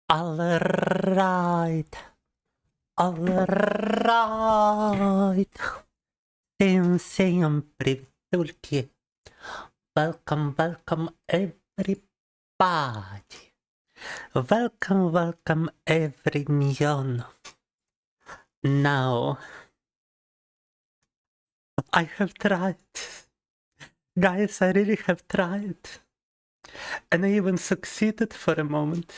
Alright. Alright. Всем приветульки. Welcome everybody. Welcome everyone. Now, I have tried. Guys, I really have tried. And I even succeeded for a moment.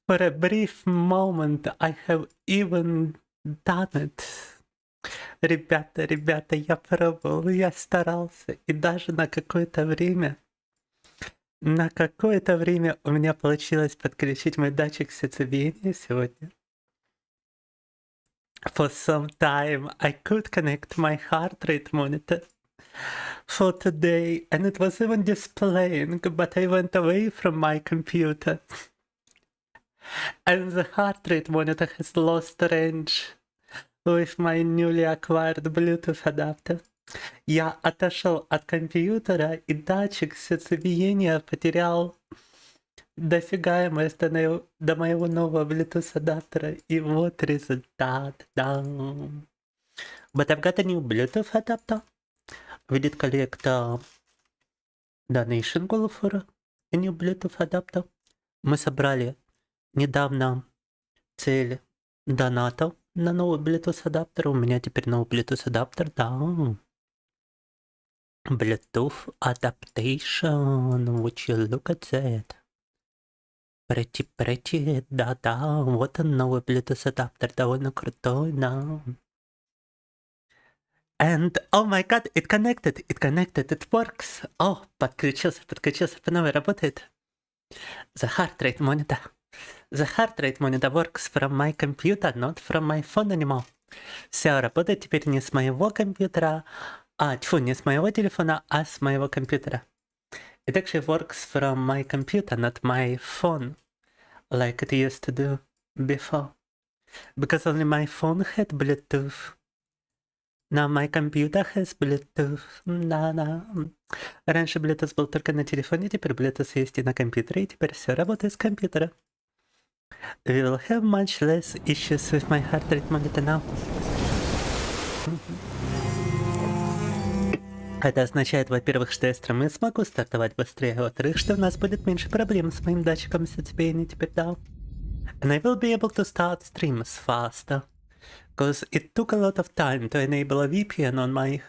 For a brief moment, I have even done it. Ребята, я пробовал, я старался, и даже на какое-то время у меня получилось подключить мой датчик сердцебиения сегодня. For some time, I could connect my heart rate monitor for today, and it was even displaying, but I went away from my computer. And the heart rate monitor has lost range with my newly acquired Bluetooth adapter. Я отошел от компьютера, и датчик сердцебиения потерял досягаемость до моего нового Bluetooth адаптера. И вот результат. Да. But I've got a new Bluetooth adapter. We did collect a donation goal for a new Bluetooth adapter. Мы собрали недавно цель доната на новый Bluetooth адаптер. У меня теперь новый Bluetooth адаптер, да. Bluetooth adaptation. Would you look at that? Pretty, да. Вот он, новый Bluetooth адаптер, довольно крутой, да. And, oh my god, it connected, it works. О, подключился, по новой работает. The heart rate monitor. The heart rate monitor works from my computer, not from my phone anymore. Все работает теперь не с моего компьютера, не с моего телефона, а с моего компьютера. It actually works from my computer, not my phone, like it used to do before. Because only my phone had Bluetooth. Now my computer has Bluetooth. Да. Раньше Bluetooth был только на телефоне, теперь Bluetooth есть и на компьютере, и теперь все работает с компьютера. We will have much less issues with my heart rate monitor now. Это означает, во-первых, что я стримы смогу стартовать быстрее, а во-вторых, что у нас будет меньше проблем с моим датчиком сердцебиения теперь, да. And I will be able to start streams faster. Because it took a lot of time to enable a VPN on my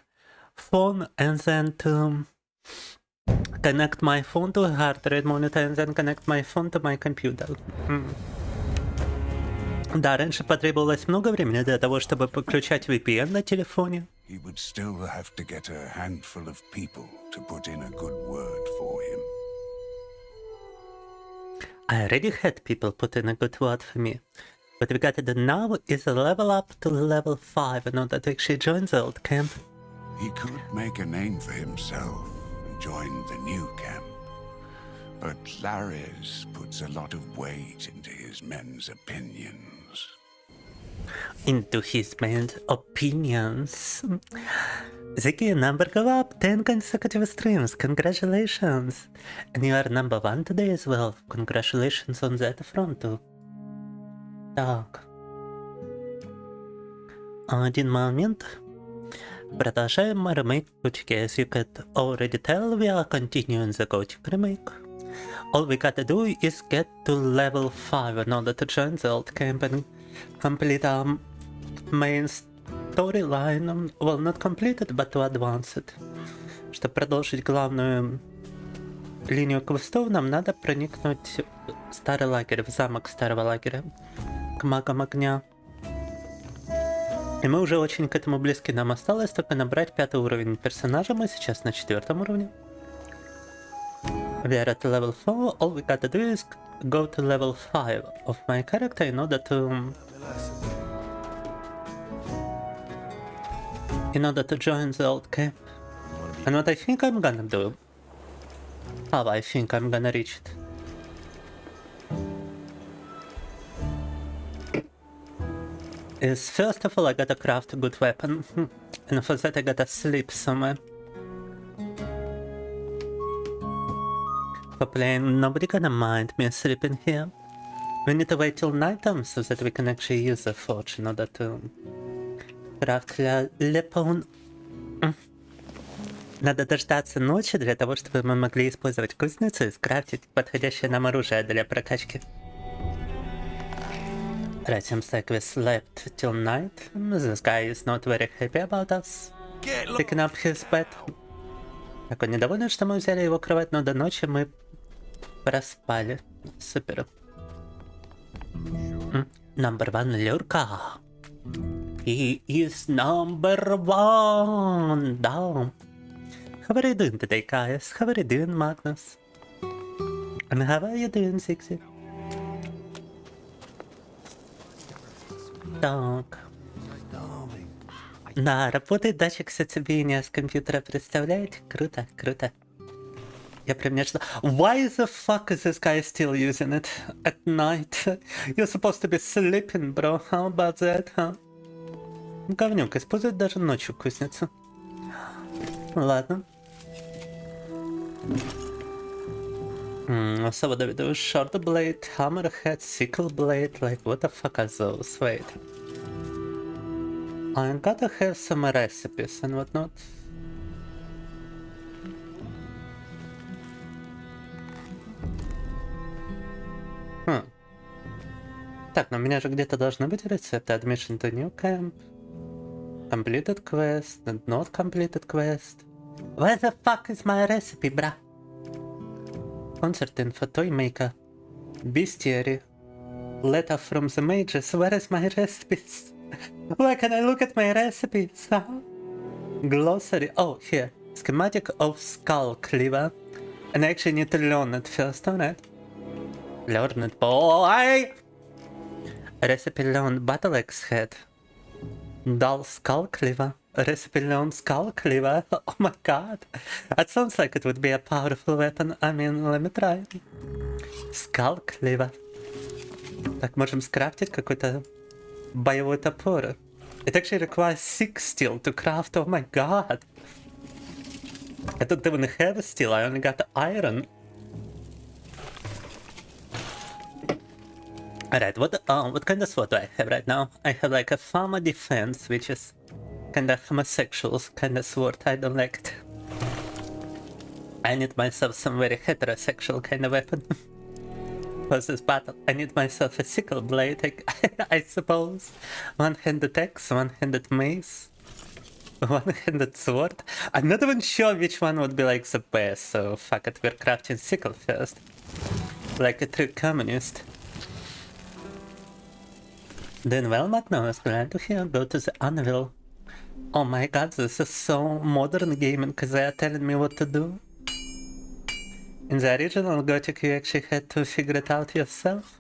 phone and then to connect my phone to a heart rate monitor and then connect my phone to my computer. Да, раньше потребовалось много времени для того, чтобы подключать VPN на телефоне. He would still have to get a handful of people to put in a good word for him. I already had people put in a good word for me. What we got to do now is a level up to level 5 in order to actually join the old camp. He could make a name for himself and join the new camp. But Lares puts a lot of weight into his men's opinions. Into his men's opinions. Ziggy, number go up 10 consecutive streams. Congratulations. And you are number 1 today as well. Congratulations on that front too. Так. Один момент. Продолжаем Remake Gothic. As you could already tell, we are continuing the Gothic Remake. All we gotta do is get to level 5 in order to join the old camp and complete our main storyline. Well, not complete it, but to advance it. Чтобы продолжить главную линию квестов, нам надо проникнуть в старый лагерь, в замок старого лагеря, к магам огня. И мы уже очень к этому близки. Нам осталось только набрать 5-й уровень персонажа. Мы сейчас на 4-м уровне. We are at level 4. All we gotta do is go to level 5 of my character in order to join the old camp. And what I think I'm gonna do, how I think I'm gonna reach it, is first of all I gotta craft a good weapon, and for that I gotta sleep somewhere. For playing, nobody gonna mind me sleeping here. We need to wait till nighttime so that we can actually use the forge in order to craft лепун. Надо дождаться ночи для того, чтобы мы могли использовать кузницу и скрафтить подходящее нам оружие для прокачки. Right, seems like we slept till night. This guy is not very happy about us picking up his bed. Так, он недоволен, что мы взяли его кровать, но до ночи мы проспали. Супер. Number one Lurka. He is number one. Да. How are you doing today, guys? How are you doing, Magnus? And how are you doing, Sixy? Так. Да, работает датчик сердцебиения с компьютера, представляете? Круто, круто. Я прям не ожидал. Why the fuck is this guy still using it at night? You're supposed to be sleeping, bro. How about that, huh? Говнюк использует даже ночью кузницу. Ладно. So what do we do? Short blade, hammerhead, sickle blade. Like, what the fuck are those? Wait. I gotta have some recipes and whatnot. Так, но у меня же где-то должны быть рецепты. Admission to new camp. Completed quest. Not completed quest. Where the fuck is my recipe, bruh? Concert info, toy maker. Bestiary. Letter from the mages. Where is my recipes? Where can I look at my recipes? Huh? Glossary. Oh, here. Schematic of skull cleaver. And I actually need to learn it first, alright? Learn it, boy! Recipe learned battle axe head. Dull skull cleaver. Recipe learned skull cleaver. Oh my god. That sounds like it would be a powerful weapon. I mean, let me try. Skull cleaver. Так, можем скрафтить какой-то боевой топор. It actually requires 6 steel to craft. Oh my god. I don't even have steel. I only got iron. Alright, what kind of sword do I have right now? I have like a Fama defense, which is kind of homosexual kind of sword. I don't like it. I need myself some very heterosexual kind of weapon. For this battle, I need myself a sickle blade, I suppose. One-handed axe, one-handed mace, one-handed sword. I'm not even sure which one would be like the best, so fuck it, we're crafting sickle first. Like a true communist. Doing well, Magnus, glad to hear. Go to the anvil. Oh my god, this is so modern gaming because they are telling me what to do. In the original Gothic you actually had to figure it out yourself.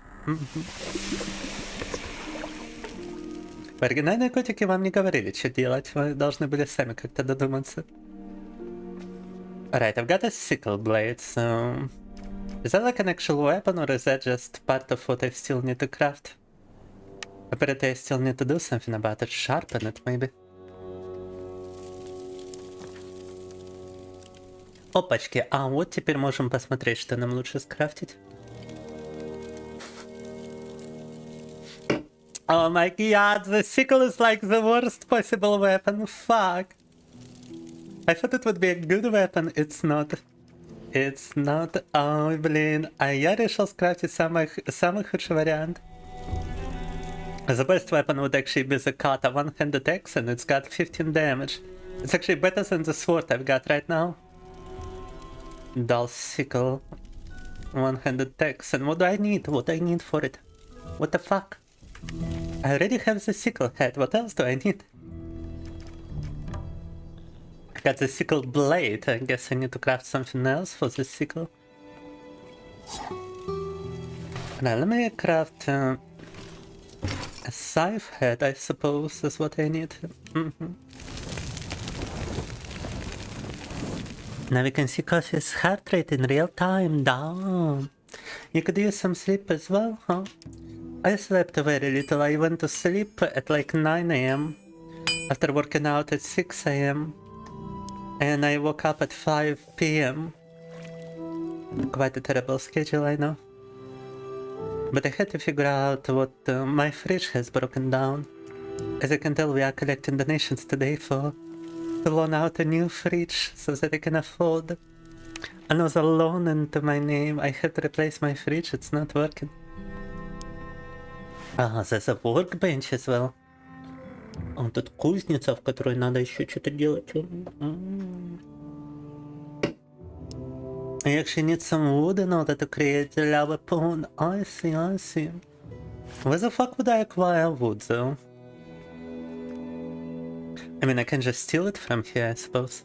В оригинальной Готике вам не говорили, что делать, вы должны были сами как-то додуматься. Alright, I've got a sickle blade, so... Is that like an actual weapon or is that just part of what I still need to craft? Apparently I still need to do something about it, sharpen it maybe. Опачки, а вот теперь можем посмотреть, что нам лучше скрафтить. Oh my god, the sickle is like the worst possible weapon, fuck. I thought it would be a good weapon, it's not. It's not. Ой, блин, а я решил скрафтить самый худший вариант. The best weapon would actually be the kata one-handed axe and it's got 15 damage. It's actually better than the sword I've got right now. Dull sickle, one-handed axe, and what do I need? What do I need for it? What the fuck? I already have the sickle head, what else do I need? I got the sickle blade, I guess I need to craft something else for the sickle. Now let me craft a scythe head, I suppose is what I need. Now we can see Coffee's heart rate in real time, damn. You could use some sleep as well, huh? I slept very little, I went to sleep at like 9 AM after working out at 6 AM and I woke up at 5 PM. Quite a terrible schedule, I know. But I had to figure out what my fridge has broken down. As you can tell, we are collecting donations today to loan out a new fridge so that I can afford another loan into my name. I have to replace my fridge, it's not working. Ah, there's a workbench as well. А тут кузница, в которой надо еще что-то делать. I actually need some wood in order to create a lava pond. I see, I see. Where the fuck would I acquire wood though? I mean, I can just steal it from here, I suppose.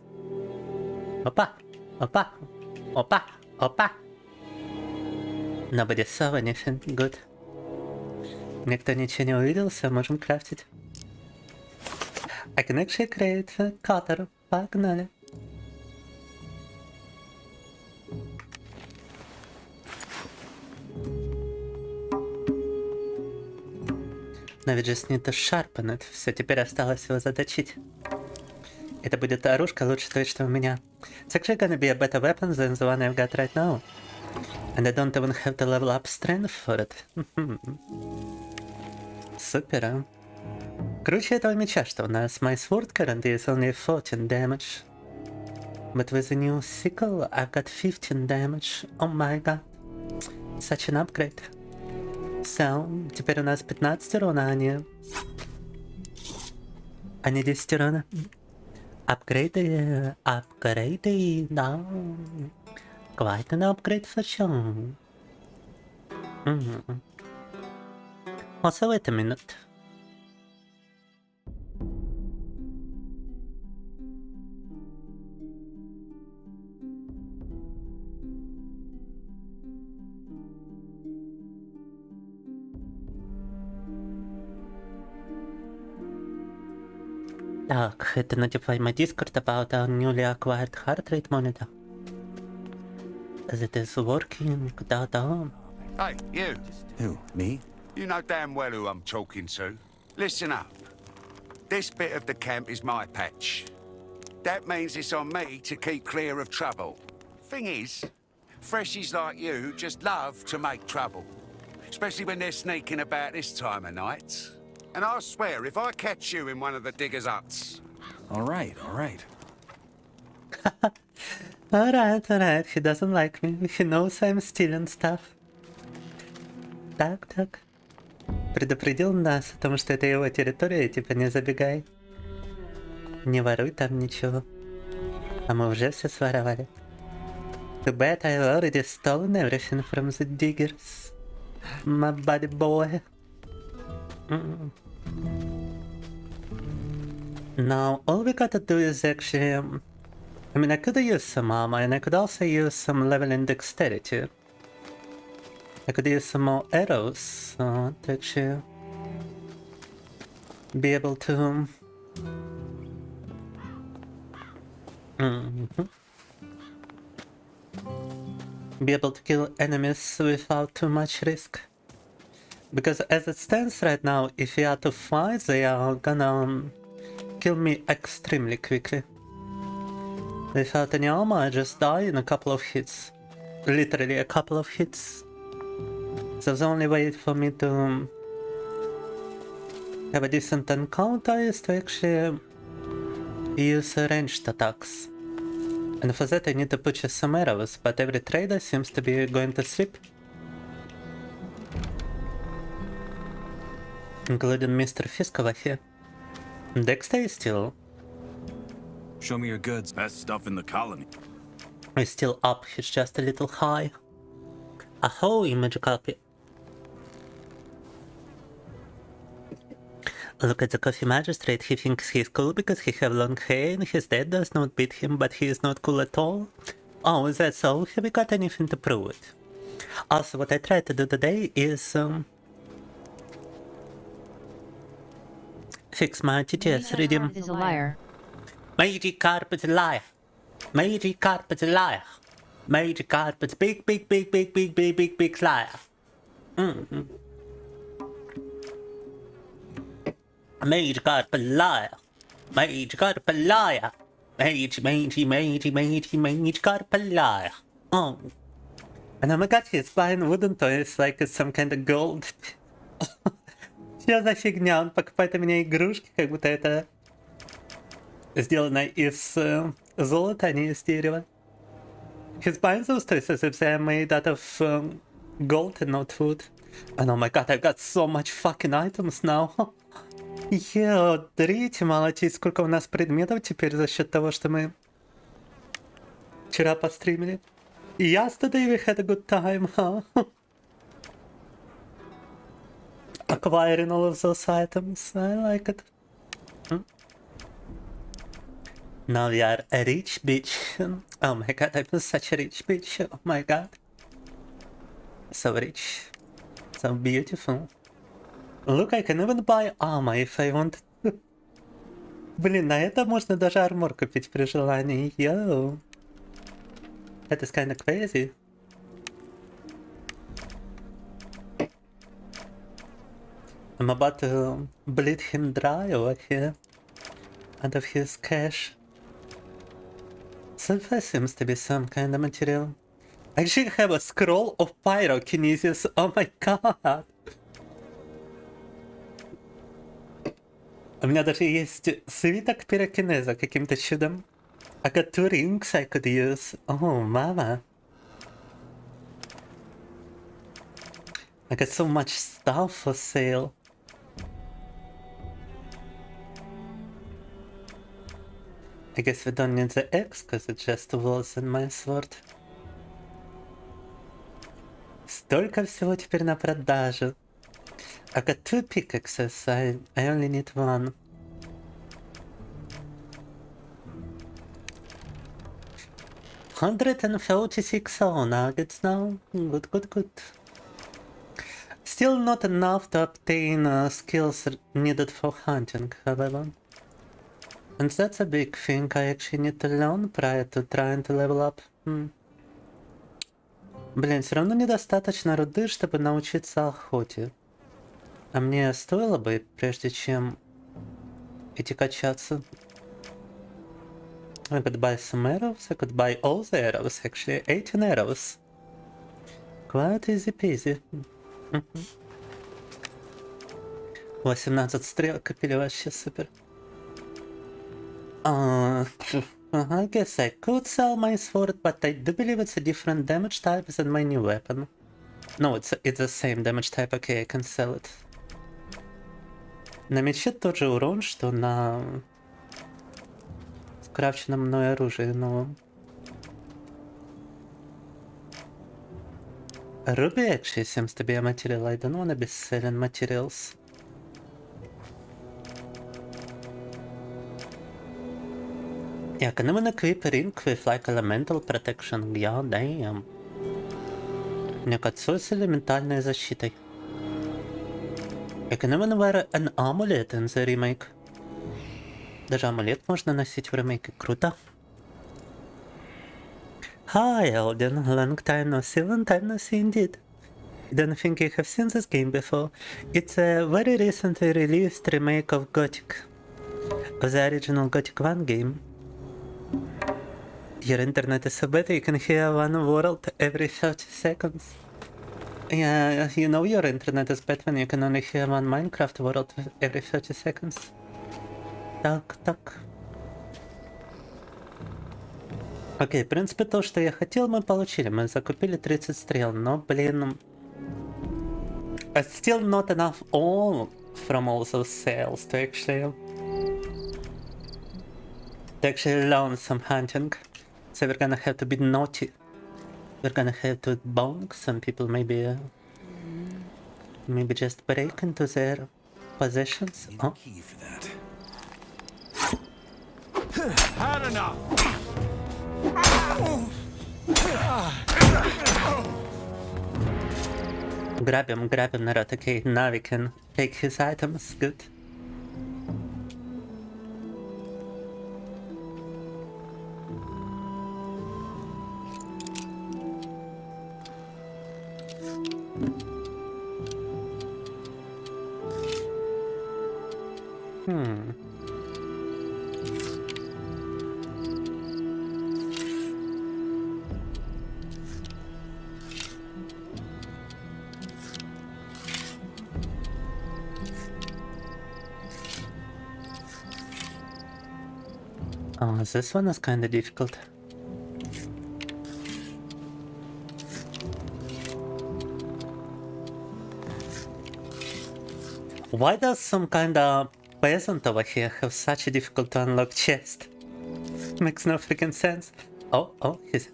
Опа! Опа! Опа! Опа! Nobody saw anything. Good. Никто ничего не увидел, все можем крафтить. I can actually create a cutter. Погнали. Но we just need to sharpen it. Все, теперь осталось его заточить. Это будет оружка лучше той, что у меня. It's actually gonna be a better weapon than the one I've got right now. And I don't even have to level up strength for it. Супер, а? Круче этого меча, что у нас my sword currently is only 14 damage. But with the new sickle, I've got 15 damage. Oh my god. Such an upgrade. So, теперь у нас 15 урона, а не 10 урона. Апгрейды, да. Quite an upgrade for sure. Also, wait a minute. Так, это notify my Discord about our newly acquired heart rate monitor. As it is working, da-da. Hey, you. Who, me? You know damn well who I'm talking to. Listen up. This bit of the camp is my patch. That means it's on me to keep clear of trouble. Thing is, freshies like you just love to make trouble. Especially when they're sneaking about this time of night. And I swear, if I catch you in one of the diggers' huts... All right, all right. Alright, he doesn't like me. He knows I'm stealing stuff. Так. Предупредил нас о том, что это его территория, типа не забегай. Не воруй там ничего. А мы уже все своровали. Too bad I already stolen everything from the diggers. My buddy boy. Now, all we gotta do is actually... I mean, I could use some armor, and I could also use some leveling dexterity. I could use some more arrows to actually be able to... be able to kill enemies without too much risk. Because as it stands right now, if we are to fight, they are gonna kill me extremely quickly. Without any armor, I just die in a couple of hits. Literally a couple of hits. So the only way for me to have a decent encounter is to actually use ranged attacks. And for that I need to purchase some arrows, but every trader seems to be going to sleep. Including Mr. Fiskova here. Dexter is still... Show me your goods. Best stuff in the colony. He's still up, he's just a little high. Aho, image copy. Look at the coffee magistrate, he thinks he's cool because he have long hair and his dad does not beat him, but he is not cool at all. Oh, is that so? Have we got anything to prove it? Also, what I tried to do today is fix my TTS reading. Is a liar. Magic carpet's a liar. Magic carpet's a liar. Magic carpet's big liar. Magic carpet liar. Magic carpet liar. Magic carpet liar. And oh my god, he's buying wooden toys like it's some kind of gold. Что за фигня? Он покупает у меня игрушки, как будто это сделано из золота, а не из дерева. He's buying those toys as if they're made out of gold and not wood. And oh my god, I've got so much fucking items now. Йо, дрите, молодец, сколько у нас предметов теперь за счет того, что мы вчера постримили. Yesterday we had a good time, huh? Acquiring all of those items, I like it. Now we are a rich bitch. Oh my god, I'm such a rich bitch. Oh my god. So rich. So beautiful. Look, I can even buy armor if I want. Блин, на это можно даже армор купить при желании. Йоу. That is kinda crazy. I'm about to bleed him dry over here. Out of his cash. Sulfur seems to be some kind of material. I actually have a scroll of pyrokinesis. Oh my god. У меня даже есть свиток пирокинеза каким-то чудом. I got 2 rings I could use. Oh, mama. I got so much stuff for sale. I guess we don't need the X, because it's just walls and my sword. Столько всего теперь на продажу. I got 2 pickaxes, I only need 1. $146 nuggets now. Good. Still not enough to obtain skills needed for hunting, however. And that's a big thing I actually need to learn prior to trying to level up. Блин, все равно недостаточно руды, чтобы научиться охоте. А мне стоило бы, прежде чем идти качаться. I could buy some arrows, I could buy all the arrows, actually, 18 arrows. Quite easy peasy. 18 стрел купили, вообще супер. I guess I could sell my sword, but I do believe it's a different damage type than my new weapon. No, it's the same damage type, okay, I can sell it. На мече тот же урон, что на скрафченном мной оружии, но... Ruby actually seems to be a material. I don't wanna be selling materials. Yeah, I can even equip a ring with like elemental protection. Yeah, damn. Мне кольцо с элементальной защитой. I can even wear an amulet in the remake. Даже амулет можно носить в ремейке. Круто. Hi, Elden. Long time no see, long time no see indeed. Don't think you have seen this game before. It's a very recently released remake of Gothic. Of the original Gothic 1 game. Your internet is so better, you can hear one world every 30 seconds. Yeah, you know your internet is better when you can only hear one Minecraft world every 30 seconds. Так. Окей, в принципе, то, что я хотел, мы получили. Мы закупили 30 стрел, но, блин... Still not enough all from all those sales to actually learn some hunting. So we're gonna have to be naughty. We're gonna have to bonk some people, maybe just break into their possessions. Oh. Key for that. Had enough! Grab him, народ. Okay, now we can take his items. Good. Oh, this one is kinda difficult. Why does some kinda peasant over here have such a difficult to unlock chest? Makes no freaking sense. Oh, he's...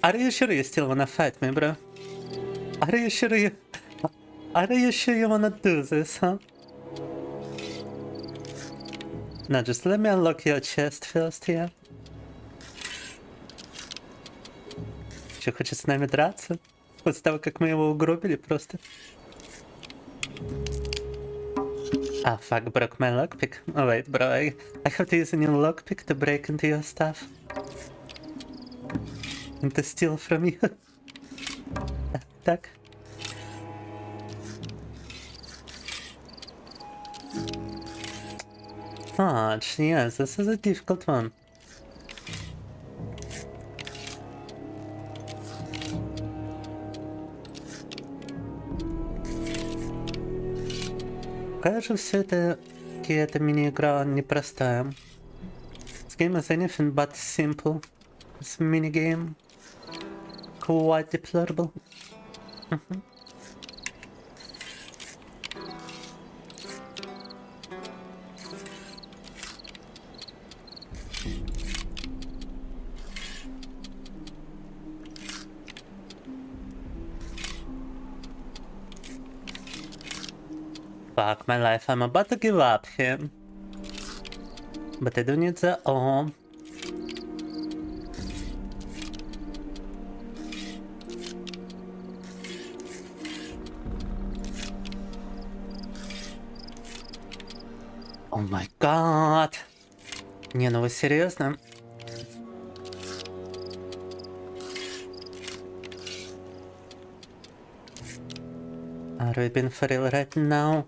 Are you sure you still wanna fight me, bro? Are you sure you wanna do this, huh? No, just let me unlock your chest first, yeah. Что, хочет с нами драться? После того, как мы его угробили просто. Ah, fuck, broke my lockpick. Oh wait, bro, I have to use a new lockpick to break into your stuff. And to steal from you. Так. Fudge, yes, this is a difficult one. Какая же все это... эта мини-игра непростая. This game is anything but simple. This mini-game quite deplorable. Fuck my life, I'm about to give up here. But I do need the... Oh. Oh my god. Не, ну вы серьезно? Are we being for real right now?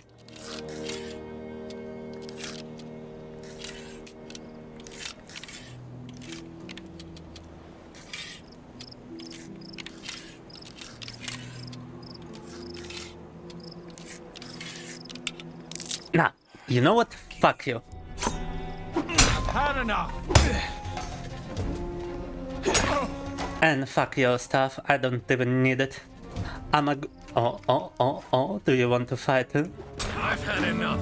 Nah, you know what? Fuck you. I've had enough. And fuck your stuff, I don't even need it. I'm a... Oh, do you want to fight? I've had enough.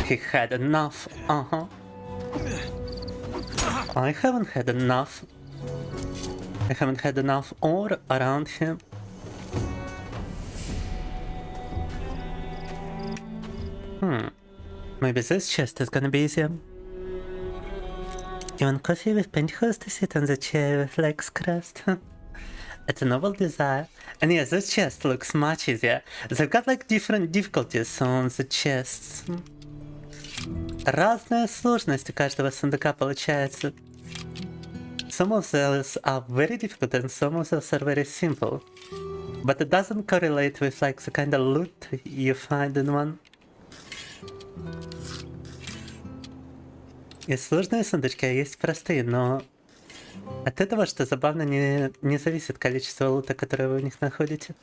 He had enough, I haven't had enough. I haven't had enough ore around him. Maybe this chest is gonna be easier. You want coffee with penthouse to sit on the chair with legs crossed? It's a noble desire. And yes, this chest looks much easier. They've got like different difficulties on the chests. Разная сложность у каждого сундука получается. Some of those are very difficult and some of those are very simple. But it doesn't correlate with like the kind of loot you find in one. Есть сложные сундучки, а есть простые, но от этого, что забавно, не зависит количество лута, которое вы в них находите.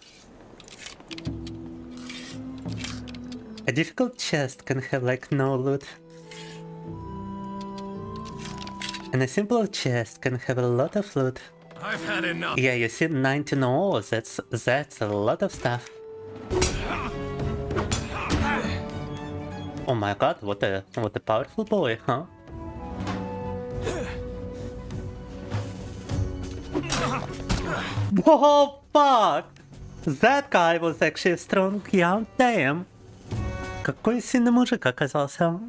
A difficult chest can have like no loot. And a simple chest can have a lot of loot. I've had enough. Yeah, you see 19 ores, that's a lot of stuff. Oh my god, what a powerful boy, huh? Whoa, fuck! That guy was actually strong, yeah, damn. Какой сильный мужик оказался.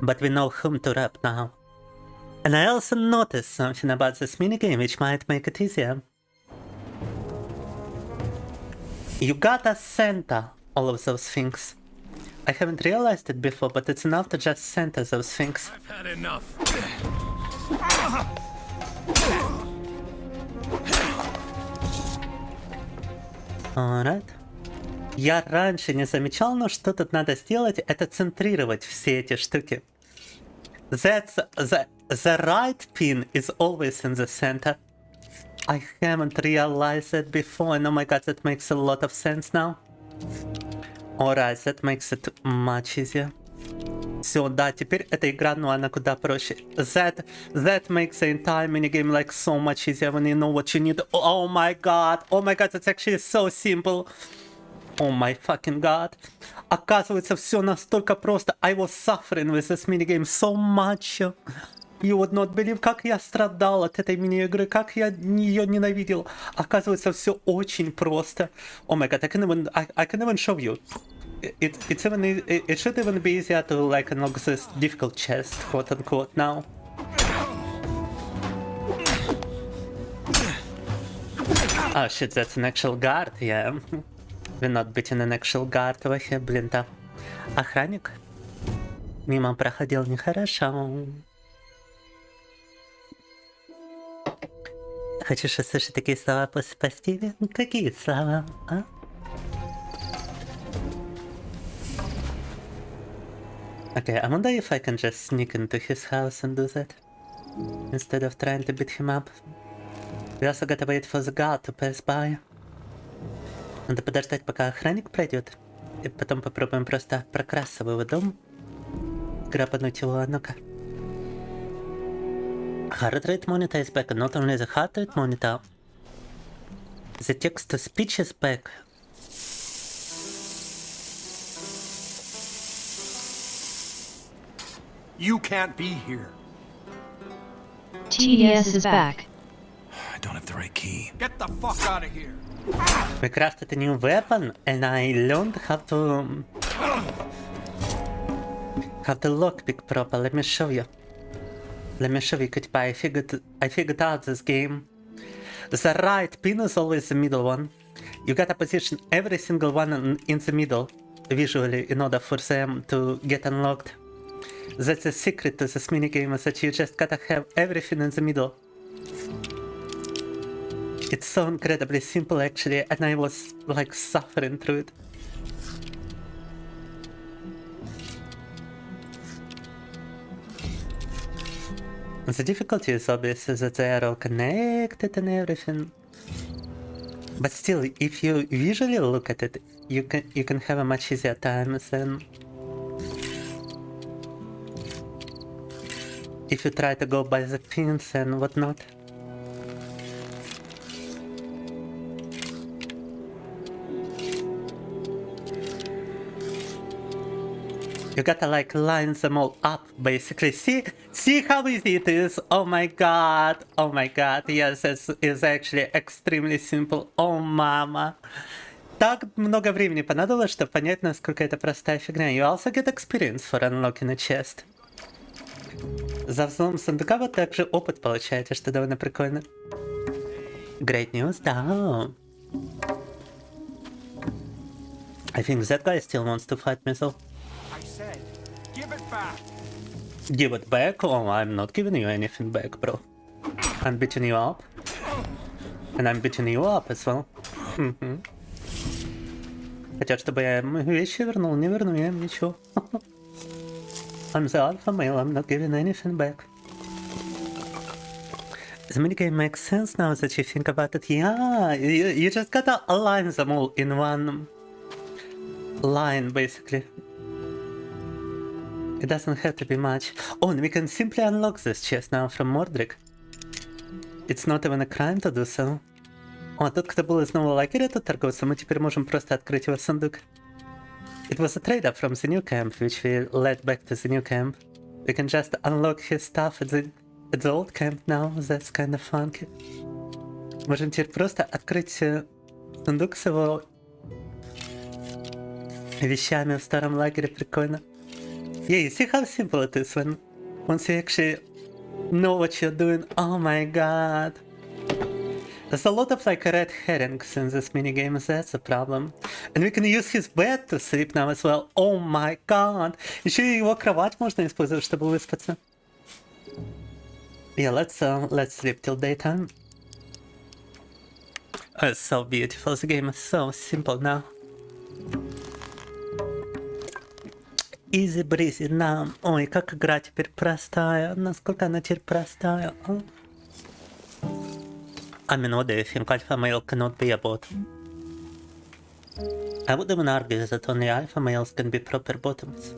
But we know whom to rap now. And I also noticed something about this minigame which might make it easier. You gotta center all of those things. I haven't realized it before, but it's enough to just center those things. I've had enough. Alright. Я раньше не замечал, но что тут надо сделать, это центрировать все эти штуки. That's the right pin is always in the center. I haven't realized that before, and oh my god, that makes a lot of sense now. Alright, that makes it much easier. Все, да, теперь эта игра, ну, она куда проще. That makes the entire minigame like so much easier when you know what you need. Oh my god, it's actually so simple. Oh my fucking god. Оказывается, все настолько просто. I was suffering with this minigame so much. You would not believe, как я страдал от этой мини-игры, как я ее ненавидел. Оказывается, все очень просто. Oh my god, I can even show you. It should even be easier to like unlock this difficult chest, quote unquote, now. Oh shit, that's an actual guard, yeah. We're not beating an actual guard вообще, блин, там. Охранник мимо проходил нехорошо. Хочешь услышать такие слова после постели? Какие слова, а? Okay, I wonder if I can just sneak into his house and do that, instead of trying to beat him up. We also gotta wait for the guard to pass by. Надо подождать, пока охранник пройдет, и потом попробуем просто прокрасться в его дом, грабануть его, ну-ка. Heart rate monitor is back, and not only the heart rate monitor, the text-to-speech is back. You can't be here. TDS is back. I don't have the right key. Get the fuck out of here. We crafted a new weapon, and I learned how to lockpick proper. Let me show you. Cutie. I figured out this game. The right pin is always the middle one. You gotta position every single one in the middle visually in order for them to get unlocked. That's the secret to this minigame, is that you just gotta have everything in the middle. It's so incredibly simple actually, and I was like suffering through it. The difficulty is obviously that they are all connected and everything. But still, if you visually look at it, you can have a much easier time than if you try to go by the pins and whatnot. You gotta like line them all up, basically. See how easy it is? Oh my god, yes, it's actually extremely simple. Oh mama. Так много времени понадобилось, чтобы понять, насколько это простая фигня. You also get experience for unlocking a chest. За взлом сундука вы также опыт получаете, что довольно прикольно. Great news, да. I think that guy still wants to fight me, so. I said, give it back. Give it back? Oh, I'm not giving you anything back, bro. I'm beating you up. And I'm beating you up as well. Хотят, чтобы я им вещи вернул, не верну я им ничего. I'm the alpha male, I'm not giving anything back. The minigame makes sense now that you think about it. Yeah, you just gotta align them all in one line, basically. It doesn't have to be much. Oh, and we can simply unlock this chest now from Mordric. It's not even a crime to do so. О, тот, кто был из нового лагеря, тот торговца, мы теперь можем просто открыть его сундук. It was a trade-up from the new camp, which we led back to the new camp. We can just unlock his stuff at the old camp now. That's kind of funky. Можем теперь просто открыть сундук с его вещами в старом лагере. Прикольно. Yeah, you see how simple it is when once you actually know what you're doing. Oh my god. There's a lot of like red herrings in this minigame, that's a problem. And we can use his bed to sleep now as well. Oh my god. Еще и его кровать можно использовать, чтобы выспаться. Yeah, let's sleep till daytime. Oh, it's so beautiful. The game is so simple now. Easy breezy now. Ой, как игра теперь простая. Насколько она теперь простая. I mean, what do you think? Alpha male cannot be a bot. I would even argue that only alpha males can be proper bottoms.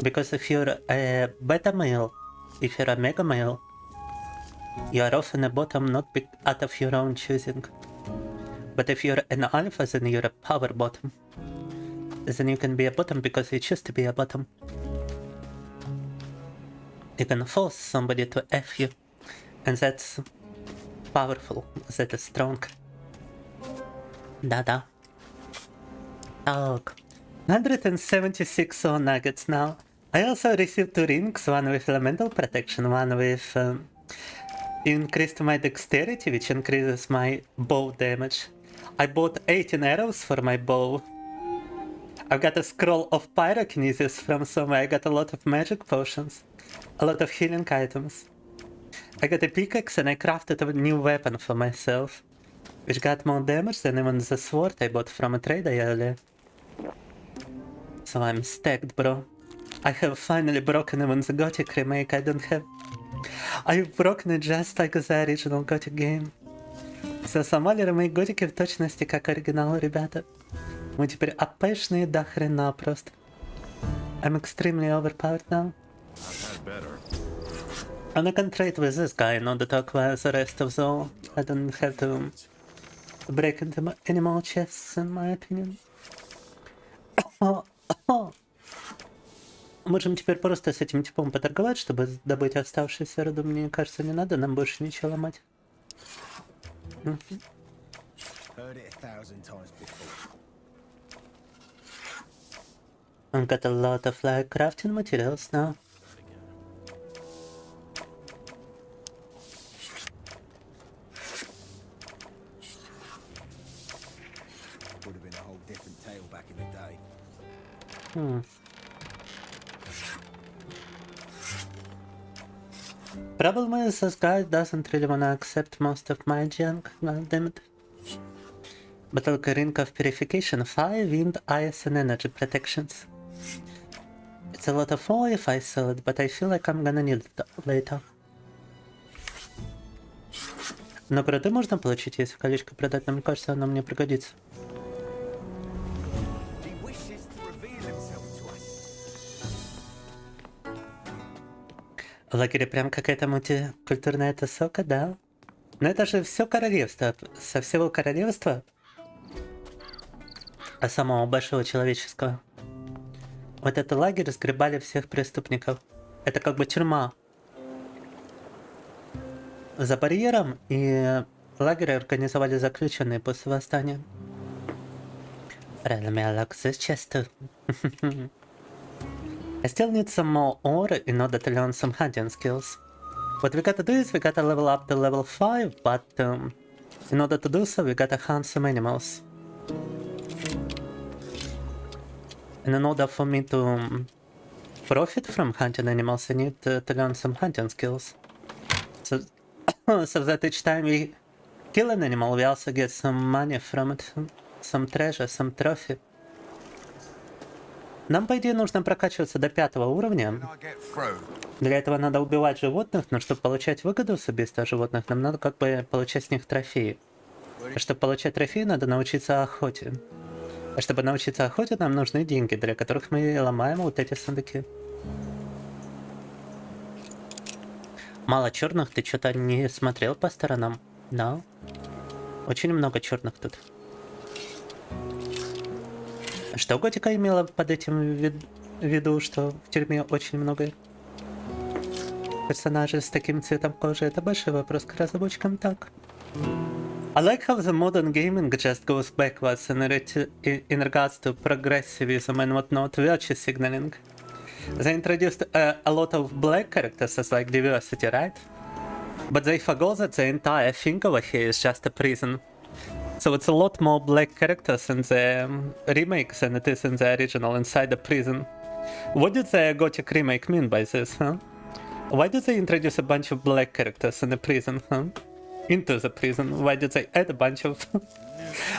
Because if you're a beta male, if you're a mega male, you are often a bottom not out of your own choosing. But if you're an alpha, then you're a power bottom. Then you can be a bottom because you choose to be a bottom. You can force somebody to F you. And that's powerful. That is strong. Da-da. Dog. 176 soul nuggets now. I also received 2 rings, one with elemental protection, one with increased my dexterity, which increases my bow damage. I bought 18 arrows for my bow. I've got a scroll of pyrokinesis from somewhere. I got a lot of magic potions, a lot of healing items. I got a pickaxe and I crafted a new weapon for myself, which got more damage than even the sword I bought from a trader earlier. So I'm stacked, bro. I have finally broken even the Gothic remake. I've broken it just like the original Gothic game. So сломали ремейк Готики в точности как оригинал, ребята. Мы теперь апэшные до хрена просто. I'm extremely overpowered now. And I can trade with this guy in order to acquire the rest of the... I don't have to break into any more chests, in my opinion. Можем теперь просто с этим типом поторговать, чтобы добыть оставшийся роду. Мне кажется, не надо нам больше ничего ломать. I've got a lot of like crafting materials now. Would have been a whole different tale back in the day. Problem is this guy doesn't really wanna accept most of my junk, god damn it. Battle ring of purification, fire, wind, ice and energy protections. It's a lot of oil if I sell it, but I feel like I'm gonna need it later. Но груды можно получить, если колечко продать, но мне кажется, оно мне пригодится. В лагере прям какая-то мультикультурная тусовка, да? Но это же все королевство, со всего королевства, а самого большого человеческого. Вот это лагерь сгребали всех преступников. Это как бы тюрьма. За барьером, и лагерь организовали заключенные после восстания. Really, I like this chest. I still need some more ore in order to learn some hunting skills. What we gotta do is we gotta level up to level 5, but in order to do so we gotta hunt some animals. And in order for me to profit from hunting animals, I need to learn some hunting skills. So that each time we kill an animal, we also get some money from it, some treasure, some trophy. Нам, по идее, нужно прокачиваться до 5 уровня. Для этого надо убивать животных, но чтобы получать выгоду с убийства животных, нам надо как бы получать с них трофеи. А чтобы получать трофеи, надо научиться охоте. А чтобы научиться охоте, нам нужны деньги, для которых мы ломаем вот эти сундуки. Мало черных, ты что-то не смотрел по сторонам? Да. Очень много черных тут. Что Готика имела под этим в виду, что в тюрьме очень много персонажей с таким цветом кожи? Это большой вопрос к разработчикам, так. I like how the modern gaming just goes backwards in regards to progressivism and whatnot, virtue signaling. They introduced a lot of black characters as like diversity, right? But they forgot that the entire thing over here is just a prison. So it's a lot more black characters in the remake than it is in the original inside the prison. What did the Gothic remake mean by this, huh? Why did they introduce a bunch of black characters in the prison, huh? Into the prison? Why did they add a bunch of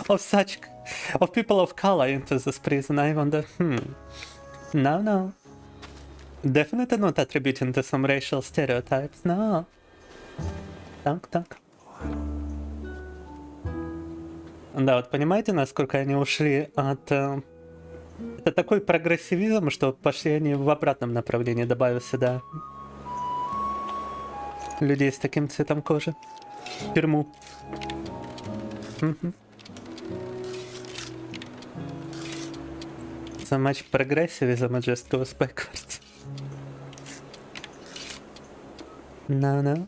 of people of color into this prison? I wonder. No. Definitely not attributing to some racial stereotypes. No. Так. Да, вот понимаете, насколько они ушли от... Это такой прогрессивизм, что пошли они в обратном направлении, добавив сюда людей с таким цветом кожи. В тюрьму. So much progressivism it just goes backwards. No.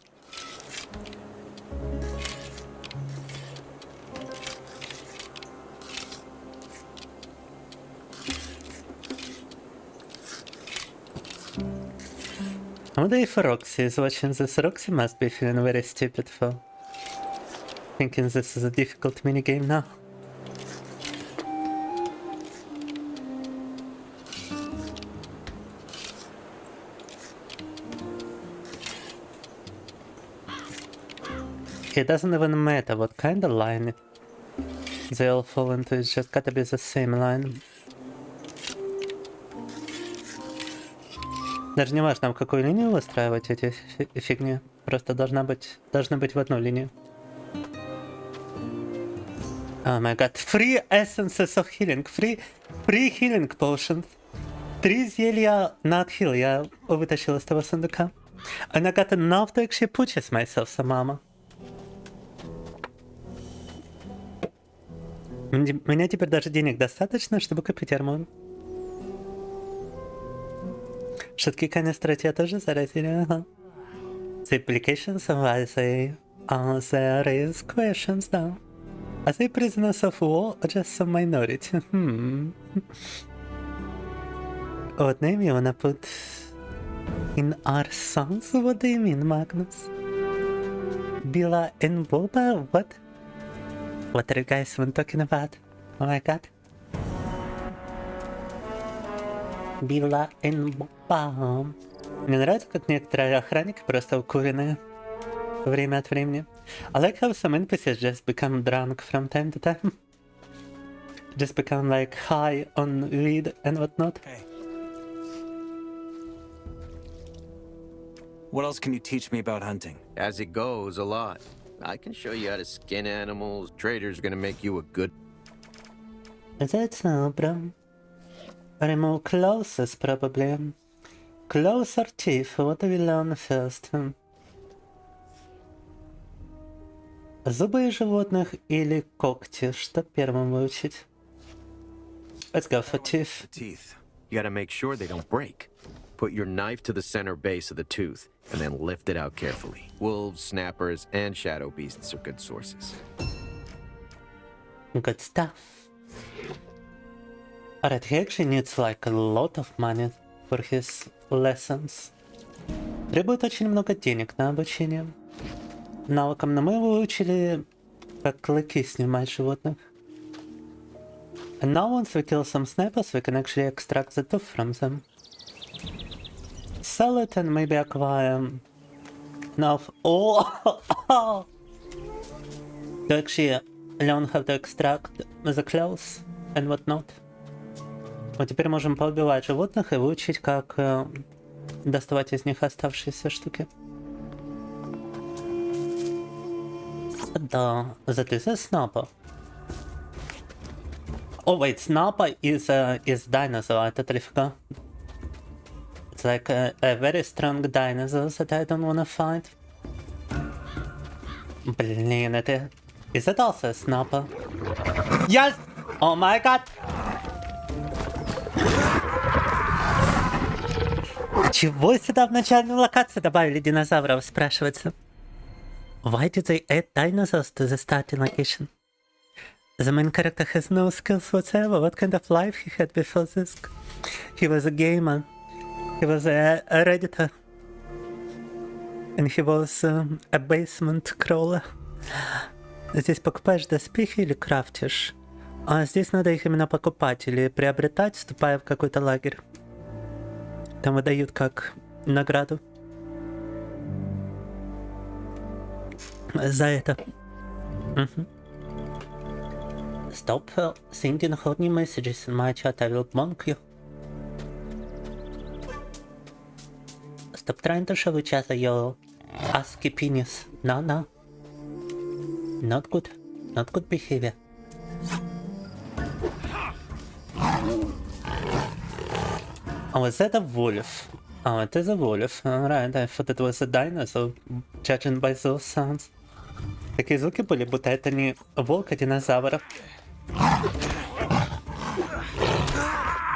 I wonder if Roxy is watching this. Roxy must be feeling very stupid for thinking this is a difficult minigame now. It doesn't even matter what kind of line they all fall into, it's just gotta be the same line. Даже не важно, в какую линию выстраивать эти фигни, просто должны быть в одну линию. Oh my god, free essences of healing, free healing potions. 3 зелья на отхил я вытащил из того сундука. And I got enough to actually purchase myself some armor. У меня теперь даже денег достаточно, чтобы купить армор. Шутки канистры тебя тоже заразили, ага. The implications of why they there is questions now. Are they prisoners of war or just some minority? What name you wanna put in our songs? What do you mean, Magnus? Bila and Boba? What? What are you guys even talking about? Oh my god. Bila and Boba. Мне нравится, как некоторые охранники просто укуренные время от времени. I like how some NPCs just become drunk from time to time. Just become like high on weed and whatnot. Hey. What else can you teach me about hunting? As it goes, a lot. I can show you how to skin animals. Trader's gonna make you a good... That's no problem. Remove closest, probably. Closer teeth, what do we learn first? Зубы животных или когти? Что первым выучить? Let's go for teeth. The teeth. You gotta make sure they don't break. Put your knife to the center base of the tooth, and then lift it out carefully. Wolves, snappers, and shadow beasts are good sources. Good stuff. Alright, he actually needs like a lot of money for his lessons. Требует очень много денег на обучение навыкам, но мы его выучили как клыки снимать животных. And now once we kill some snappers, we can actually extract the tooth from them. Sell it and maybe acquire enough to actually learn how to extract the claws and whatnot. Мы теперь можем поубивать животных и выучить, как доставать из них оставшиеся штуки. Да, that is a snapper. Oh wait, snapper is dinosaur, I totally forgot. It's like a very strong dinosaur that I don't wanna fight. Блин, это... Is that also a snapper? Yes! Oh my god! Чего сюда в начальную локацию добавили динозавров, спрашивается? Why did they add dinosaurs to the starting location? The main character has no skills whatsoever. What kind of life he had before this? He was a gamer. He was a redditor. And he was a basement crawler. Здесь покупаешь доспехи или крафтишь? А здесь надо их именно покупать или приобретать, вступая в какой-то лагерь. Там выдают как награду. За это. Stop sending horny messages in my chat, I will bonk you. Stop trying to show each other your ASCII penis. No. Not good. Not good behavior. Oh, is that a wolf? Oh, it is a wolf. Alright, I thought it was a dinosaur, judging by those sounds. Такие звуки были, будто это не волк, а динозавр.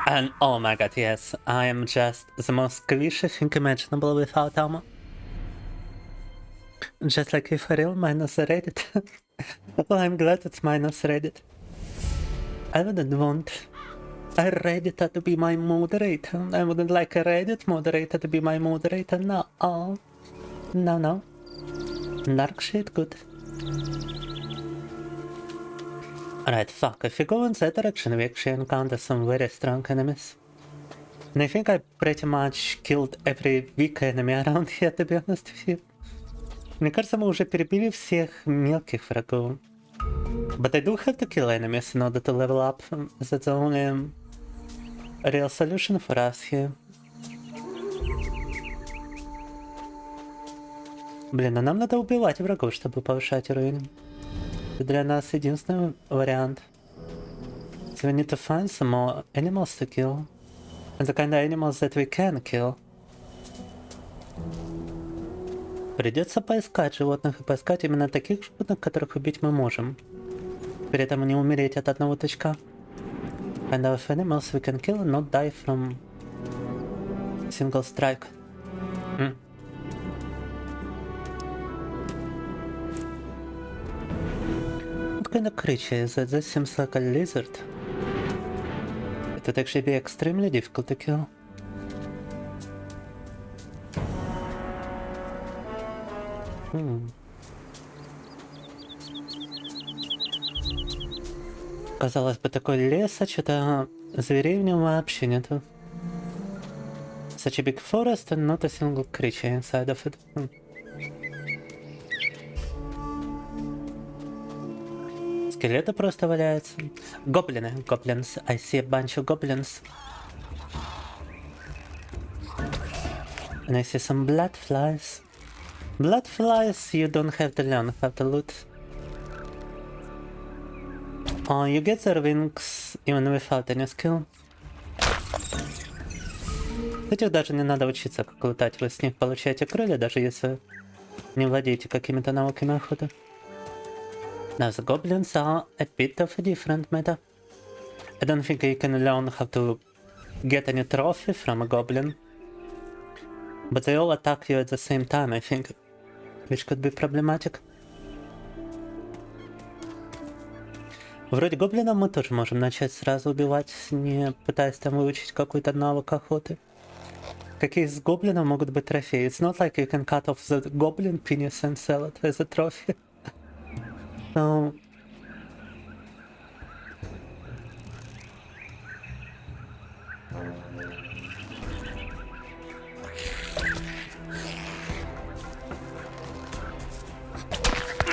And oh my god, yes, I am just the most cliche thing imaginable without armor. Just like if I real minus Reddit. Well, I'm glad it's minus Reddit. I wouldn't want a Redditor to be my moderator. I wouldn't like a Reddit moderator to be my moderator. No. Oh. No. Dark shit, good. Alright, fuck. If we go in that direction, we actually encounter some very strong enemies. And I think I pretty much killed every weak enemy around here, to be honest with you. Мне кажется, мы уже перебили всех мелких врагов. But I do have to kill enemies in order to level up. That's the only real solution for us here. Блин, а нам надо убивать врагов, чтобы повышать уровень. Это для нас единственный вариант. So we need to find some more animals to kill. And the kind of animals that we can kill. Придется поискать животных и поискать именно таких животных, которых убить мы можем. При этом не умереть от одного тычка. Kind of animals we can kill and not die from single strike. What kind of creature is that? This seems like a lizard. It would actually be extremely difficult to kill. Казалось бы, такой лес, а что-то зверей в нем вообще нету. Such a big forest and not a single creature inside of it. Скелеты просто валяются. Гоблины, goblins. I see a bunch of goblins. And I see some blood flies. Blood flies, you don't have to learn how to loot. Oh, you get their wings even without any skill. Этих даже не надо учиться, как лутать. Вы с них получаете крылья, даже если не владеете какими-то навыками охоты. Now the goblins are a bit of a different meta. I don't think you can learn how to get any trophy from a goblin. But they all attack you at the same time, I think. Which could be problematic. Вроде гоблинов мы тоже можем начать сразу убивать, не пытаясь там выучить какой-то навык охоты. Какие из гоблинов могут быть трофеи? It's not like you can cut off the goblin penis and sell it as a trophy. So...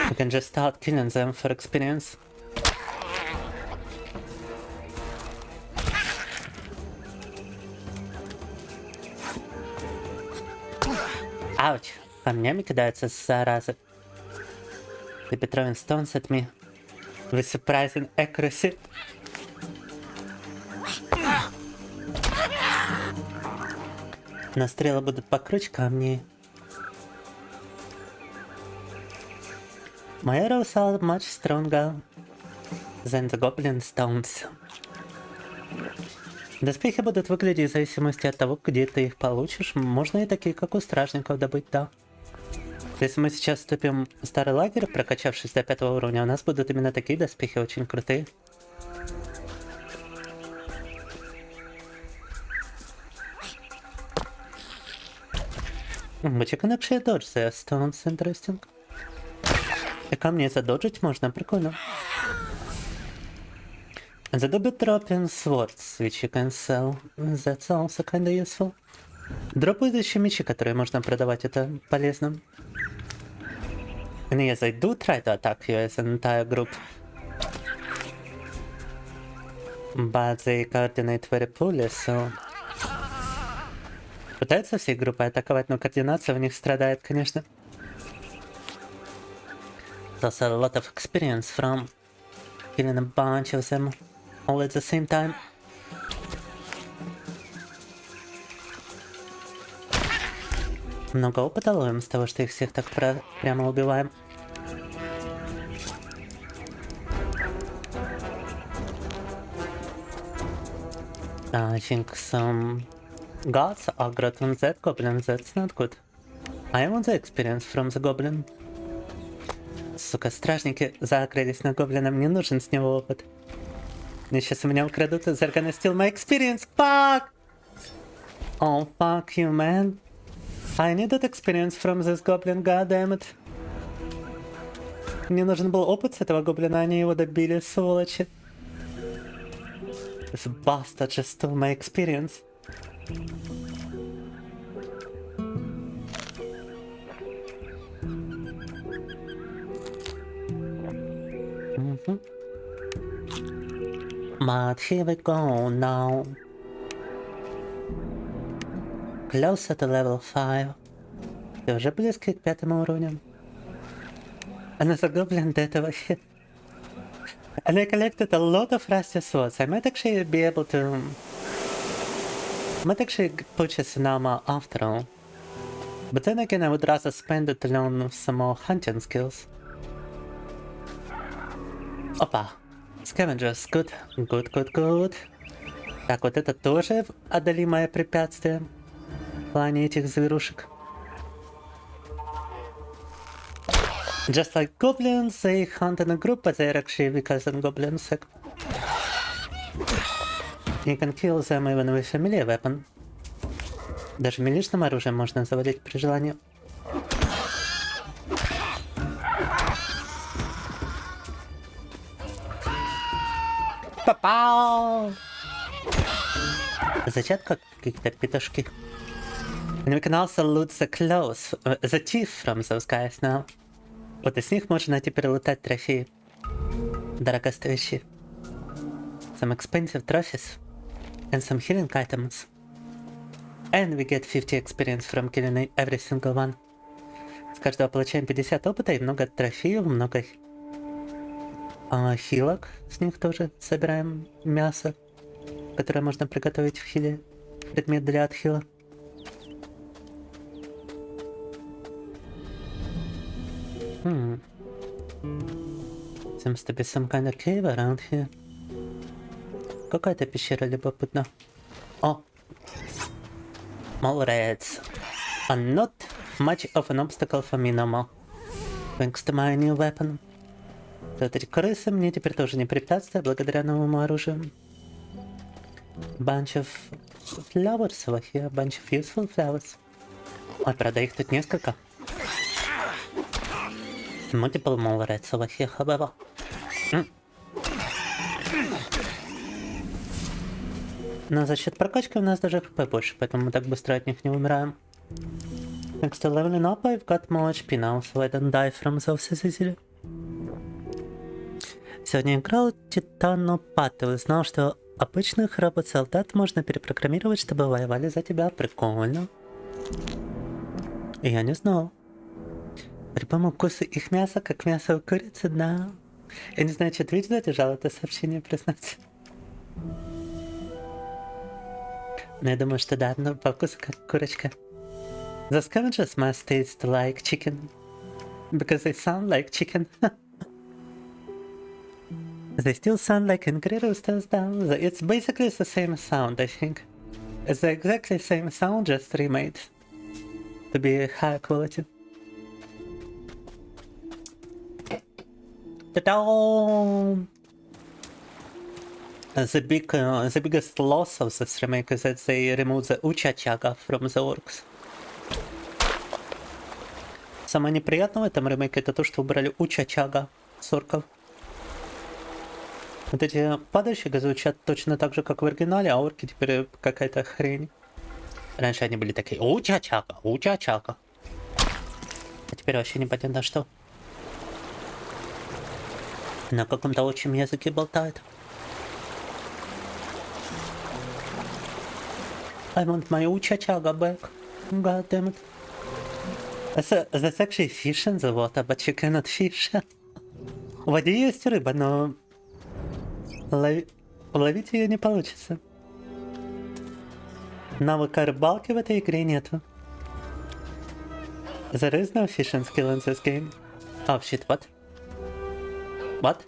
you can just start killing them for experience. Ouch! Камнями кидаются заразы. They be throwing stones at me with surprising accuracy. Но стрелы будут покруче камней. My arrows are much stronger than the goblin stones. Доспехи будут выглядеть в зависимости от того, где ты их получишь. Можно и такие, как у стражников, добыть, да. Если мы сейчас вступим в старый лагерь, прокачавшись до 5 уровня, у нас будут именно такие доспехи, очень крутые. But you can actually dodge the stones, interesting. И камни задоджить можно, прикольно. And the double dropping swords, which you can sell. That's also kinda useful. Дропают еще мечи, которые можно продавать, это полезно. And yes, I do try to attack you as an entire group. But they coordinate very poorly, so... Пытаются всей группой атаковать, но координация в них страдает, конечно. There's a lot of experience from killing a bunch of them all at the same time. Много опыта ловим с того, что их всех так прямо убиваем. I think some gods aggroed on that goblin, that's not good. I want the experience from the goblin. Сука, стражники загрелись на гоблина, мне нужен с него опыт. Мне сейчас у меня украдут, they're gonna steal my experience, fuck! Oh, fuck you, man. I need that experience from this goblin, goddammit. Мне нужен был опыт с этого гоблина, они его добили, сволочи. This bastard just stole my experience. But here we go now. Closer to level 5. Ты уже близкий к 5 уровню. Она загублен до этого shit. And I collected a lot of rusty swords. I might actually be able to... might actually purchase an armor after all. But then again, I would rather spend it to learn some more hunting skills. Опа! Scavengers, good. Good, good, good. Так, вот это тоже одолимое препятствие в плане этих зверушек. Just like goblins, they hunt in a group, but they're actually weaker than goblins. You can kill them even with a melee weapon. Даже милишным оружием можно завалить при желании. Попал! Зачатка каких-то петушки. And we can also loot the clothes, the teeth from those guys now. Вот из них можно теперь лутать трофеи. Дорогостоящие. Some expensive trophies. And some healing items. And we get 50 experience from killing every single one. С каждого получаем 50 опыта и много трофеев, много хилок. С них тоже собираем мясо, которое можно приготовить в хиле. Предмет для отхила. Seems to be some kind of cave around here. Какая-то пещера любопытна. О! Mole rats are not much of an obstacle for me no more. Thanks to my new weapon. Вот эти крысы мне теперь тоже не препятствие благодаря новому оружию. Bunch of flowers over here. Bunch of useful flowers. Ой, правда, их тут несколько. Multiple mole rats over here, however. Но за счет прокачки у нас даже хп больше, поэтому мы так быстро от них не умираем. Next to leveling up, I've got more HP now, so I don't die from those as easily. Сегодня играл Титанопат и узнал, что обычных робот-солдат можно перепрограммировать, чтобы воевали за тебя. Прикольно. И я не знал. По-любому вкусу их мяса, как мясо у курицы, да. Я не знаю, что Twitch задержал это сообщение, признаться. Но я думаю, что да, но по вкусу как курочка. The scavengers must taste like chicken. Because they sound like chicken. They still sound like angry roosters, though. It's basically the same sound, I think. It's the exactly same sound, just remade. To be high quality. Ta-da! The biggest loss of this remake is that they removed the Ucha-Chaga from the orcs. Самое неприятное в этом ремейке это то, что убрали Уча-Чага с орков. Вот эти падальщики звучат точно так же, как в оригинале, а орки теперь какая-то хрень. Раньше они были такие Уча-Чага, Уча-Чага. А теперь вообще непонятно что. На каком-то общем языке болтает. I want my Ucha-Chaga back. God damn it. That's actually fish in the water, but you cannot fish. В воде есть рыба, но ловить ее не получится. Навыка рыбалки в этой игре нету. There is no fishing skill in this game. Oh shit, what? What?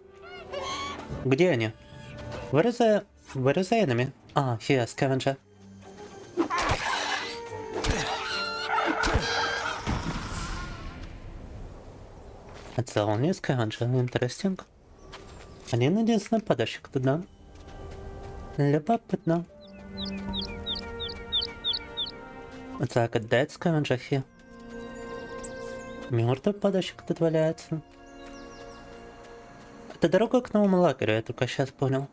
Где они? Where is the enemy? Ah, here, scavenger. It's the only scavenger, interesting. Один единственный падальщик туда. Любопытно. It's like a dead scavenger here. Мертвый падальщик тут валяется. Это дорога к новому лагерю, я только сейчас понял.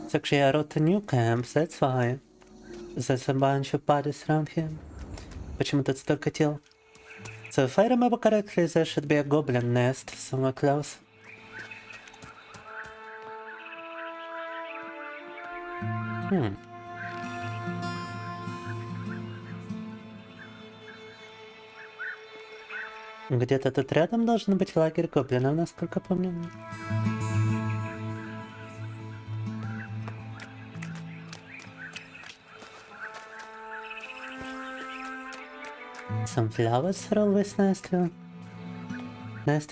It's actually a road to new camps, that's why. There's a bunch of bodies around here. Почему тут столько тел? So if I remember correctly, there should be a goblin nest somewhere close. Где-то тут рядом должен быть лагерь гоблинов, насколько помню. Some flowers are always nice to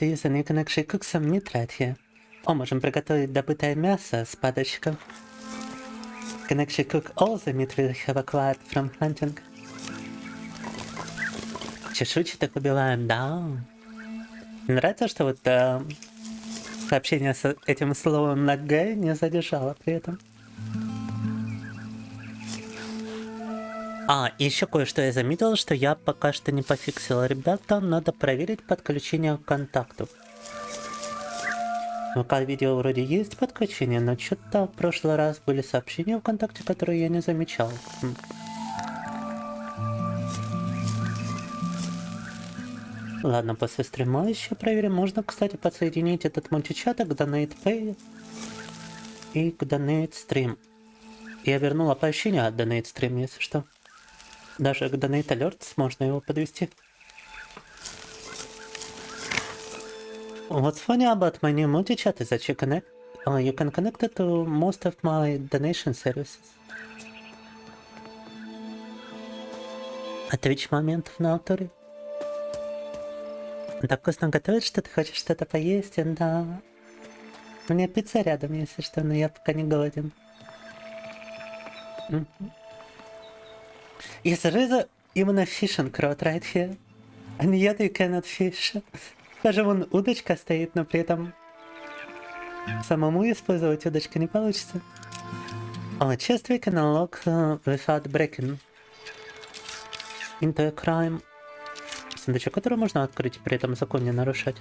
use, and you can actually cook some meat right here. О, можем приготовить добытое мясо с падальщиков. You can actually cook all the meat we have acquired from hunting. Чешуйчатых убиваем, да. Мне нравится, что вот сообщение с этим словом на «г» не задержало при этом. А, еще кое-что я заметил, что я пока что не пофиксил. Ребята, надо проверить подключение к контакту. Пока видео вроде есть подключение, но что-то в прошлый раз были сообщения в контакте, которые я не замечал. Ладно, после стрима еще проверим. Можно, кстати, подсоединить этот мультичат к Donate Pay и к Donate Stream. Я вернул оповещение от Donate Stream, если что. Даже к Donate Alerts можно его подвести. What's funny about my new multi-chat is that you can connect it to most of my donation services. А Twitch моментов на авторе. Так вкусно готовит, что ты хочешь что-то поесть, да. У меня пицца рядом, если что, но я пока не голоден. Yes, there is именно fishing rod right here. And yet you cannot fish. Даже вон удочка стоит, но при этом самому использовать удочку не получится. Oh, chest we can unlock without breaking into a crime. Сундучок, который можно открыть, при этом закон не нарушать.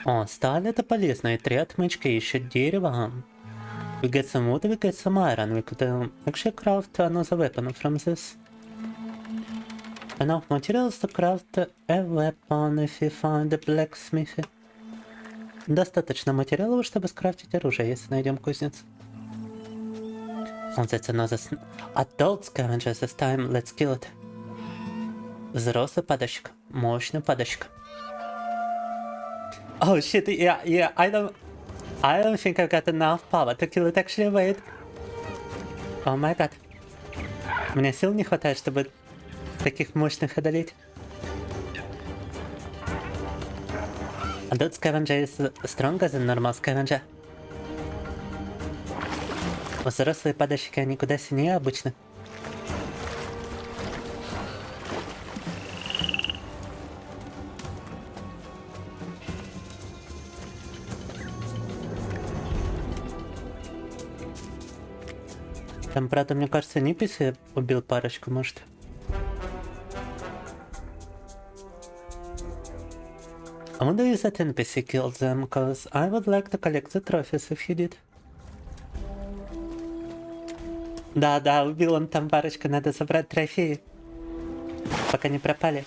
О, сталь это полезно, и 3 отмычки, еще дерево. We get some wood, we get some iron. We could actually craft another weapon from this. Enough materials to craft a weapon if you find a blacksmith. Достаточно материалов, чтобы скрафтить оружие, если найдем кузницу. Oh, that's another adult scavenger this time. Let's kill it. Взрослый падальщик. Мощный падальщик. Oh shit, yeah, I don't think I've got enough power to kill it actually, wait. Oh my god. Мне сил не хватает, чтобы таких мощных одолеть. Adult scavenger is stronger than normal scavenger. Взрослые падальщики, они куда сильнее обычно. Там, правда, мне кажется, NPC убил парочку, может. I wonder if that NPC killed them, cause I would like to collect the trophies if he did. Да, убил он там парочку, надо забрать трофеи, пока не пропали.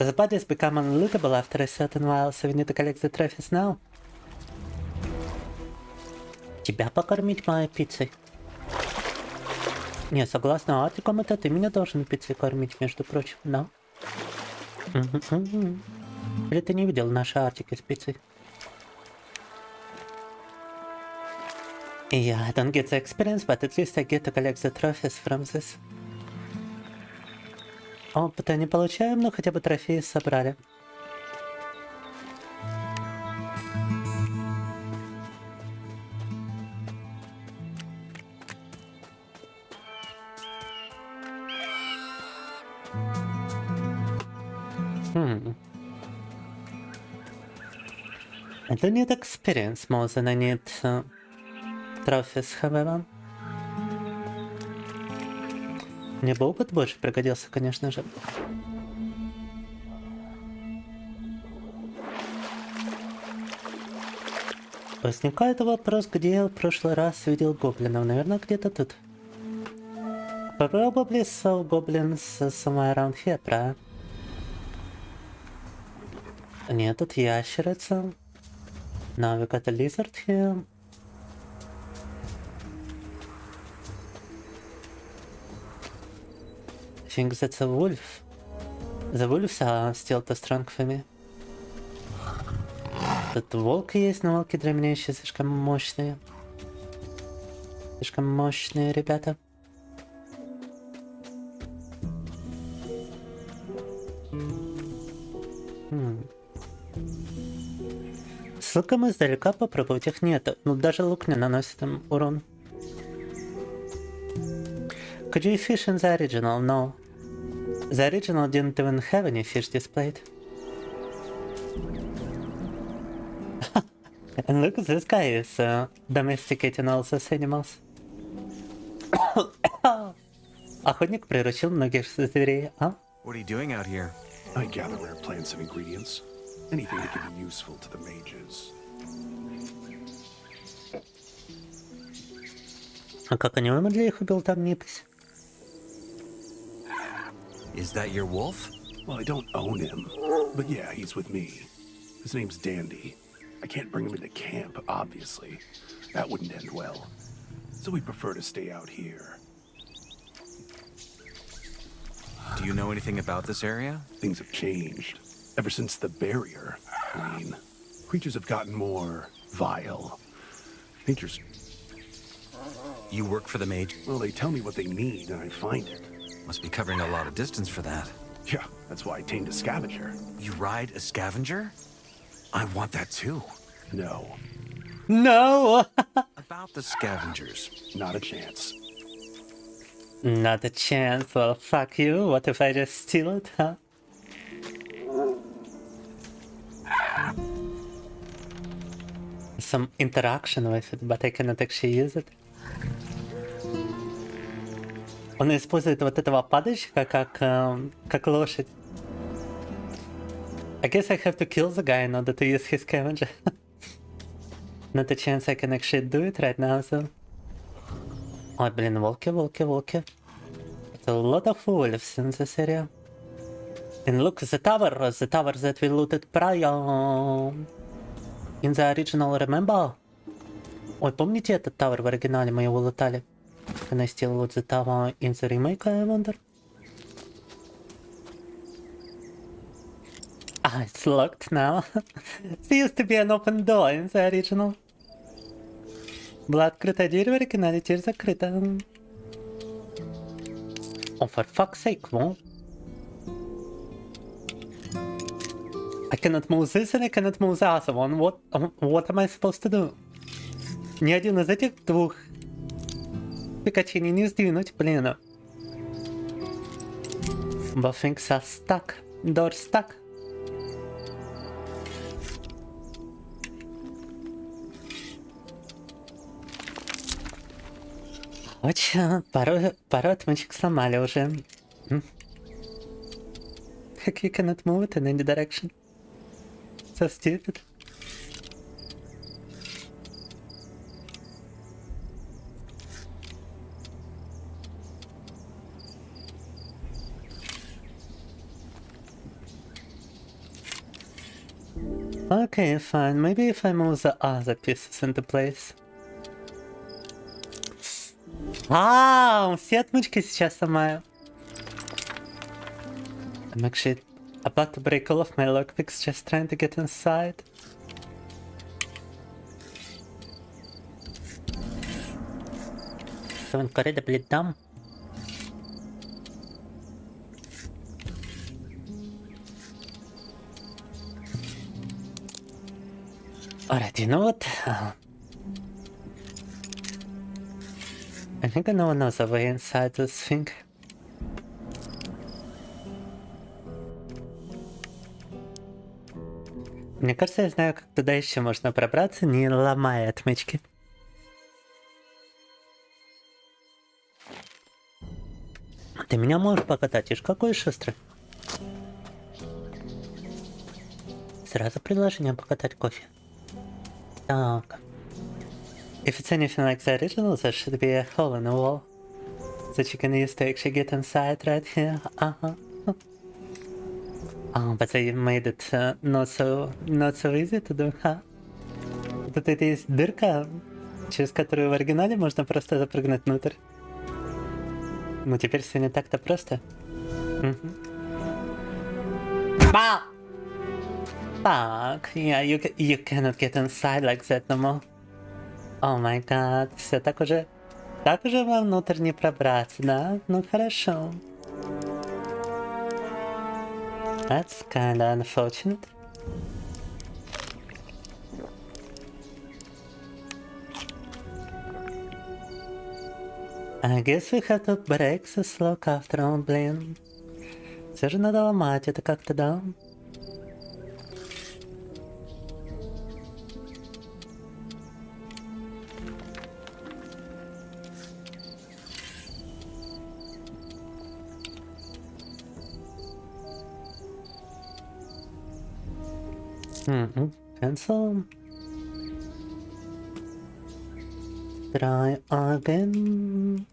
The bodies become unlootable after a certain while, so we need to collect the trophies now. Тебя покормить моей пиццей? Не, согласно Артиком, это ты меня должен пиццей кормить, между прочим, да? Или ты не видел наши артики спецы? Yeah, I don't get the experience, but at least I get to collect the trophies from this. Опыта не получаем, но хотя бы трофеи собрали. I do need experience more than I need trophies, however. Мне бы опыт больше пригодился, конечно же. Возникает вопрос, где я в прошлый раз видел гоблинов. Наверное, где-то тут. Probably saw goblins somewhere around here, правильно? Нет, тут ящерица. Now we got a lizard here. I think that's a wolf. The wolves are still too strong for me. Тут волки есть, но волки для меня еще слишком мощные. Слишком мощные ребята. С луком издалека попробовать их нет. Ну даже лук не наносит им урон. Could you fish in the original? No. The original didn't even have any fish displayed. And look, this guy is domesticating all those animals. Охотник приручил многих зверей, а? What are you doing out here? I gather rare plants and ingredients. Anything that can be useful to the mages. А как они вымогли их убил там Никас? Is that your wolf? Well, I don't own him, but yeah, he's with me. His name's Dandy. I can't bring him into camp, obviously. That wouldn't end well. So we prefer to stay out here. Do you know anything about this area? Things have changed. Ever since the barrier, I mean, creatures have gotten more vile. Nature's... You work for the mage? Well, they tell me what they need, and I find it. Must be covering a lot of distance for that. Yeah, that's why I tamed a scavenger. You ride a scavenger? I want that too. No, No! About the scavengers. not a chance. Not a chance. Well, fuck you. What if I just steal it, huh? Some interaction with it, but I cannot actually use it. Он использует вот этого падальщика как лошадь. I guess I have to kill the guy in order to use his scavenger. Not a chance I can actually do it right now, so... Ой, блин, волки. It's a lot of wolves in this area. And look, the tower that we looted prior... In the original, remember? Ой, помните этот тавер в оригинале? Мы его лутали. Can I still loot the tower in the remake, I wonder? Ah, it's locked now. There used to be an open door in the original. Была открытая дверь в оригинале, теперь закрыта. Oh, for fuck's sake, no. I cannot move this and I cannot move the other one. What am I supposed to do? Ни один из этих двух пикачей не сдвинуть, блин. Both things are stuck. Door stuck. Очень, пару отмычек сломали уже. Как you cannot move it in any direction? So stupid. Okay, fine. Maybe if I move the other pieces into place. Все отмычки сейчас ломаю. I'm actually About to break all of my lockpicks just trying to get inside. So incredibly dumb. Alright, you know what? I think no one knows the way inside this thing. Мне кажется, я знаю, как туда еще можно пробраться, не ломая отмычки. Ты меня можешь покатать, ишь какой шустрый. Сразу предложение покатать кофе. Так. If it's anything like the original, there should be a hole in the wall that you can use to actually get inside right here. Oh, but they made it not so easy to do, huh? Тут это есть дырка, через которую в оригинале можно просто запрыгнуть внутрь. Ну теперь все не так-то просто. Fuck, yeah, you cannot get inside like that no more. Oh my god, все так уже вовнутрь не пробраться, да? Ну хорошо. That's kinda unfortunate. I guess we have to break this lock after all, блин. Все же надо ломать это как-то, да? Cancel. Try again.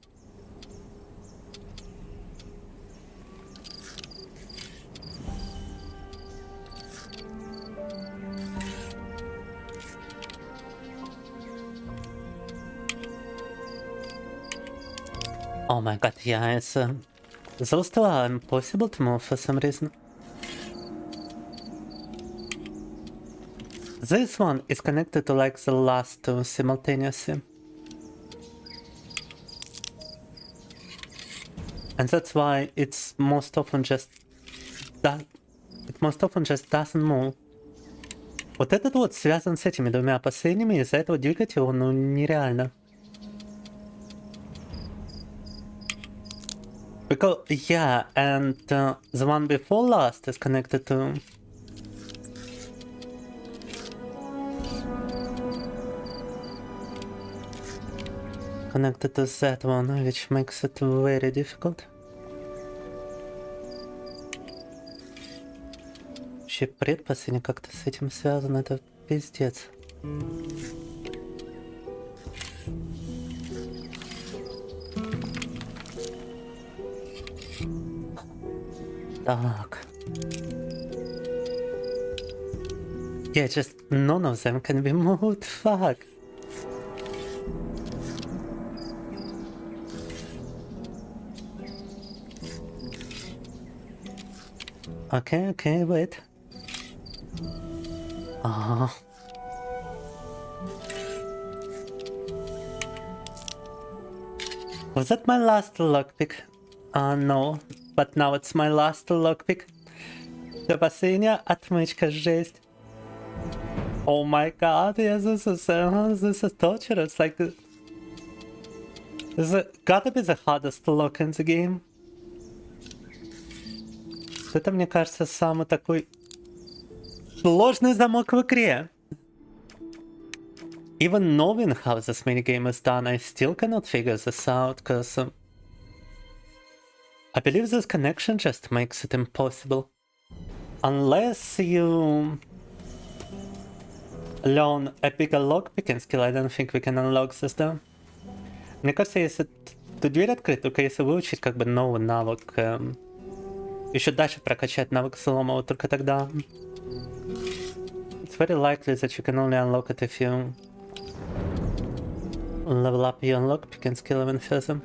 Oh my god, yeah, it's those two are impossible to move for some reason. This one is connected to like the last two simultaneously. And that's why it's most often just doesn't move. Вот этот вот связан с этими двумя последними, из-за этого двигать его, ну, нереально. Because, yeah, and the one before last is connected to... Connected to that one, which makes it very difficult. Вообще предпоследний как-то с этим связан, это пиздец. Так. Yeah, just none of them can be moved, fuck. Okay, wait. Oh. Was that my last lockpick? No. But now it's my last lockpick. The последняя отмычка, жесть. Oh my god, yeah, this is torture. It's like... This is gotta be the hardest lock in the game. Это, мне кажется, самый такой сложный замок в игре. Even knowing how this minigame is done, I still cannot figure this out, because I believe this connection just makes it impossible. Unless you learn a bigger lockpicking skill, I don't think we can unlock this, да? Мне кажется, если эту дверь открыть, только если выучить как бы новый навык, еще дальше прокачать навык слома, вот только тогда. It's very likely that you can only unlock it if you level up your lockpicking skill even further.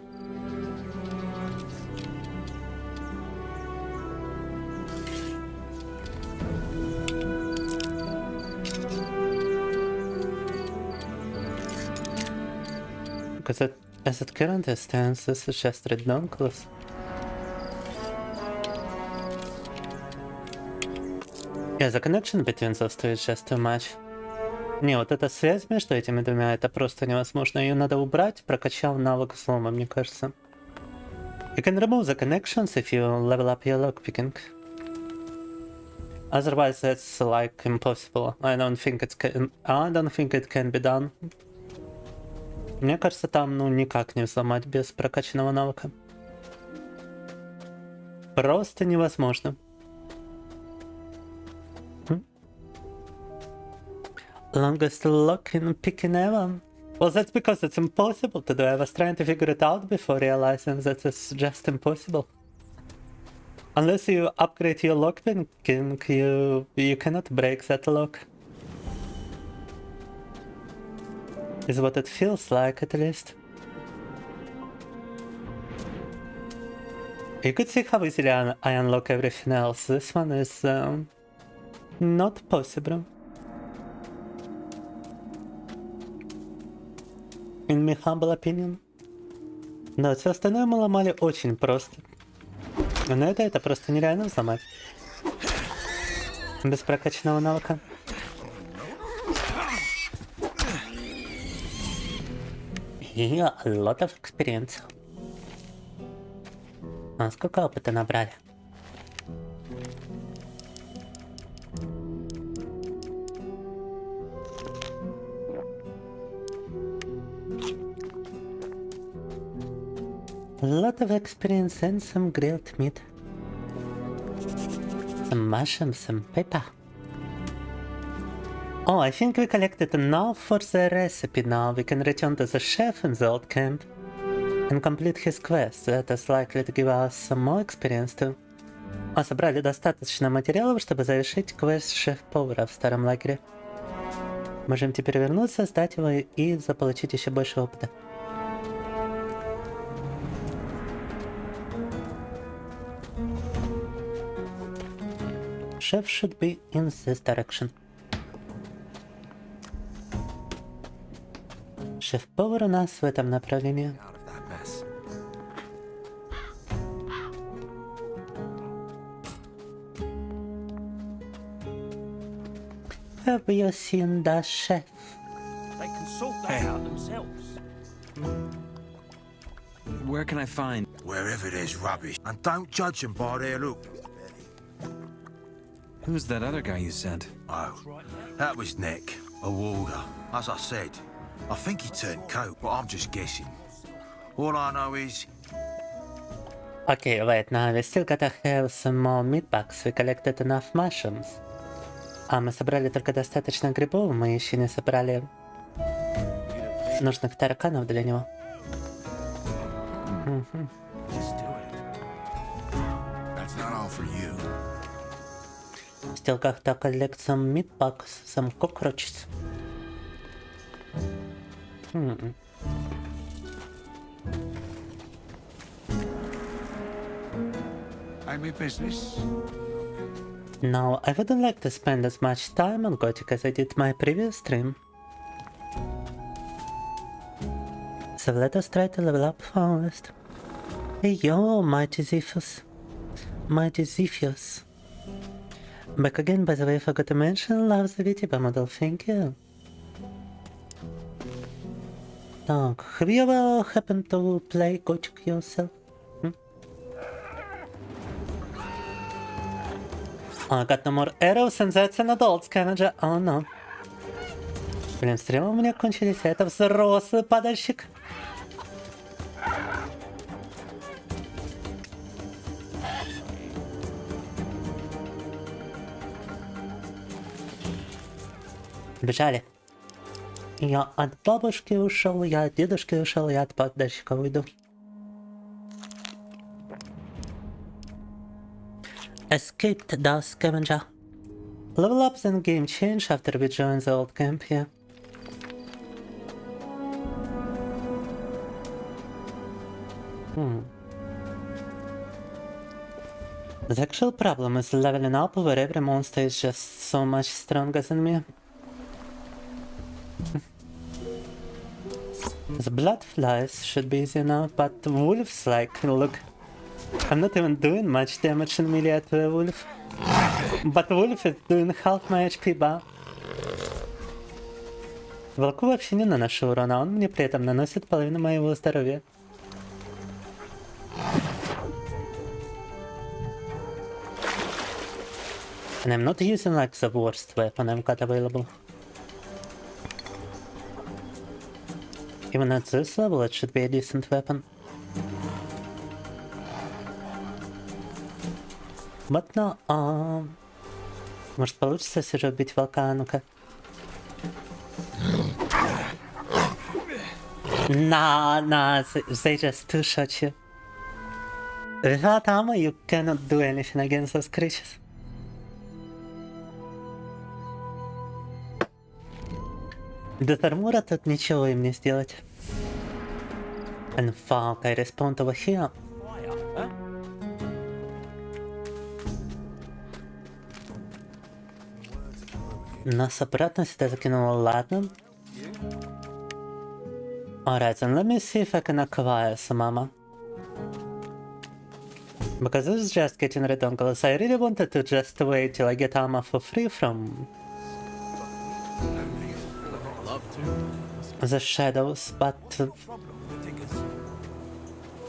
because as it currently stands, this is just ridiculous. Yeah, the connection between those two is just too much. Не, вот эта связь между этими двумя, это просто невозможно. Ее надо убрать, прокачав навык взлома, мне кажется. You can remove the connections if you level up your lockpicking. Otherwise, that's like impossible. I don't think it can be done. Мне кажется, там ну никак не взломать без прокачанного навыка. Просто невозможно. Longest lock-picking ever. Well, that's because it's impossible to do. I was trying to figure it out before realizing that it's just impossible. Unless you upgrade your lockpicking, you cannot break that lock. Is what it feels like, at least. You could see how easily I unlock everything else. This one is not possible. In my humble opinion. Да, все остальное мы ломали очень просто. Но это просто нереально взломать. Без прокачанного навыка. И a lot of experience. А сколько опыта набрали? A lot of experience and some grilled meat. Some mushrooms, some pepper. Oh, I think we collected enough for the recipe now. We can return to the chef in the old camp and complete his quest. That is likely to give us some more experience too. Собрали достаточно материалов, чтобы завершить квест шеф-повара в старом лагере. Можем теперь вернуться, сдать его и заполучить еще больше опыта. Chef should be in this direction. Шеф-повар у нас в этом направлении. Have you seen the chef? They can sort that out themselves. Where can I find? Wherever there's rubbish. And don't judge them by their look. Who's that other guy you sent? Oh, that was Nick, a warder. As I said, I think he turned coat, but I'm just guessing. All I know is... Okay, wait, now we still gotta have some more meat bags. We collected enough mushrooms. А мы собрали только достаточно грибов, мы еще не собрали нужных тараканов для него. That's not all for you. Still gotta collect some meat bags, some cockroaches. Ain't me business. Now, I wouldn't like to spend as much time on Gothic as I did my previous stream. So let us try to level up first. Hey yo, Mighty Zephyrs. Mighty Zephyrs. Back again, by the way, I forgot to mention, love the vTuber model, thank you. Так, have you ever happened to play Gothic yourself? Oh, I got no more arrows, and that's an adult scavenger. Oh no. Блин, стрелы у меня кончились, а это взрослый падальщик. Бежали. Я от бабушки ушел, я от дедушки ушел, я от падальщика уйду. Escaped the scavenger. Level ups and game change after we join the old camp here. The actual problem is leveling up where every monster is just so much stronger than me. The blood flies should be easy enough, but wolves, like, look, I'm not even doing much damage in melee to a wolf, but wolf is doing half my HP bar. Волку вообще не наношу урона, он мне при этом наносит половину моего здоровья. And I'm not using like the worst weapon I've got available. Even at this level it should be a decent weapon. But no, может получится все же убить волка, ну-ка. Nah, they just two-shot you. Without armor you cannot do anything against those creatures. Без армура тут ничего им не сделать. And fuck, I respawned over here. Нас обратно сюда закинуло, ладно. Alright, then let me see if I can acquire some armor. Because this is just getting ridiculous. I really wanted to just wait till I get armor for free from the shadows, but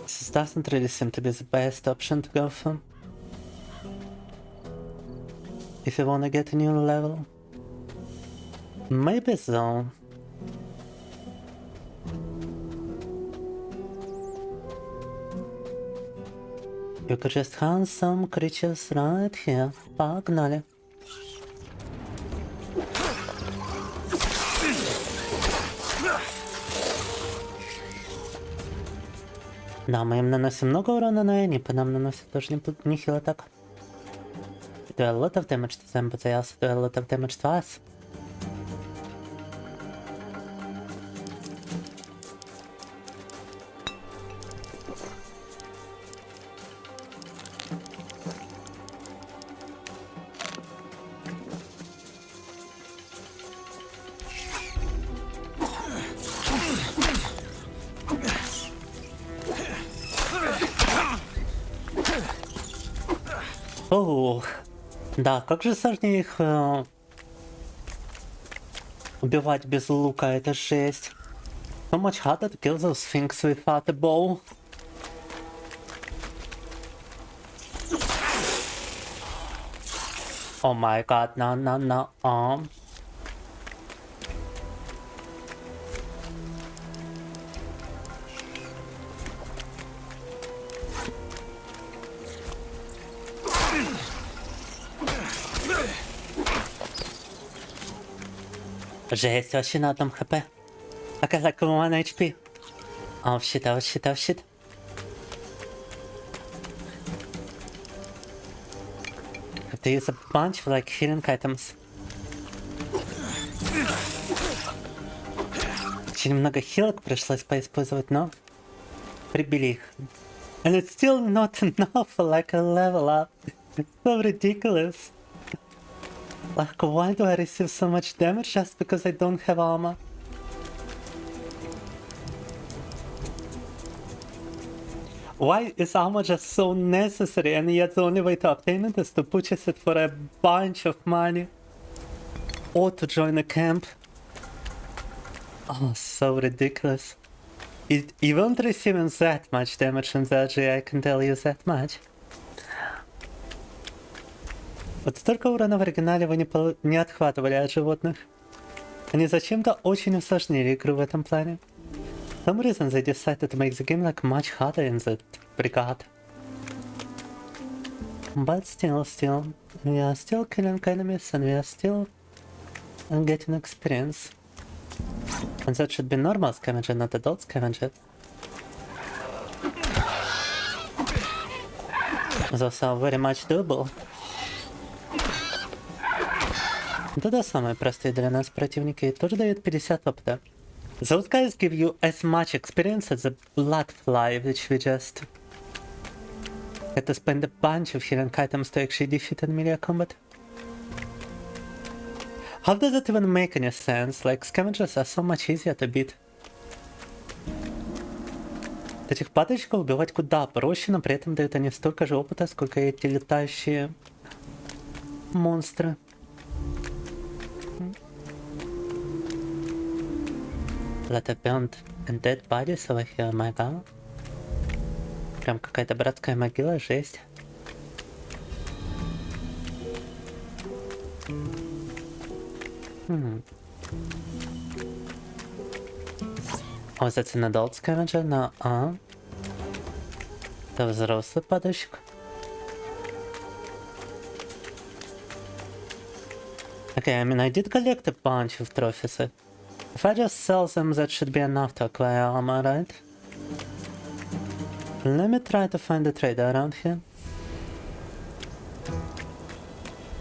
this doesn't really seem to be the best option to go for if you want to get a new level. Maybe so. You could just hunt some creatures right here. Погнали. Да, мы им наносим много урона, но и они по нам наносят тоже нехило так. Do a lot of damage to them, but they also do a lot of damage to us. Оу, да, как же сложнее их убивать без лука, это жесть. So much harder to kill those things without a bow. Oh my god, no. Жесть, вообще на одном хп. I got like 1 HP. Oh shit. Have to use a bunch of like healing items. Очень много хилок пришлось поиспользовать, но прибили их. And it's still not enough for like a level up. It's so ridiculous. Like, why do I receive so much damage just because I don't have armor? Why is armor just so necessary and yet the only way to obtain it is to purchase it for a bunch of money? Or to join a camp? Oh, so ridiculous. You won't receive that much damage in the ENG, I can tell you that much. Вот столько урона в оригинале вы не отхватывали от животных. Они зачем-то очень усложнили игру в этом плане. For some reason they decided to make the game like much harder in the Brigade. But still, we are still killing enemies and we are still getting experience. And that should be normal scavenger, not adult scavenger. Those are very much doable. Это самые простые для нас противники и тоже дают 50 опыта. Those guys give you as much experience as the blood fly, which we just had to spend a bunch of healing items to actually defeat in melee combat. How does it even make any sense? Like, scavengers are so much easier to beat. Этих падальщиков убивать куда проще, но при этом дают они столько же опыта, сколько и эти летающие монстры. Lot of burnt and dead bodies over here, my god. Прям какая-то братская могила, жесть. Oh, that's an adult scavenger? No, это взрослый падальщик. Okay, I mean, I did collect a bunch of trophies. If I just sell them, that should be enough to acquire armor, right? Let me try to find a trader around here.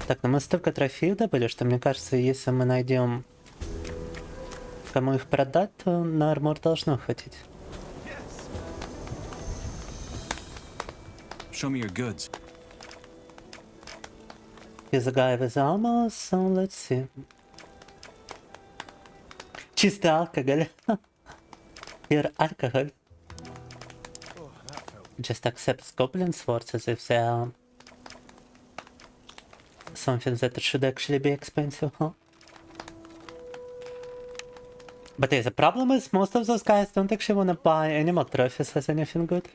Так, ну мы столько трофеев добыли, что мне кажется, если мы найдем кому их продать, то на армор должно хватить. Show me your goods. He's a guy with armor, so let's see. Чистый алкоголь. Pure alcohol. Just accepts goblin swords as if they are something that should actually be expensive, huh? But yeah, the problem is most of those guys don't actually want to buy animal trophies as anything good.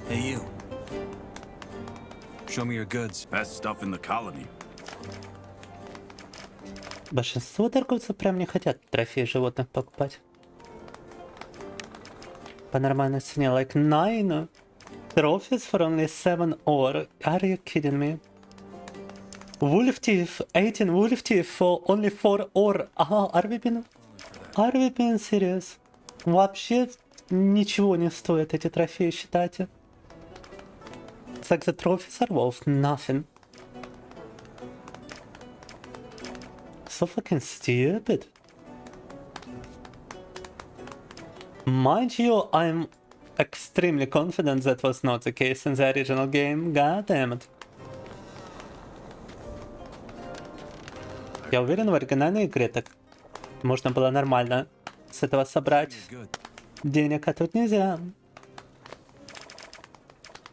Hey, you. Show me your goods. Best stuff in the colony. Большинство торговцев прям не хотят трофеи животных покупать. По нормальной цене, like 9 trophies for only 7 ore. Are you kidding me? Wolf Teeth, 18 Wolf Teeth for only 4 ore. Ага, are we being serious? Вообще ничего не стоят эти трофеи, считайте. It's like the trophies are worth nothing. So fucking stupid. Mind you, I'm extremely confident that was not the case in the original game. God damn it. Я уверен, в оригинальной игре так можно было нормально с этого собрать денег, а тут нельзя.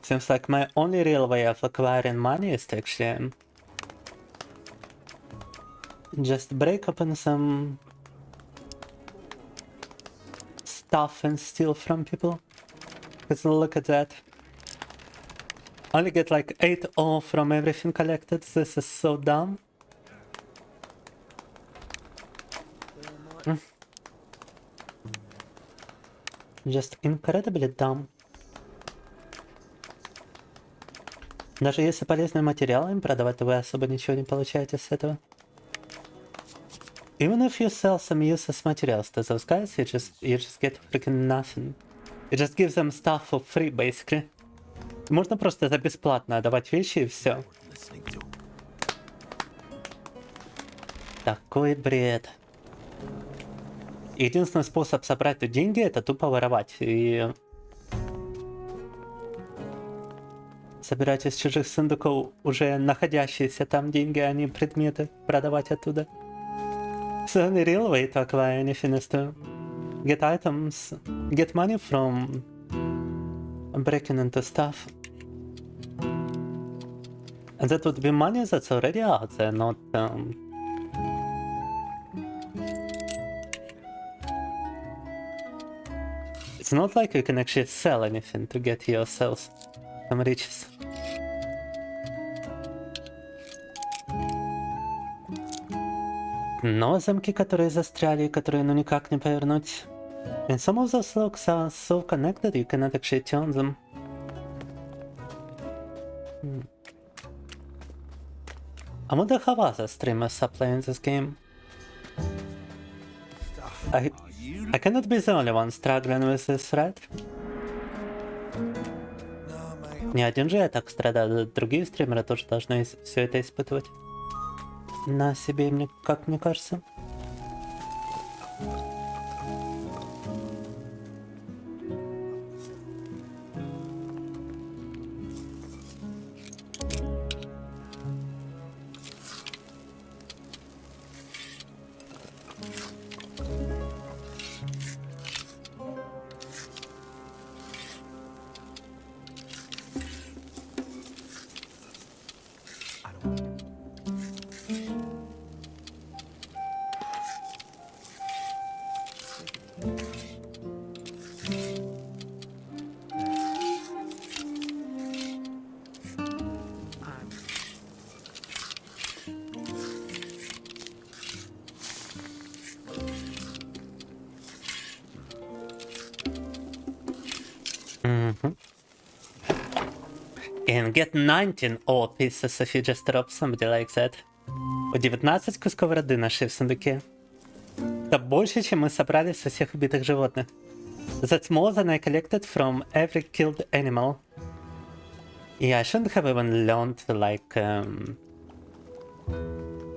Seems like my only real way of acquiring money is to actually just break open some stuff and steal from people. Because look at that. Only get like 8 ore from everything collected. This is so dumb. Just incredibly dumb. Даже если полезные материалы им продавать, то вы особо ничего не получаете с этого. Even if you sell some useless materials to those guys, you just get freaking nothing. It just gives them stuff for free, basically. Можно просто за бесплатно отдавать вещи и все. Такой бред. Единственный способ собрать тут деньги — это тупо воровать. И собирать из чужих сундуков уже находящиеся там деньги, а не предметы, продавать оттуда. So the real way to acquire anything is to get items, get money from breaking into stuff. And that would be money that's already out there, not It's not like you can actually sell anything to get yourselves some riches. Но замки, которые застряли, которые ну никак не повернуть. And some of those locks are so connected you cannot actually turn them. I wonder how other streamers are playing this game. I cannot be the only one struggling with this, right? Не один же я так страдаю, другие стримеры тоже должны все это испытывать. На себе, мне, как мне кажется. And get 19 all pieces if you just drop somebody like that. У 19 кусков роды нашли в сундуке. Это больше, чем мы собрали со всех убитых животных. That's more than I collected from every killed animal. Yeah, I shouldn't have even learned like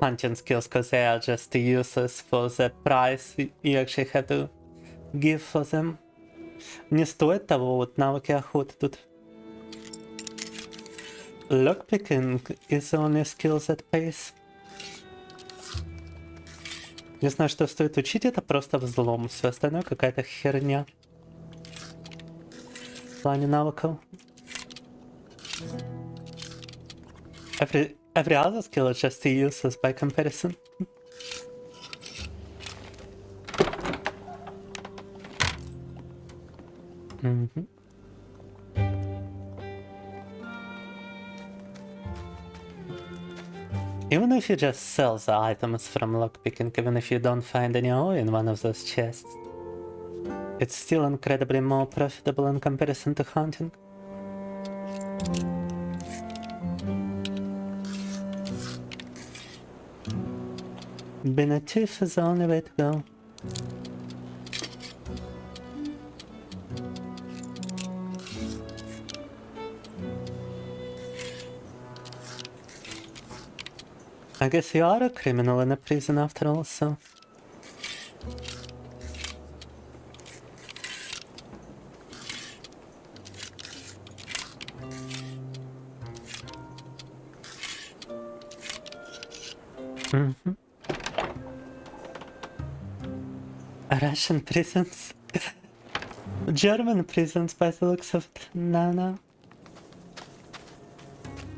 hunting skills, because they are just useless for the price you actually have to give for them. Не стоит того вот навыки охоты тут. Lockpicking is the only skill that pays. Не знаю, что стоит учить, это просто взлом. Все остальное какая-то херня. В плане навыков. Every other skill is just useless by comparison. Even if you just sell the items from lockpicking, even if you don't find any ore in one of those chests, it's still incredibly more profitable in comparison to hunting. Being a thief is the only way to go. I guess you are a criminal in a prison after all, so... Russian prisons? German prisons by the looks of it. No.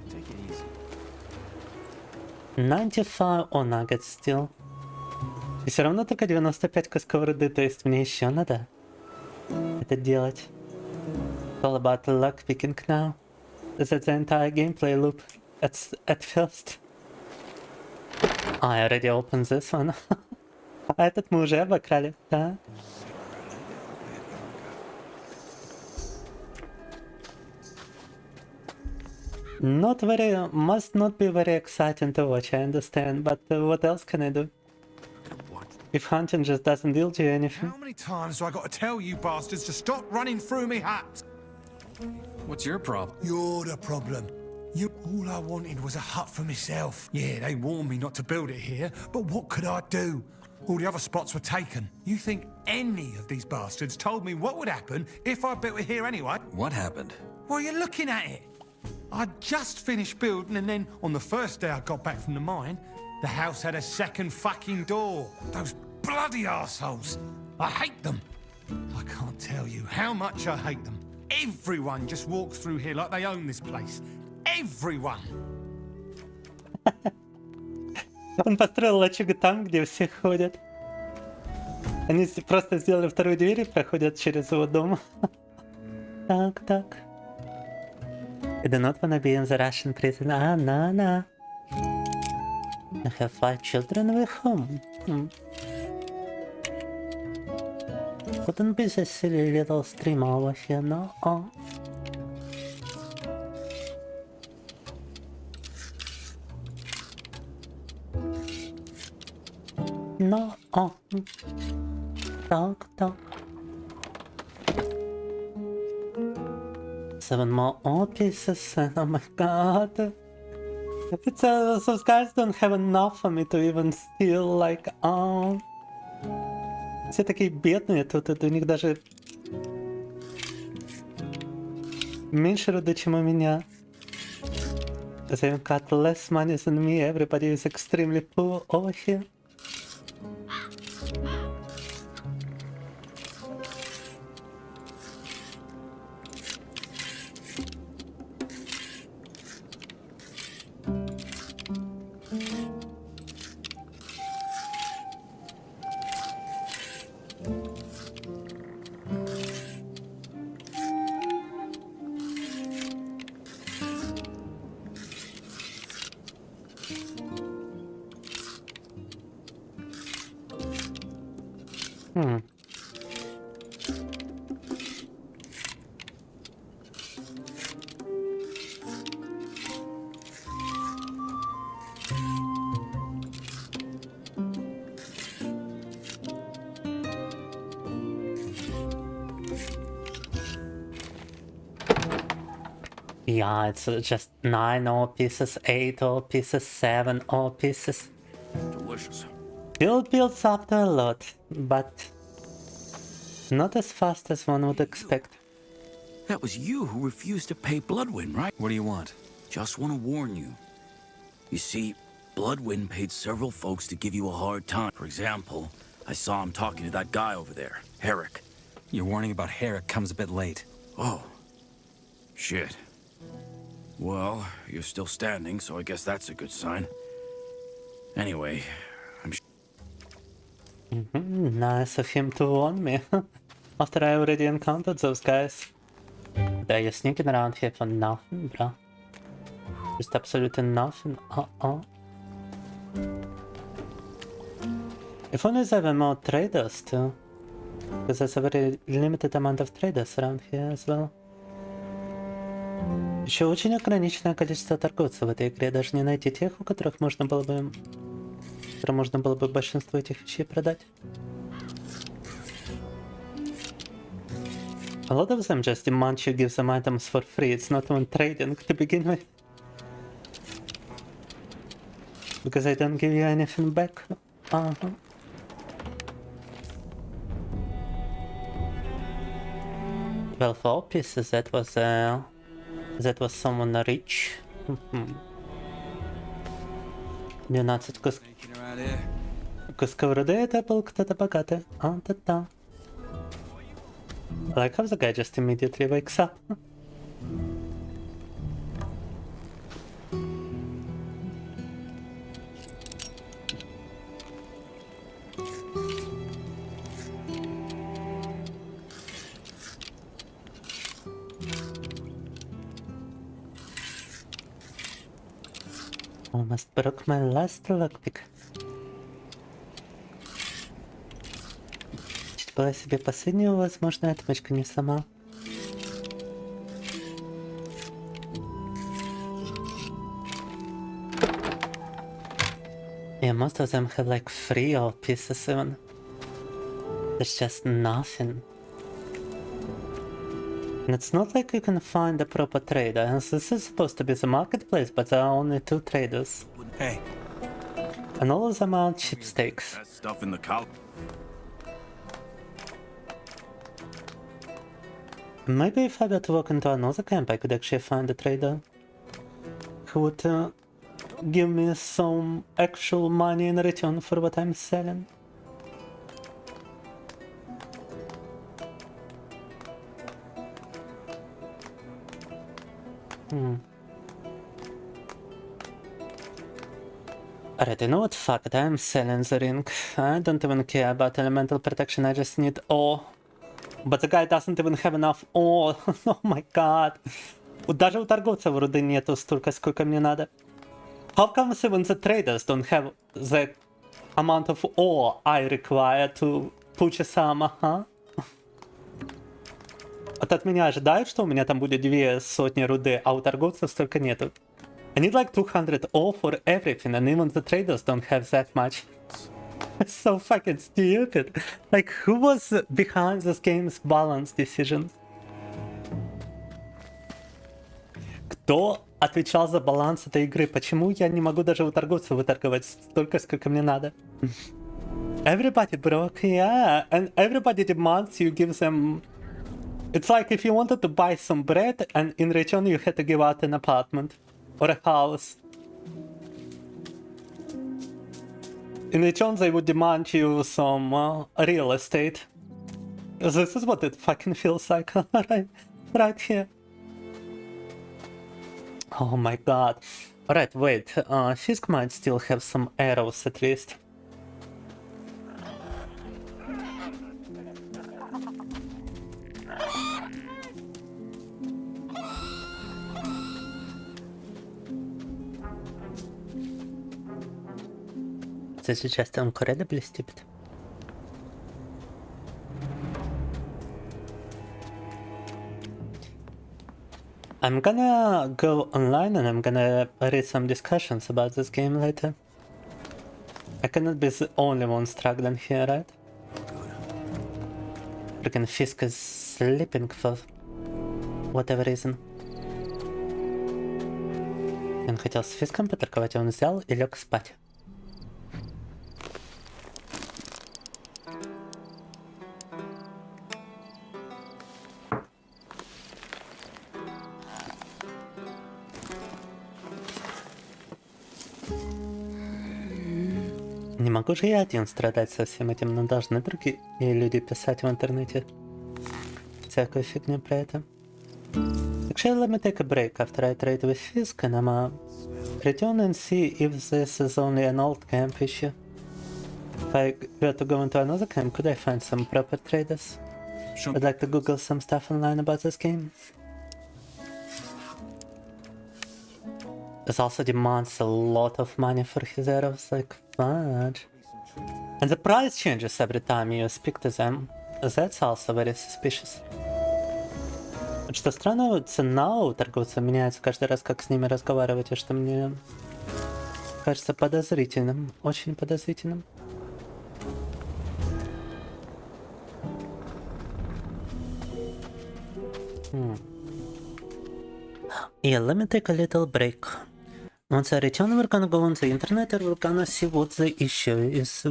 Take it easy. 95 nuggets still. И все равно только 95 кусков руды, то есть мне еще надо это делать. It's all about lockpicking now. That's the entire gameplay loop at first. I already opened this one. А этот мы уже обокрали, да? Must not be very exciting to watch, I understand, but what else can I do? If hunting just doesn't deal to you anything. How many times do I got to tell you bastards to stop running through me hut? What's your problem? You're the problem. All I wanted was a hut for myself. Yeah, they warned me not to build it here, but what could I do? All the other spots were taken. You think any of these bastards told me what would happen if I built it here anyway? What happened? Well, you're looking at it. I just finished building, and then on the first day I got back from the mine, the house had a second fucking door. Those bloody arseholes. I hate them. I can't tell you how much I hate them. Everyone just walks through here like they own this place. Everyone. Он построил лачугу там, где все ходят. Они просто сделали вторую дверь и проходят через его дом. Так. I do not wanna be in the Russian prison. No. I have 5 children with home. Wouldn't be the silly little stream over here, no? No. Так. 7 more ore pieces, and oh my god. Those guys don't have enough for me to even steal, like, Все такие бедные тут, у них даже меньше руды, чем у меня. They've got less money than me, everybody is extremely poor over here. Yeah, it's just 9 ore pieces, 8 ore pieces, 7 ore pieces. Delicious. Still builds up to a lot, but not as fast as one would expect. That was you who refused to pay Bloodwind, right? What do you want? Just want to warn you. You see, Bloodwind paid several folks to give you a hard time. For example, I saw him talking to that guy over there, Herrick. Your warning about Herrick comes a bit late. Oh. Shit. Well, you're still standing, so I guess that's a good sign. Anyway, I'm Nice of him to warn me. After I already encountered those guys. Are you sneaking around here for nothing, bro? Just absolutely nothing. If only there were more traders too. Because there's a very limited amount of traders around here as well. Еще очень ограниченное количество торговцев в этой игре. Даже не найти тех, у которых можно было бы... которым можно было бы большинство этих вещей продать. A lot of them just demand you give them items for free. It's not even trading to begin with. Because I don't give you anything back. 12 ore pieces, that was someone rich. 12 кусков руды, это был кто-то богатый. Да-да. I like how the guy just immediately wakes up. Almost broke my last lockpick. Чуть была себе последнюю возможную отмычку не сломал. Yeah, most of them have like 3 ore pieces even. There's just nothing. And it's not like you can find a proper trader. And this is supposed to be the marketplace, but there are only 2 traders. Hey. And all of them are cheap stakes. that stuff in the col. Maybe if I were to walk into another camp, I could actually find a trader who would give me some actual money in return for what I'm selling. Alright, you know what? Fuck it, I'm selling the ring. I don't even care about elemental protection, I just need ore. But the guy doesn't even have enough ore. Oh my god. Даже у торговцев руды нету столько, сколько мне надо. How comes even the traders don't have the amount of ore I require to purchase some, huh? Вот от меня ожидают, что у меня там будет 200 руды, а у торговцев столько нету. I need like 200 ore for everything, and even the traders don't have that much. It's so fucking stupid. Like, who was behind this game's balance decisions? Кто отвечал за баланс этой игры? Почему я не могу даже у торговцев выторговать столько, сколько мне надо? Everybody broke, yeah, and everybody demands you give them... It's like if you wanted to buy some bread, and in return you had to give out an apartment. Or a house. In return, they would demand you some real estate. This is what it fucking feels like, right here. Oh my god. Alright, wait. Fisk might still have some arrows at least. This is just incredibly stupid. I'm gonna go online and I'm gonna read some discussions about this game later. I cannot be the only one struggling here, right? Freaking Fisk is sleeping for whatever reason. Он хотел с фиском поторговать, а он взял и лег спать. Не могу же я один страдать со всем этим, но должны другие люди писать в интернете всякую фигню про это. Actually, let me take a break after I trade with Fisk, and I'm return and see if this is only an old camp issue. If I were to go into another camp, could I find some proper traders? Sure. I'd like to Google some stuff online about this game. This also demands a lot of money for his arrows, like fudge. And the price changes every time you speak to them. That's also very suspicious. Что странно, цена у торговца меняется каждый раз, как с ними разговаривать, и что мне кажется подозрительным, очень подозрительным. Yeah, let me take a little break. Once I return, we're gonna go on the internet and we're gonna see what the issue is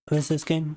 with this game.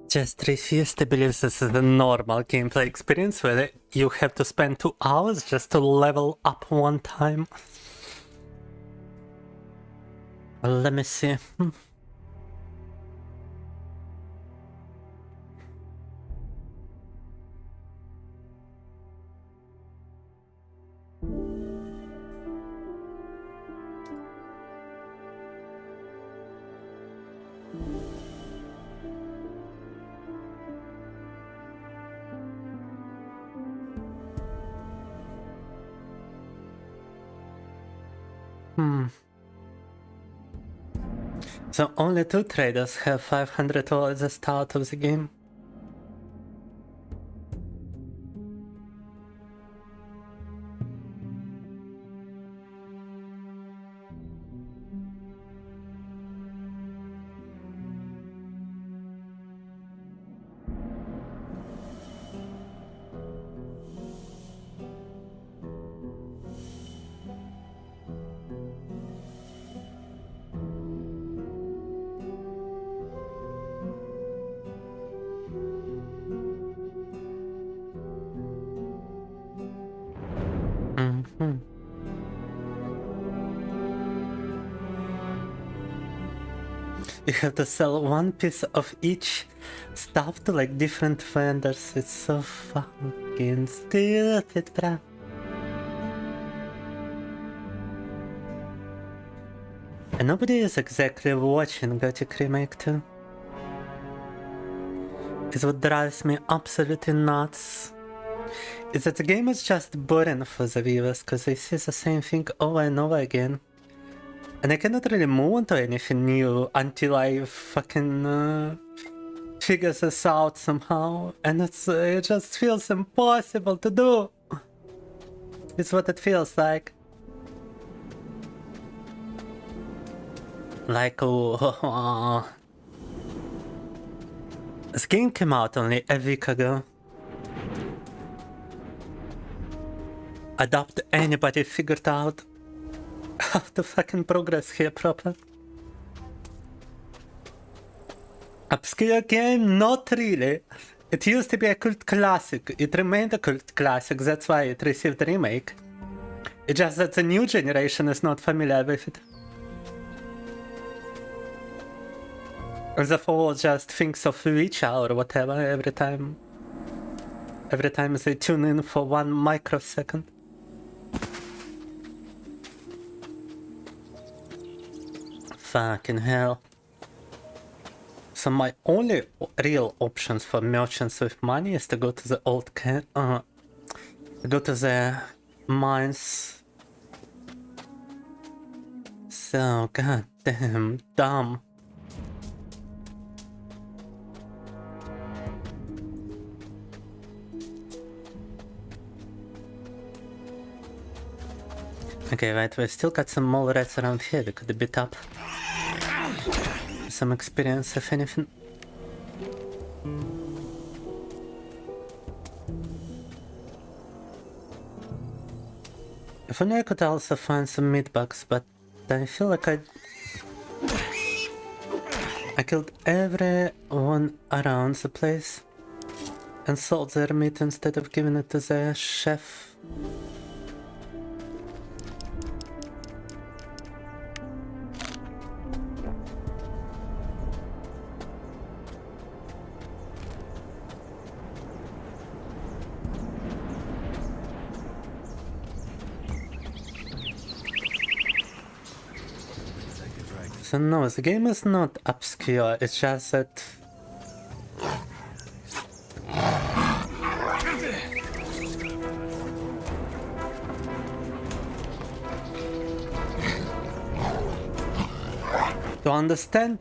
Just refuse to believe this is a normal gameplay experience where you have to spend 2 hours just to level up one time. Well, let me see. So only 2 traders have 500 ore at the start of the game. You have to sell one piece of each stuff to like different vendors. It's so fucking stupid, bruh. And nobody is exactly watching Gothic Remake 2. It's what drives me absolutely nuts. Is that the game is just boring for the viewers, because they see the same thing over and over again. And I cannot really move on to anything new until I fucking figure this out somehow. And it just feels impossible to do. It's what it feels like. Like, oh, this game came out only a week ago. I doubt anybody figured out how to fucking progress here proper. Obscure game? Not really. It used to be a cult classic. It remained a cult classic, that's why it received a remake. It's just that the new generation is not familiar with it. Therefore just thinks of Witcher or whatever every time they tune in for 1 microsecond. Fucking hell. So my only real options for merchants with money is to go to the old go to the mines. So goddamn dumb. Okay, right, we still got some mole rats around here that could beat up. Some experience, if anything. If only I could also find some meat bugs, but I feel like I killed everyone around the place and sold their meat instead of giving it to the chef. So no, the game is not obscure, it's just that... To understand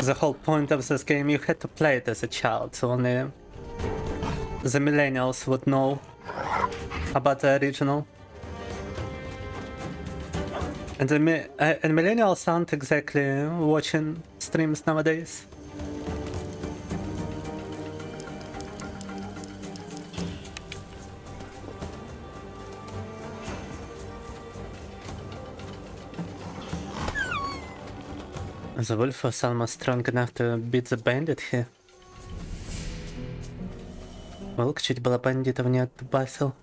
the whole point of this game, you had to play it as a child, so only the millennials would know about the original. And the millennials aren't exactly watching streams nowadays. The wolf was almost strong enough to beat the bandit here. Волк чуть было бандитов не отдубасил.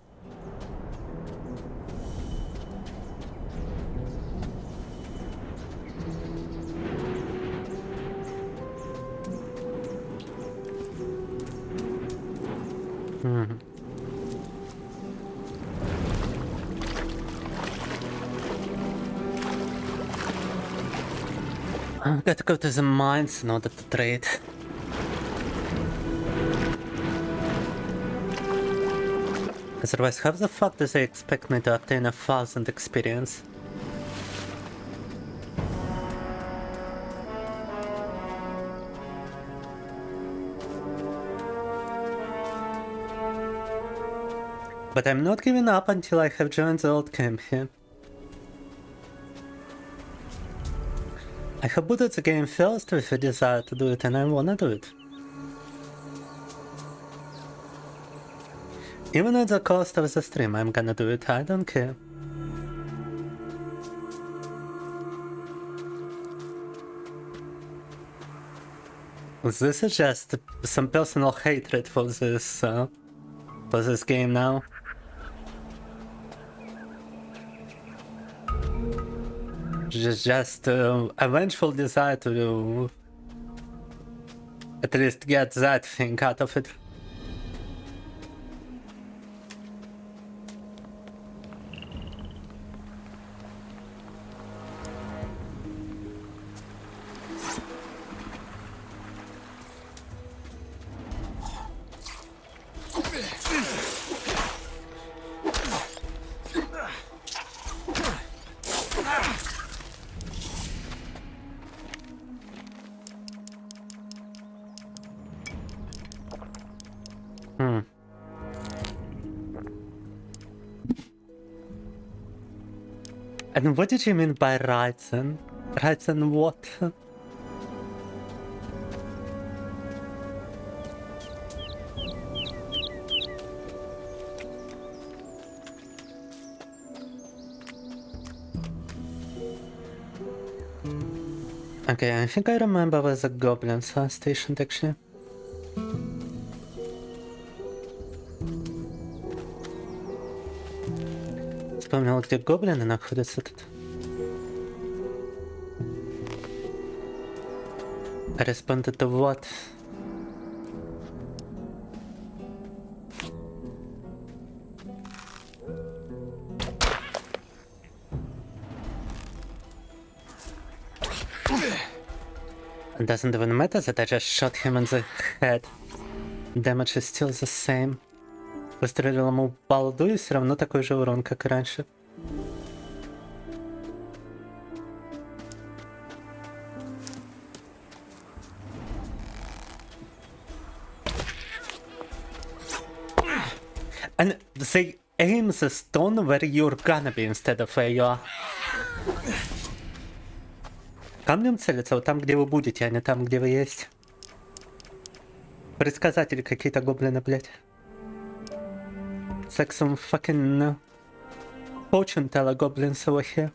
I gotta go to the mines in order to trade. Otherwise, how the fuck do they expect me to obtain 1,000 experience? But I'm not giving up until I have joined the old camp here. I have booted the game first with a desire to do it, and I wanna do it. Even at the cost of the stream, I'm gonna do it, I don't care. This is just some personal hatred for this game now. just a vengeful desire to at least get that thing out of it. And what did you mean by rights and what? Okay, I think I remember where the goblins are stationed actually. Вспомнил, где гоблины находятся тут. Responded to what? It doesn't even matter that I just shot him in the head. Damage is still the same. Выстрелил ему в балду и все равно такой же урон, как и раньше. And they aim the stone where you're gonna be instead of where you are. Камнем целятся вот там, где вы будете, а не там, где вы есть. Предсказатели какие-то гоблины, блядь. It's like some fucking fortune teller goblins over here.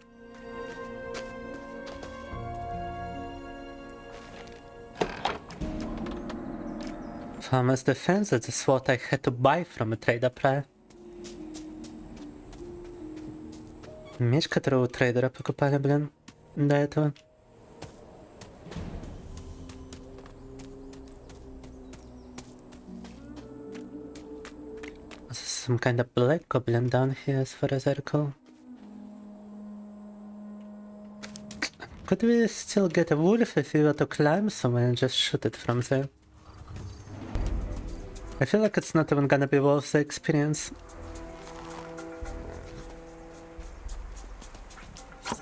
Farmer's defense, that's what I had to buy from a trader prior. Меч, который у трейдера покупали, блин, до этого. Some kind of black goblin down here as far as I recall. Could we still get a wolf if we were to climb somewhere and just shoot it from there? I feel like it's not even gonna be worth the experience.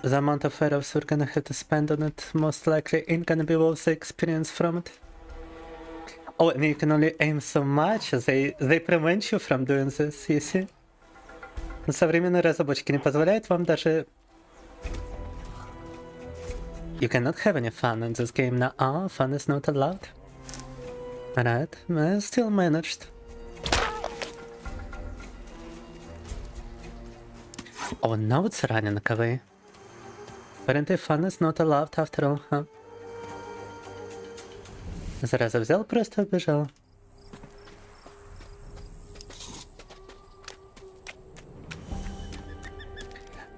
The amount of arrows we're gonna have to spend on it most likely ain't gonna be worth the experience from it. Oh, and you can only aim so much, they prevent you from doing this, you see? Современные разработчики не позволяют вам даже... You cannot have any fun in this game now. Ah, fun is not allowed. Alright, I still managed. Oh, now it's running away. Apparently fun is not allowed after all, huh? Зараза взял, просто убежал.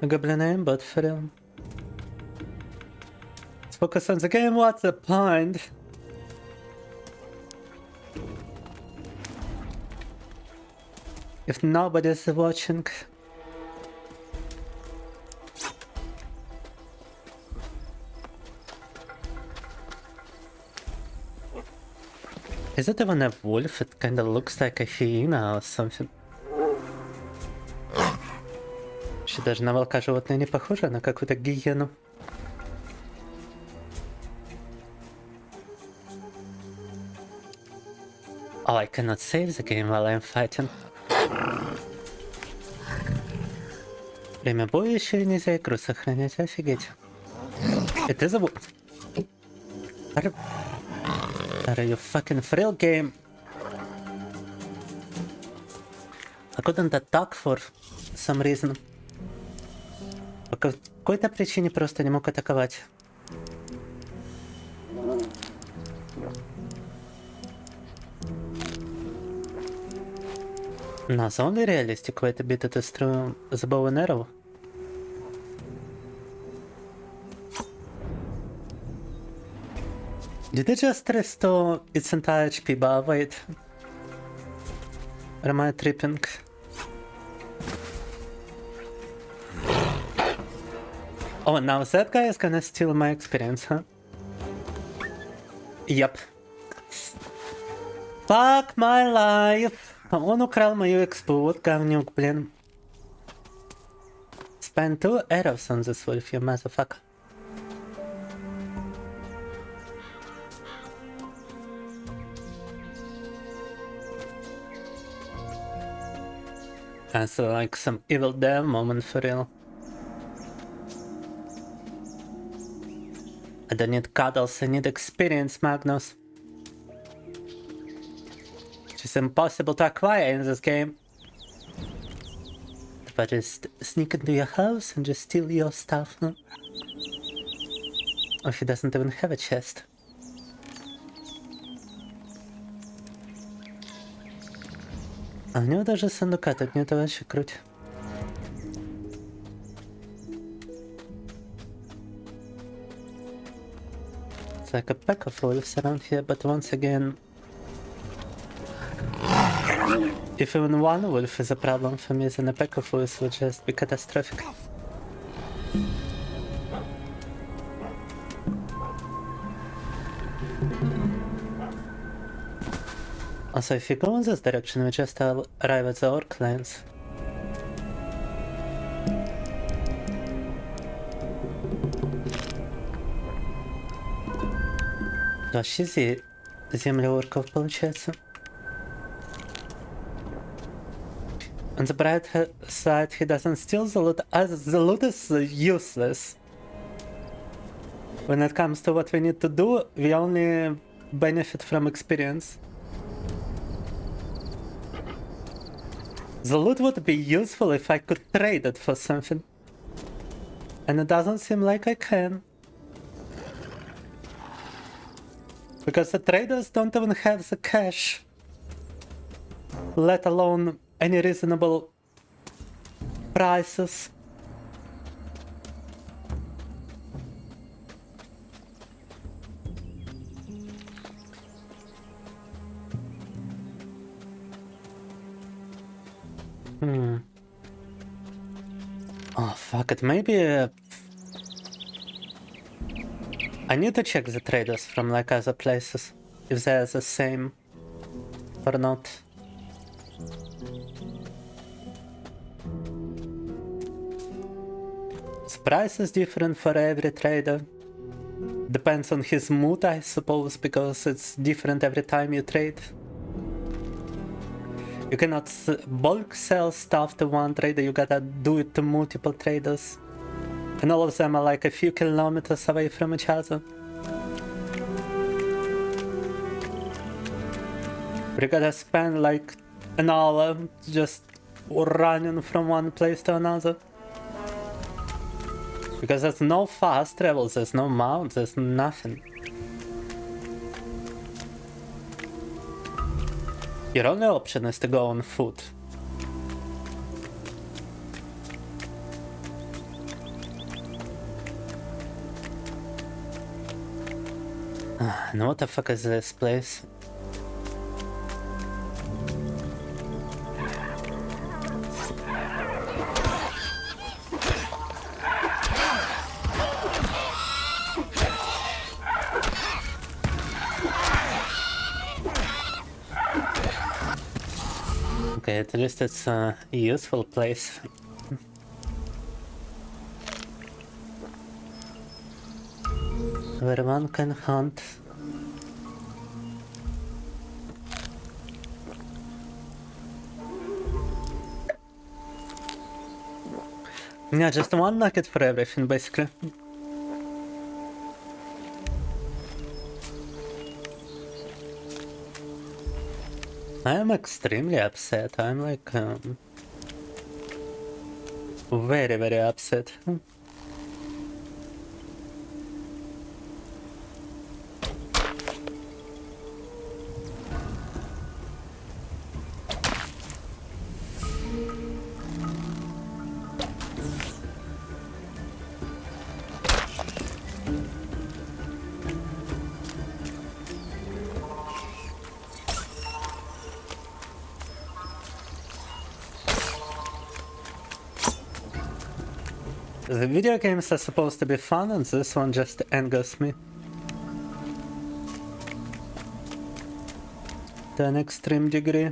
Goblin aimbot for real. Let's focus on the game, what's the point? If nobody's watching. Is it even a wolf? It kinda looks like a hyena or something. Вообще даже на волка животное не похоже, на какую-то гиену. Oh, I cannot save the game while I'm fighting. Время боя еще и нельзя игру сохранять, офигеть. Это за... Are you fucking frail game? I couldn't attack for some reason. По какой-то причине просто не мог атаковать. No, the only realistic way to beat it is through the bow and arrow. Did it just restore its entire HP bar? Wait. Or am I tripping? Oh, now that guy is gonna steal my experience, huh? Yep. Fuck my life! Он украл мою экспу, вот говнюк, блин. Spend 2 arrows on this wolf, you motherfucker. That's like some Evil Dev moment for real. I don't need cuddles, I need experience, Magnus. Which is impossible to acquire in this game. If I just sneak into your house and just steal your stuff, huh? Or he doesn't even have a chest. А у него даже сундука тут нет, вообще круть. It's like a pack of wolves around here, but once again... If even one wolf is a problem for me, then a pack of wolves would just be catastrophic. Also, if you go in this direction, we just arrive at the orc lands. Вообще земля орков получается. On the bright side, he doesn't steal the loot, as the loot is useless. When it comes to what we need to do, we only benefit from experience. The loot would be useful if I could trade it for something. And it doesn't seem like I can. Because the traders don't even have the cash. Let alone any reasonable prices. Oh, fuck it. Maybe... I need to check the traders from like other places. If they're the same or not. The price is different for every trader. Depends on his mood, I suppose, because it's different every time you trade. You cannot bulk sell stuff to one trader, you gotta do it to multiple traders. And all of them are like a few kilometers away from each other. You gotta spend like an hour just running from one place to another. Because there's no fast travel, there's no mount, there's nothing. Your only option is to go on foot. And what the fuck is this place? Okay, at least it's a useful place. Where one can hunt. Yeah, just one nugget for everything, basically. I am extremely upset. I'm like very, very upset. The video games are supposed to be fun, and this one just angers me to an extreme degree.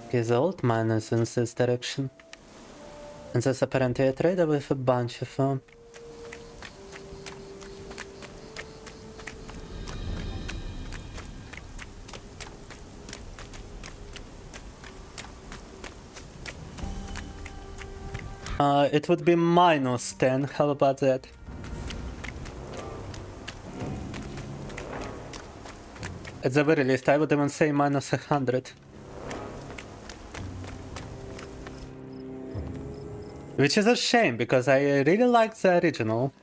Okay, the old mine is in this direction. And there's apparently a trader with a bunch of them. It would be -10, how about that? At the very least, I would even say -100. Which is a shame, because I really like the original.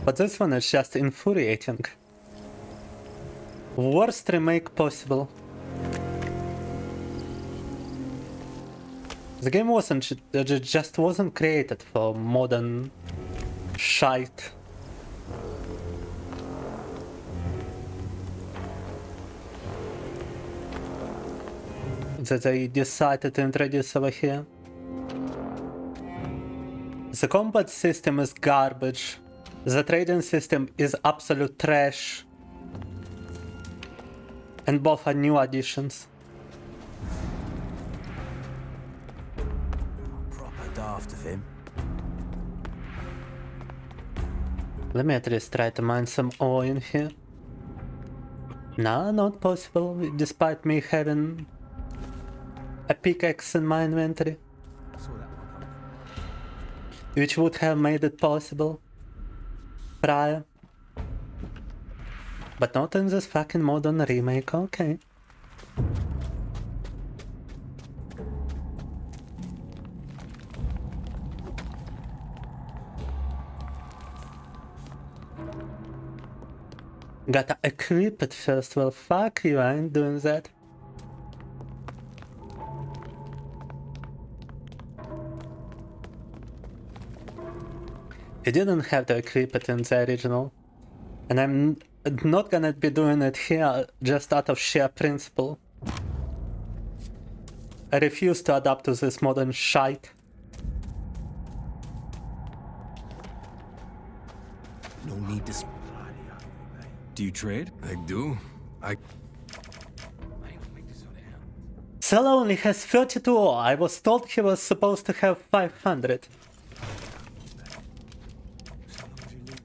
But this one is just infuriating. Worst remake possible. The game just wasn't created for modern shite. That they decided to introduce over here. The combat system is garbage. The trading system is absolute trash. And both are new additions. Proper daft of him. Let me at least try to mine some ore in here. Nah, not possible, despite me having a pickaxe in my inventory. Which would have made it possible prior. But not in this fucking modern remake, okay. Gotta equip it first, well fuck you, I ain't doing that. You didn't have to equip it in the original. And I'm not gonna be doing it here just out of sheer principle. I refuse to adapt to this modern shite. No need to. Do you trade? I do. Sella only has 32 ore. I was told he was supposed to have 500.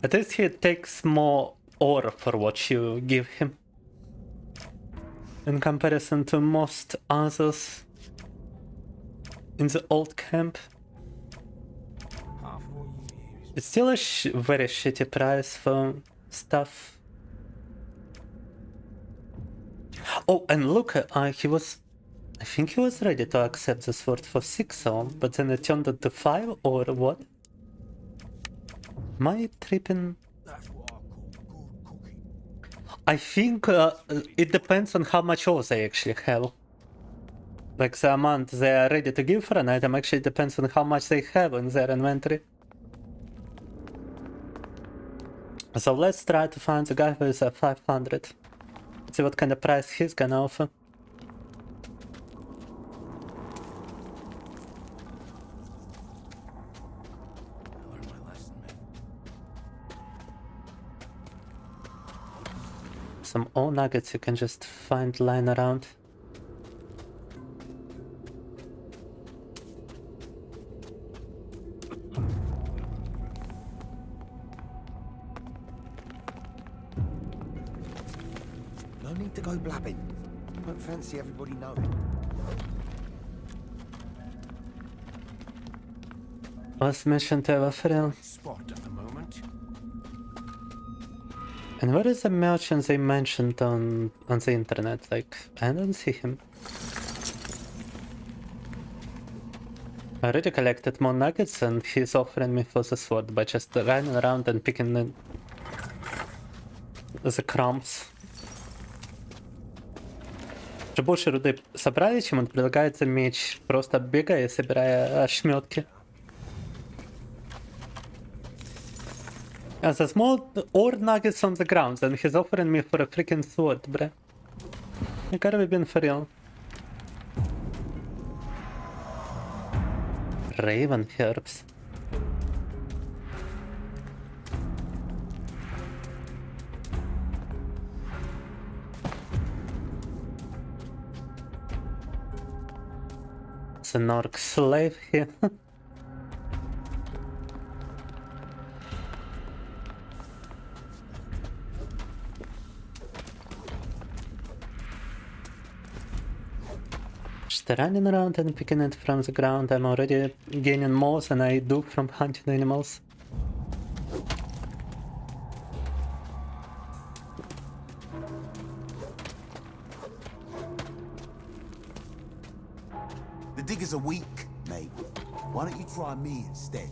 At least he takes more ore for what you give him. In comparison to most others in the old camp. It's still a very shitty price for stuff. Oh, and look, he was... I think he was ready to accept the sword for 6 ore, but then it turned it to 5 or what? Am I tripping? I think it depends on how much ore they actually have. Like the amount they are ready to give for an item actually depends on how much they have in their inventory. So let's try to find the guy who is at 500. See what kind of price he's gonna offer. Some ore nuggets you can just find lying around. No need to go blabbing. Don't fancy everybody knowing. Last mission to ever fail. Spot at the moment. And where is the merchant they mentioned on the internet? Like, I don't see him. I already collected more nuggets and he's offering me for the sword by just running around and picking the crumbs. Уже больше руды собрали, чем он предлагает за меч, просто бегая и собирая ошметки. As a small ore nuggets on the ground, and he's offering me for a freaking sword, bruh. You gotta be being for real. Raven herbs. It's an orc slave here. Just running around and picking it from the ground. I'm already gaining more than I do from hunting animals. The diggers are weak, mate. Why don't you try me instead?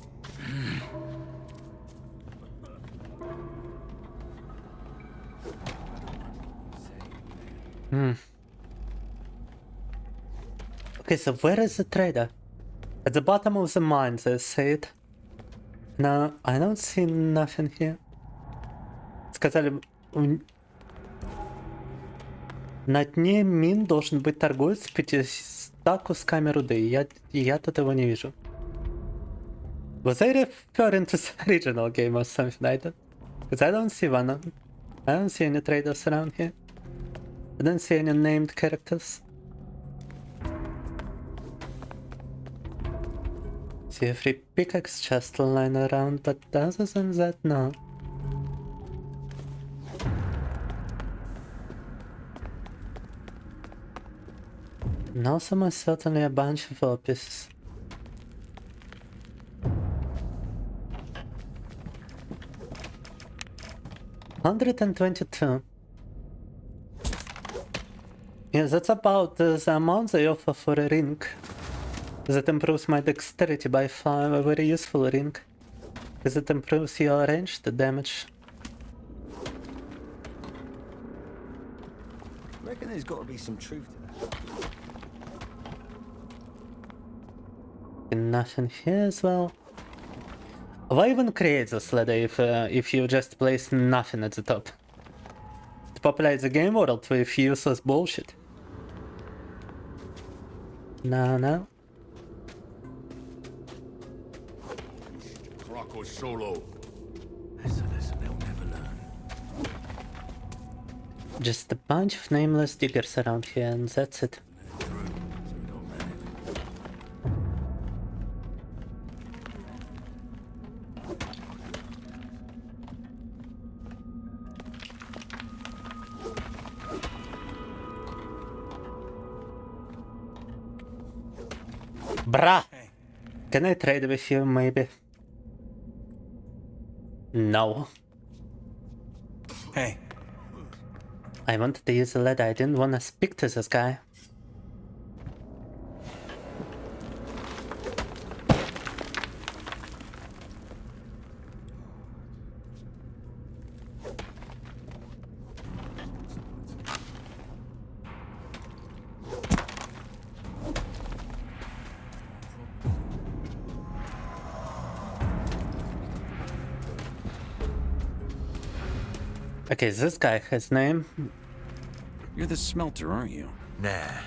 Okay, so where is the trader? At the bottom of the mine, they say it. No, I don't see nothing here. Сказали, на дне мин должен быть торговец с 500 кусками руды. Я тут его не вижу. Was I referring to the original game or something like that? Because I don't see one. I don't see any traders around here. I don't see any named characters. See a free pickaxe just lying around, but other than that, no. And also most certainly a bunch of ore pieces. $122. Yeah, that's about the amount they offer for a ring. That improves my dexterity by far, a very useful ring. Because it improves your ranged damage. I reckon there's got to be some truth to that. Nothing here as well. Why even create this ladder if you just place nothing at the top? To populate the game world with useless bullshit. No. Solo. They'll never learn. Just a bunch of nameless diggers around here, and that's it. Bruh! Can I trade with you, maybe? No. Hey. I wanted to use the ladder, I didn't want to speak to this guy. Okay, this guy has name. You're the smelter, aren't you? Nah.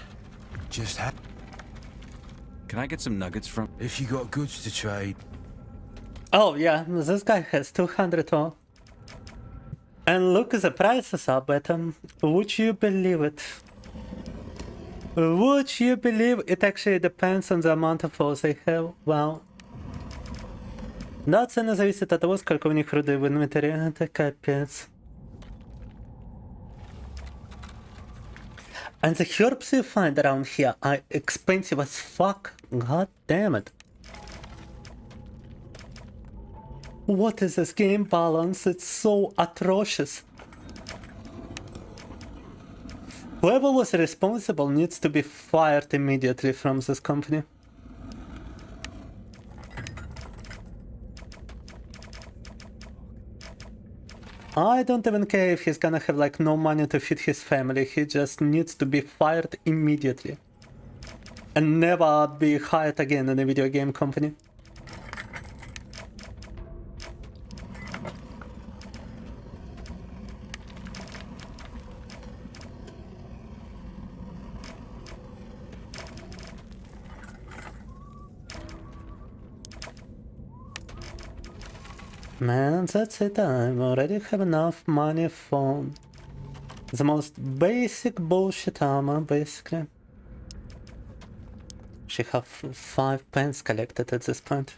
Just Can I get some nuggets from... if you got goods to trade. Oh yeah, this guy has 200 ore. And look, the prices are better. Would you believe it? Would you believe it actually depends on the amount of ore they have? Wow. Да, цена зависит от того, сколько у них руды в инвентаре. Это капец. And the herbs you find around here are expensive as fuck. God damn it. What is this game balance? It's so atrocious. Whoever was responsible needs to be fired immediately from this company. I don't even care if he's gonna have like no money to feed his family. He just needs to be fired immediately and never be hired again in a video game company. Man, that's it. I already have enough money for the most basic bullshit armor, basically. She have 5 pence collected at this point.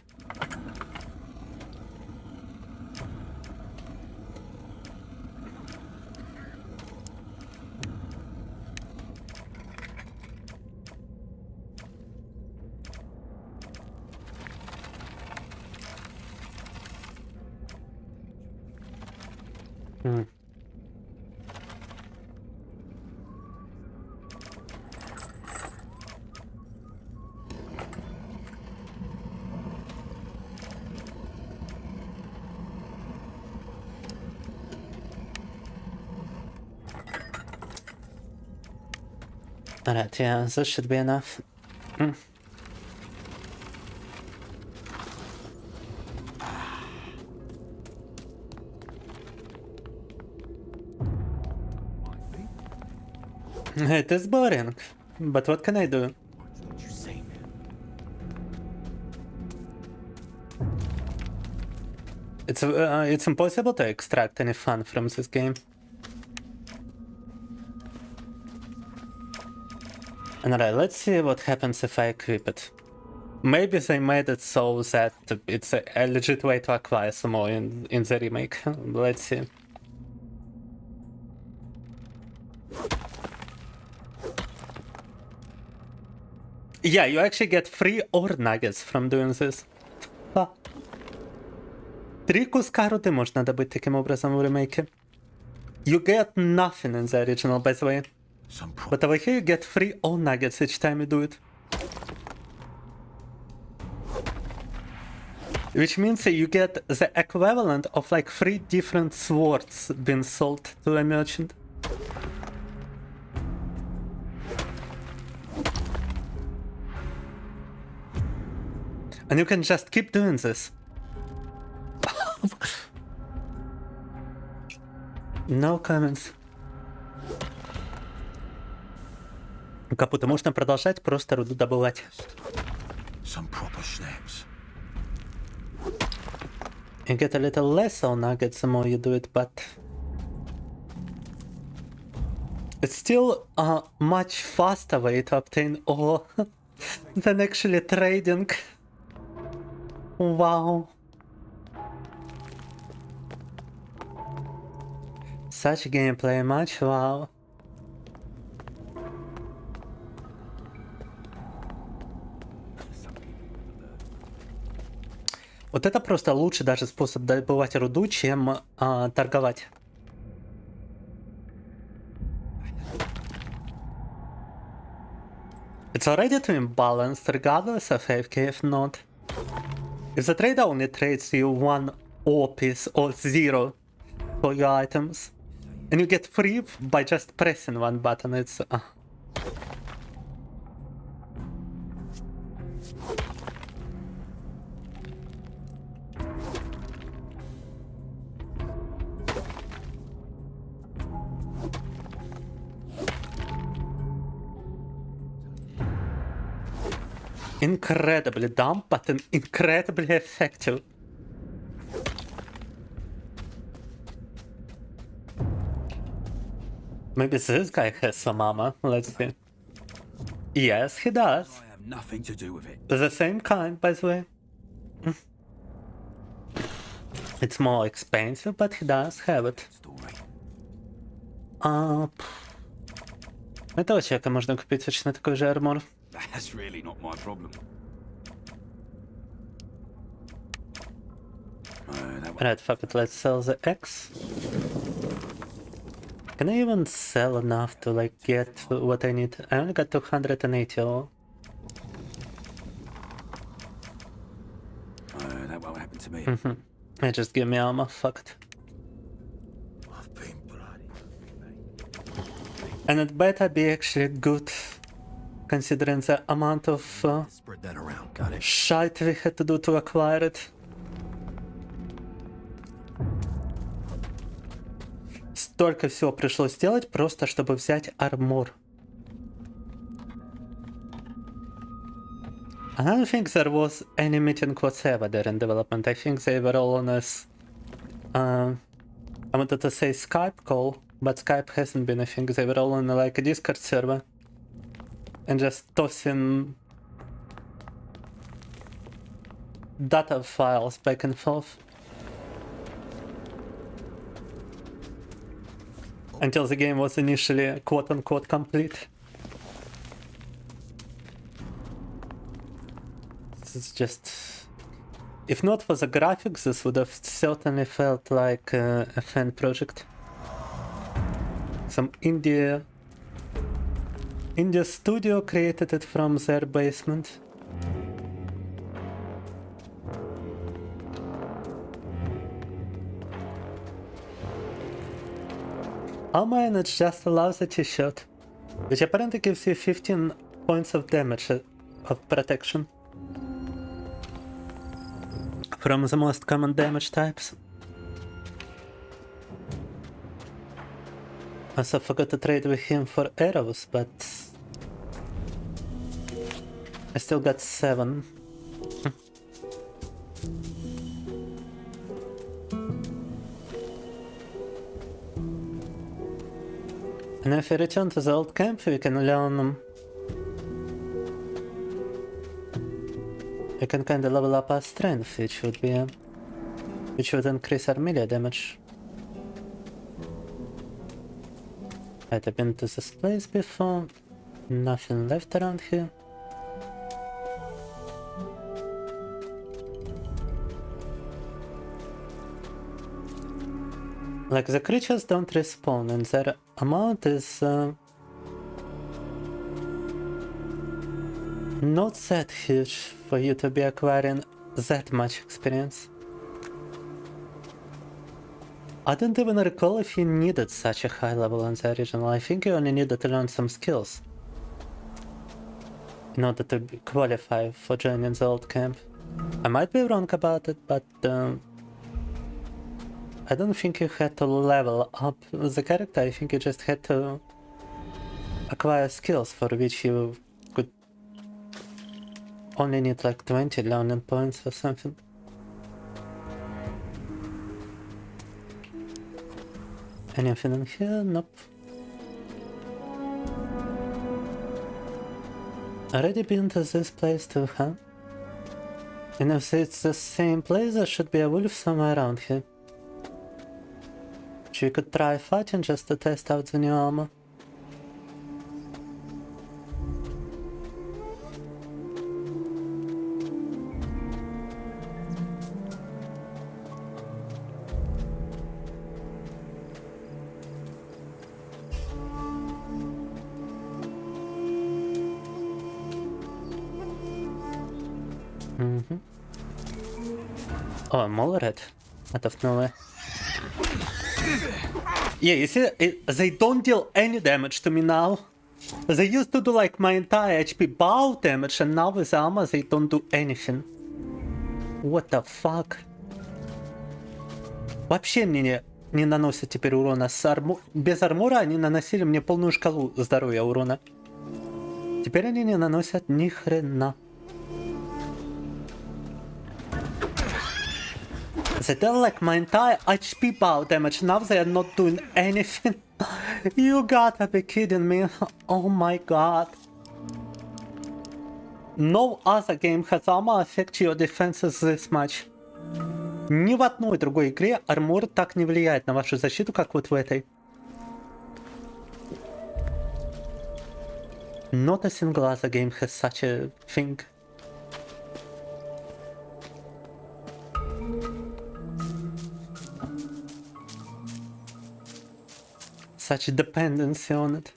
Alright, yeah, this should be enough. It is boring, but what can I do? It's impossible to extract any fun from this game. Alright, let's see what happens if I equip it. Maybe they made it so that it's a legit way to acquire some more in the remake. Let's see. Yeah, you actually get free ore nuggets from doing this. 3 куска руды можно добыть таким образом в ремейке. You get nothing in the original, by the way. But over here you get free ore nuggets each time you do it. Which means you get the equivalent of like 3 different swords being sold to a merchant. And you can just keep doing this. No comments. Капута, можно продолжать просто руду добывать. Some proper snaps. You get a little less on nuggets the more you do it, but it's still a much faster way to obtain ore than actually trading. Wow. Such gameplay much, wow. Вот это просто лучший даже способ добывать руду, чем торговать. It's already too imbalanced regardless of AFK if not. If the trader only trades you 1 ore piece or 0 for your items, and you get free by just pressing 1 button, it's... Incredibly dumb, but incredibly effective. Maybe this guy has some armor. Let's see. Yes, he does. I have nothing to do with it. The same kind, by the way. It's more expensive, but he does have it. Этого человека можно купить точно такой же армор. That's really not my problem. Right, fuck it, let's sell the X. Can I even sell enough to like get what I need? I only got 280 ore. That won't happen to me. Yeah, just give me armor, fuck it. And it better be actually good, considering the amount of Spread that around. Got it. shit we had to do to acquire it. Столько всего пришлось сделать просто, чтобы взять армор. I don't think there was any meeting whatsoever during development. I think they were all on a I wanted to say Skype call, but Skype hasn't been. I think they were all on like a Discord server and just tossing data files back and forth until the game was initially quote-unquote complete. This is just... If not for the graphics, this would have certainly felt like a fan project. Some indie studio created it from their basement. Armor and it just allows a t-shirt, which apparently gives you 15 points of damage of protection from the most common damage types. Also forgot to trade with him for arrows, but I still got 7. And if we return to the old camp, we can learn... We can kinda level up our strength, which would increase our melee damage. Right, I've been to this place before. Nothing left around here. Like, the creatures don't respawn, and their amount is not that huge for you to be acquiring that much experience. I don't even recall if you needed such a high level in the original. I think you only needed to learn some skills in order to qualify for joining the old camp. I might be wrong about it, but I don't think you had to level up the character. I think you just had to acquire skills for which you could only need like 20 learning points or something. Anything in here? Nope. Already been to this place too, huh? And if it's the same place, there should be a wolf somewhere around here. So you could try fighting just to test out the new armor. Oh, I'm already out of nowhere. Yeah, you see, they don't deal any damage to me now. They used to do like my entire HP bow damage, and now with armor they don't do anything. What the fuck? Вообще мне не наносят теперь урона. Без армора они наносили мне полную шкалу здоровья урона. Теперь они не наносят ни хрена. They did like my entire HP bow damage, now they are not doing anything. You gotta be kidding me. Oh my god. No other game has armor affect your defenses this much. Ни в одной другой игре армор так не влияет на вашу защиту, как вот в этой. Not a single other game has such a thing. Such dependency on it.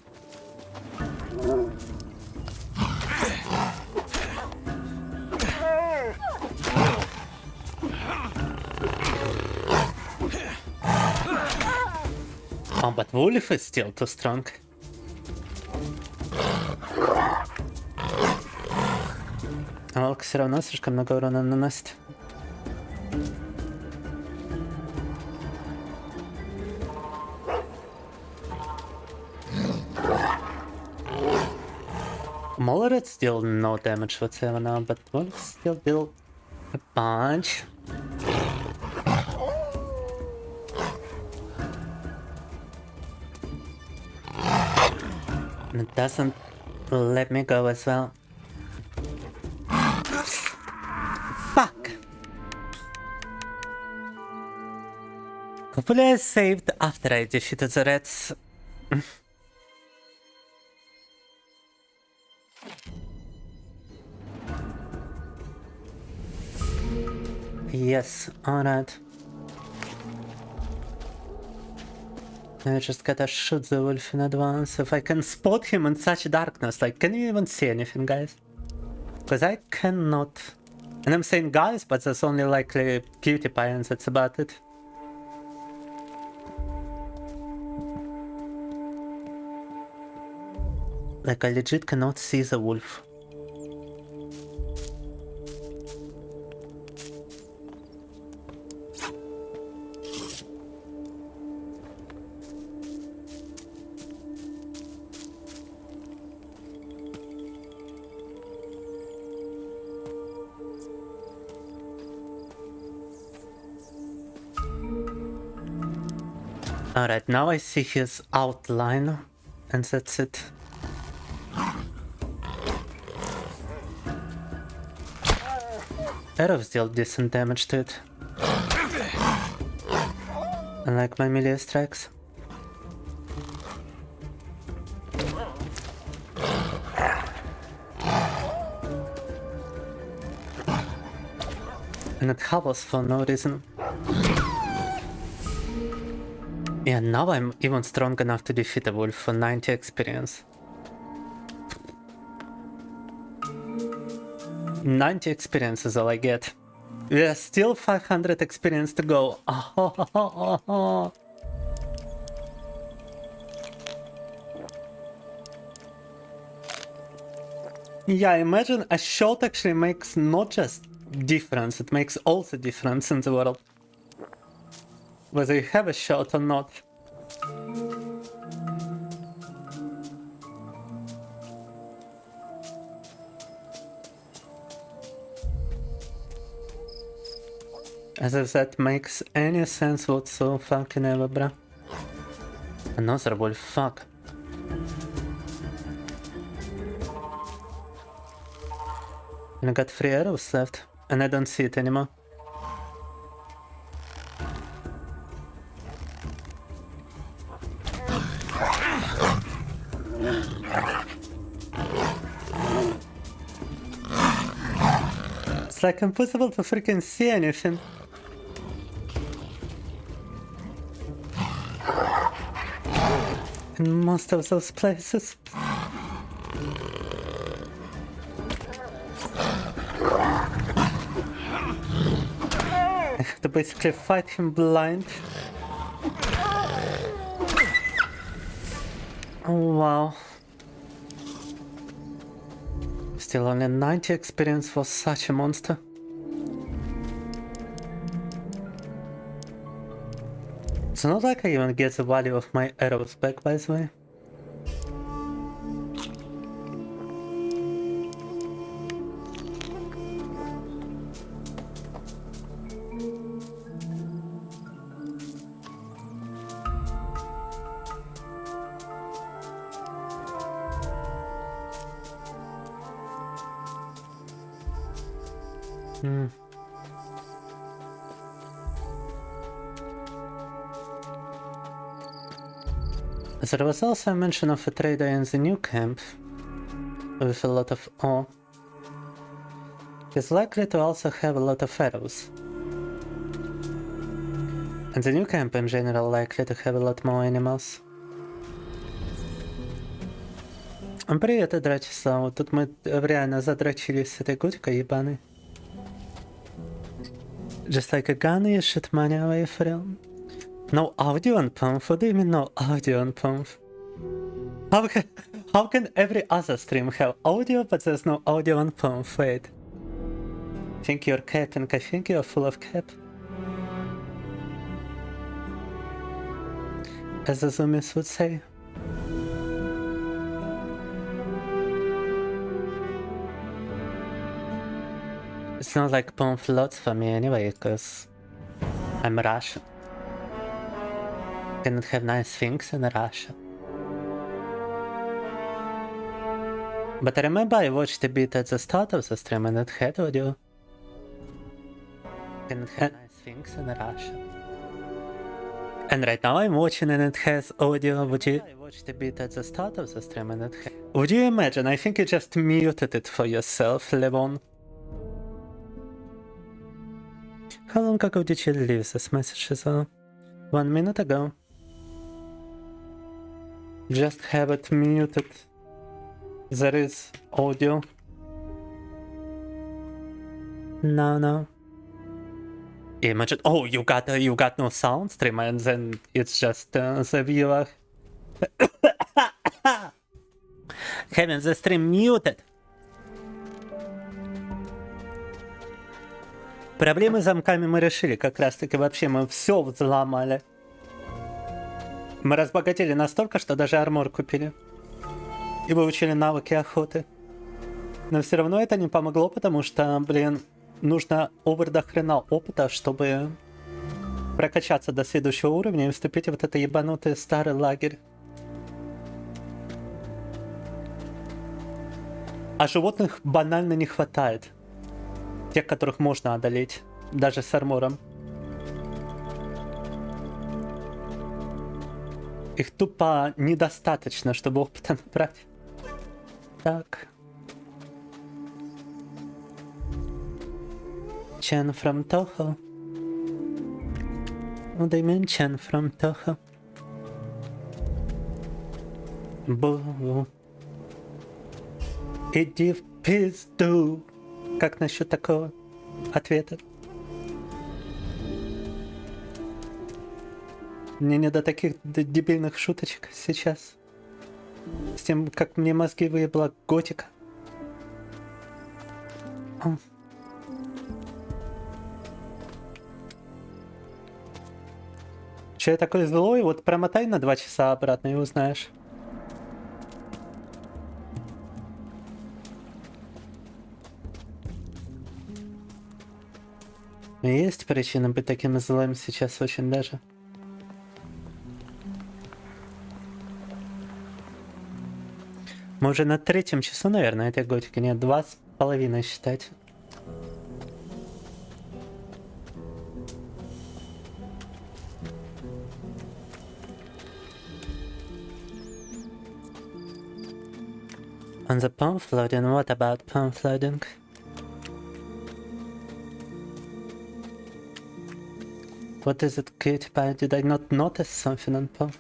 Oh, but Wolf is still too strong. Волк все равно слишком много урона наносит. Mullered still no damage whatsoever now, but Wolf still deal a bunch. And it doesn't let me go as well. Fuck! Hopefully I saved after I defeated the rats. Yes, alright. I just gotta shoot the wolf in advance. If I can spot him in such darkness, like, can you even see anything, guys? Because I cannot. And I'm saying guys, but that's only likely Cutie and that's about it. Like, I legit cannot see the wolf. Alright, now I see his outline, and that's it. Arrows deal decent damage to it. Unlike my melee strikes. And it hobbles for no reason. Yeah, now I'm even strong enough to defeat a wolf for 90 experience. 90 experience is all I get. Yeah, still 500 experience to go. Yeah, imagine a shot actually makes not just difference, it makes also difference in the world. Whether you have a shot or not. As if that makes any sense whatsoever, fucking ever, bruh. Another wolf, fuck. And I got 3 arrows left, and I don't see it anymore. It's like impossible to freaking see anything. In most of those places. I have to basically fight him blind. Oh wow. Still only 90 experience for such a monster. It's not like I even get the value of my arrows back, by the way. There was also a mention of a trader in the new camp with a lot of ore. He's likely to also have a lot of arrows. And the new camp in general likely to have a lot more animals. Привет, Драчеслав. Тут мы реально задрочились с этой Готикой ебаной. Just like a gun, you shoot money away from. No audio on Pump? What do you mean no audio on Pump? How can every other stream have audio but there's no audio on Pump? Wait. think you're capping. I think you're full of cap. As the zoomies would say. It's not like pamphlets for me anyway, because I'm Russian. Cannot have nice things in Russia. But I remember I watched a bit at the start of the stream and it had audio. Cannot have nice things in Russia. And right now I'm watching and it has audio. I watched a bit at the start of the stream and it had... Would you imagine? I think you just muted it for yourself, Levon. How long ago did you leave this message as well? 1 minute ago. Just have it muted. There is audio. No. Imagine. Oh, you got no sound stream, and then it's just the viewer having the stream muted. Проблемы с замками мы решили, как раз таки вообще мы все взломали. Мы разбогатели настолько, что даже армор купили. И выучили навыки охоты. Но все равно это не помогло, потому что, блин, нужно овер до хрена опыта, чтобы прокачаться до следующего уровня и вступить в вот это ебанутый старый лагерь. А животных банально не хватает. Тех, которых можно одолеть, даже с армором. Их тупо недостаточно, чтобы опыта набрать. Так. Chen from Toho. What do you mean, Chen from Toho? Бу. Иди в пизду. Как насчет такого ответа? Мне не до таких дебильных шуточек сейчас. С тем, как мне мозги выебла готика. Че я такой злой? Вот промотай на 2 часа обратно и узнаешь. Есть причина быть таким злым сейчас очень даже. Мы уже на 3-м часу, наверное, этой готики. Нет, 2,5 считать. On the palm flooding, what about palm flooding? What is it, Cutie? Did I not notice something on palm?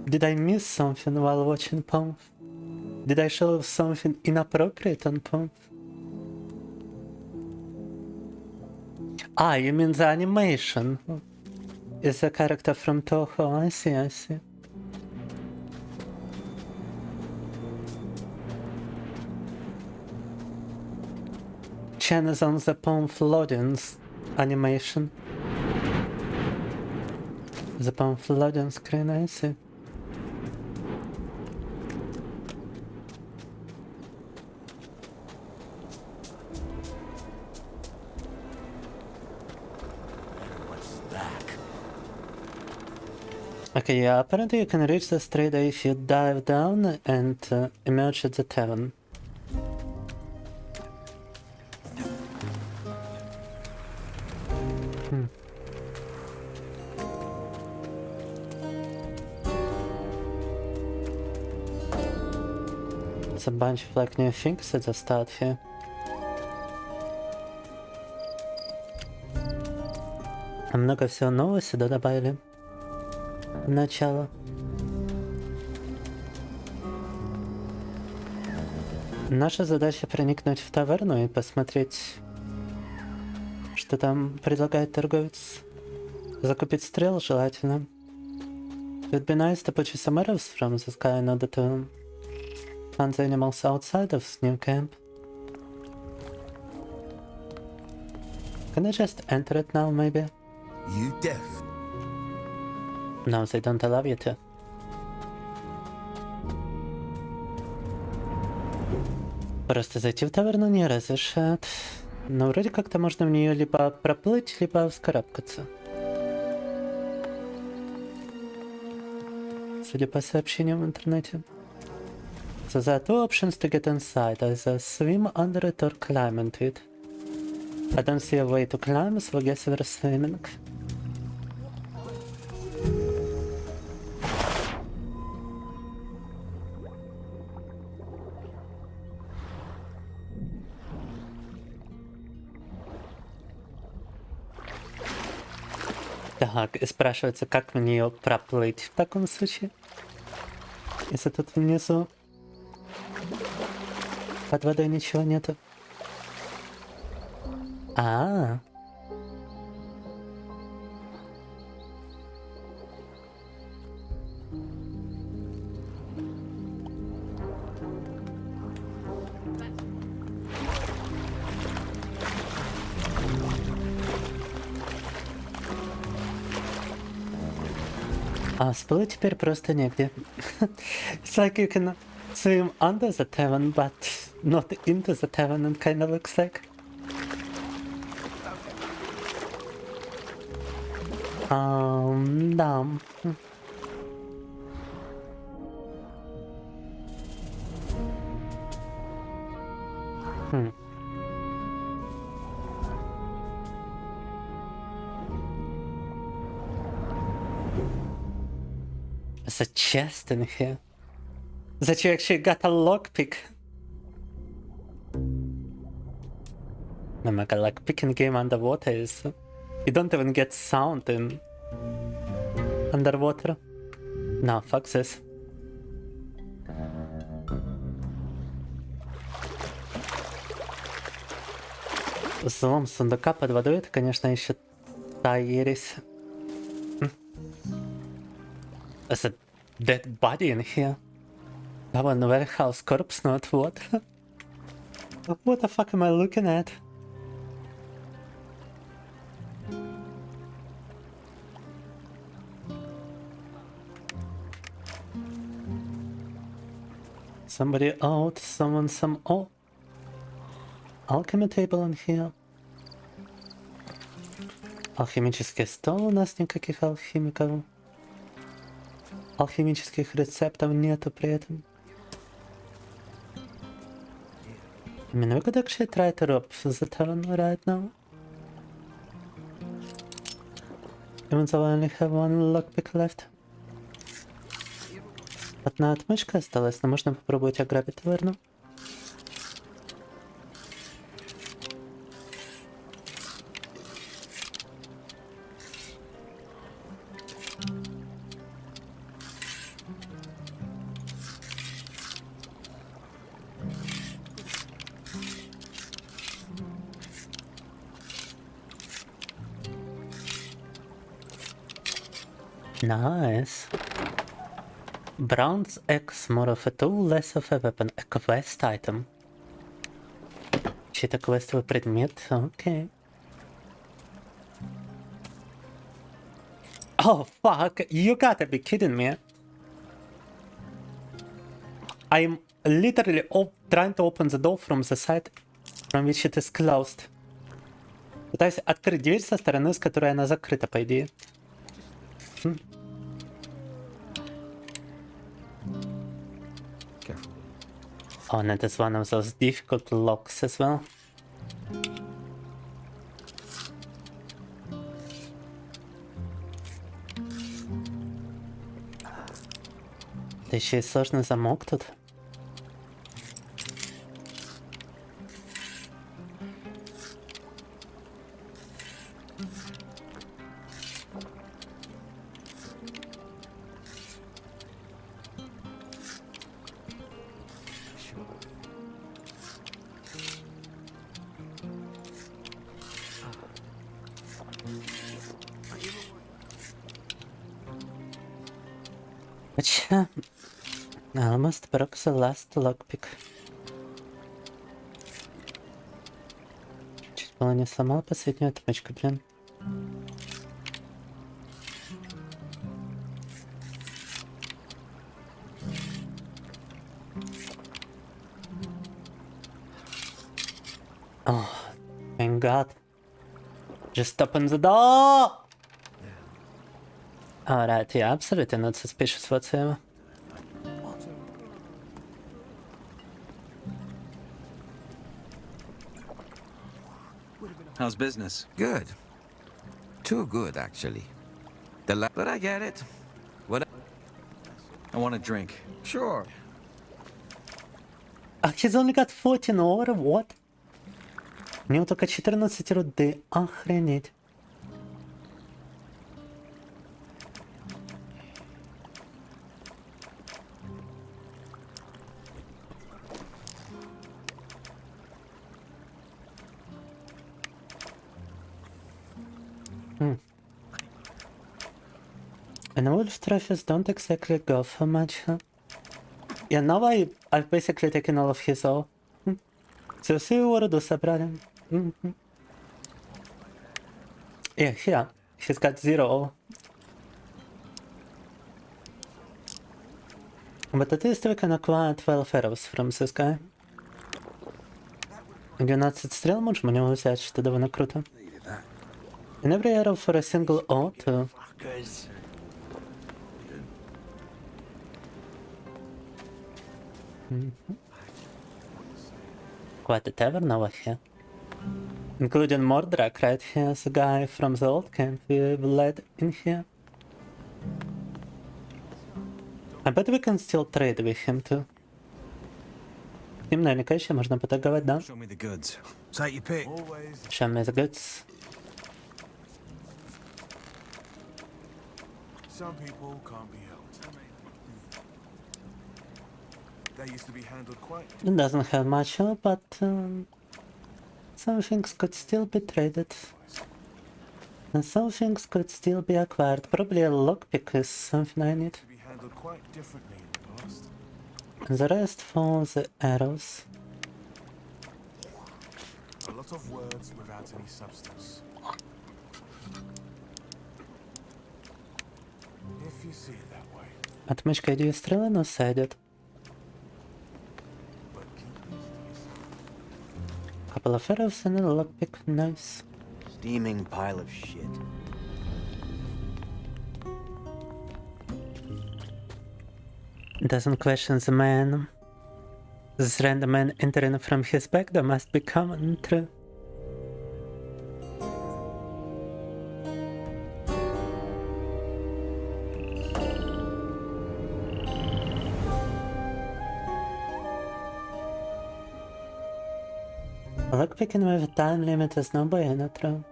Did I miss something while watching palm? Did I show something inappropriate on palm? Ah, you mean the animation? Is the character from Toho? I see. Chen is on the palm flooding animation. The palm flooding screen, I see. Okay, yeah, apparently you can reach the straight if you dive down and emerge at the tavern. It's a bunch of like new things at the start here. Много всего нового сюда добавили. Начало. Наша задача проникнуть в таверну и посмотреть, что там предлагает торговец. Закупить стрел желательно. It'd be nice to purchase some arrows from this guy in order to hunt the animals outside of his new camp. Can I just enter it now, maybe? You deaf? No, they don't allow you to. Просто зайти в таверну не разрешат. Но вроде как-то можно в нее либо проплыть, либо вскарабкаться. Судя по сообщениям в интернете. So there are two options to get inside, either swim under it or climb into it. I don't see a way to climb, so I guess we're swimming. Так, и спрашивается, как в нее проплыть в таком случае? Если тут внизу под водой ничего нету. А всплыть теперь просто негде. It's like you can swim under the tavern, but not into the tavern, it kind of looks like. Да. There's a chest in here. That you actually got a lockpick. Oh my god, lockpicking game underwater is... You don't even get sound in... underwater. No, fuck this. Взлом сундука под водой — это, конечно, еще та ересь. There's a dead body in here. That one warehouse corpse, not what? What the fuck am I looking at? Somebody out, someone some... Oh! Alchemy table in here. Алхимический стол, у нас никаких алхимиков. Алхимических рецептов нету при этом. I mean, we could actually try to rob the tavern right now. Even though I only have one lockpick left. Одна отмычка осталась, но можно попробовать ограбить таверну. Nice. Bronze X, more of a tool, less of a weapon. A quest item. Чей-то квестовый предмет, окей. Oh fuck, you gotta be kidding me. I'm literally trying to open the door from the side from which it is closed. Пытаюсь открыть дверь со стороны, с которой она закрыта, по идее. Oh, and it is one of those difficult locks as well. Да еще и сложный замок тут. Which I almost broke the last lockpick. Чуть Была не сломала последнюю отмычку, блин. Oh, thank God. Just open the door! Alright, yeah, absolutely not suspicious whatsoever. How's business? Good. Too good, actually. But I get it. What? I want a drink. Sure. He's only got 14 or what? У него только 14 руды. Охренеть. And wolf trophies don't exactly go for much, huh? Yeah, now I've basically taken all of his all. So всю руду собрали. Yeah, here. He's got 0. But at least we can acquire 12 arrows from this guy. 12 стрел можем у него взять, что довольно круто. And every arrow for a single O too. Quite a tavern over here. Including Mordrak right here, the guy from the old camp we've led in here. I bet we can still trade with him too. С ним наверняка еще можно поторговать, да? Show me the goods. Take your pick. Show me the goods. Some people can't be helped. They used to be handled quite. It doesn't have much, but some things could still be traded. And some things could still be acquired. Probably a lockpick is something I need. Be handled quite differently in the past. And the rest for the arrows. A lot of words without any substance. If you see it that way. Отмычка и 2 стрелы нас сойдет. Couple of arrows and a lockpick, nice. Steaming pile of shit. Doesn't question the man. This random man entering from his back door must be common, true. Lockpicking with a time limit is no bueno, true.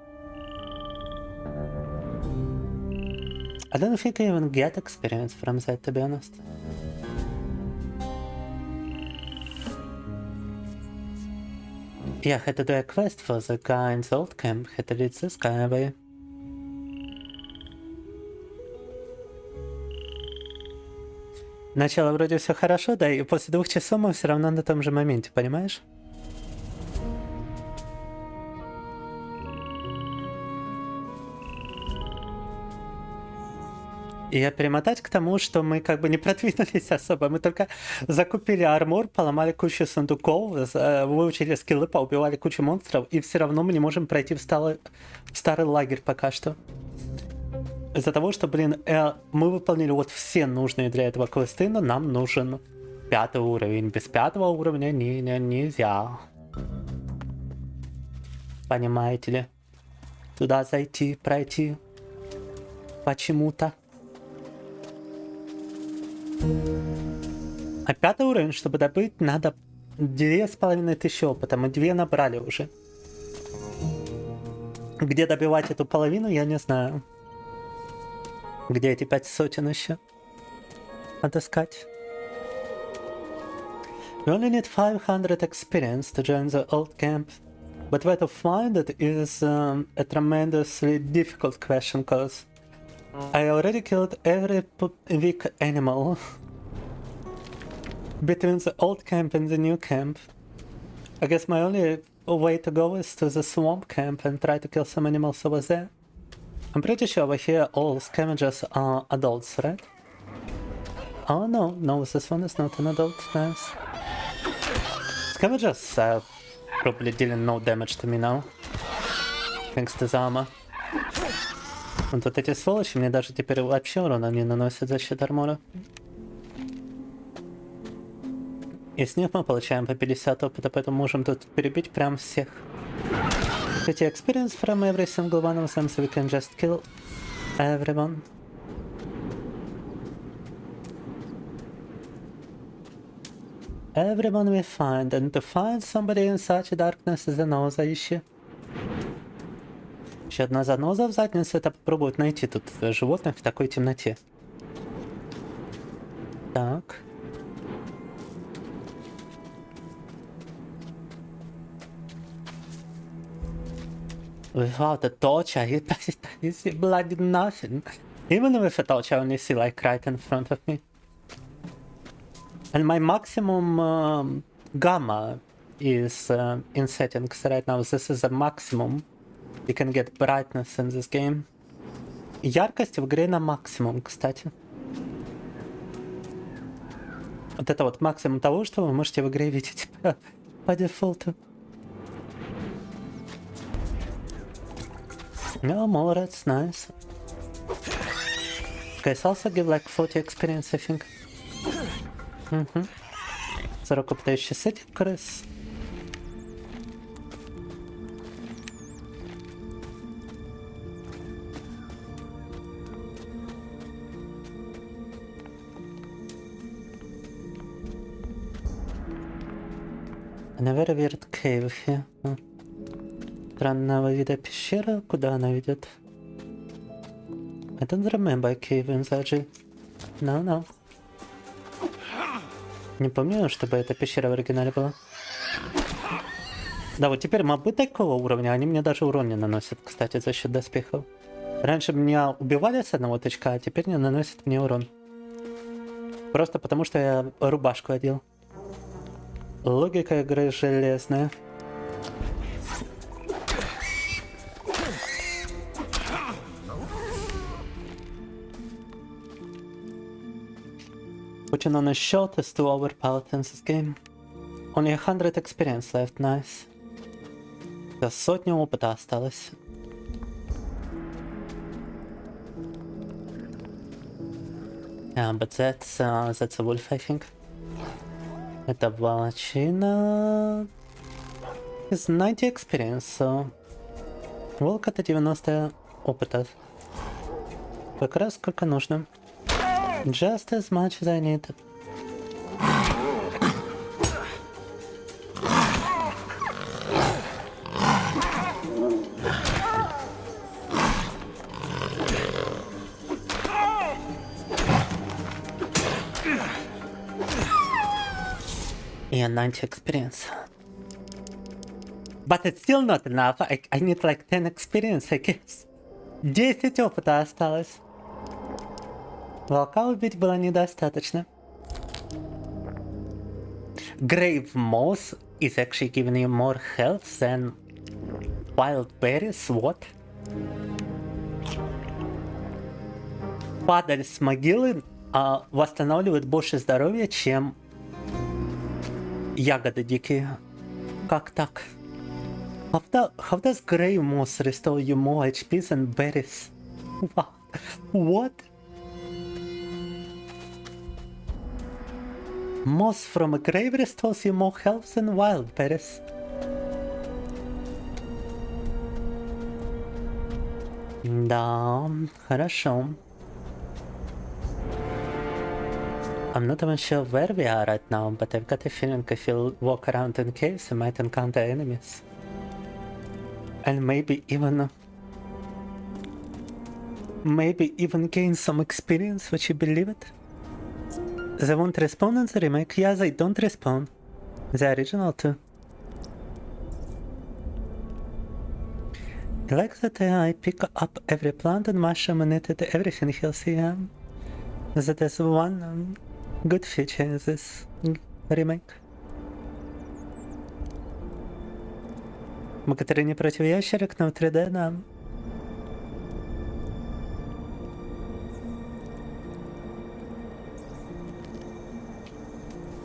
I don't think I even get experience from that, to be honest. Yeah, I had to do a quest for the guy in the old camp, had to lead this guy away. Начало вроде все хорошо, да, и после 2 часов мы все равно на том же моменте, понимаешь? И я перемотать к тому, что мы как бы не продвинулись особо. Мы только закупили армор, поломали кучу сундуков, выучили скиллы, поубивали кучу монстров, и все равно мы не можем пройти в старый лагерь пока что. Из-за того, что, блин, мы выполнили вот все нужные для этого квесты, но нам нужен 5-й уровень. Без 5-го уровня нельзя. Понимаете ли? Туда зайти, пройти. Почему-то. А 5-й уровень, чтобы добыть, надо 2500 опыта. Мы 2 набрали уже. Где добивать эту половину, я не знаю. Где эти 500 еще отыскать? We only need 500 experience to join the old camp. But where to find it is a tremendously difficult question, cause I already killed every weak animal between the old camp and the new camp. I guess my only way to go is to the swamp camp and try to kill some animals over there. I'm pretty sure over here all scavengers are adults, right? Oh no, no, this one is not an adult, nice. Scavengers are probably dealing no damage to me now. Thanks to the armor. Вот эти сволочи мне даже теперь вообще урона не наносят за счет армора. И с них мы получаем по 50 опыта, поэтому можем тут перебить прям всех. Get experience from every single one of them, so we can just kill everyone. Everyone we find, and to find somebody in such darkness is another issue. Еще одна заноза в задницу, это попробовать найти тут животных в такой темноте. Так. Without a torch, I see bloody nothing. Even with a torch, I only see like right in front of me. And my maximum gamma is in settings right now. This is a maximum. You can get brightness in this game. Яркость в игре на максимум, кстати. Вот это вот максимум того, что вы можете в игре видеть по дефолту. No more, that's nice. Guys also give like 40 experience, I think. 40 опыта с этих крыс. And a very weird cave here. Странного вида пещера. Куда она ведет? I don't remember a cave in Zaji. No. Не помню, чтобы эта пещера в оригинале была. Да, вот теперь мобы такого уровня, они мне даже урон не наносят, кстати, за счет доспехов. Раньше меня убивали с одного тычка, а теперь не наносят мне урон. Просто потому, что я рубашку одел. Логика игры железная. Putting on a shot is too overpowered in this game. Only 100 experience left, nice. За 100 опыта осталось. Yeah, but that's a wolf, I think. Это волчина. It's 90 experience, so... Волк это 90 опыта. Как раз сколько нужно. Just as much as I need. Yeah, 90 experience. But it's still not enough. I need like 10 experience, I guess. 10 опыта осталось. Волка убить было недостаточно. Grave moss is actually giving you more health than wild berries. What? Падаль с могилы восстанавливает больше здоровья, чем ягоды дикие. Как так? How does grave moss restore you more HP than berries? What? Moss from a grave restores you more health than wild berries. Да, хорошо. I'm not even sure where we are right now, but I've got a feeling if you walk around in caves, you might encounter enemies. And maybe even gain some experience, would you believe it? They won't respawn in the remake? Yeah, they don't respawn. The original too. I like that I pick up every plant and mushroom and eat it, everything healthy. That is one good feature in this remake. Богатыри против ящерок, но в 3D, да.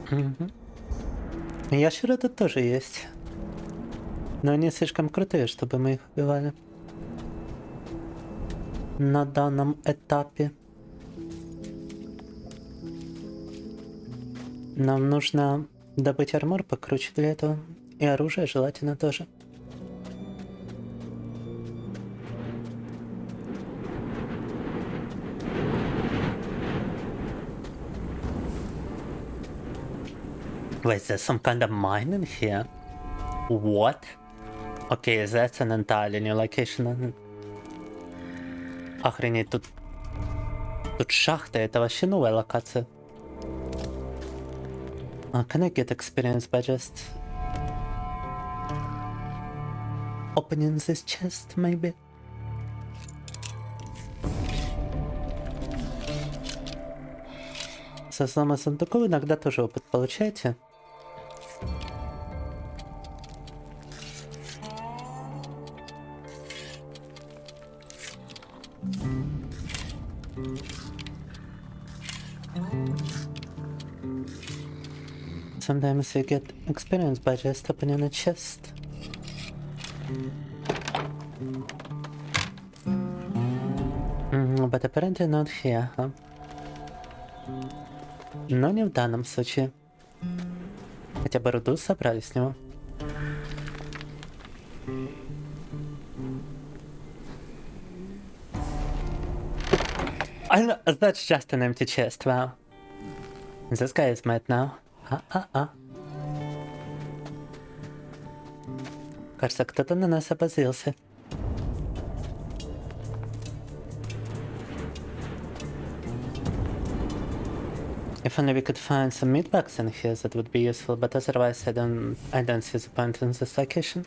Угу. Ящеры тут тоже есть. Но они слишком крутые, чтобы мы их убивали. На данном этапе. Нам нужно добыть армор покруче для этого. И оружие желательно тоже. Wait, there's some kind of mine in here? What? Okay, that's an entirely new location. Охренеть, тут шахта, это вообще новая локация. Can I get experience by just opening this chest, maybe? Со взлома сундуков иногда тоже опыт получаете. Sometimes you get experience by just opening a chest. But apparently not here, huh? Но не в данном случае. Хотя бы руду собрали с него. That's just an empty chest, wow. This guy is mad now. Кажется, кто-то на нас обозлился. If only we could find some meat bags in here, that would be useful, but otherwise I don't see the point in this location.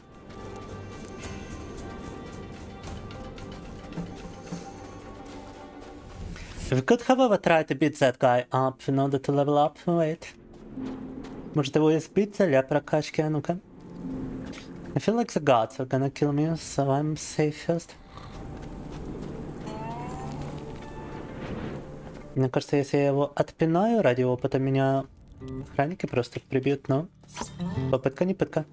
We could, however, try to beat that guy up in order to level up. Wait. Может его избить для прокачки? А ну-ка. I feel like the gods are gonna kill me, so I'm safe first. Мне кажется, если я его отпинаю ради опыта, меня охранники просто прибьют, но попытка не пытка.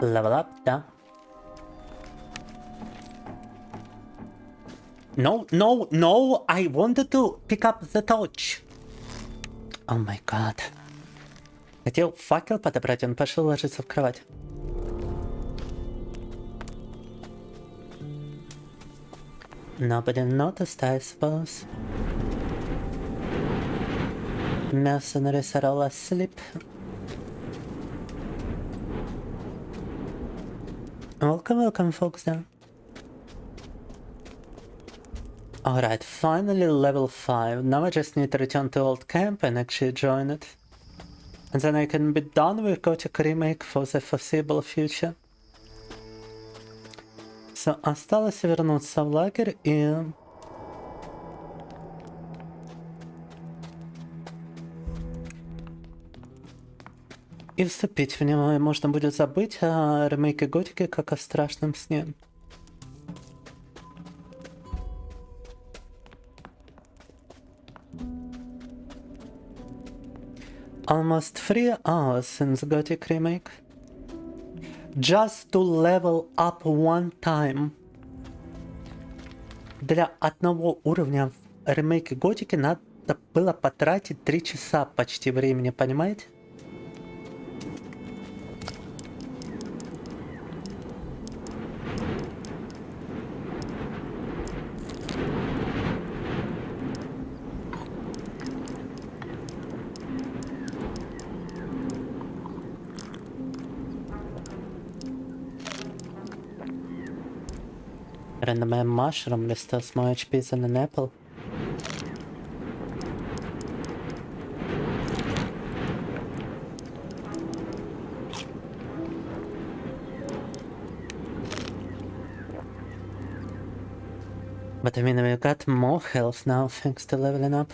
Level up, да. No, I wanted to pick up the torch. Oh my god. Хотел факел подобрать, он пошел ложиться в кровать. Nobody noticed, I suppose. Mercenaries are all asleep. Welcome, folks, then. Alright, finally level 5. Now I just need to return to old camp and actually join it. And then I can be done with Gothic Remake for the foreseeable future. So, осталось вернуться в лагерь и... И вступить в него, и можно будет забыть о ремейке Готики как о страшном сне. Almost 3 hours since Gothic Remake. Just to level up one time. Для одного уровня в ремейке Готики надо было потратить 3 часа почти времени, понимаете? Random mushroom restores more HP than an apple. But I mean, we've got more health now thanks to leveling up.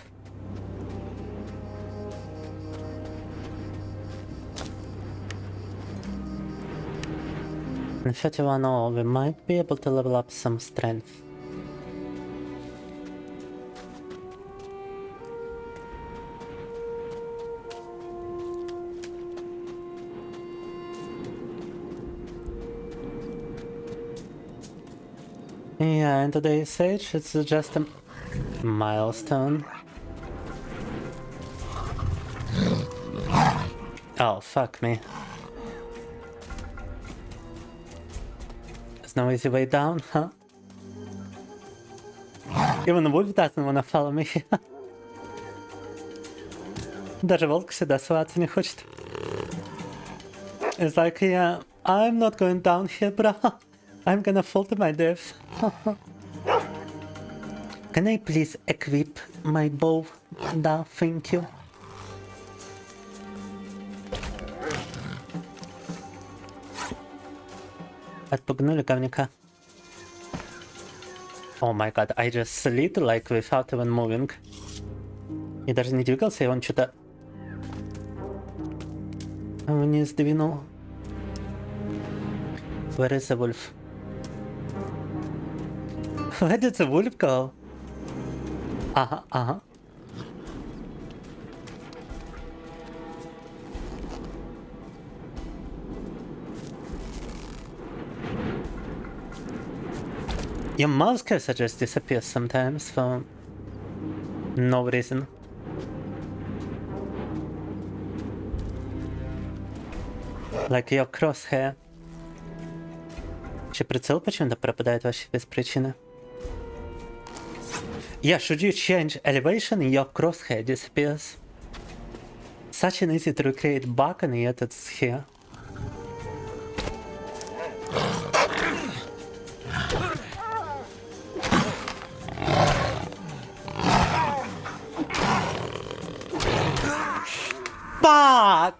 In 31 we might be able to level up some strength. Yeah, in today's age, it's just a milestone. Oh, fuck me. There's no easy way down, huh? Even the wolf doesn't wanna follow me. Даже волк сюда сваться не хочет. It's like, yeah, I'm not going down here, bro. I'm gonna fall to my death. Can I please equip my bow? Да, thank you. Отпугнули говнюка. Oh my god, I just slid like without even moving. И даже не двигался, и он что-то вниз двинул. Where is the wolf? Where did the wolf go? Ага, ага. Your mouse cursor just disappears sometimes for no reason. Like your crosshair. Еще прицел почему-то пропадает вообще без причины. Yeah, should you change elevation, your crosshair disappears. Such an easy to recreate bug, and yet it's here. Fuck!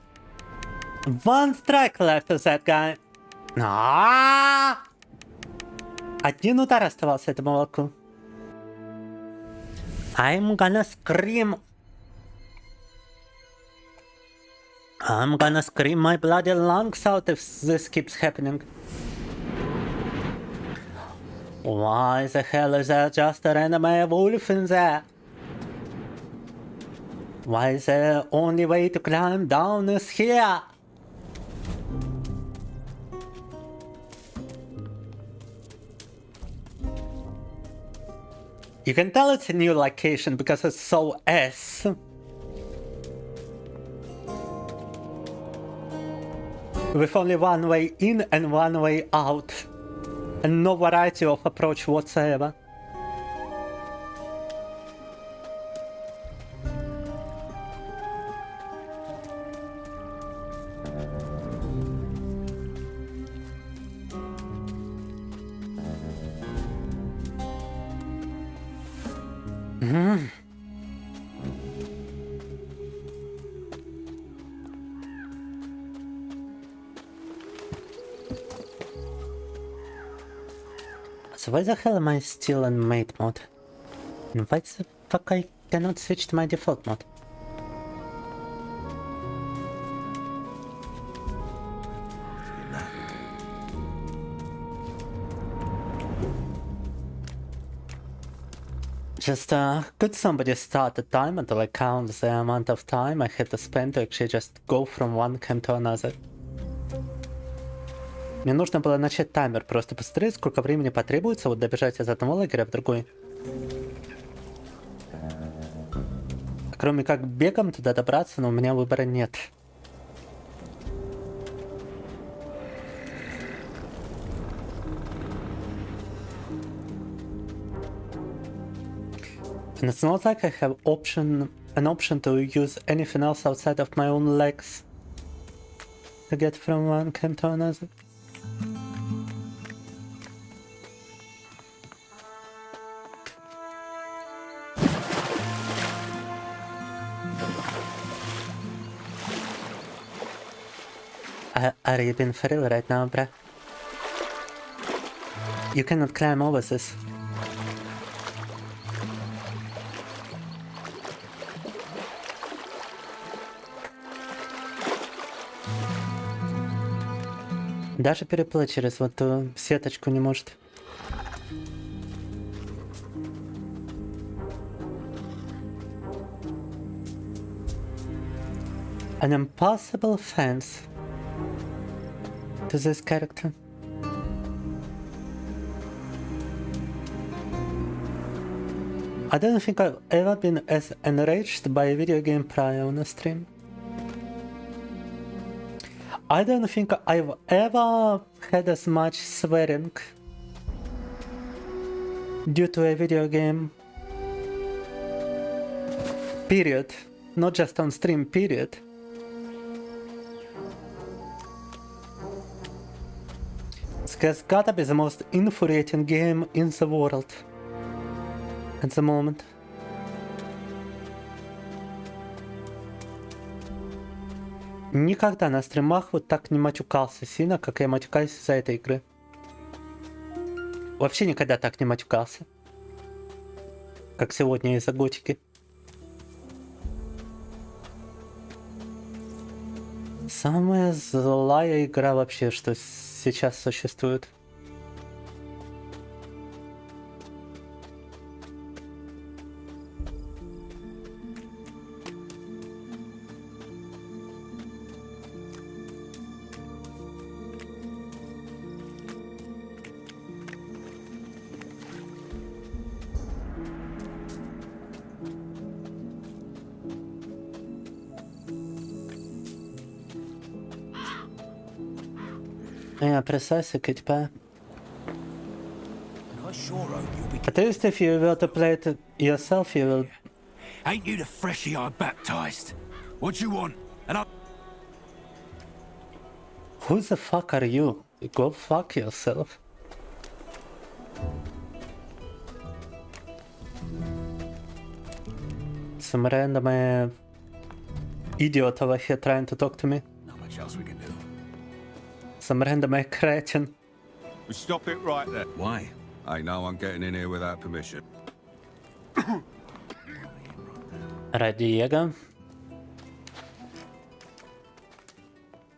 One strike left of that guy. Один удар оставался этому волку. I'm gonna scream. I'm gonna scream my bloody lungs out if this keeps happening. Why the hell is there just a random wolf in there? Why is the only way to climb down is here? You can tell it's a new location because it's so S. With only one way in and one way out. And no variety of approach whatsoever. So why the hell am I still in mate mode? And why the fuck I cannot switch to my default mode? Just could somebody start the time until I count the amount of time I had to spend to actually just go from one camp to another? Мне нужно было начать таймер, просто посмотреть, сколько времени потребуется вот добежать из одного лагеря в другой. Кроме как бегом туда добраться, но у меня выбора нет. And it's not like I have an option to use anything else outside of my own legs to get from one camp to another. Are you being for real right now, bruh? You cannot climb over this. Даже переплыть через вот ту сеточку не может. An impossible fence to this character. I don't think I've ever been as enraged by a video game prior on a stream. I don't think I've ever had as much swearing due to a video game. Period. Not just on stream, period. This has gotta be the most infuriating game in the world at the moment. Никогда на стримах вот так не матюкался сильно, как я матюкаюсь из-за этой игры. Вообще никогда так не матюкался, как сегодня из-за готики. Самая злая игра вообще, что сейчас существует. Yeah, precisely, Cutie. At least if you were to play it yourself, you will... Ain't you the freshie I baptized? What you want? And I... Who the fuck are you? Go fuck yourself. Some random idiot over here trying to talk to me. Not much else we can do. Some random cretin. We stop it right there. Why? Ain't no one getting in here without permission. Right, Diego.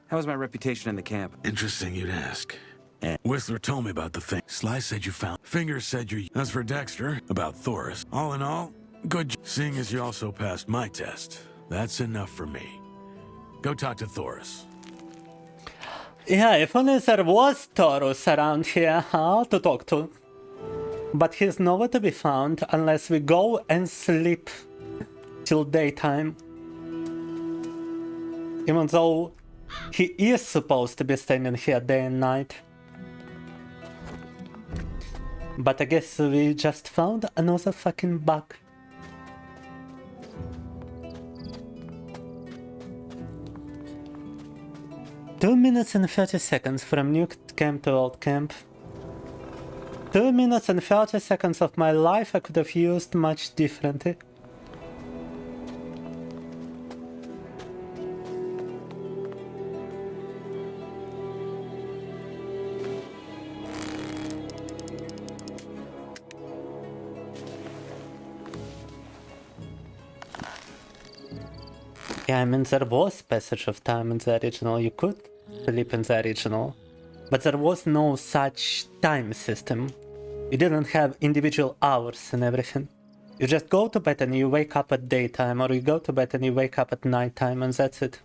How was my reputation in the camp? Interesting you'd ask. Whistler told me about the thing. Sly said you found. Fingers said you... As for Dexter, about Thoris. All in all, good seeing as you also passed my test. That's enough for me. Go talk to Thoris. Yeah, if only there was Taurus around here to talk to. But he's nowhere to be found unless we go and sleep till daytime. Even though he is supposed to be standing here day and night. But I guess we just found another fucking bug. Two minutes and 30 seconds from new camp to old camp. 2 minutes and 30 seconds of my life I could have used much differently. Yeah, I mean, there was passage of time in the original. You could sleep in the original, but there was no such time system. You didn't have individual hours and everything. You just go to bed and you wake up at daytime, or you go to bed and you wake up at nighttime, and that's it.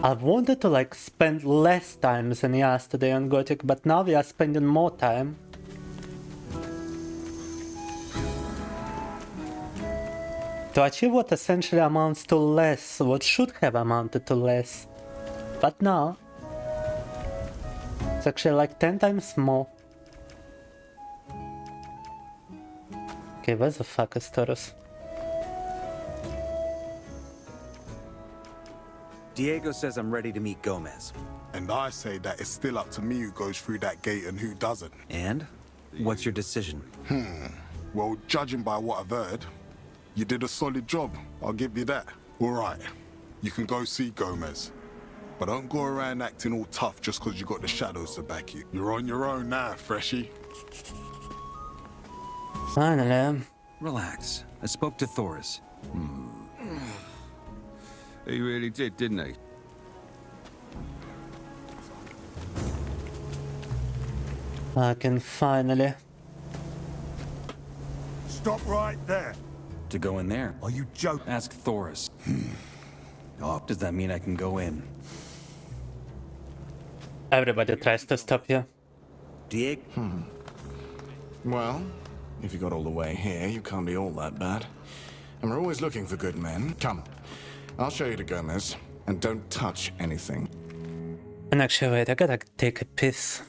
I wanted to like spend less time than yesterday on Gothic, but now we are spending more time. To achieve what essentially amounts to less, what should have amounted to less. But now, it's actually like 10 times more. Okay, where the fuck is Taurus? Diego says I'm ready to meet Gomez. And I say that it's still up to me who goes through that gate and who doesn't. And? What's your decision? Well, judging by what I've heard, you did a solid job. I'll give you that. All right, you can go see Gomez. But don't go around acting all tough just because you got the shadows to back you. You're on your own now, freshie. Finally. Relax. I spoke to Thoris. He really did, didn't he? Fucking finally. Stop right there. To go in there? Are you joking? Ask Thoris. Oh, does that mean I can go in? Everybody tries to stop you. Dick? Well, if you got all the way here, you can't be all that bad. And we're always looking for good men. Come, I'll show you to Gomez. And don't touch anything. And actually, wait, I gotta take a piss.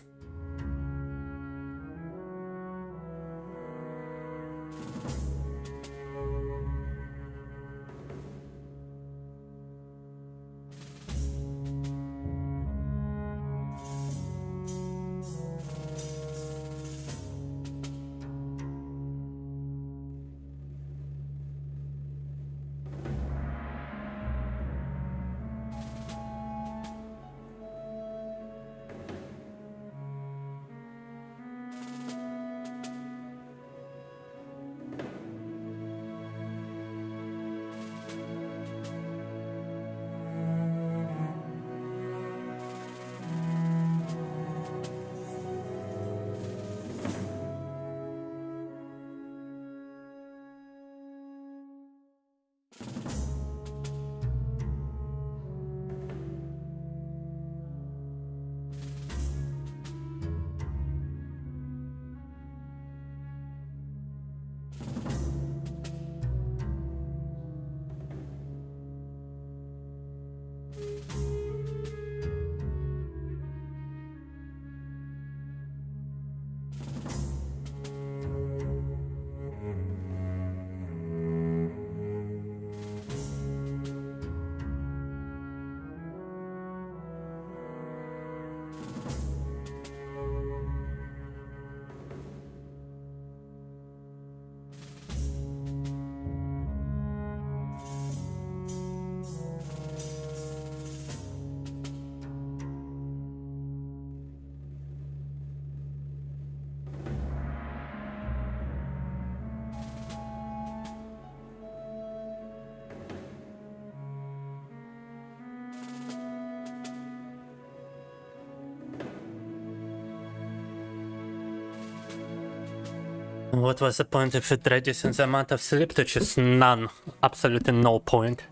What was the point of it reducing the amount of sleep to just none? Absolutely no point.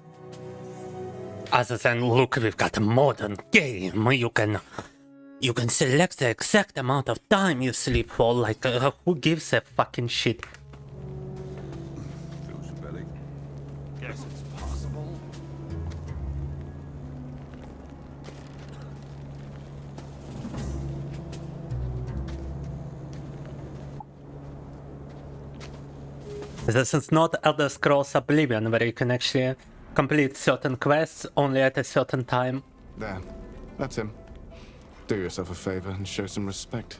Other than, look, we've got a modern game. You can select the exact amount of time you sleep for. Like, who gives a fucking shit? Guess it's possible. This is not Elder Scrolls Oblivion, where you can actually complete certain quests only at a certain time. There. That's him. Do yourself a favor and show some respect.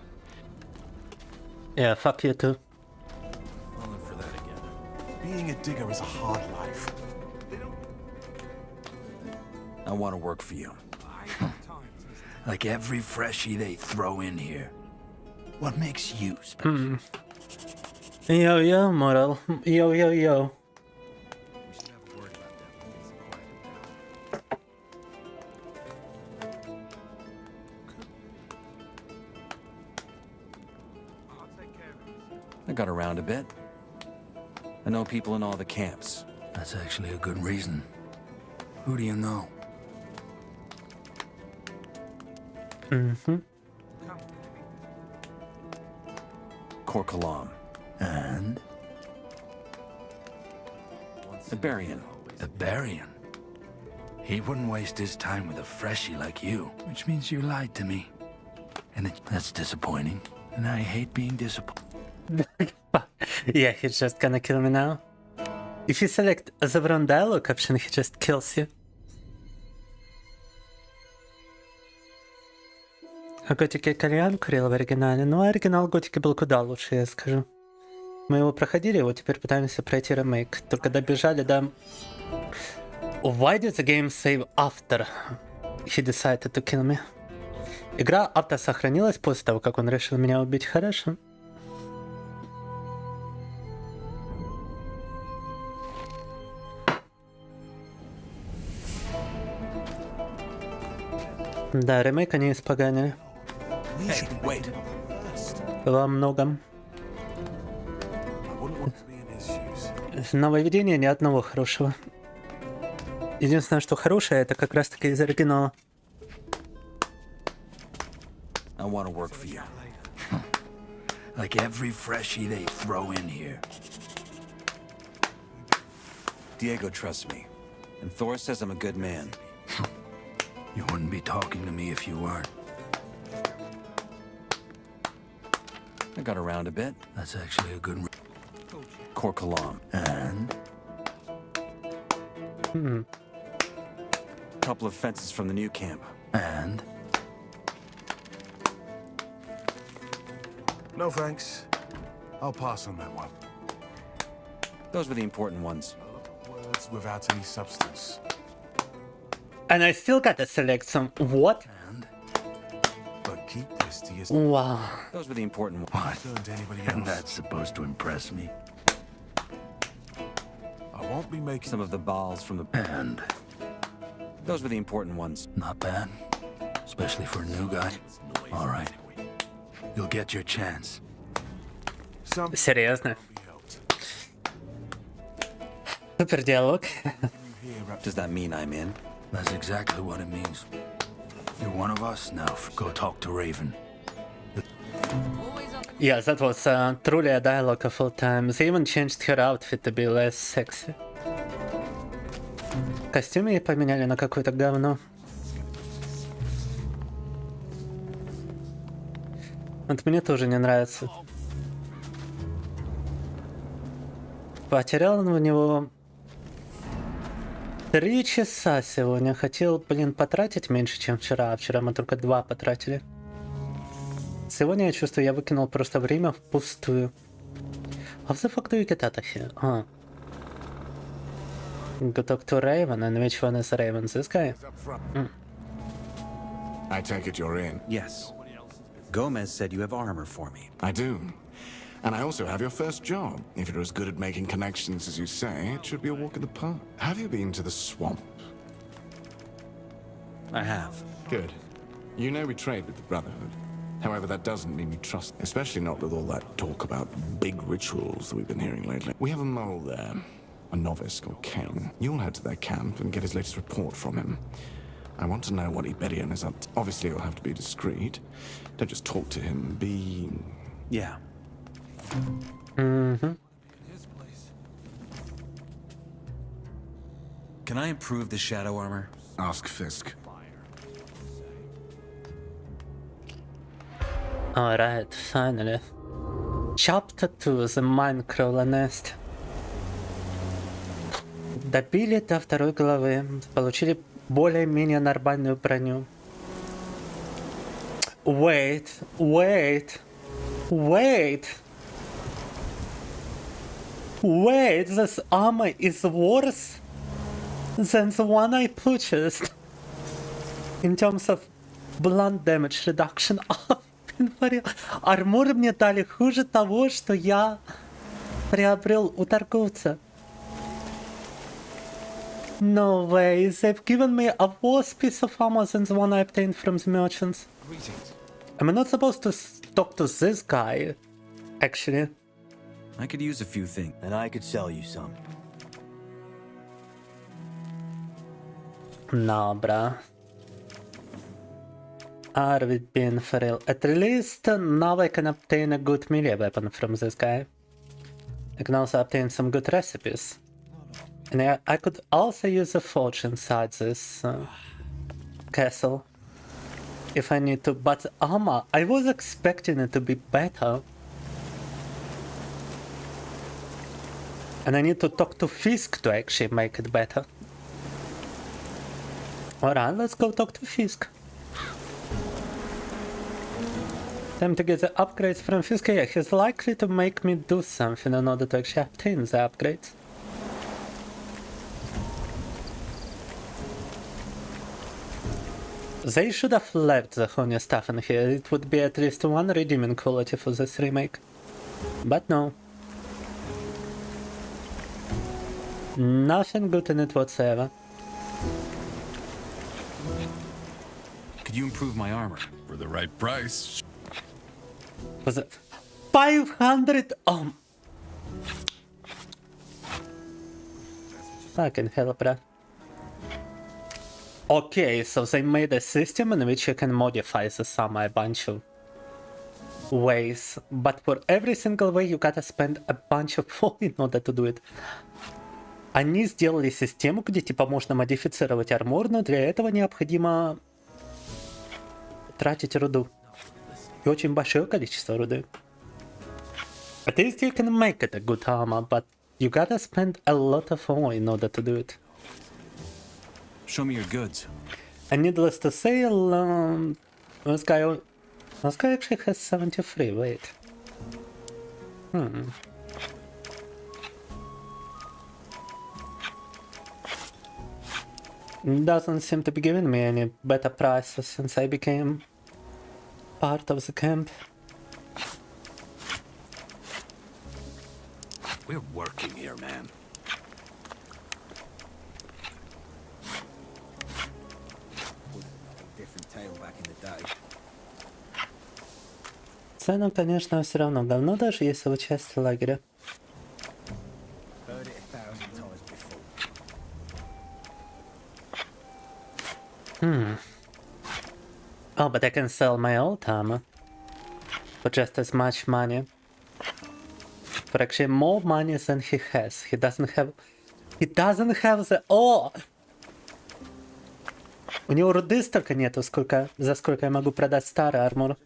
Yeah, fuck you too. Falling for that again. Being a digger is a hard life. I want to work for you. Like every freshie they throw in here. What makes you special? Yo, yo, Moral. Yo, yo, yo. I got around a bit. I know people in all the camps. That's actually a good reason. Who do you know? Korkalam. And? The Barian. The Barian? He wouldn't waste his time with a freshie like you, which means you lied to me. And that's disappointing. And I hate being disappointed. Yeah, he's just gonna kill me now. If you select the wrong dialogue option, he just kills you. А Готики кальян курил в оригинале, но оригинал Готики был куда лучше, я скажу. Мы его проходили, его теперь пытаемся пройти ремейк. Только добежали до... Why did the game save after he decided to kill me. Игра автосохранилась после того, как он решил меня убить. Хорошо. Да, ремейк они испоганили. Во многом. Нововведение ни одного хорошего. Единственное, что хорошее, это как раз таки из оригинала. I want to work for you. Like every freshie they throw in here. Diego trusts me. And Thor says I'm a good man. You wouldn't be talking to me if you weren't. I got around a bit. That's actually a good... Kor Kalam. And? Couple of fences from the new camp. And? No thanks. I'll pass on that one. Those were the important ones. Words without any substance. And I still gotta select some. What? But keep this to yourself. Wow. Those were the important ones. What? And that's supposed to impress me? I won't be making some of the balls from the... And? Those were the important ones. Not bad. Especially for a new guy. All right. You'll get your chance. Серьезно? Супер диалог. Does that mean I'm in? That's exactly what it means. You're one of us now. Go talk to Raven. Yeah, that was truly a dialogue of all time. They even changed her outfit to be less sexy. Костюм ей поменяли на какое-то говно. Вот мне тоже не нравится. Потерял в него 3 часа сегодня. Хотел, потратить меньше, чем вчера. А вчера мы только 2 потратили. Сегодня я чувствую, я выкинул просто время впустую. How the fuck do you get out of here? Go talk to Raven, and which one is Raven? This guy? I take it you're in. Yes. Gomez said you have armor for me. I do. And I also have your first job. If you're as good at making connections as you say, it should be a walk in the park. Have you been to the swamp? I have. Good. You know we trade with the Brotherhood. However, that doesn't mean we trust, especially not with all that talk about big rituals that we've been hearing lately. We have a mole there, a novice called Kane. You'll head to their camp and get his latest report from him. I want to know what Iberian is up to. Obviously, you'll have to be discreet. Don't just talk to him, be... Yeah. Mm-hmm. Can I improve the shadow armor? Ask Fisk. Alright, finally. Chapter 2, The Minecrawler Nest. Добили до 2 главы. Получили более-менее нормальную броню. Wait. This armor is worse than the one I purchased. In terms of blunt damage reduction. Армор мне дали хуже того, что я приобрел у торговца. No way, they've given me a worse piece of armor than the one I obtained from the merchants. Am I not supposed to talk to this guy, actually? I could use a few things. And I could sell you some. No, bruh. Are we being for real? At least now I can obtain a good melee weapon from this guy. I can also obtain some good recipes. And I could also use a forge inside this castle. If I need to, but armor, I was expecting it to be better. And I need to talk to Fisk to actually make it better. Alright, let's go talk to Fisk. Time to get the upgrades from Fisk. Yeah, he's likely to make me do something in order to actually obtain the upgrades. They should have left the honey stuff in here. It would be at least one redeeming quality for this remake. But no. Nothing good in it whatsoever. Could you improve my armor? For the right price. Was it 500? Oh. Fucking hell, bruh. Okay, so they made a system in which you can modify the sum a bunch of ways, but for every single way you gotta spend a bunch of full in order to do it. Они сделали систему, где типа можно модифицировать армор, но для этого необходимо тратить руду. И очень большое количество руды. At least you can make it a good armor, but you gotta spend a lot of ore in order to do it. Show me your goods. And needless to say, this guy actually has 73, wait. Doesn't seem to be giving me any better prices since I became part of the camp. We're working here, man. Different tale back in the day. Цены, конечно, все равно говно, даже если вы часть лагеря. Heard it 1,000 times before. Oh, but I can sell my old armor for just as much money. For actually more money than he has. He doesn't have the... О! У него руды столько нету, за сколько я могу продать старый армор.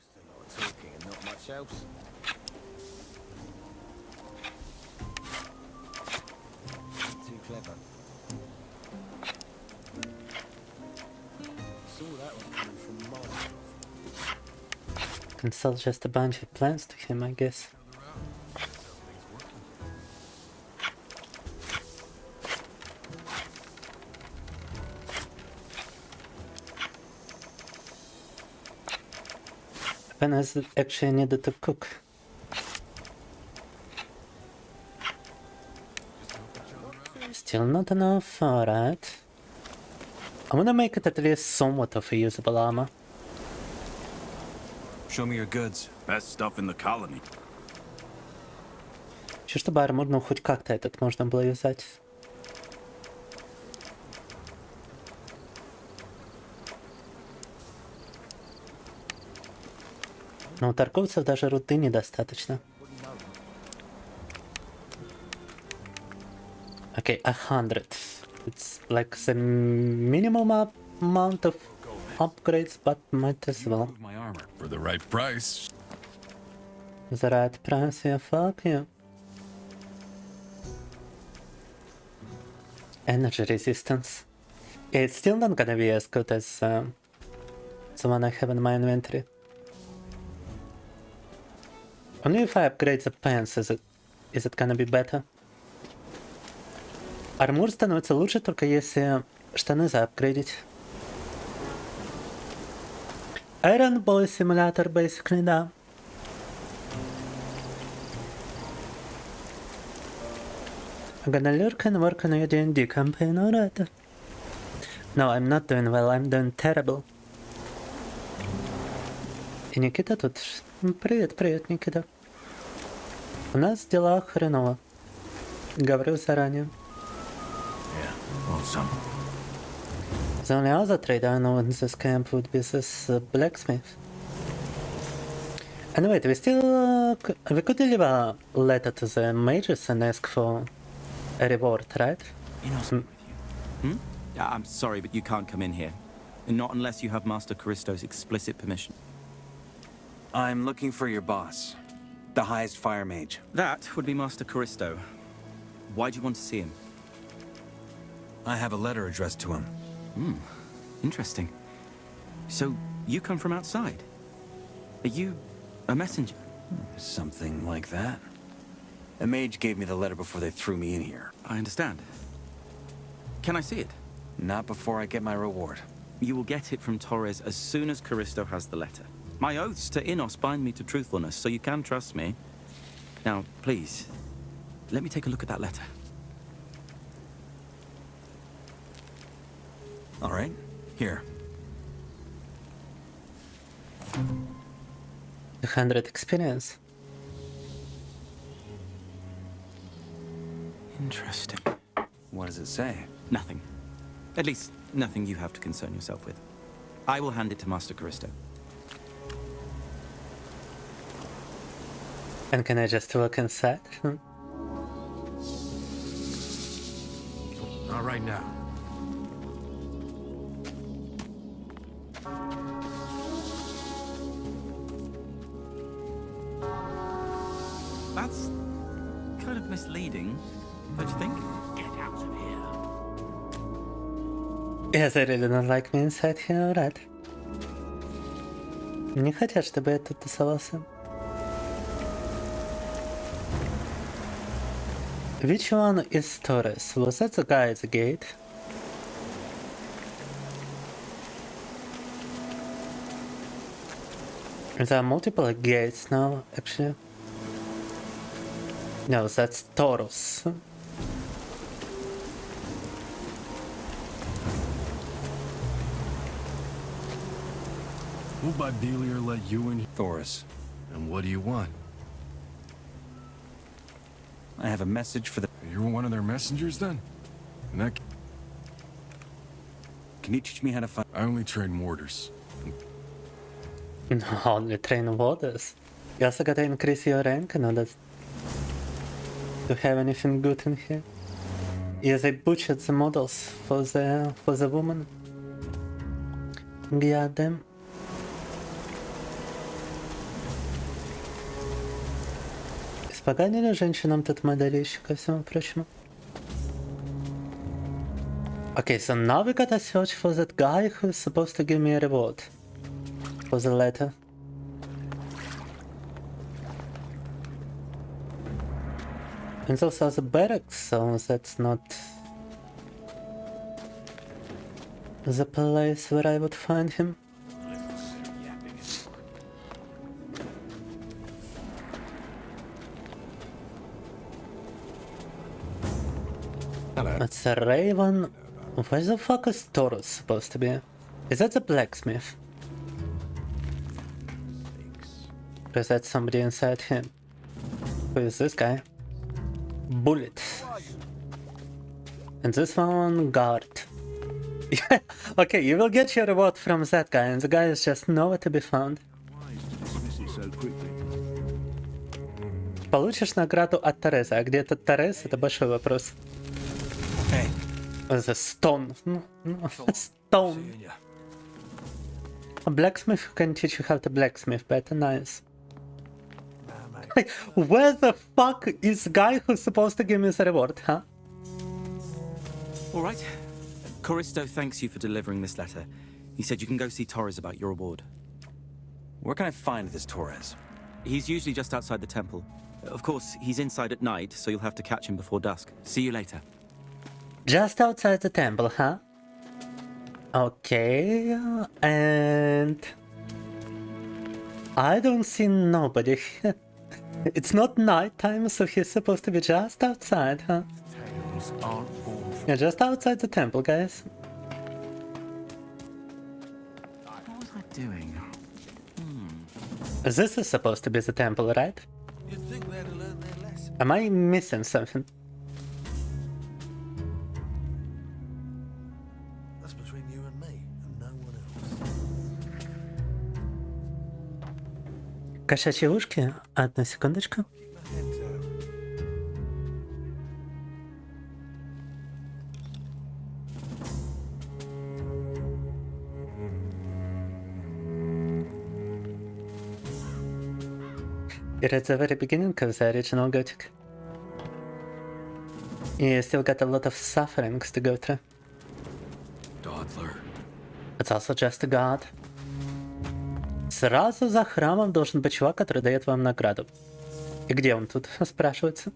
Can sell just a bunch of plants to him, I guess. When is it actually needed to cook? Still not enough, alright. I'm gonna make it at least somewhat of a usable armor. Show me your goods. Best stuff in the colony. Еще чтобы армор, ну хоть как-то этот можно было юзать. Но у торговцев даже руды недостаточно. Okay, 100. It's like the minimum amount of upgrades, but might as well. My armor for the right price. The right price, yeah, fuck you. Energy resistance. Yeah, it's still not gonna be as good as the one I have in my inventory. Only if I upgrade the pants is it gonna be better. Армур становится лучше только если штаны заапгрейдить. Iron Boy Simulator, basically, да. I'm gonna lurk and work on your D&D campaign, alright. No, I'm not doing well, I'm doing terrible. И Никита тут. Привет, привет, Никита. У нас дела хреново. Говорю заранее. The only other trade I know in this camp would be this blacksmith. And wait, we could leave a letter to the mages and ask for a reward, right? I'm sorry, but you can't come in here. Not unless you have Master Callisto's explicit permission. I'm looking for your boss, the highest fire mage. That would be Master Callisto. Why do you want to see him? I have a letter addressed to him. Interesting. So, you come from outside? Are you a messenger? Something like that. A mage gave me the letter before they threw me in here. I understand. Can I see it? Not before I get my reward. You will get it from Torres as soon as Callisto has the letter. My oaths to Innos bind me to truthfulness, so you can trust me. Now, please, let me take a look at that letter. All right, here. 100 experience. Interesting. What does it say? Nothing. At least, nothing you have to concern yourself with. I will hand it to Master Callisto. And can I just look inside? Not right now. That's kind of misleading, don't you think? Get out of here. Yes, I really don't like me inside here, alright. Не хотят, чтобы я тут тусовался. Which one is Torres? Was that the guy at the gate? There are multiple gates now, actually. No, that's Taurus. Will Badelier let you in? Thoris. And what do you want? I have a message for the... You're one of their messengers, then? And that... Can you teach me how to find... I only trade mortars. No, only train waters. You also gotta increase your rank in order to have anything good in here. Yes, I butchered the models for the woman. God damn. Испоганили женщинам тут моделище, ко всему прочему. Okay, so now we gotta search for that guy who's supposed to give me a reward for the letter. And also the barracks, so that's not the place where I would find him. That's a raven. Where the fuck is Taurus supposed to be? Is that the blacksmith? Or is that somebody inside him? Who is this guy? Bullet. And this one, guard. Yeah, okay, you will get your reward from that guy, and the guy is just nowhere to be found. Получишь награду от Терезы, а где этот Терез, это большой вопрос. Hey. The stone. Stone. A blacksmith who can teach you how to blacksmith better, nice. Where the fuck is the guy who's supposed to give me the reward, huh? Alright. Callisto thanks you for delivering this letter. He said you can go see Torres about your reward. Where can I find this Torres? He's usually just outside the temple. Of course, he's inside at night, so you'll have to catch him before dusk. See you later. Just outside the temple, huh? Okay, and I don't see nobody. It's not nighttime, so he's supposed to be just outside, huh? Yeah, just outside the temple, guys. What was I doing? This is supposed to be the temple, right? Am I missing something? Кошачьи ушки? Одну секундочку. You're at the very beginning of the original Gothic. You still got a lot of sufferings to go through. Dodler. It's also just a god. Сразу за храмом должен быть чувак, который дает вам награду. И где он тут, спрашивается?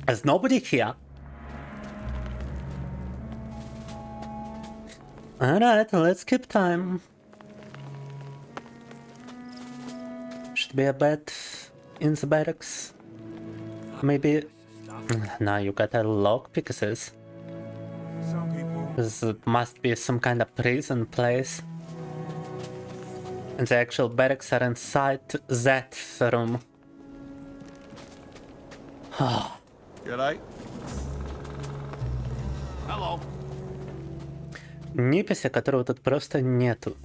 Is nobody here? Alright, let's keep time. Should be a bed in the barracks. Maybe... Now you got a lockpick, sis. This must be some kind of prison place. And the actual barracks are inside that room. G'day. Hello. Неписи, которого тут просто нету.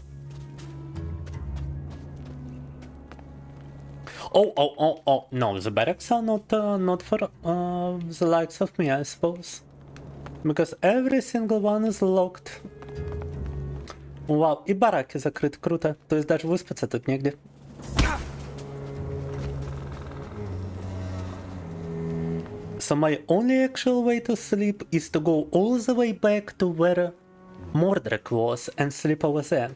Oh, no, the barracks are not for the likes of me, I suppose. Because every single one is locked. Вау, и бараки закрыты, круто. То есть даже выспаться тут негде. So my only actual way to sleep is to go all the way back to where Mordred was and sleep over there.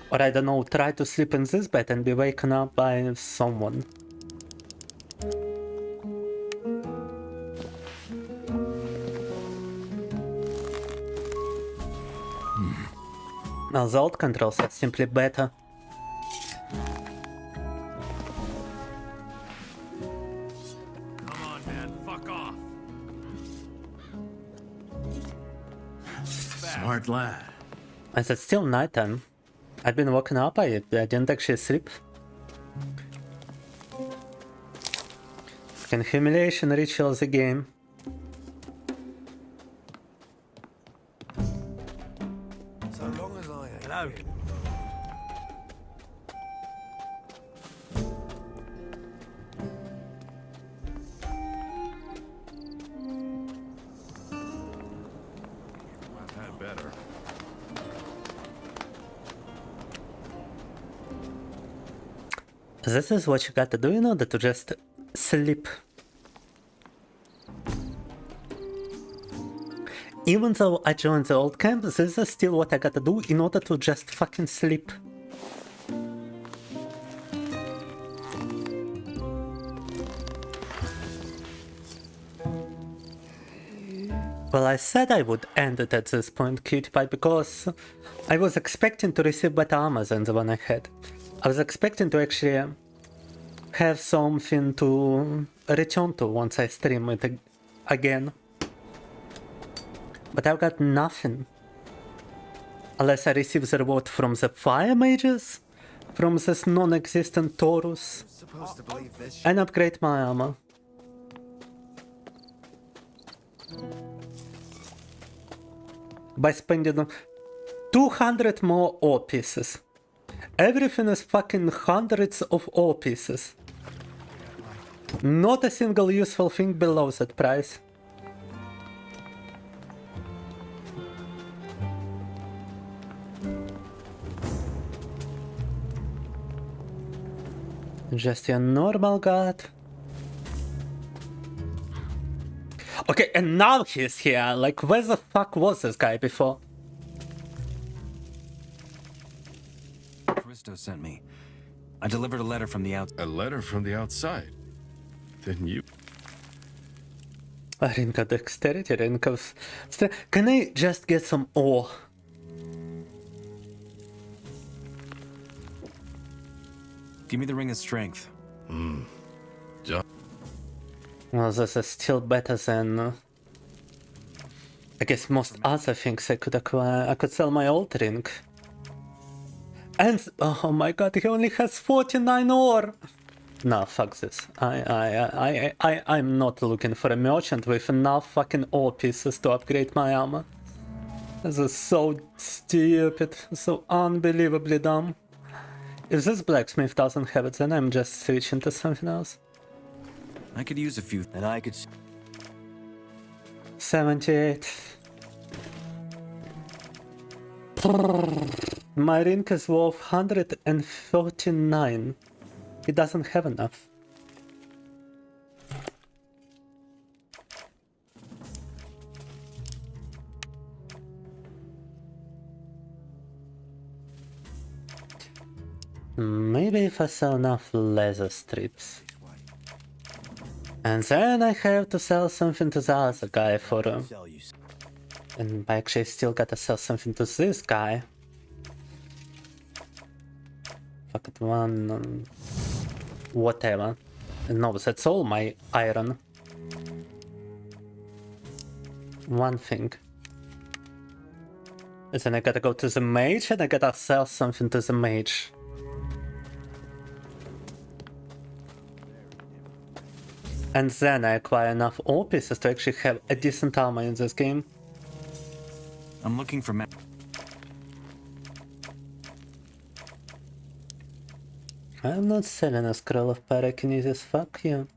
Or I don't know, try to sleep in this bed and be waken up by someone. Now the old controls are simply better. Come on, man, fuck off. Smart lad. As it's still nighttime. I've been woken up, I didn't actually sleep. Fucking humiliation rituals again. So long as I hello. Had better. This is what you gotta do in order to just sleep. Even though I joined the old camp, this is still what I gotta do in order to just fucking sleep. Well, I said I would end it at this point, Cutie Pie, because I was expecting to receive better armor than the one I had. I was expecting to actually have something to return to once I stream it again. But I've got nothing. Unless I receive the reward from the fire mages, from this non-existent Taurus, and upgrade my armor. By spending 200 more ore pieces. Everything is fucking hundreds of ore pieces. Not a single useful thing below that price. Just your normal god. Okay, and now he's here. Like, where the fuck was this guy before? Christo sent me. I delivered a letter from the outside. A letter from the outside? Then you... Rinka dexterity, Rinka... Can I just get some ore? Give me the ring of strength. Well, this is still better than... I guess most other things I could acquire. I could sell my old ring. And... Oh my god, he only has 49 ore! No, fuck this. I'm not looking for a merchant with enough fucking ore pieces to upgrade my armor. This is so stupid, so unbelievably dumb. If this blacksmith doesn't have it, then I'm just switching to something else. I could use a few, and I could... 78. My ring is worth 139. He doesn't have enough. Maybe if I sell enough leather strips. And then I have to sell something to the other guy for... and I actually still gotta sell something to this guy. Fuck it, one... whatever. No, that's all my iron. One thing. And then I gotta go to the mage and I gotta sell something to the mage. And then I acquire enough ore pieces to actually have a decent armor in this game. I'm looking for I'm not selling a scroll of pyrokinesis, fuck you.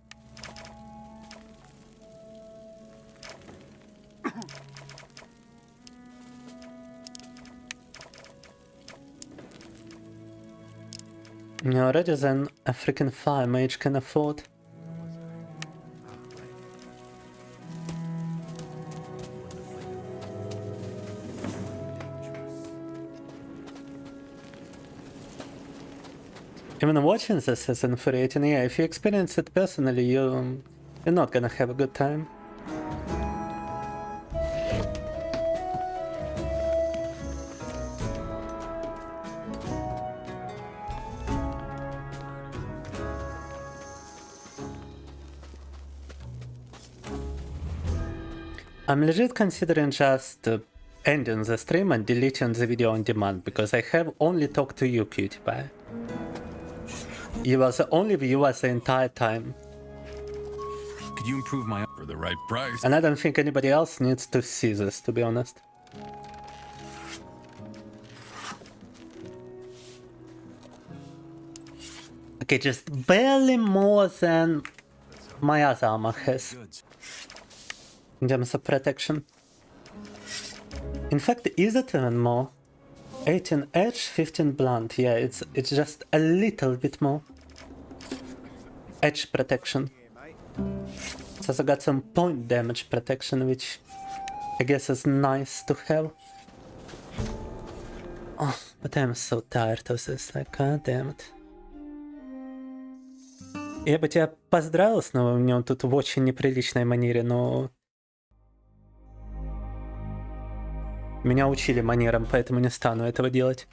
Already then a freaking fire mage can afford. Even watching this is infuriating. Yeah, if you experience it personally, you're not gonna have a good time. I'm legit considering just ending the stream and deleting the video on demand, because I have only talked to you, Cutie Pie. You were the only viewer the entire time. Could you improve my... For the right price. And I don't think anybody else needs to see this, to be honest. Okay, just barely more than my other armor has. In terms of protection. In fact, is it even more? 18 edge, 15 blunt. Yeah, it's just a little bit more. Edge protection. It's also got some point damage protection, which I guess is nice to have. Oh, but I'm so tired of this, like, god damn it. Я бы тебя поздравил с новым днем тут в очень неприличной манере, но... Меня учили манерам, поэтому не стану этого делать.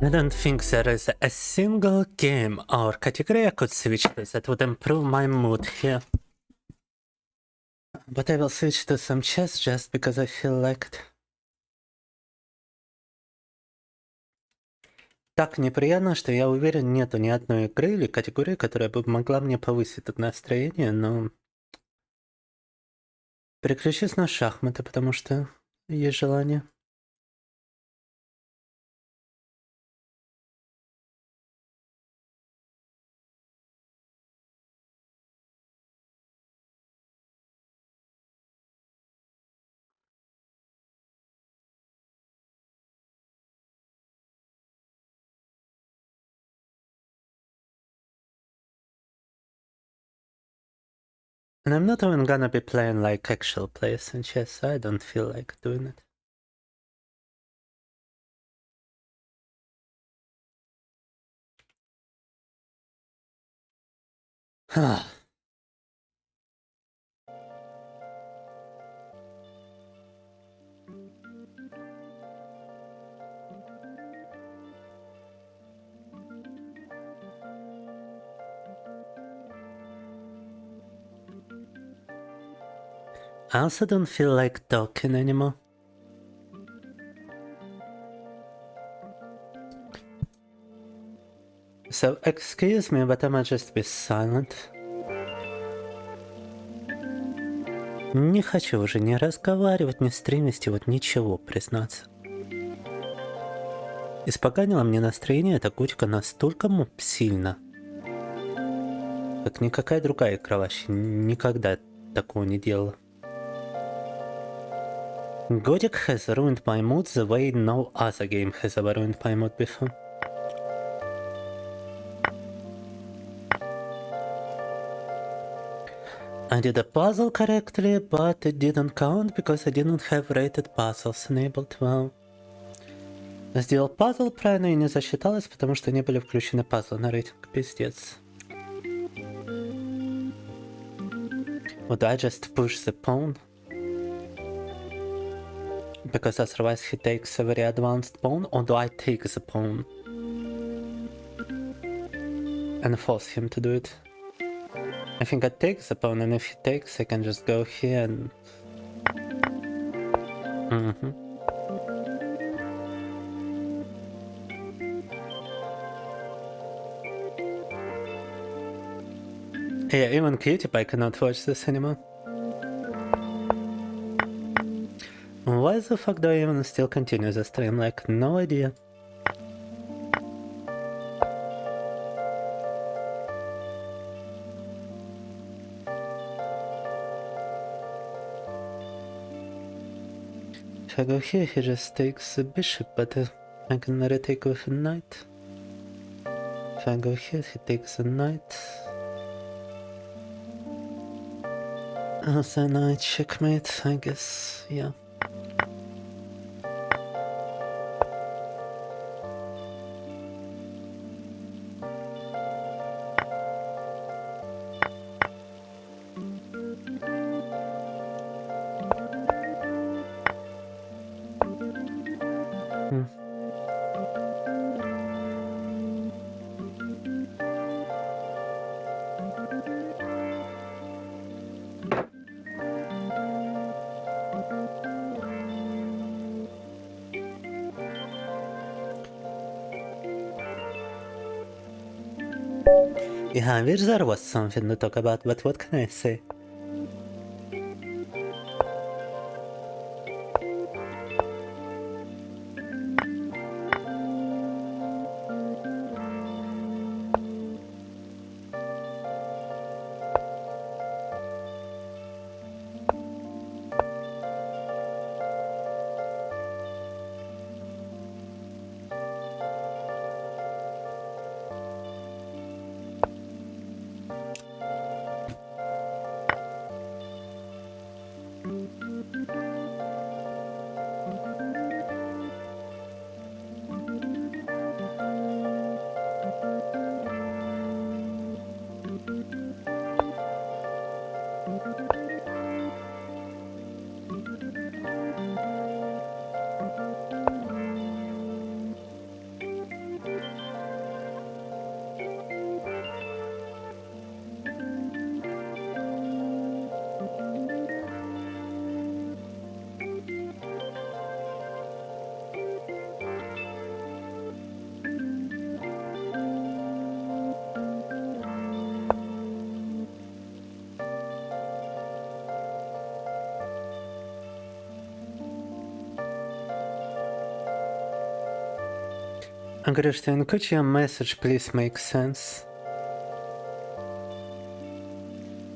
I don't think there is a single game or category I could switch to that would improve my mood here. But I will switch to some chess just because I feel like it. Так неприятно, что я уверен, нету ни одной игры или категории, которая бы могла мне повысить это настроение, но... Переключусь на шахматы, потому что есть желание. And I'm not even gonna be playing like actual players in chess, so I don't feel like doing it. I also don't feel like talking anymore. So excuse me, but I might just be silent. Не хочу уже ни разговаривать, ни стримить, вот ничего, признаться. Испоганила мне настроение эта гутика настолько сильно, как никакая другая игра вообще никогда такого не делала. Gothic has ruined my mood the way no other game has ever ruined my mood before. I did a puzzle correctly, but it didn't count because I didn't have rated puzzles enabled. Well, сделал пазл правильно и не засчиталось, потому что не были включены пазлы на рейтинг. Пиздец. Would I just push the pawn? Because otherwise he takes a very advanced pawn, or do I take the pawn and force him to do it? I think I take the pawn, and if he takes, I can just go here and... Yeah, even Cutie, I cannot watch this anymore. Why the fuck do I even still continue the stream? Like, no idea. If I go here, he just takes the bishop, but I can retake with a knight. If I go here, he takes the knight. Then I checkmate, I guess, yeah. Yeah, I wish there was something to talk about, but what can I say? Christian, could your message please make sense?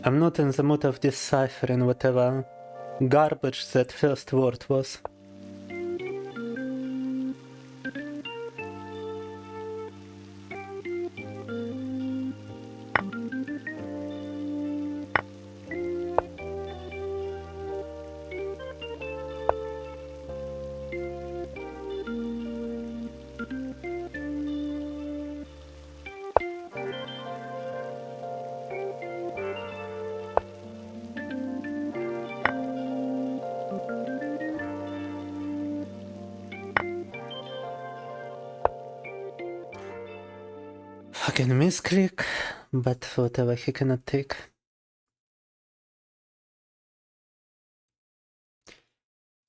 I'm not in the mood of deciphering whatever garbage that first word was. Fucking misclick, but whatever, he cannot take.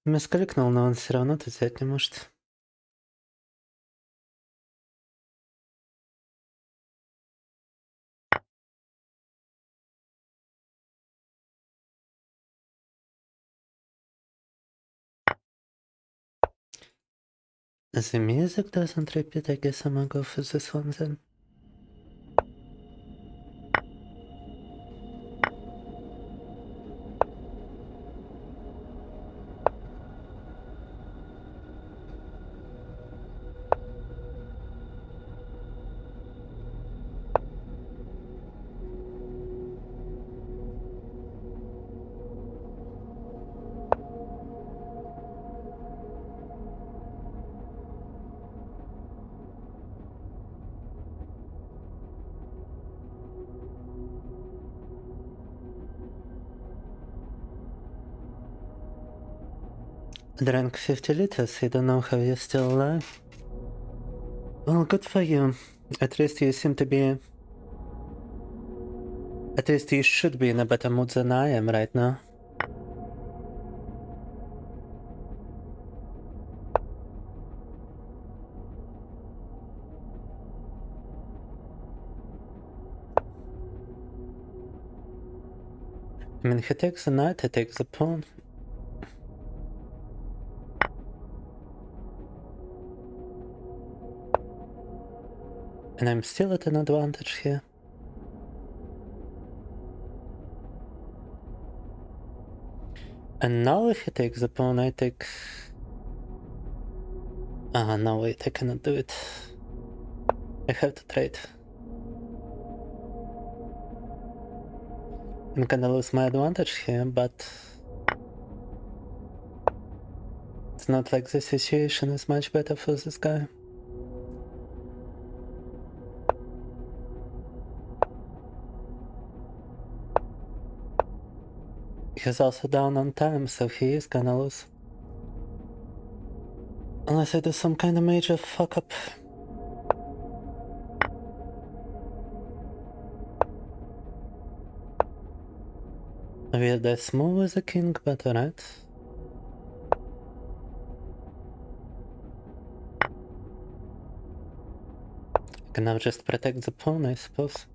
Мискликнул, но он все равно тут взять не может. The music doesn't repeat, I guess I'm gonna go for this one then. Drank 50 liters, I don't know how you're still alive. Well, good for you. At least you seem to be... At least you should be in a better mood than I am right now. I mean, he takes the knight, he takes the pawn. And I'm still at an advantage here. And now if he takes the pawn, I take... Ah, no, wait, I cannot do it. I have to trade. I'm gonna lose my advantage here, but... It's not like the situation is much better for this guy. He's also down on time, so he is gonna lose. Unless I do some kind of major fuck up. Weird dice move with the king, but alright. I can now just protect the pawn, I suppose.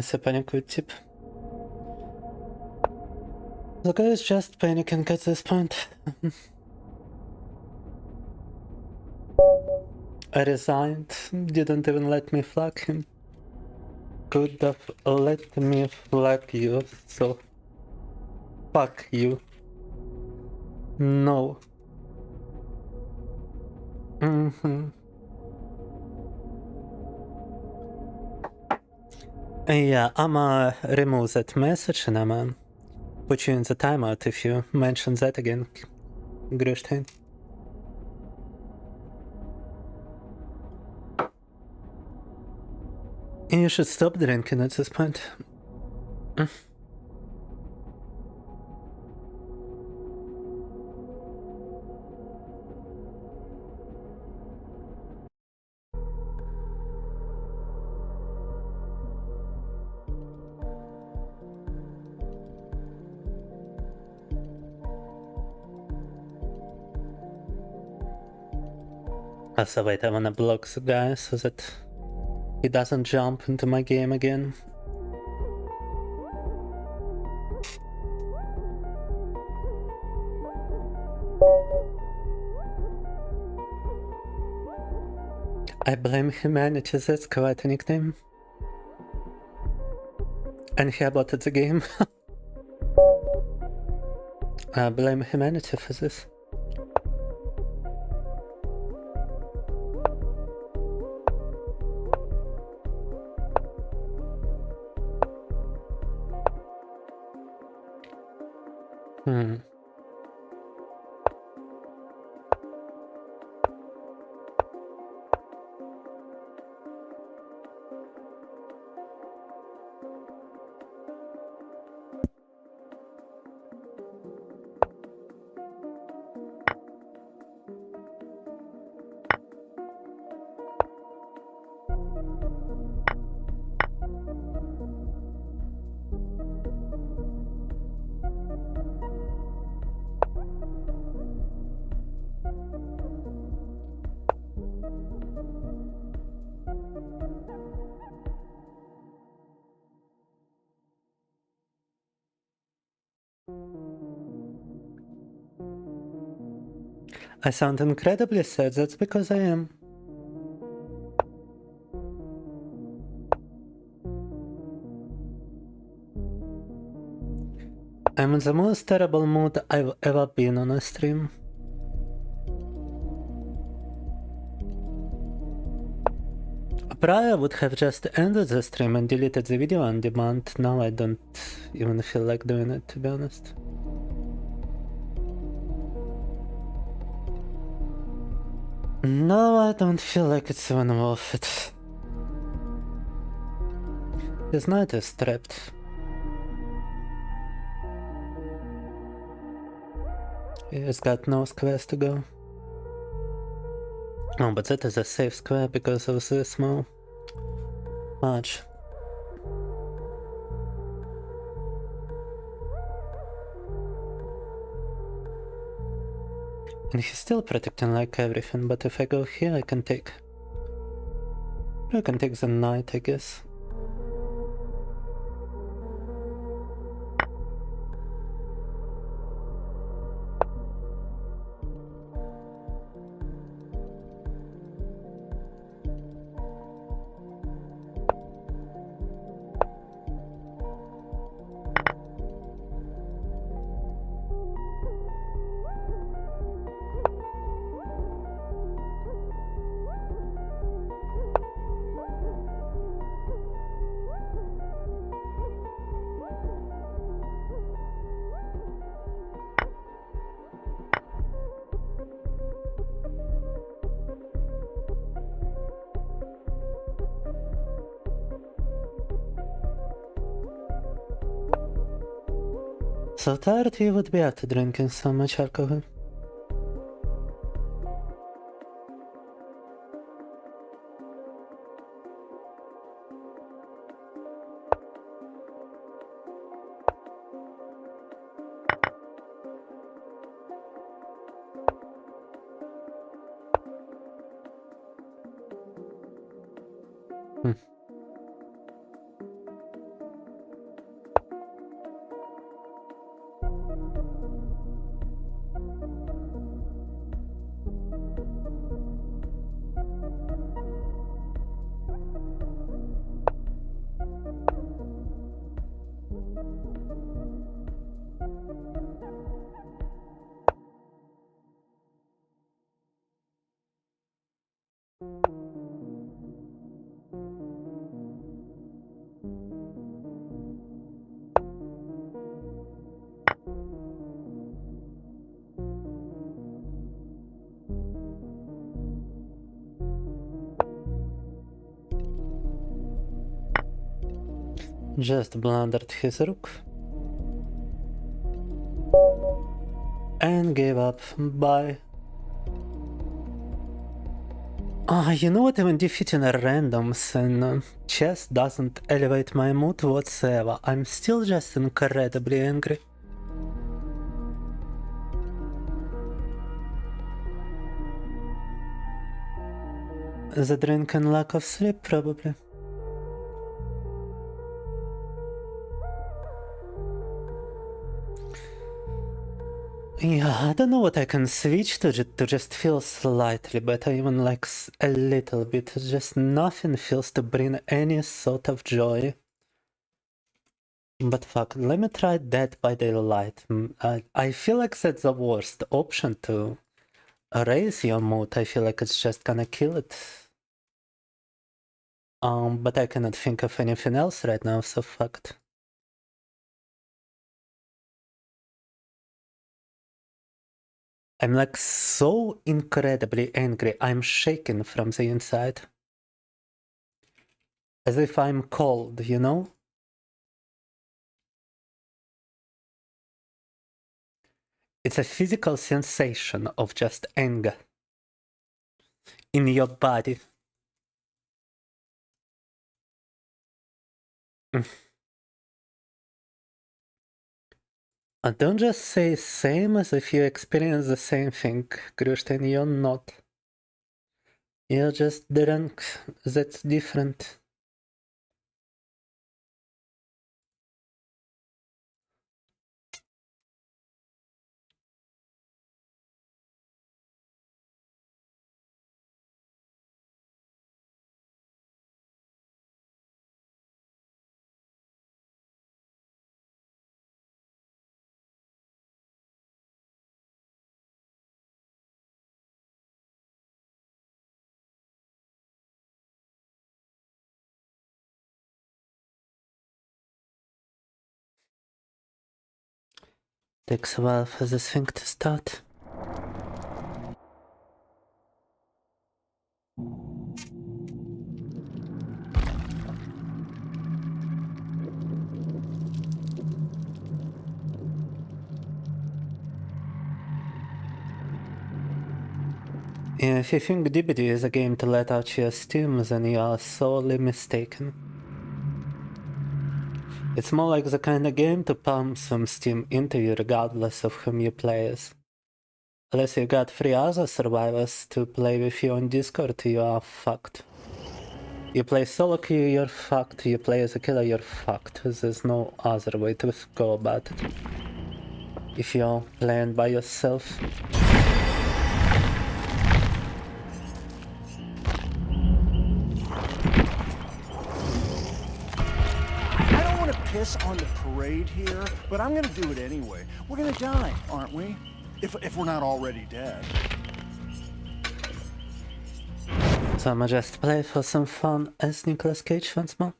Все паникуют, тип. The guy is just panicking at this point. I resigned, didn't even let me flag him. Could have let me flag you, so fuck you. No. Yeah, I'ma remove that message and I'ma put you in the timeout if you mention that again, Grishtain. You should stop drinking at this point. Also wait, I wanna block the guy so that he doesn't jump into my game again. I blame humanity, that's quite a nickname. And he aborted the game. I blame humanity for this. I sound incredibly sad, that's because I am. I'm in the most terrible mood I've ever been on a stream. Prior would have just ended the stream and deleted the video on demand. Now I don't even feel like doing it, to be honest. No, I don't feel like it's even worth it. His knight is trapped. He's got no squares to go. Oh, but that is a safe square because of the small march. And he's still protecting like everything, but if I go here I can take the knight, I guess. So tired he would be after drinking so much alcohol. Just blundered his rook. And gave up. Bye. You know what? Even defeating a randoms in chess doesn't elevate my mood whatsoever. I'm still just incredibly angry. The drink and lack of sleep, probably. Yeah, I don't know what I can switch to just feel slightly better, even like a little bit. Just nothing feels to bring any sort of joy. But fuck, let me try Dead by Daylight. I feel like that's the worst option to raise your mood. I feel like it's just gonna kill it. But I cannot think of anything else right now, so fucked. I'm like so incredibly angry. I'm shaking from the inside. As if I'm cold, you know? It's a physical sensation of just anger in your body. Don't just say same as if you experience the same thing, Christian. You're not. You're just drunk. That's different. Takes a while for this thing to start. Yeah, if you think DBD is a game to let out your steam, then you are sorely mistaken. It's more like the kind of game to pump some steam into you regardless of whom you play as. Unless you got 3 other survivors to play with you on Discord, you are fucked. You play solo queue, you're fucked. You play as a killer, you're fucked. There's no other way to go about it. If you're playing by yourself. Piss on the parade here, but I'm gonna do it anyway. We're gonna die, aren't we? If we're not already dead. So I'ma just play for some fun as Nicolas Cage once more.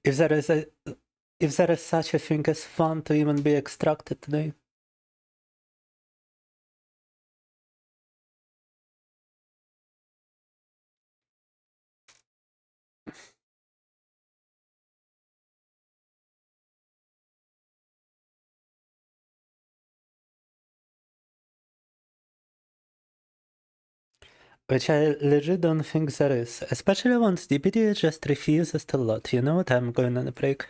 If there is such a thing as fun to even be extracted today. Which I legit don't think there is, especially once DPD just refuses to load. You know what, I'm going on a break.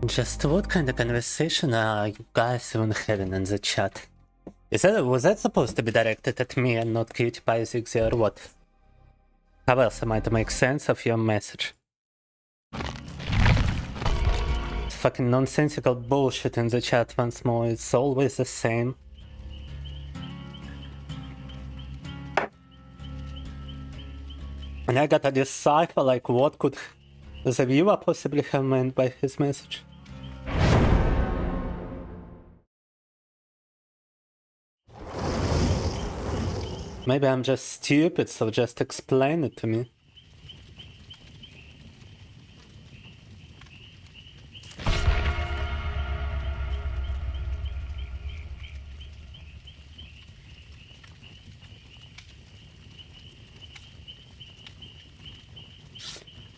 Just what kind of conversation are you guys even having in the chat? Was that supposed to be directed at me and not Cutie Pie 60 or what? How else am I to make sense of your message? It's fucking nonsensical bullshit in the chat once more, it's always the same. And I gotta decipher like what could the viewer possibly have meant by his message. Maybe I'm just stupid, so just explain it to me.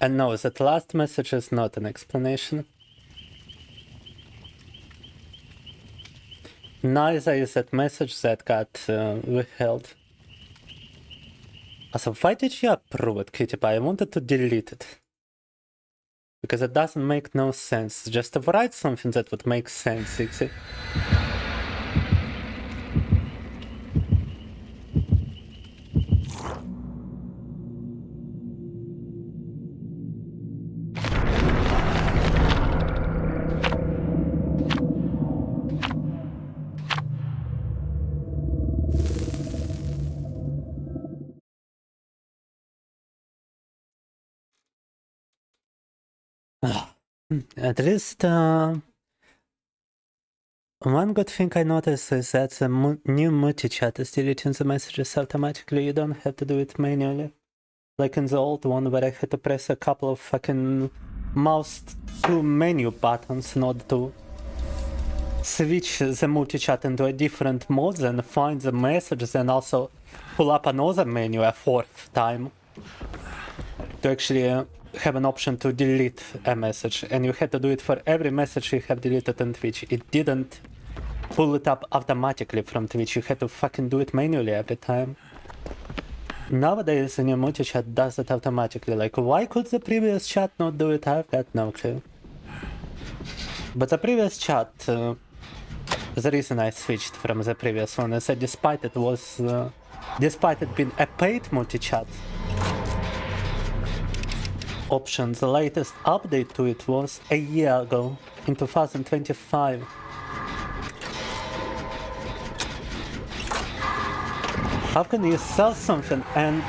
And no, that last message is not an explanation. Neither is that message that got withheld. Also, why did you approve it, Cutie Pie? I wanted to delete it. Because it doesn't make no sense. Just to write something that would make sense, 60. At least one good thing I noticed is that the new multi-chat is deleting the messages automatically. You don't have to do it manually. Like in the old one where I had to press a couple of fucking mouse to menu buttons in order to switch the multi-chat into a different mode and find the messages and also pull up another menu a fourth time to actually have an option to delete a message, and you had to do it for every message you have deleted on Twitch. It didn't pull it up automatically from Twitch, you had to fucking do it manually every time. Nowadays the new multi-chat does it automatically. Like, why could the previous chat not do it? I've got no clue. But the previous chat, the reason I switched from the previous one is that despite it being a paid multi-chat option, the latest update to it was a year ago, in 2025. How can you sell something and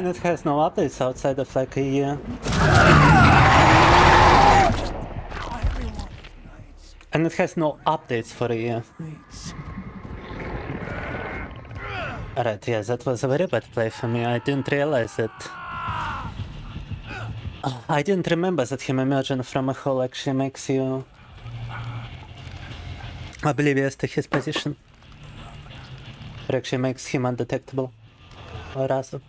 it has no updates outside of like a year? And it has no updates for a year. Alright, yeah, that was a very bad play for me. I didn't realize it. I didn't remember that him emerging from a hole actually makes you oblivious to his position. Or actually makes him undetectable. Or rather.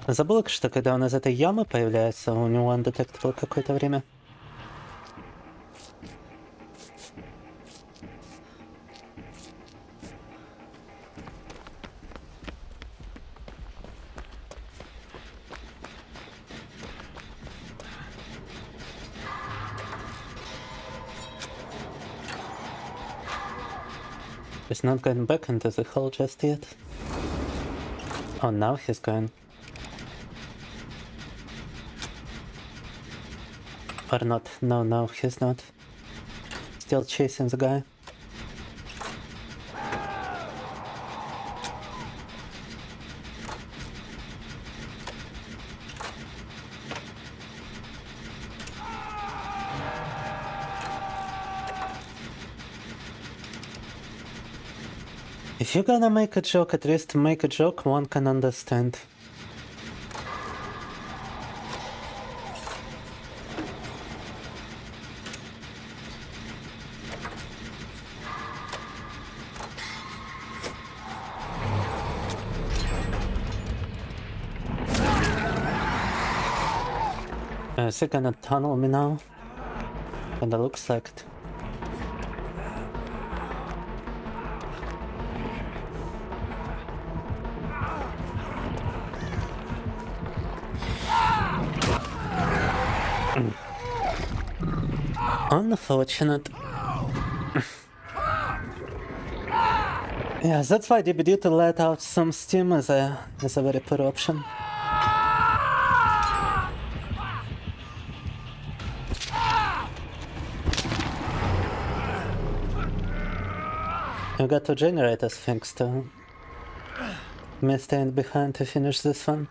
Забыл, что когда он из этой ямы появляется, у него undetectable какое-то время. He's not going back into the hole just yet. Oh, now he's going. Or not. No, he's not. Still chasing the guy. If you're gonna make a joke, at least make a joke one can understand. Is he gonna tunnel me now? Kinda looks like it. Unfortunate. Yeah, that's why DBD to let out some steam is a very poor option. You got 2 generators thanks to me staying behind to finish this one.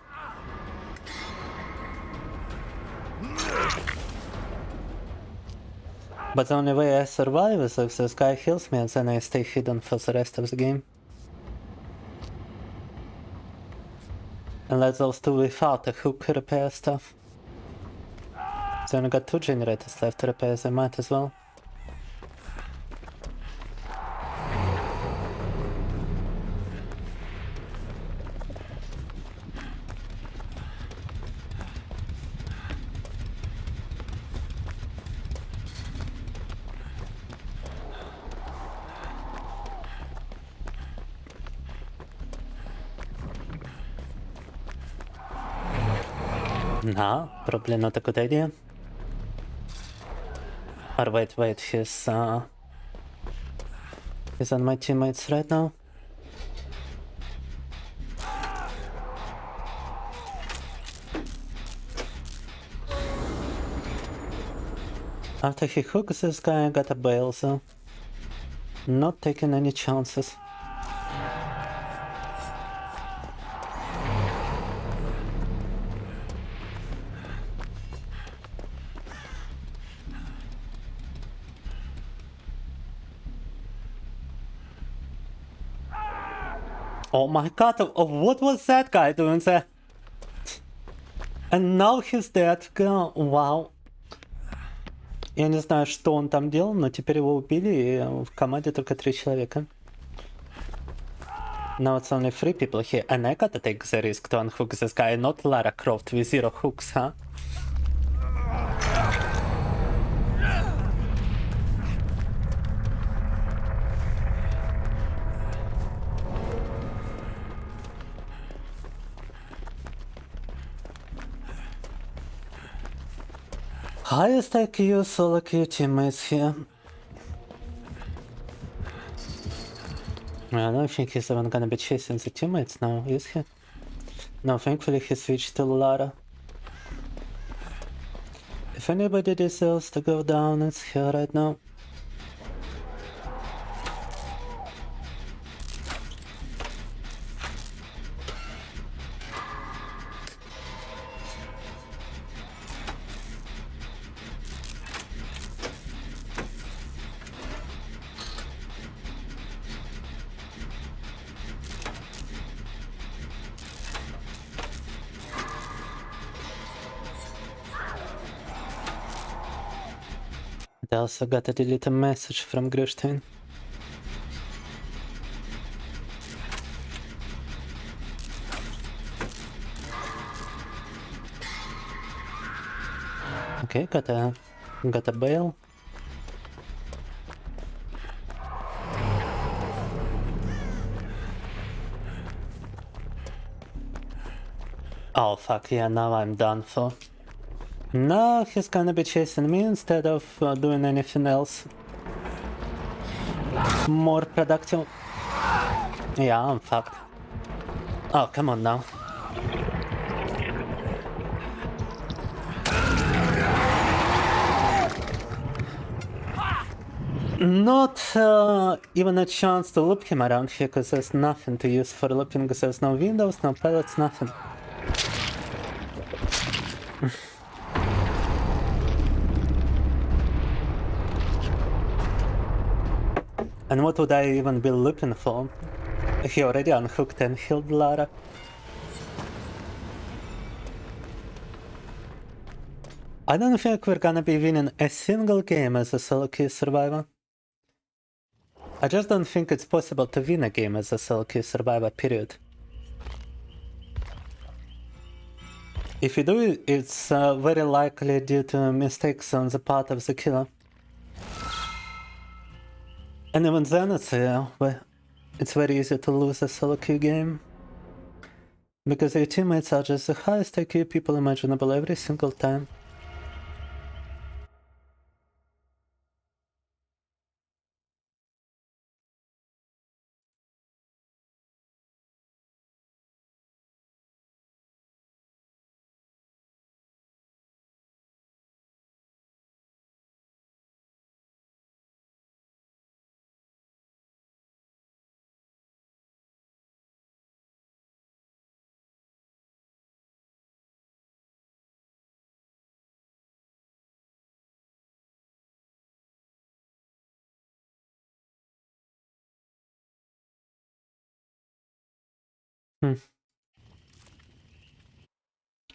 But the only way I survive is if this guy heals me and then I stay hidden for the rest of the game. And let those 2 without a hook repair stuff. So I only got 2 generators left to repair, they might as well. No, probably not a good idea. Or wait, he's on my teammates right now. After he hooks this guy, I got a bail, so not taking any chances. Oh my god, what was that guy doing there? And now he's dead. Вау. Я не знаю, что он там делал, но теперь его убили, и в команде только 3 человека. Now it's only 3 people here, and I gotta take the risk to unhook this guy, not Lara Croft with 0 hooks, huh? Highest IQ solo queue teammates here. I don't think he's even gonna be chasing the teammates now, is he? No, thankfully he switched to Lara. If anybody deserves to go down, it's here right now. I also got to delete a message from Grishtin. Okay, got a bail. Oh fuck, yeah, now I'm done for. No, he's gonna be chasing me instead of doing anything else more productive. Yeah, I'm fucked. Oh, come on now. Not even a chance to loop him around here, because there's nothing to use for looping, because there's no windows, no pellets, nothing. And what would I even be looking for? He already unhooked and healed Lara. I don't think we're gonna be winning a single game as a solo queue survivor. I just don't think it's possible to win a game as a solo queue survivor, period. If you do, it's very likely due to mistakes on the part of the killer. And even then, it's very easy to lose a solo queue game. Because your teammates are just the highest IQ people imaginable every single time.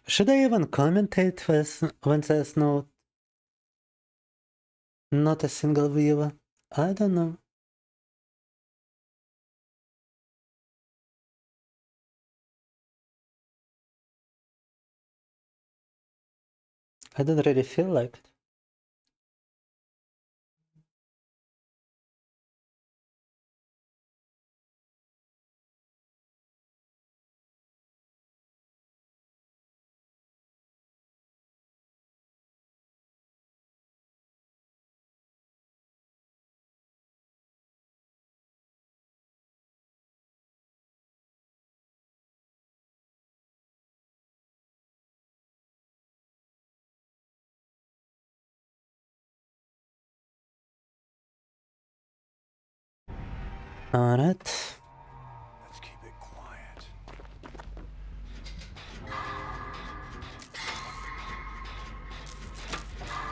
Should I even commentate when there's not a single viewer? I don't know. I don't really feel like it. Alright. Let's keep it quiet.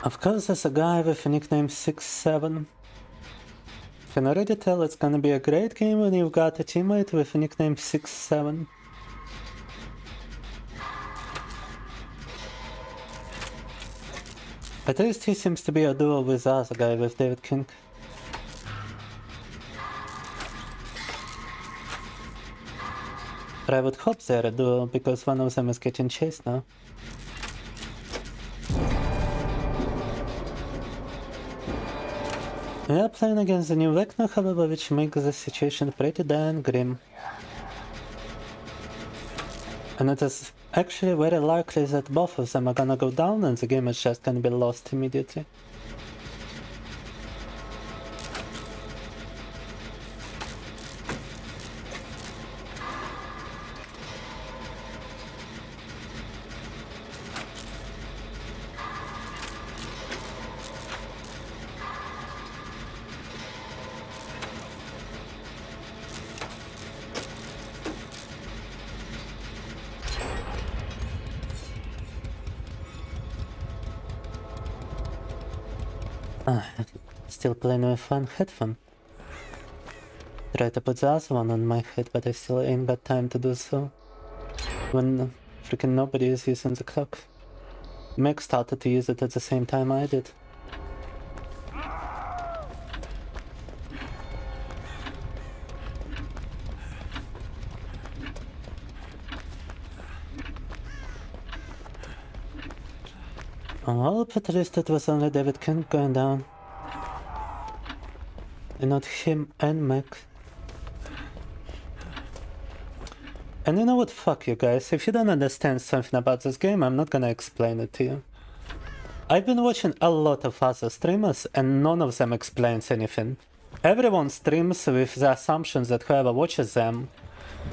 Of course, there's a guy with a nickname 67. Can already tell it's gonna be a great game when you've got a teammate with a nickname 67. At least he seems to be a duo with the other guy, with David King. But I would hope they're a duo, because one of them is getting chased now. We are playing against the new Vecna, however, which makes the situation pretty damn grim. And it is actually very likely that both of them are gonna go down and the game is just gonna be lost immediately. Still playing with one headphone. Try to put the other one on my head, but I still ain't got time to do so. When freaking nobody is using the clock. Meg started to use it at the same time I did. Well, but at least it was only David King going down. And not him and Meg. And you know what, fuck you guys, if you don't understand something about this game, I'm not gonna explain it to you. I've been watching a lot of other streamers and none of them explains anything. Everyone streams with the assumptions that whoever watches them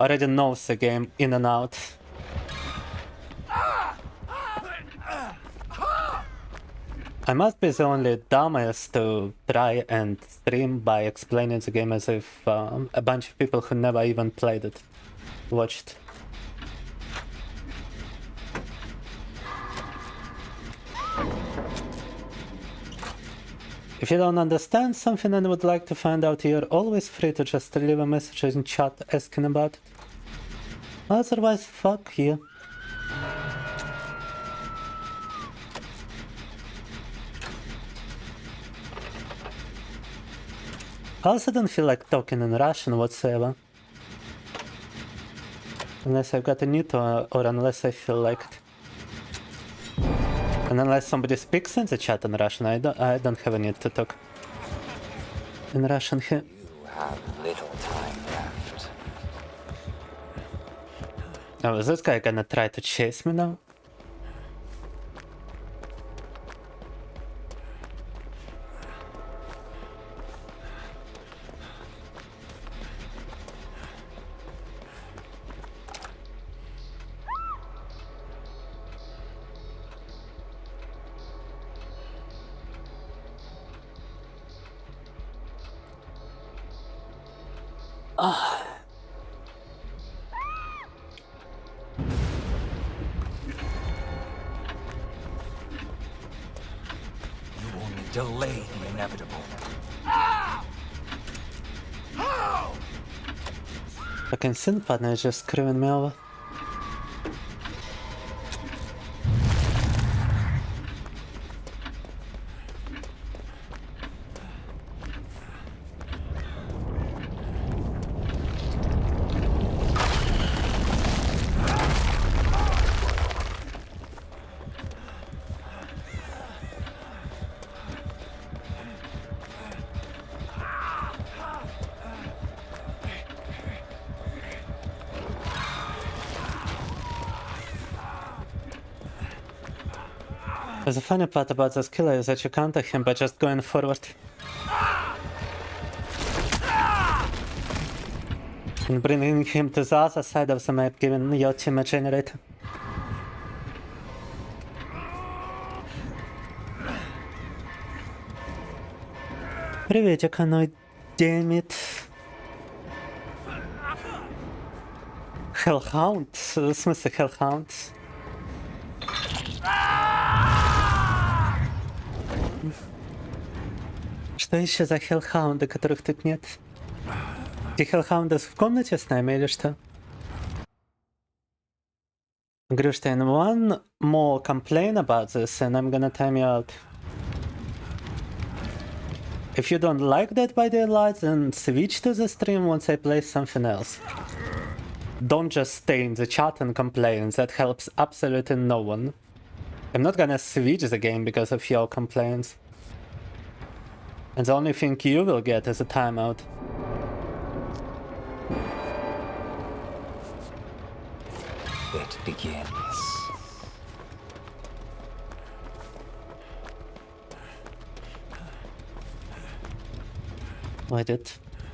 already knows the game in and out. I must be the only dumbass to try and stream by explaining the game as if a bunch of people who never even played it watched. If you don't understand something and would like to find out, you're always free to just leave a message in chat asking about it. Otherwise, fuck you. I also don't feel like talking in Russian whatsoever. Unless I've got a need to, or unless I feel like it. And unless somebody speaks in the chat in Russian, I don't have a need to talk in Russian here. You have little time left. Oh, is this guy gonna try to chase me now? You only delay the inevitable. Fucking synth partner is just screwing me over. The funny part about this killer is that you counter him by just going forward. And bringing him to the other side of the map, giving your team a generator. Приветик, ну damn it. Hellhound? В смысле Hellhound? Что еще за хеллхаунды, которых тут нет? Эти хеллхаунды в комнате с нами или что? Грюштейн, one more complaint about this and I'm gonna time you out. If you don't like Dead by Daylight, then switch to the stream once I play something else. Don't just stay in the chat and complain, that helps absolutely no one. I'm not gonna switch the game because of your complaints. And the only thing you will get is a timeout. It begins. Why did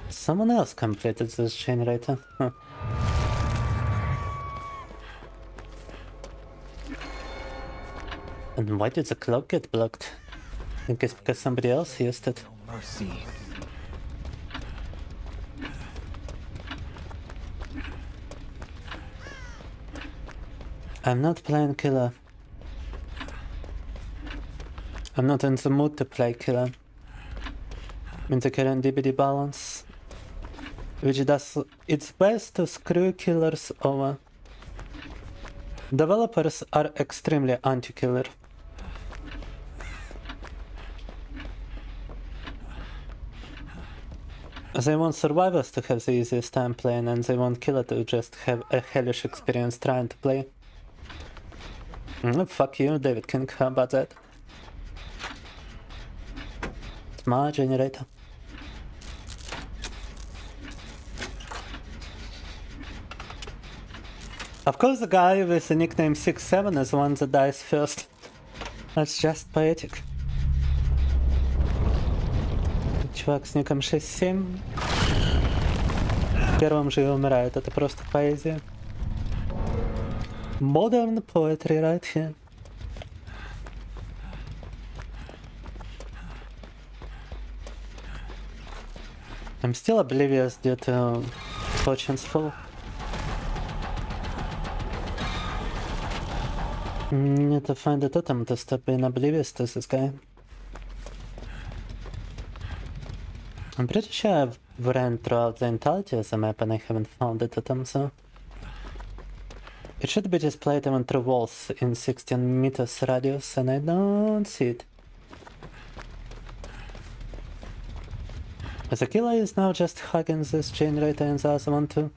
someone else completed this generator? Huh. And why did the clock get blocked? I think it's because somebody else used it. Mercy. I'm not playing killer. I'm not in the mood to play killer. In the current DBD balance, which does its best to screw killers over. Developers are extremely anti-killer. They want survivors to have the easiest time playing, and they want killer to just have a hellish experience trying to play. Fuck you, David King, how about that? It's my generator. Of course the guy with the nickname 6-7 is the one that dies first. That's just poetic. Чувак с ником 6-7 первым же и умирает. Это просто поэзия. Modern poetry right here. I'm still oblivious due to Fortune's Fall. Need to find a totem to stop being oblivious to this guy. I'm pretty sure I've ran throughout the entirety of the map and I haven't found the totem, so... It should be displayed even through walls in 16 meters radius, and I don't see it. The killer is now just hugging this generator and the other one too.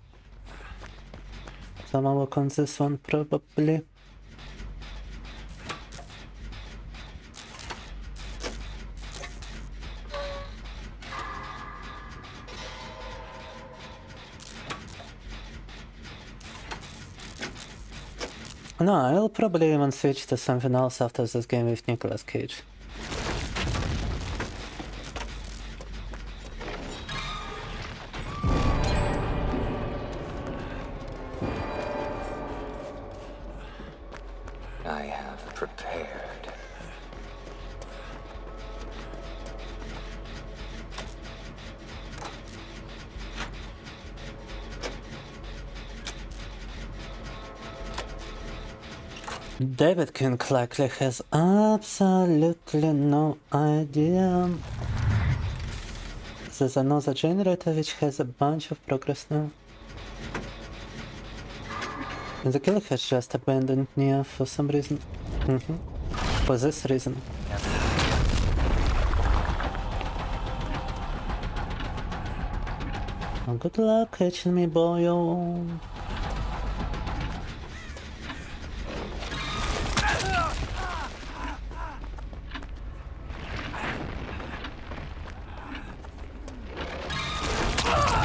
So I'll work on this one probably. No, I'll probably even switch to something else after this game with Nicolas Cage. I have prepared. David King likely has absolutely no idea. There's another generator which has a bunch of progress now. And the killer has just abandoned Nia for some reason. For this reason. Oh, good luck catching me, boyo.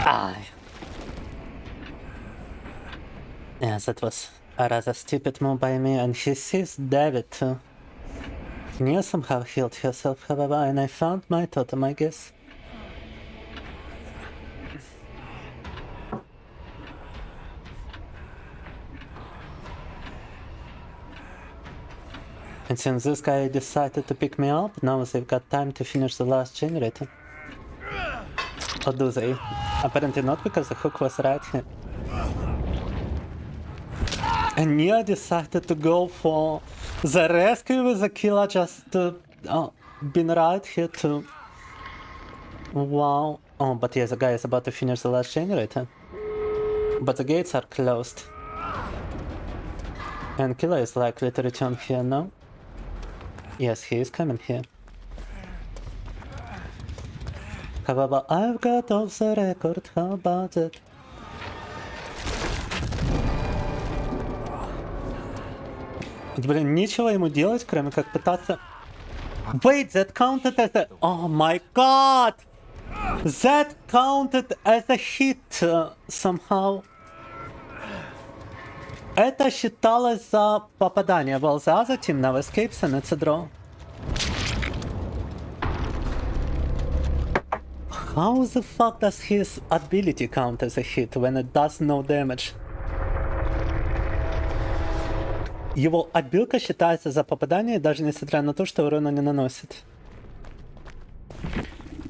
Aye. Yeah, that was a rather stupid move by me, and he sees David too. Nia somehow healed herself, however, and I found my totem, I guess. And since this guy decided to pick me up, now they've got time to finish the last generator. Or do they? Apparently not, because the hook was right here. And Nia decided to go for the rescue with the killer just been right here too. Wow. Oh, but yeah, the guy is about to finish the last generator. But the gates are closed. And killer is likely to return here now. Yes, he is coming here. However, I've got off the record, how about it? Блин, нечего ему делать, кроме как пытаться... Wait, that counted as a... Oh my god! That counted as a hit somehow. Это считалось за попадание. Well, the other team now escapes and it's a draw. How the fuck does his ability count as a hit when it does no damage? Его обилка считается за попадание, даже несмотря на то, что урона не наносит.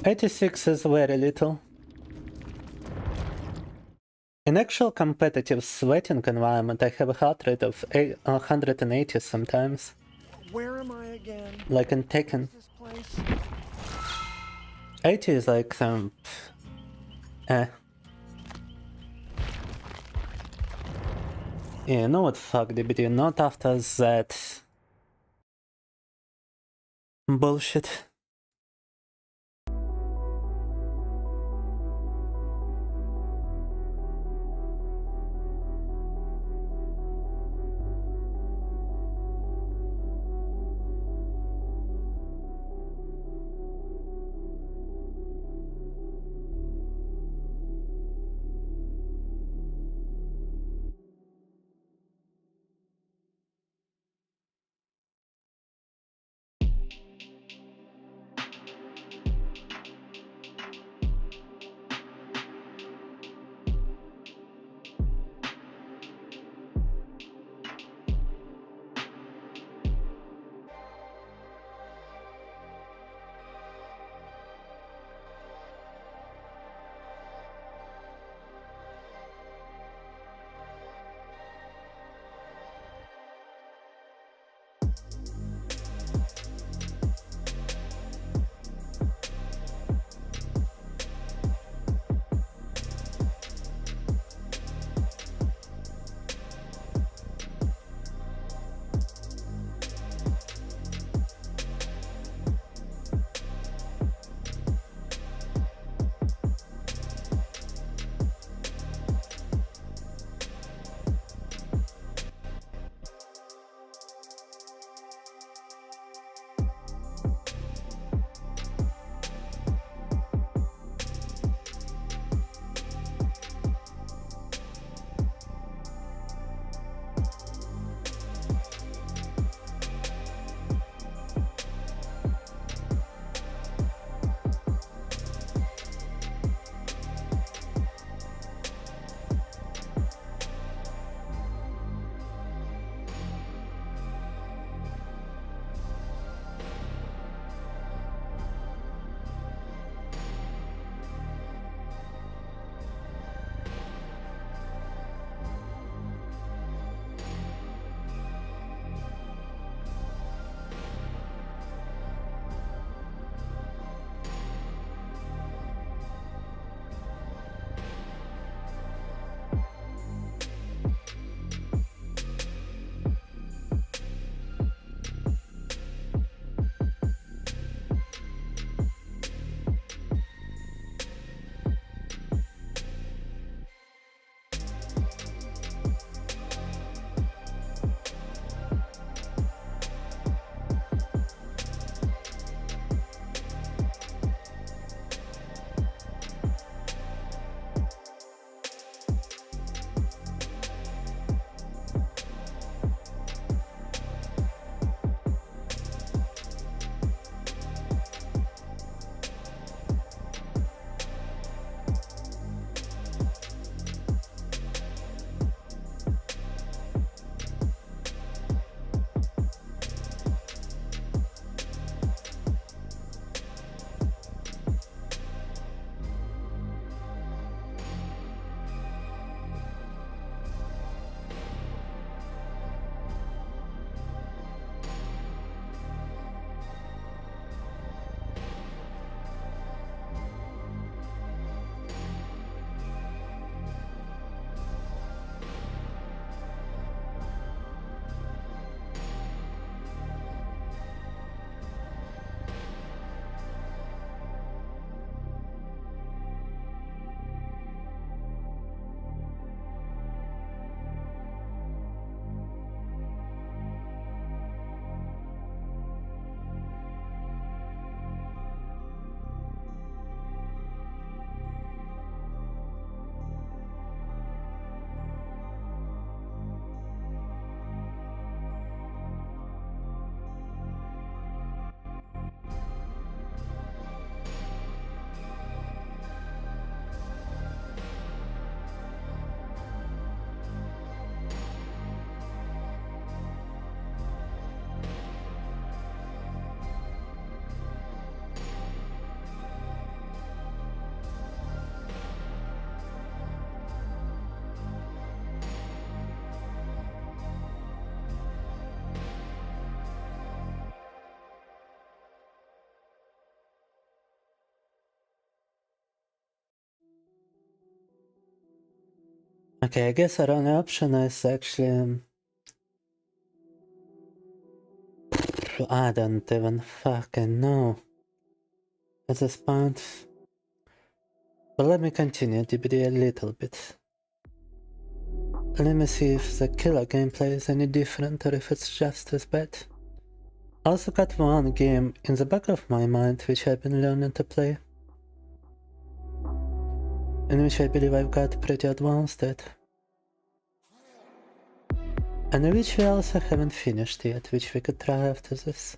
86 is very little. In actual competitive sweating environment, I have a heart rate of 180 sometimes. Where am I again? Like in Tekken. 80 is like some... Yeah, no what fuck, DBD, not after that... bullshit. Okay, I guess our only option is actually... I don't even fucking know at this point. But let me continue DBD a little bit. Let me see if the killer gameplay is any different or if it's just as bad. I also got one game in the back of my mind which I've been learning to play, in which I believe I've got pretty advanced at, and which we also haven't finished yet, which we could try after this.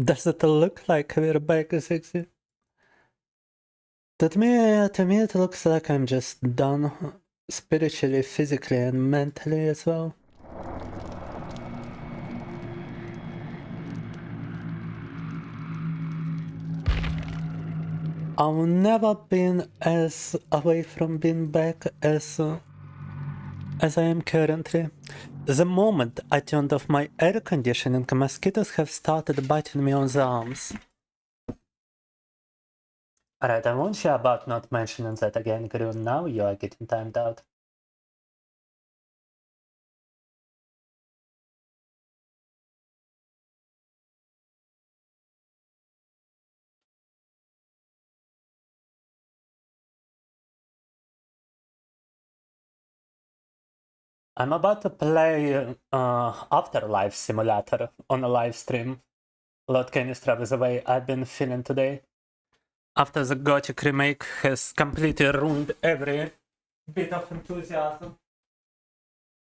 Does it look like we're back, sexy? To me it looks like I'm just done spiritually, physically and mentally as well. I've never been as away from being back as I am currently. The moment I turned off my air conditioning, mosquitoes have started biting me on the arms. Alright, I warned you about not mentioning that again, Gru. Now you are getting timed out. I'm about to play Afterlife Simulator on a live stream. Lord Canistra is the way I've been feeling today. After the Gothic remake has completely ruined every bit of enthusiasm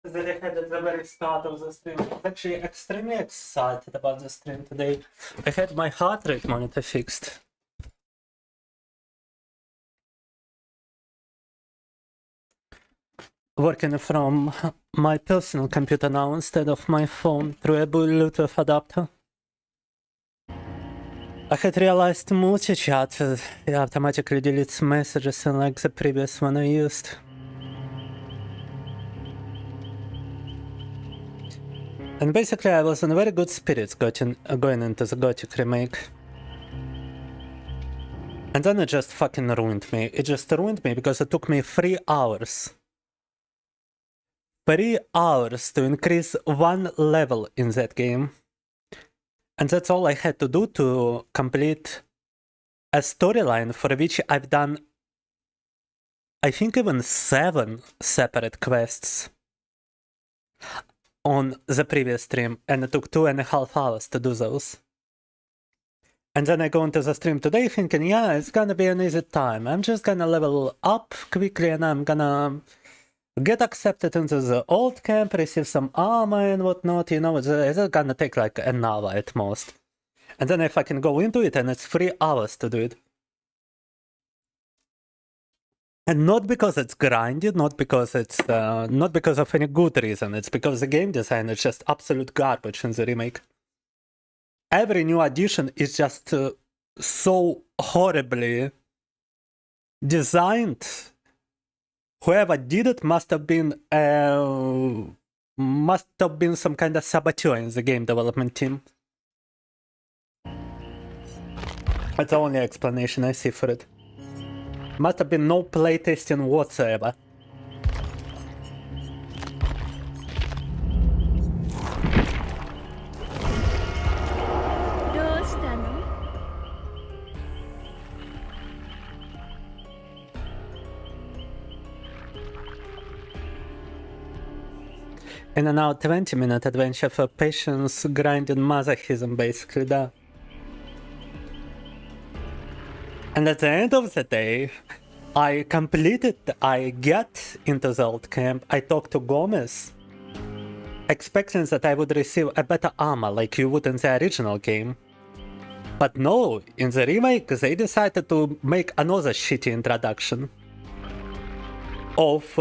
that I had at the very start of the stream. I'm actually extremely excited about the stream today. I had my heart rate monitor fixed. Working from my personal computer now instead of my phone through a Bluetooth adapter. I had realized multi-chat automatically deletes messages unlike the previous one I used. And basically I was in very good spirits going into the Gothic remake. And then it just fucking ruined me. It just ruined me because it took me 3 hours. 3 hours to increase 1 level in that game. And that's all I had to do to complete a storyline for which I've done, I think, even 7 separate quests on the previous stream, and it took 2.5 hours to do those. And then I go into the stream today thinking, yeah, it's gonna be an easy time. I'm just gonna level up quickly and I'm gonna get accepted into the old camp, receive some armor and whatnot, you know, it's gonna take like an hour at most. And then I fucking go into it and it's 3 hours to do it. And not because it's grinded, not because it's, not because of any good reason, it's because the game design is just absolute garbage in the remake. Every new addition is just so horribly designed. Whoever did it must have been some kind of saboteur in the game development team. That's the only explanation I see for it. Must have been no playtesting whatsoever. In an now 20-minute adventure for patience, grinding masochism, basically, that. And at the end of the day, I get into the old camp, I talk to Gomez, expecting that I would receive a better armor like you would in the original game. But no, in the remake they decided to make another shitty introduction of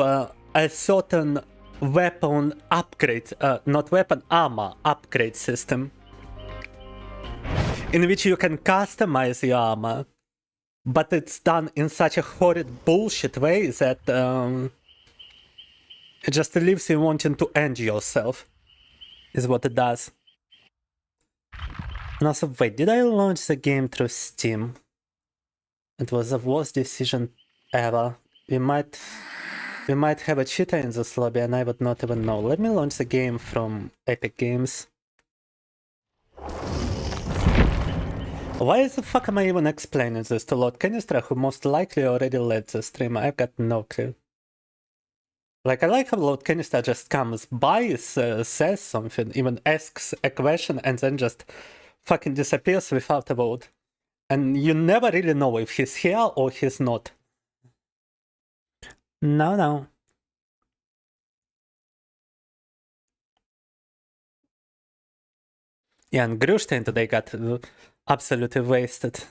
a certain weapon upgrade, not weapon, armor upgrade system, in which you can customize your armor, but it's done in such a horrid bullshit way that it just leaves you wanting to end yourself, is what it does. And also, wait, did I launch the game through Steam? It was the worst decision ever. We might have a cheater in this lobby and I would not even know. Let me launch the game from Epic Games. Why the fuck am I even explaining this to Lord Canistra, who most likely already led the stream? I've got no clue. Like, I like how Lord Canistra just comes by, says something, even asks a question, and then just fucking disappears without a vote. And you never really know if he's here or he's not. No. Yeah, and Grustein today got absolutely wasted.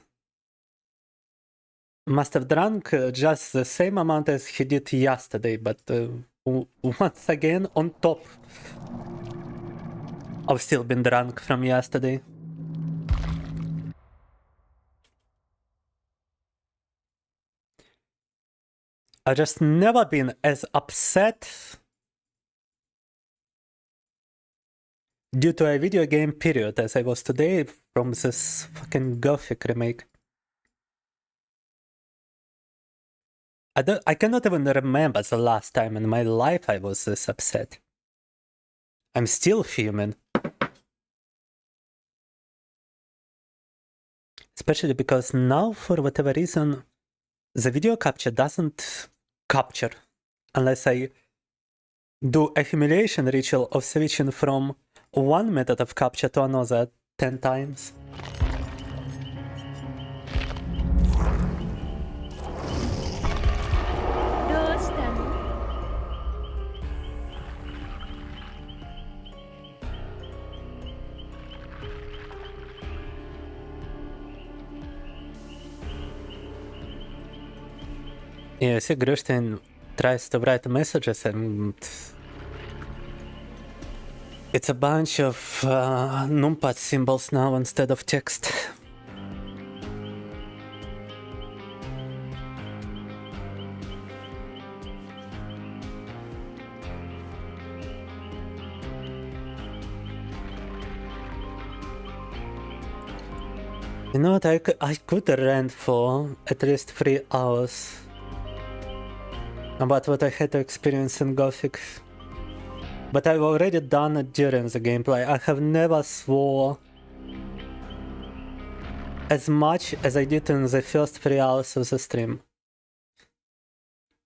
Must have drunk just the same amount as he did yesterday, but once again on top of still been drunk from yesterday. I've just never been as upset due to a video game period as I was today from this fucking Gothic remake. I cannot even remember the last time in my life I was this upset. I'm still fuming. Especially because now, for whatever reason, the video capture doesn't capture unless I do a humiliation ritual of switching from one method of capture to another 10 times. Yeah, see, Grustein tries to write messages and it's a bunch of numpad symbols now instead of text. You know what, I could rant for at least 3 hours about what I had to experience in Gothic. But I've already done it during the gameplay. I have never swore as much as I did in the first 3 hours of the stream.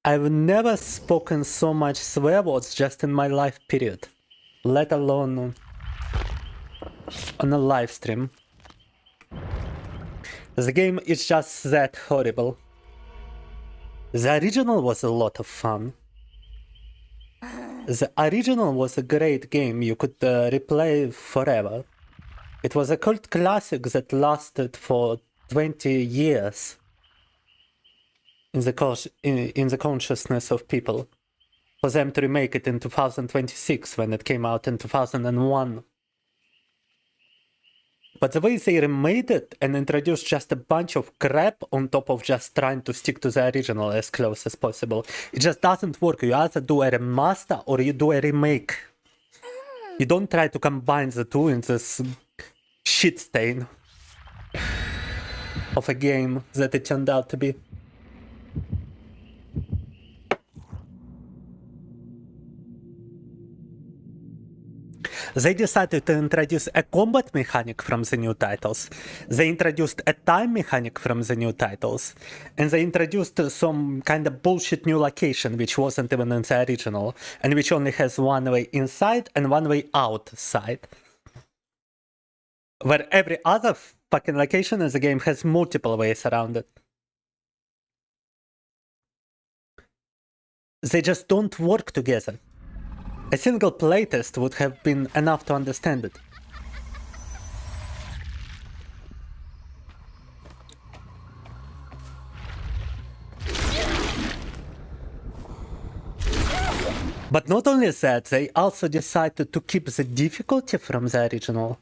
I've never spoken so much swear words just in my life, period. Let alone on a live stream. The game is just that horrible. The original was a lot of fun. The original was a great game you could replay forever. It was a cult classic that lasted for 20 years in the consciousness of people. For them to remake it in 2026 when it came out in 2001. But the way they remade it and introduced just a bunch of crap on top of just trying to stick to the original as close as possible, it just doesn't work. You either do a remaster or you do a remake. You don't try to combine the two in this shit stain of a game that it turned out to be. They decided to introduce a combat mechanic from the new titles. They introduced a time mechanic from the new titles. And they introduced some kind of bullshit new location which wasn't even in the original. And which only has one way inside and one way outside. Where every other fucking location in the game has multiple ways around it. They just don't work together. A single playtest would have been enough to understand it. But not only that, they also decided to keep the difficulty from the original.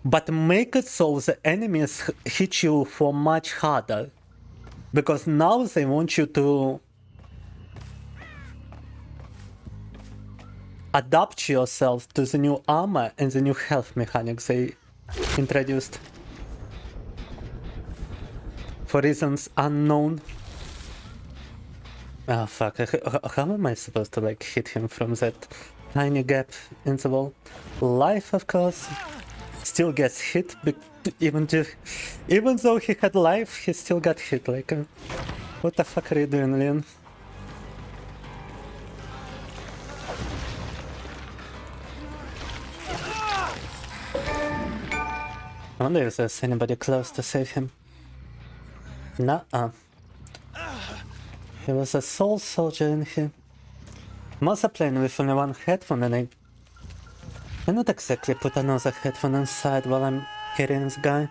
But make it so the enemies hit you for much harder. Because now they want you to adapt yourself to the new armor and the new health mechanics they introduced. For reasons unknown. Oh fuck, how am I supposed to like hit him from that tiny gap in the wall? Life, of course, still gets hit, but even though he had life, he still got hit. Like, what the fuck are you doing, Leon? I wonder if there's anybody close to save him. Nuh-uh. He was a soul soldier in here. I'm also playing with only one headphone and I cannot exactly put another headphone inside while I'm carrying this guy.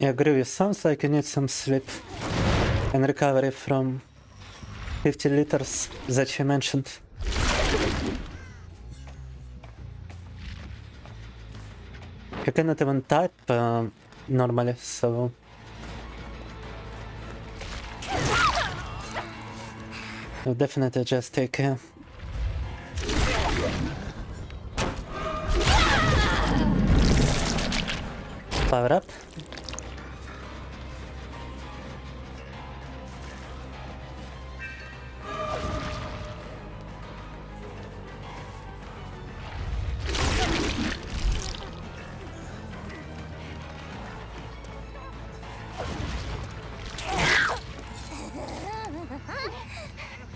I agree, it sounds like you need some sleep and recovery from 50 liters that you mentioned. You cannot even type normally, so... I'll definitely just take care. Power up.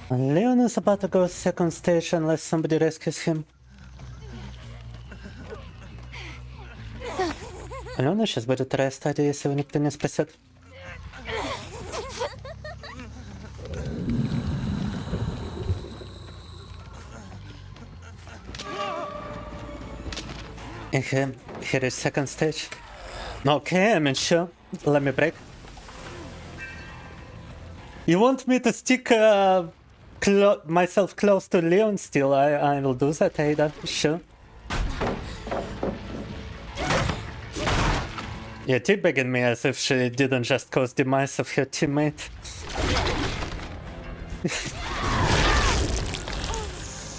Leon is about to go second stage unless somebody rescues him. Алена сейчас будет вторая стадия, если его никто не спасет. And here is second stage. Okay, I'm sure. Let me break. You want me to stick myself close to Leon still? I will do that, Ada. Sure. Yeah, teabagging me as if she didn't just cause demise of her teammate.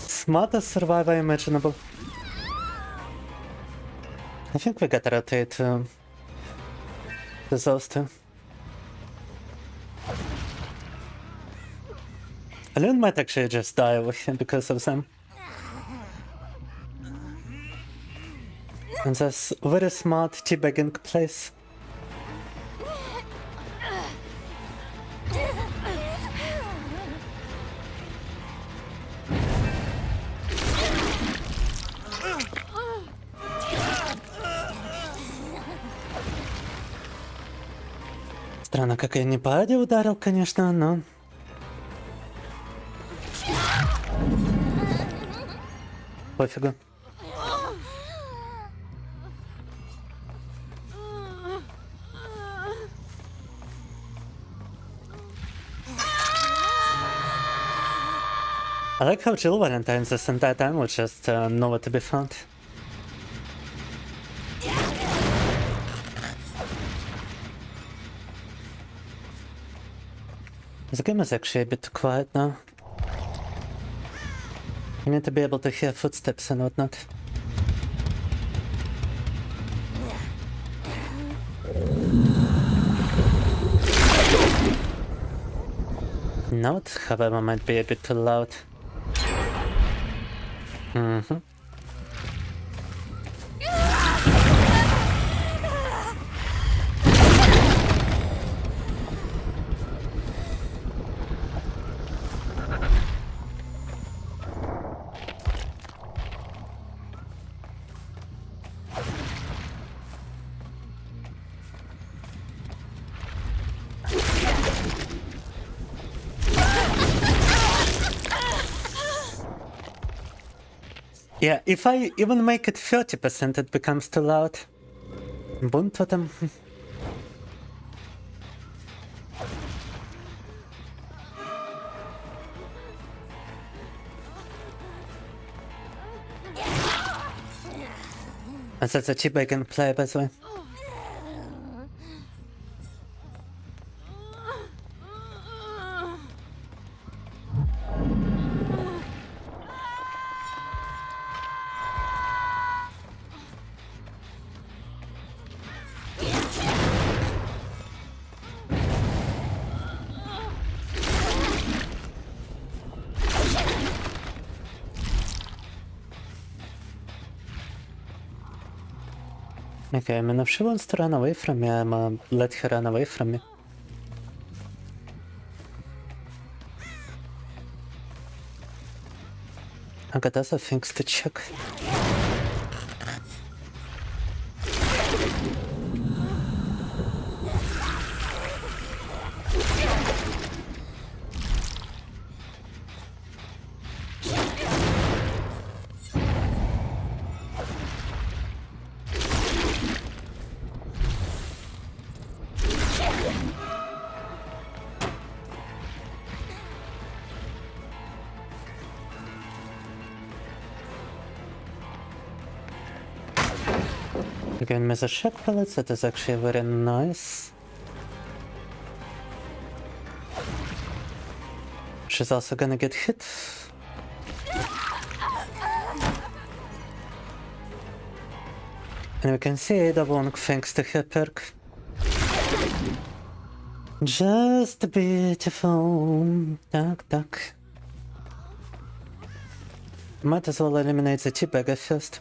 Smartest survivor imaginable. I think we gotta rotate those two. Leon might actually just die with him because of them. And that's very smart teabagging place. Странно, как я не по Аде ударил, конечно, но... Пофигу. I like how Jill Valentine's this entire time was just nowhere to be found. The game is actually a bit quiet now. You need to be able to hear footsteps and whatnot. Note, however, might be a bit too loud. Yeah, if I even make it 30%, it becomes too loud. Buntotem. And that's a chip I can play, by the way. Okay, I mean, if she wants to run away from me, I'm let her run away from me. I got other things to check. Again, me the shock pellets, that is actually very nice. She's also gonna get hit. And we can see Ada won thanks to her perk. Just beautiful. Duck. Might as well eliminate the teabagger first.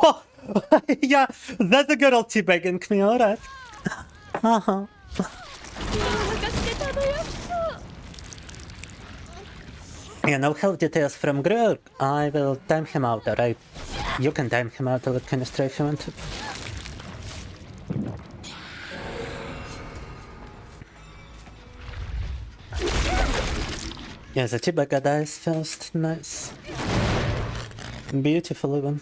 Oh, yeah, that's a girl teabagging me, alright. Yeah, no health details from Ghoul. I will time him out, alright? You can time him out with canister if you want to. Yeah, the teabagger dies first. Nice. Beautiful even.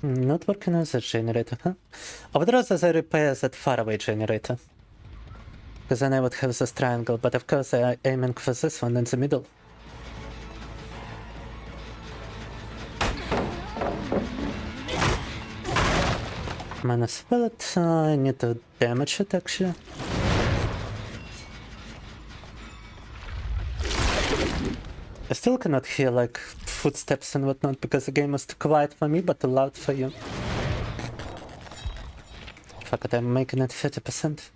Not working on that generator, huh? I would rather they repair that faraway generator. Because then I would have this triangle, but of course I am aiming for this one in the middle. Minus pellet, I need to damage it actually. I still cannot hear like footsteps and whatnot because the game is too quiet for me but too loud for you. Fuck it, I'm making it 30%.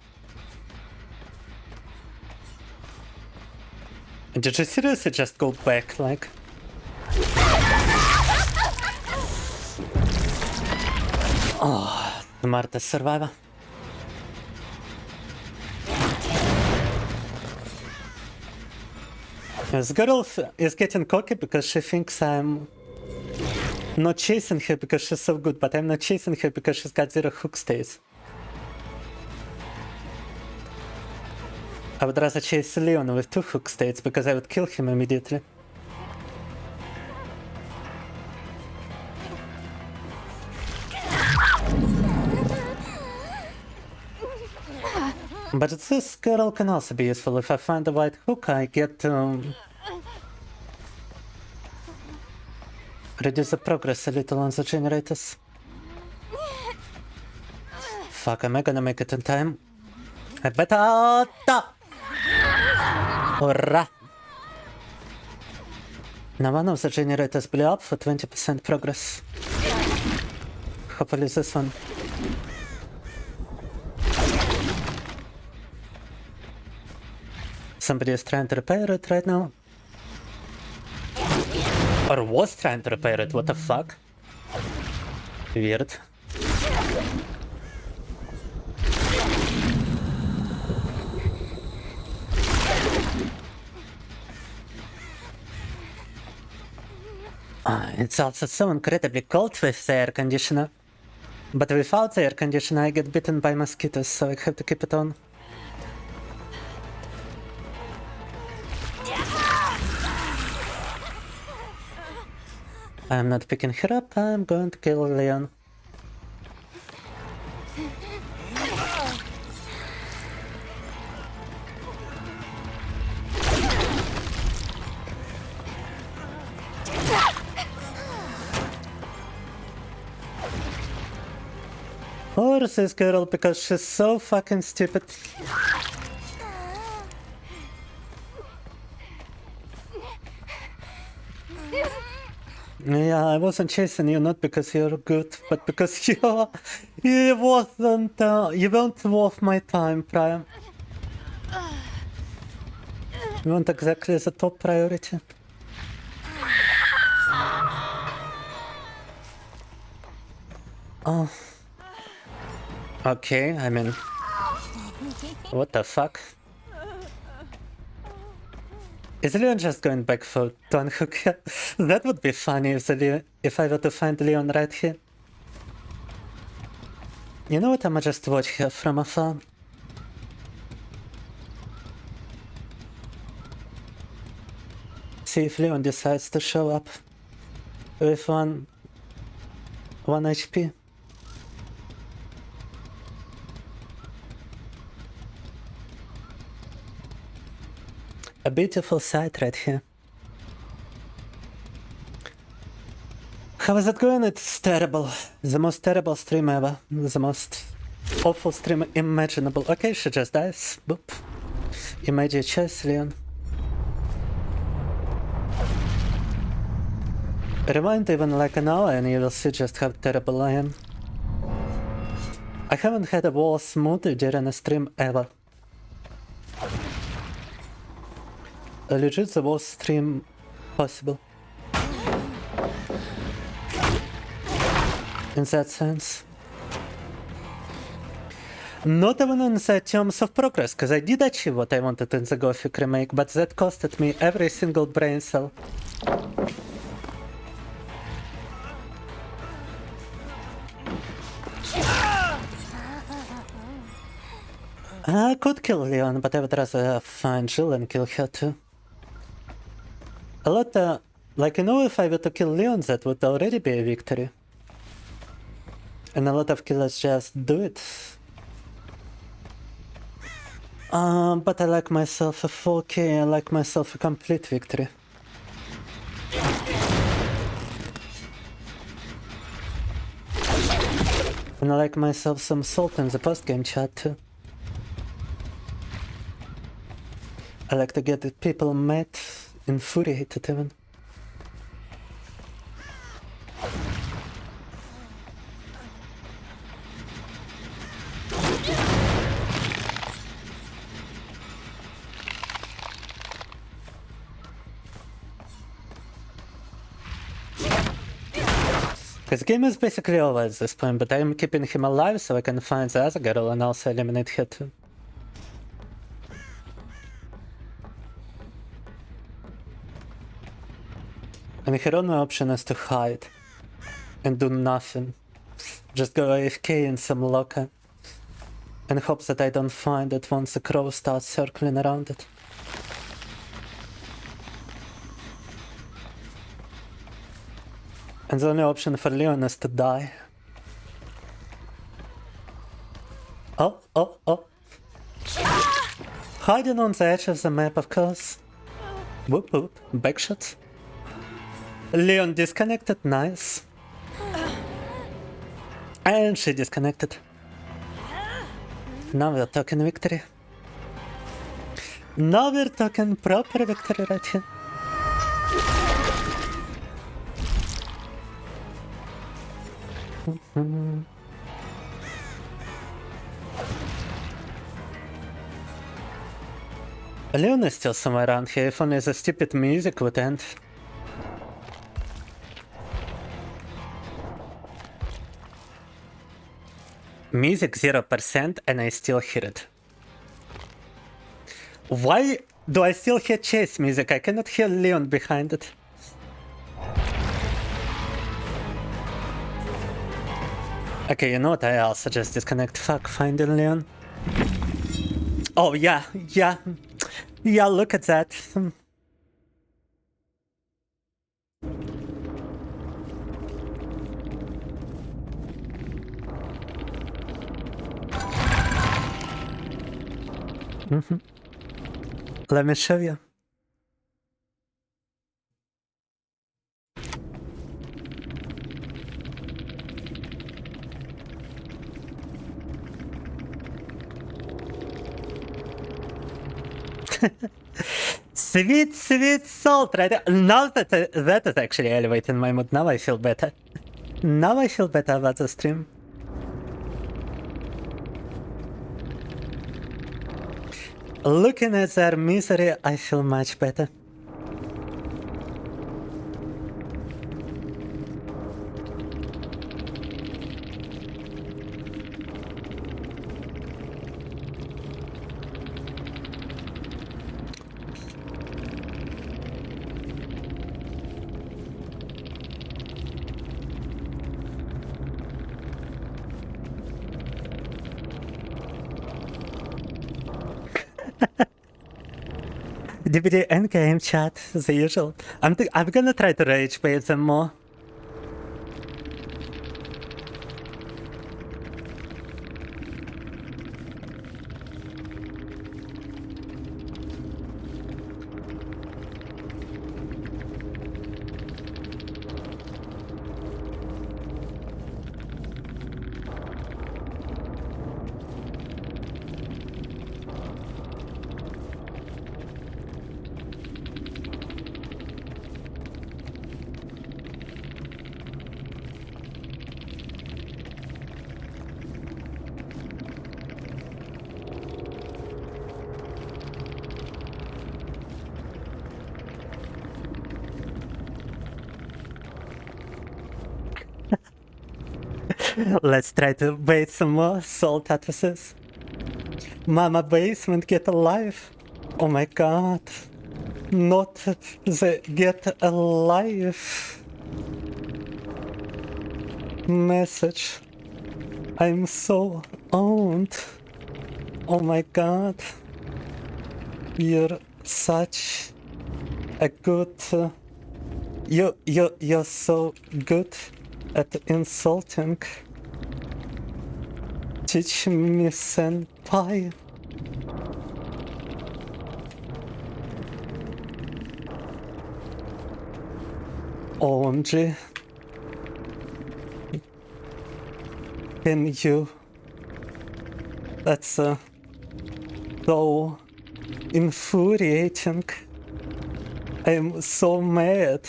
Did you seriously just go back like? Oh, the Marta's survivor. This girl is getting cocky because she thinks I'm not chasing her because she's so good, but I'm not chasing her because she's got 0 hook stays. I would rather chase Leon with 2 hook states because I would kill him immediately. But this girl can also be useful. If I find the white hook, I get to reduce the progress a little on the generators. Fuck, am I gonna make it in time? I better stop! Hurrah! Now one of the generators blew up for 20% progress. Hopefully this one. Somebody is trying to repair it right now. Or was trying to repair it, what the fuck? Weird. It's also so incredibly cold with the air conditioner. But without the air conditioner I get bitten by mosquitoes, so I have to keep it on. I'm not picking her up, I'm going to kill Leon. Or this girl because she's so fucking stupid. Yeah, I wasn't chasing you not because you're good, but because you weren't worth my time, Prime. You weren't exactly the top priority. Oh. Okay, I mean, what the fuck? Is Leon just going back for to unhook her? That would be funny if I were to find Leon right here. You know what, I'ma just watch her from afar. See if Leon decides to show up with one HP. A beautiful sight right here. How is it going? It's terrible. The most terrible stream ever. The most awful stream imaginable. Okay, she just dies. Boop. You made your choice, Leon. Rewind even like an hour and you will see just how terrible I am. I haven't had a worse mood during a stream ever. Legit the worst stream possible. In that sense. Not even in the terms of progress, because I did achieve what I wanted in the Gothic remake, but that costed me every single brain cell. I could kill Leon, but I would rather find Jill and kill her too. A lot, like, you know, if I were to kill Leon, that would already be a victory. And a lot of killers just do it. But I like myself a 4K, I like myself a complete victory. And I like myself some salt in the post-game chat too. I like to get the people mad, infuriated even. His game is basically over at this point, but I'm keeping him alive so I can find the other girl and also eliminate her too. And her only option is to hide and do nothing. Just go AFK in some locker and hope that I don't find it once the crow starts circling around it. And the only option for Leon is to die. Oh. Hiding on the edge of the map, of course. Whoop whoop, backshots. Leon disconnected, nice. And she disconnected. Now we're talking victory. Now we're talking proper victory right here. Leon is still somewhere around here, if only the stupid music would end. Music 0% and I still hear it. Why do I still hear chase music? I cannot hear Leon behind it. Okay, you know what? I also just disconnect. Fuck, finding Leon. Oh yeah, look at that. Let me show you. Sweet, sweet salt, right? Now that is actually elevating my mood. Now I feel better. Now I feel better about the stream. Looking at their misery, I feel much better. DVD endgame chat, the usual. I'm gonna try to rage bait them more. Let's try to bait some more soul tattoos. Mama basement, get alive. Oh my god. Not the get alive message. I'm so owned. Oh my god. You're such a good... You're so good at insulting. Teach me, senpai. OMG. Can you? That's so infuriating. I'm so mad.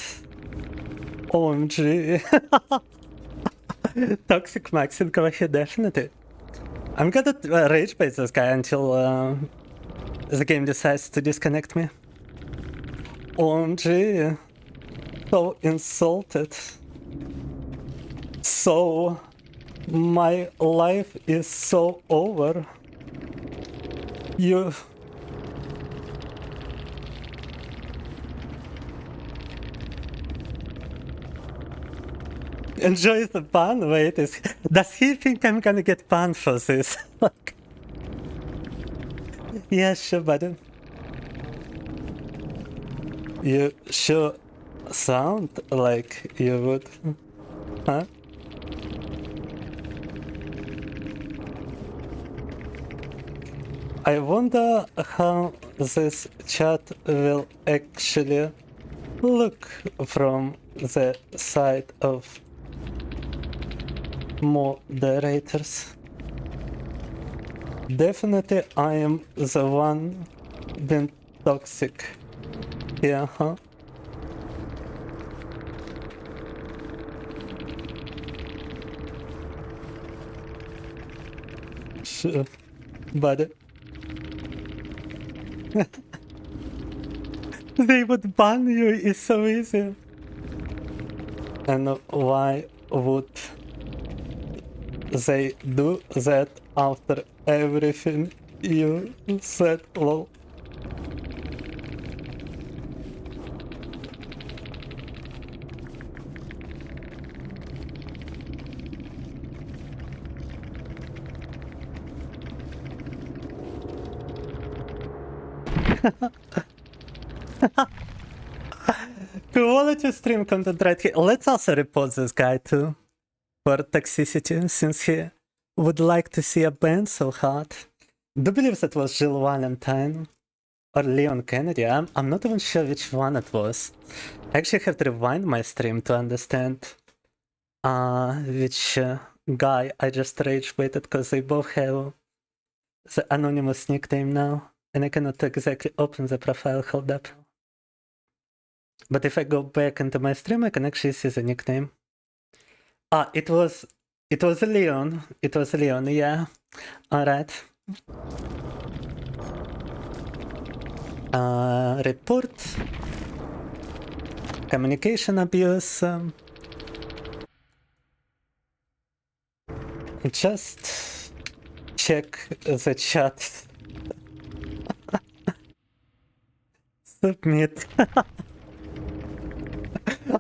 OMG. Toxic Maxin Kovachi, definitely. I'm gonna rage bait this guy until the game decides to disconnect me. OMG. So insulted. So my life is so over. You... Enjoy the ban? Wait, does he think I'm gonna get banned for this? Yeah, sure, buddy. You sure sound like you would, huh? I wonder how this chat will actually look from the side of moderators. Definitely I am the one being toxic here, huh? Sure, buddy. They would ban you, it's so easy. And why would they do that after everything you said, lol? Quality stream content right here. Let's also report this guy too for toxicity, since he would like to see a ban so hard. Do believe that was Jill Valentine or Leon Kennedy. I'm not even sure which one it was. I actually have to rewind my stream to understand which guy I just rage baited, because they both have the anonymous nickname now, and I cannot exactly open the profile. Hold up. But if I go back into my stream, I can actually see the nickname. Ah, it was Leon. It was Leon, yeah. Alright. Report. Communication abuse. Just check the chat. Submit.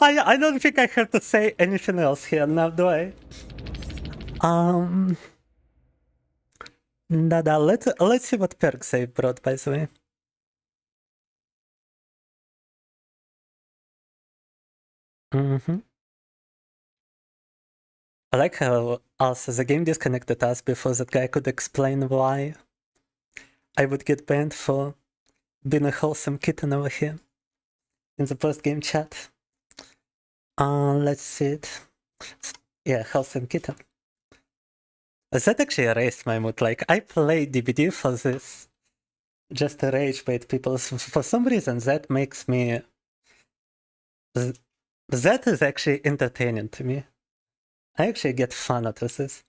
I don't think I have to say anything else here now, do I? Let's see what perks they brought, by the way. I like how also the game disconnected us before that guy could explain why I would get banned for being a wholesome kitten over here in the post-game chat. Let's see it. Yeah, wholesome kitten. That actually erased my mood. Like, I play DBD for this. Just to rage bait people. For some reason, that makes me... That is actually entertaining to me. I actually get fun out of this.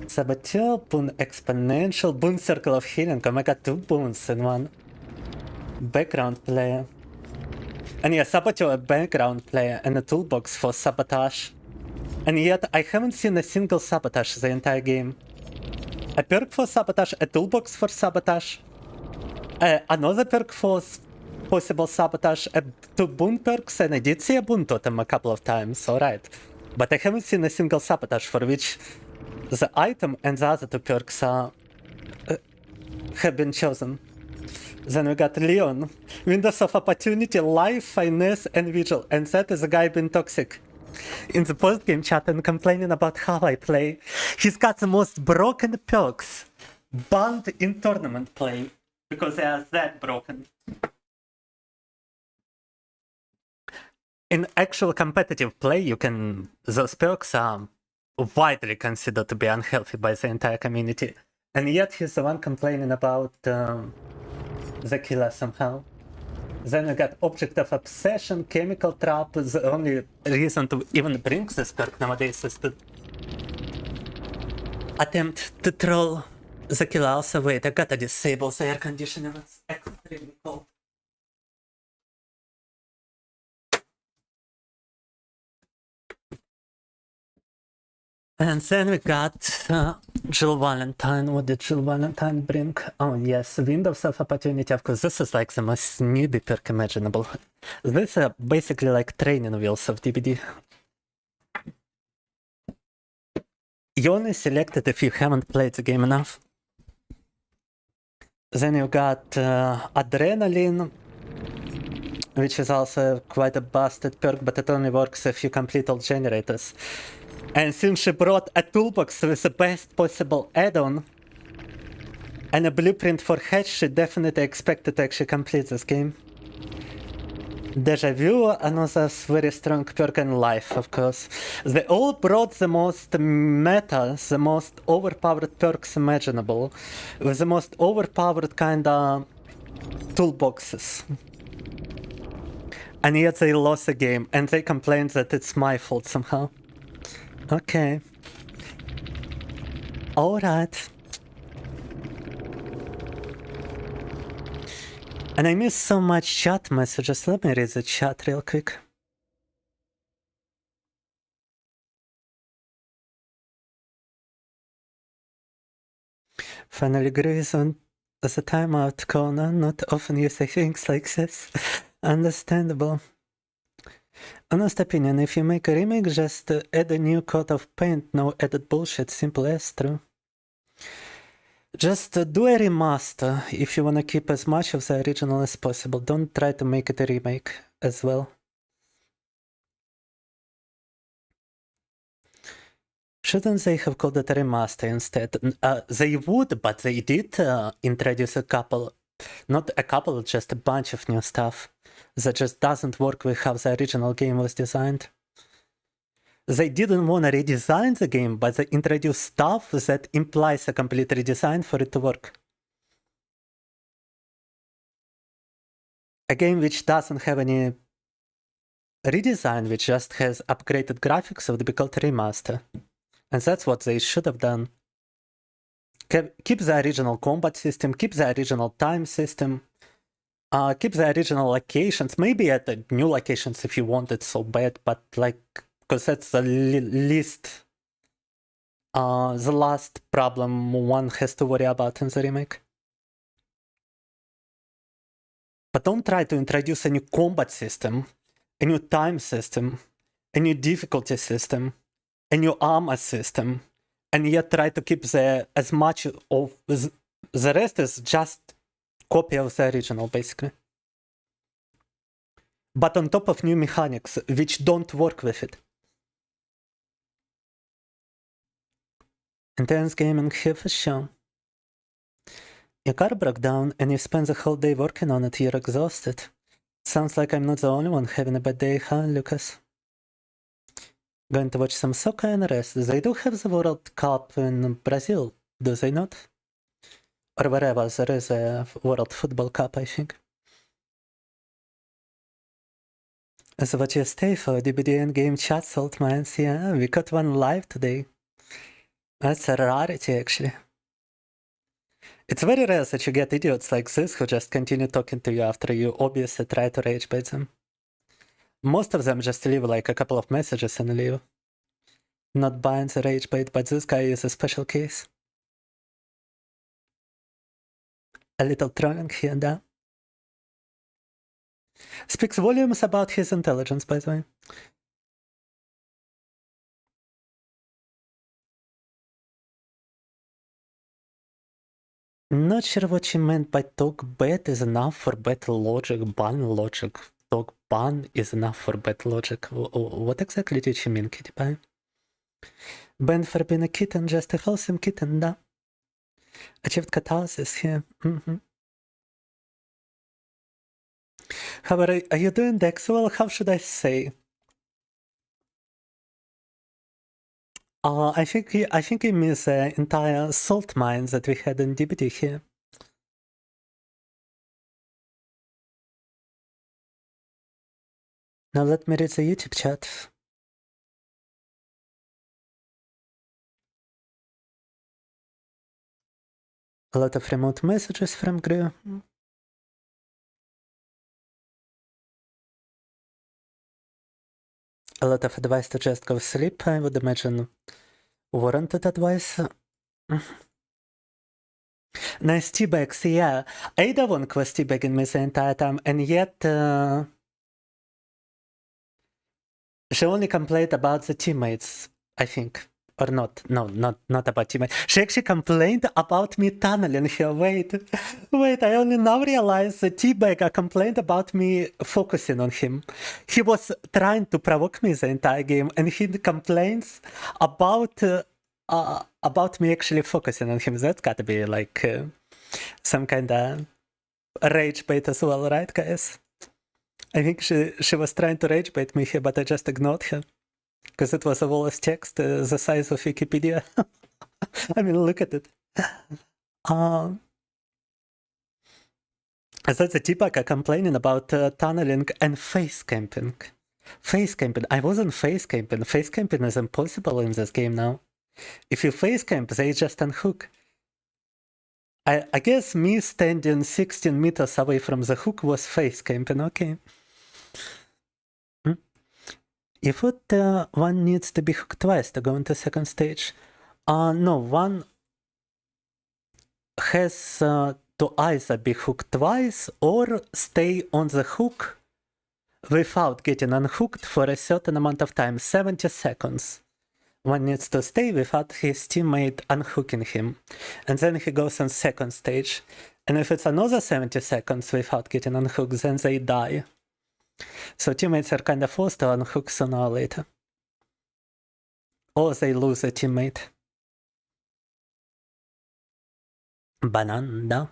Saboteur, boon exponential, boon circle of healing. Oh my god, 2 boons in one. Background player. And yeah, saboteur, a background player, and a toolbox for sabotage. And yet, I haven't seen a single sabotage the entire game. A perk for sabotage, a toolbox for sabotage, another perk for possible sabotage, 2 boon perks, and I did see a boon totem a couple of times, alright. But I haven't seen a single sabotage for which the item and the other 2 perks are, have been chosen. Then we got Leon, Windows of Opportunity, Life, Finesse, and Vigil, and that is a guy being toxic. In the post-game chat and complaining about how I play. He's got the most broken perks banned in tournament play because they are that broken. In actual competitive play, those perks are widely considered to be unhealthy by the entire community. And yet he's the one complaining about the killer somehow. Then we got Object of Obsession, Chemical Trap. The only reason to even bring this perk nowadays is to attempt to troll the killer. Also, wait, I gotta disable the air conditioner. It's extremely cold. And then we got Jill Valentine. What did Jill Valentine bring? Oh yes, Windows of Opportunity. Of course, this is like the most newbie perk imaginable. These are basically like training wheels of DBD. You only select it if you haven't played the game enough. Then you got Adrenaline, which is also quite a busted perk, but it only works if you complete all generators. And since she brought a toolbox with the best possible add-on and a blueprint for Hatch, she definitely expected to actually complete this game. Deja Vu, another very strong perk, and Life, of course. They all brought the most meta, the most overpowered perks imaginable, with the most overpowered kinda toolboxes. And yet they lost the game, and they complained that it's my fault somehow. Okay. Alright. And I missed so much chat messages. Let me read the chat real quick. Finally agrees on the timeout corner. Not often use things like this. Understandable. Honest opinion, if you make a remake, just add a new coat of paint, no added bullshit, simple as true. Just do a remaster if you want to keep as much of the original as possible. Don't try to make it a remake as well. Shouldn't they have called it a remaster instead? They would, but they did introduce a couple, not a couple, just a bunch of new stuff that just doesn't work with how the original game was designed. They didn't want to redesign the game, but they introduced stuff that implies a complete redesign for it to work. A game which doesn't have any redesign, which just has upgraded graphics, would be called remaster. And that's what they should have done. Keep the original combat system, keep the original time system, keep the original locations, maybe add the new locations if you want it so bad, but like, because that's the least, the last problem one has to worry about in the remake. But don't try to introduce a new combat system, a new time system, a new difficulty system, a new armor system, and yet try to keep as much of the rest is just copy of the original, basically. But on top of new mechanics, which don't work with it. Intense gaming here for sure. Your car broke down and you spent the whole day working on it, you're exhausted. Sounds like I'm not the only one having a bad day, huh, Lucas? Going to watch some soccer and rest. They do have the World Cup in Brazil, do they not? Or wherever there is a World Football Cup, I think. So what you stay for? DBD and game chat, Salt Mines? Yeah, we got one live today. That's a rarity, actually. It's very rare that you get idiots like this who just continue talking to you after you obviously try to rage bait them. Most of them just leave like a couple of messages and leave. Not buying the rage bait, but this guy is a special case. A little trolling here and there. Speaks volumes about his intelligence, by the way. Not sure what she meant by talk bad is enough for better logic, ban logic. Talk ban is enough for better logic. What exactly did she mean, Kitty Pie? Ban for being a kitten, just a wholesome kitten, da. Achieved catharsis here. How are you doing, Dex? Well, how should I say? I think he missed the entire salt mines that we had in DBD here. Now let me read the YouTube chat. A lot of remote messages from Gru. A lot of advice to just go sleep, I would imagine. Warranted advice. Nice teabags, yeah. Ada Wonk was teabagging me the entire time, and yet she only complained about the teammates, I think. Or not. No, not about teammates. She actually complained about me tunneling here. Wait, I only now realize the teabagger complained about me focusing on him. He was trying to provoke me the entire game, and he complains about me actually focusing on him. That's gotta be like some kind of rage bait as well, right, guys? I think she was trying to rage bait me here, but I just ignored her. Because it was a wall of text the size of Wikipedia. I mean, look at it. That's a teabagger complaining about tunneling and face camping. Face camping. I wasn't face camping. Face camping is impossible in this game now. If you face camp, they just unhook. I guess me standing 16 meters away from the hook was face camping. Okay. You thought one needs to be hooked twice to go into second stage? No, one has to either be hooked twice or stay on the hook without getting unhooked for a certain amount of time, 70 seconds. One needs to stay without his teammate unhooking him, and then he goes on second stage. And if it's another 70 seconds without getting unhooked, then they die. So teammates are kind of forced to unhook sooner or later. Or they lose a teammate. Banana.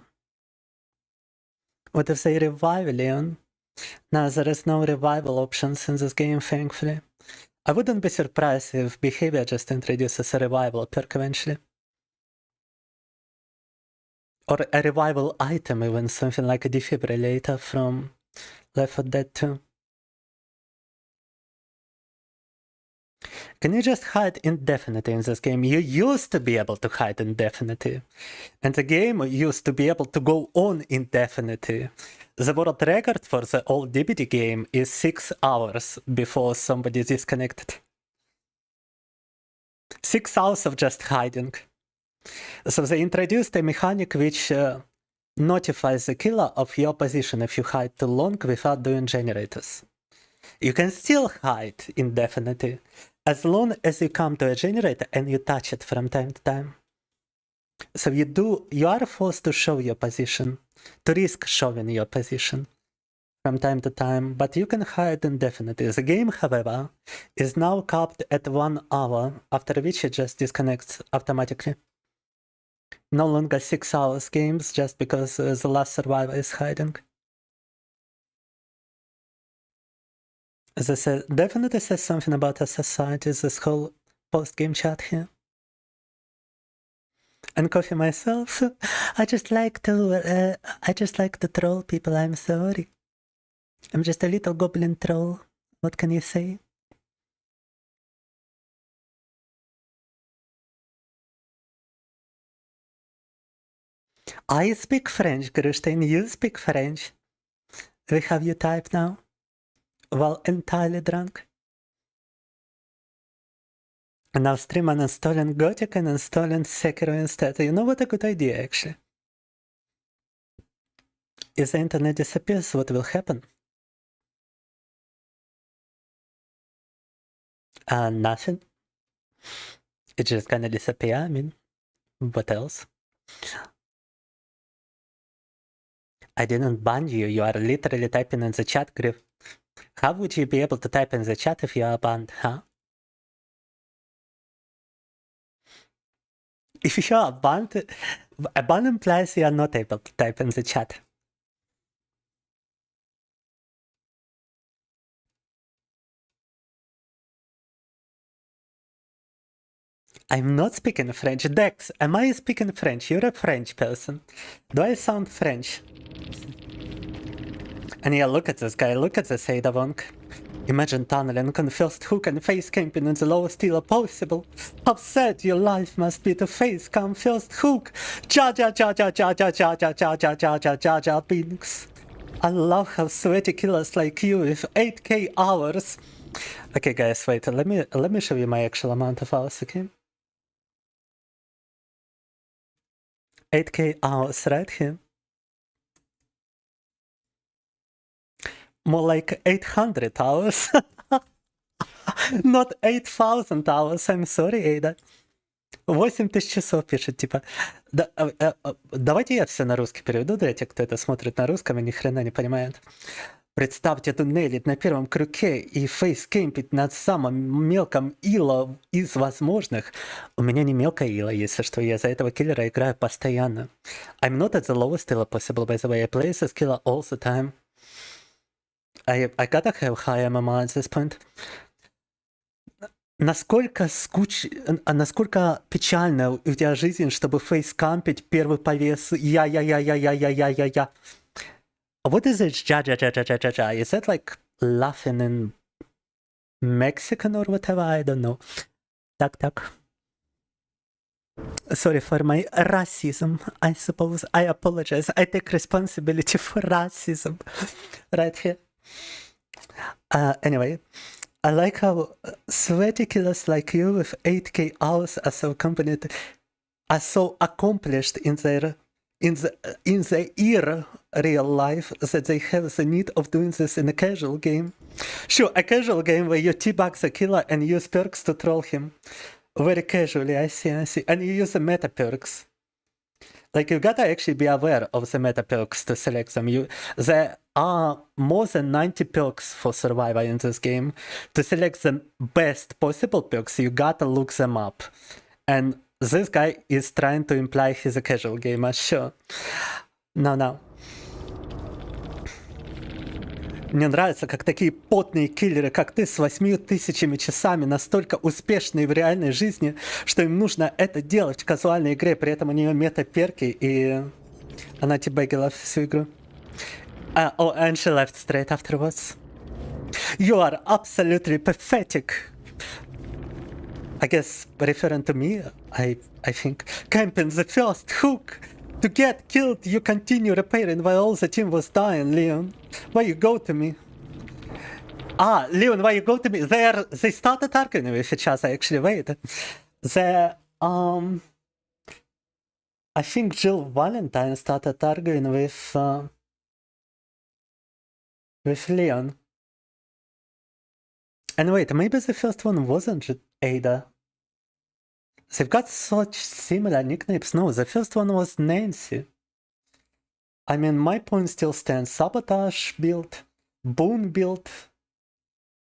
What if they revive Leon? No, there is no revival options in this game, thankfully. I wouldn't be surprised if behavior just introduces a revival perk eventually. Or a revival item, even something like a defibrillator from Left 4 Dead 2. Can you just hide indefinitely in this game? You used to be able to hide indefinitely. And the game used to be able to go on indefinitely. The world record for the old DBD game is 6 hours before somebody disconnected. 6 hours of just hiding. So they introduced a mechanic which notifies the killer of your position if you hide too long without doing generators. You can still hide indefinitely, as long as you come to a generator and you touch it from time to time. So you are forced to show your position, to risk showing your position from time to time, but you can hide indefinitely. The game, however, is now capped at 1 hour, after which it just disconnects automatically. No longer 6 hours games, just because the last survivor is hiding. This definitely says something about our society, this whole post-game chat here. And Coffee myself, I just like to troll people, I'm sorry. I'm just a little goblin troll, what can you say? I speak French, Grustein, you speak French. We have you type now. While entirely drunk. And now stream uninstalling Gothic and installing Sekiro instead. You know what a good idea actually. If the internet disappears, what will happen? Nothing. It's just gonna disappear, I mean, what else? I didn't ban you, you are literally typing in the chat group. How would you be able to type in the chat if you are banned, huh? If you are banned, a ban implies you are not able to type in the chat. I'm not speaking French. Dex, am I speaking French? You're a French person. Do I sound French? And yeah, look at this guy, look at this Adavonk. Imagine tunneling on first hook and face camping in the lowest tier possible. How sad your life must be to face camp first hook. Ja ja ja ja ja ja ja ja ja ja ja ja ja ja Binks. I love how sweaty killers like you with 8k hours. Okay guys, wait, let me show you my actual amount of hours, okay? 8k hours right here. More like 800 hours. Not 8000 hours, I'm sorry, Ada. 8000 часов пишет, типа. Давайте я все на русский переведу для тех, кто это смотрит на русском и ни хрена не понимает. Представьте туннелить на первом крюке и фейскемпить на самом мелком ило из возможных. У меня не мелкое ило, если что, я за этого киллера играю постоянно. I'm not at the lowest ilo possible, by the way, I play this killer all the time. I gotta have high MMR at this point. Насколько печально у тебя жизнь, чтобы фейскампить первый повес я. What is it? Ja. Is that like laughing in Mexican or whatever? I don't know. Так. Sorry for my racism, I suppose. I apologize. I take responsibility for racism right here. Anyway, I like how sweaty killers like you with 8k hours are so accomplished in their real life that they have the need of doing this in a casual game. Sure, a casual game where you teabag the killer and use perks to troll him. Very casually, I see. And you use the meta perks. Like, you gotta actually be aware of the meta perks to select them. There are more than 90 perks for Survivor in this game. To select the best possible perks, you gotta look them up. And this guy is trying to imply he's a casual gamer, sure. No. Мне нравится, как такие потные киллеры, как ты, с 8000 часами, настолько успешные в реальной жизни, что им нужно это делать в казуальной игре, при этом у нее мета-перки, и она тибэгила всю игру. Oh, and she left straight afterwards. You are absolutely pathetic. I guess referring to me, I think. Camping the first hook. To get killed, you continue repairing while all the team was dying, Leon. Why you go to me? Ah, Leon, why you go to me? They started arguing with each other, actually. Wait. I think Jill Valentine started arguing with Leon. And wait, maybe the first one wasn't Ada. They've got such similar nicknames. No, the first one was Nancy. I mean, my point still stands. Sabotage build, Boon build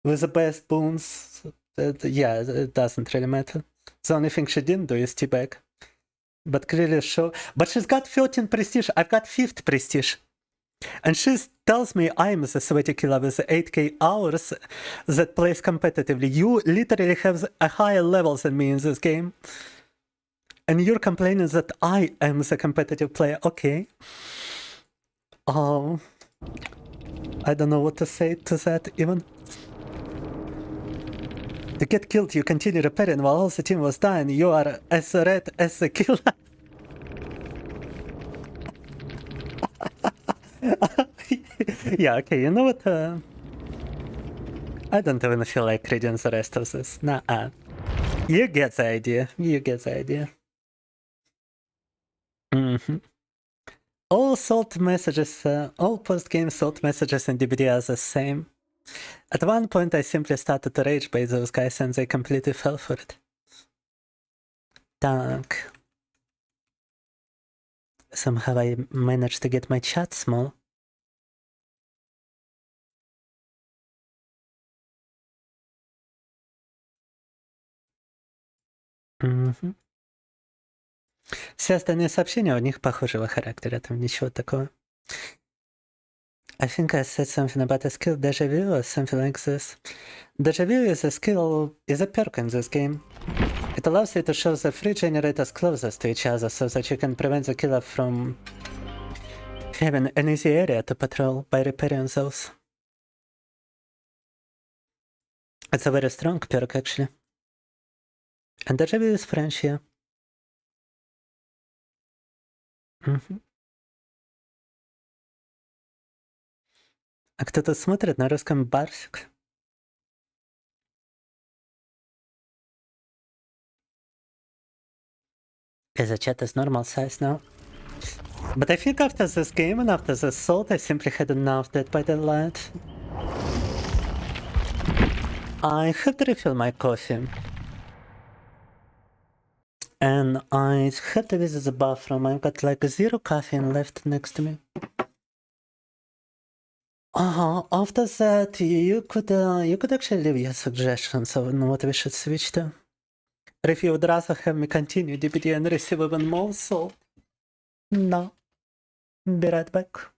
with the best boons. Yeah, it doesn't really matter. The only thing she didn't do is teabag. But clearly show. But she's got 13 prestige. I've got 5th prestige. And she tells me I'm the sweaty killer with the 8k hours that plays competitively. You literally have a higher level than me in this game. And you're complaining that I am the competitive player. Okay. Oh. I don't know what to say to that even. To get killed, you continue repairing while all the team was dying. You are as red as the killer. Yeah, okay, you know what? I don't even feel like reading the rest of this. Nah. You get the idea. You get the idea. All salt messages, all post-game salt messages in DBD are the same. At one point, I simply started to rage bait those guys and they completely fell for it. Dank. Somehow I managed to get my chat small. Все остальные сообщения у них похожего характера, там ничего такого. I think I said something about a skill deja vu or something like this. Deja vu is a skill, is a perk in this game. It allows you to show the 3 generators closest to each other so that you can prevent the killer from having an easy area to patrol by repairing those. It's a very strong perk actually. And deja vu is French here. А кто-то смотрит на русском Барсик. Is the chat is normal size now? But I think after this game and after the salt, I simply had enough Dead by Daylight. I have to refill my coffee. And I have to visit the bathroom. I've got like 0 caffeine left next to me. After that, you could actually leave your suggestions on what we should switch to. Or if you would rather have me continue DBD and receive even more salt. No. Be right back.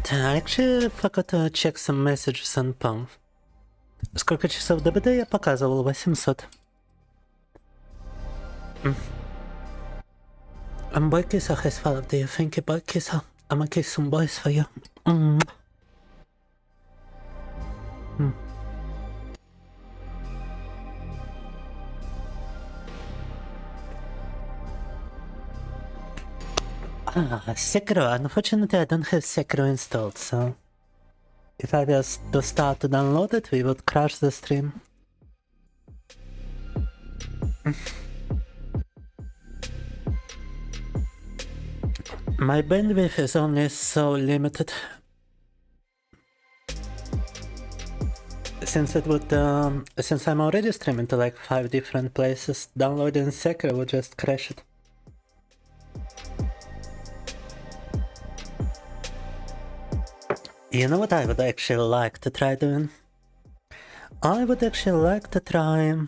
I actually forgot to check some messages on Palm. Сколько часов ДБД я показывал? 800. Boy Kisa has followed. Do you think about Kisa? I'm gonna kiss some boys for you. Sekiro. Unfortunately, I don't have Sekiro installed, so if I was to start to download it, we would crash the stream. My bandwidth is only so limited. Since it would, since I'm already streaming to like 5 different places, downloading Sekiro would just crash it. You know what I would actually like to try doing? I would actually like to try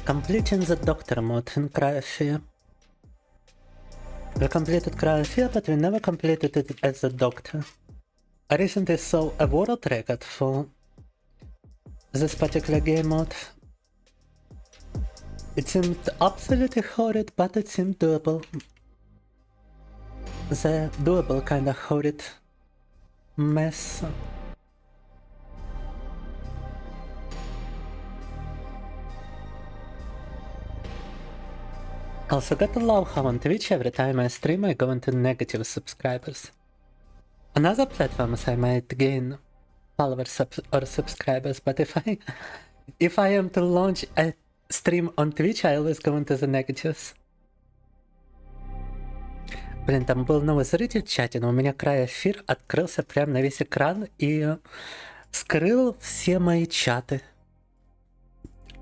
completing the Doctor mode in Cry of Fear. We completed Cry of Fear, but we never completed it as the Doctor. I recently saw a world record for this particular game mode. It seemed absolutely horrid, but it seemed doable. The doable kinda horrid mess. Also gotta love how on Twitch every time I stream I go into negative subscribers. On other platforms I might gain followers or subscribers, but if I am to launch a stream on Twitch, I always go into the negatives. Блин, там был новый зритель в чате, но у меня край эфир открылся прямо на весь экран и скрыл все мои чаты.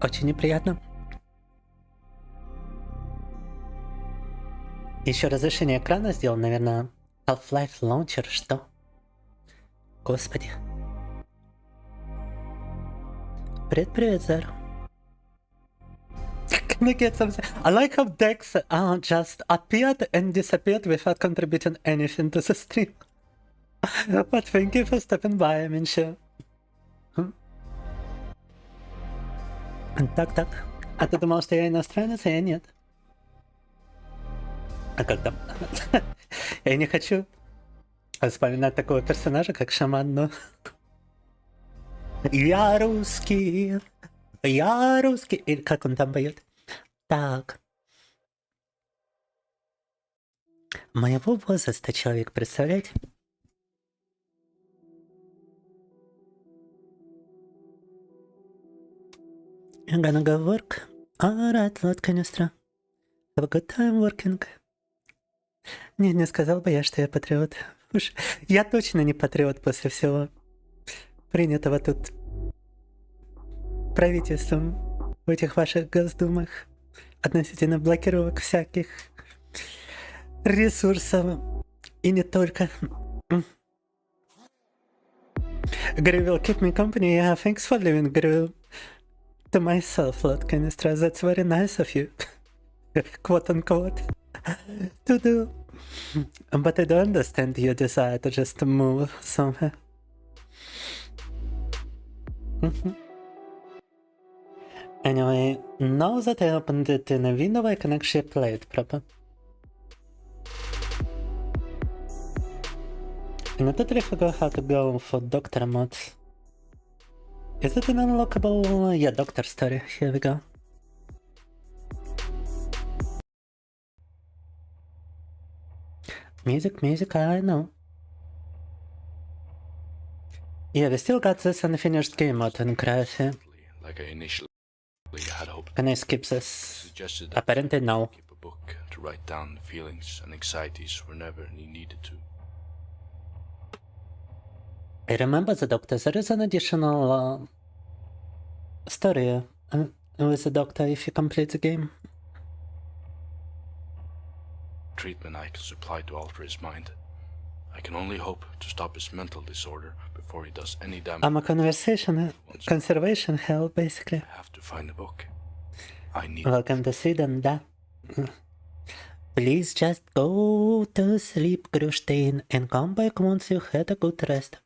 Очень неприятно. Еще разрешение экрана сделал, наверное, Half-Life Launcher, что? Господи. Привет, Зар. I like how Dex just appeared and disappeared without contributing anything to the stream. But thank you for stopping by, I mean, sure. Так. А ты думал, что я иностранец, а я нет? А как там? Я не хочу вспоминать такого персонажа, как шаман, но... Я русский, или как он там поет? Так. Моего возраста человек, представляете? I'm gonna go work. Alright, Lord Canistro. Have a good time working. Не сказал бы я, что я патриот. Уж я точно не патриот после всего принятого тут правительством в этих ваших госдумах относительно блокировок всяких ресурсов и не только. Gru will keep me company. Yeah, thanks for leaving Gru to myself, Lord Canistro. That's very nice of you, quote unquote, to do. But I don't understand your desire to just move somewhere. Anyway, now that I opened it in a window, I can actually play it proper. And I totally forgot how to go for Doctor mods. Is it an unlockable? Yeah, Doctor story. Here we go. Music, I know. Yeah, we still got this unfinished game mode in Cry of Fear. Like I initially had hoped. Can I skip this? Apparently no. Keep a book to write down feelings and anxieties whenever you needed to. I remember the Doctor. There is an additional story with the Doctor if you complete the game. Treatment I can supply to alter his mind. I can only hope to stop his mental disorder before he does any damage. I'm a conservation hell, basically. I have to find the book. I need. Welcome to Sweden, da. Please just go to sleep, Grustein, and come back once you had a good rest.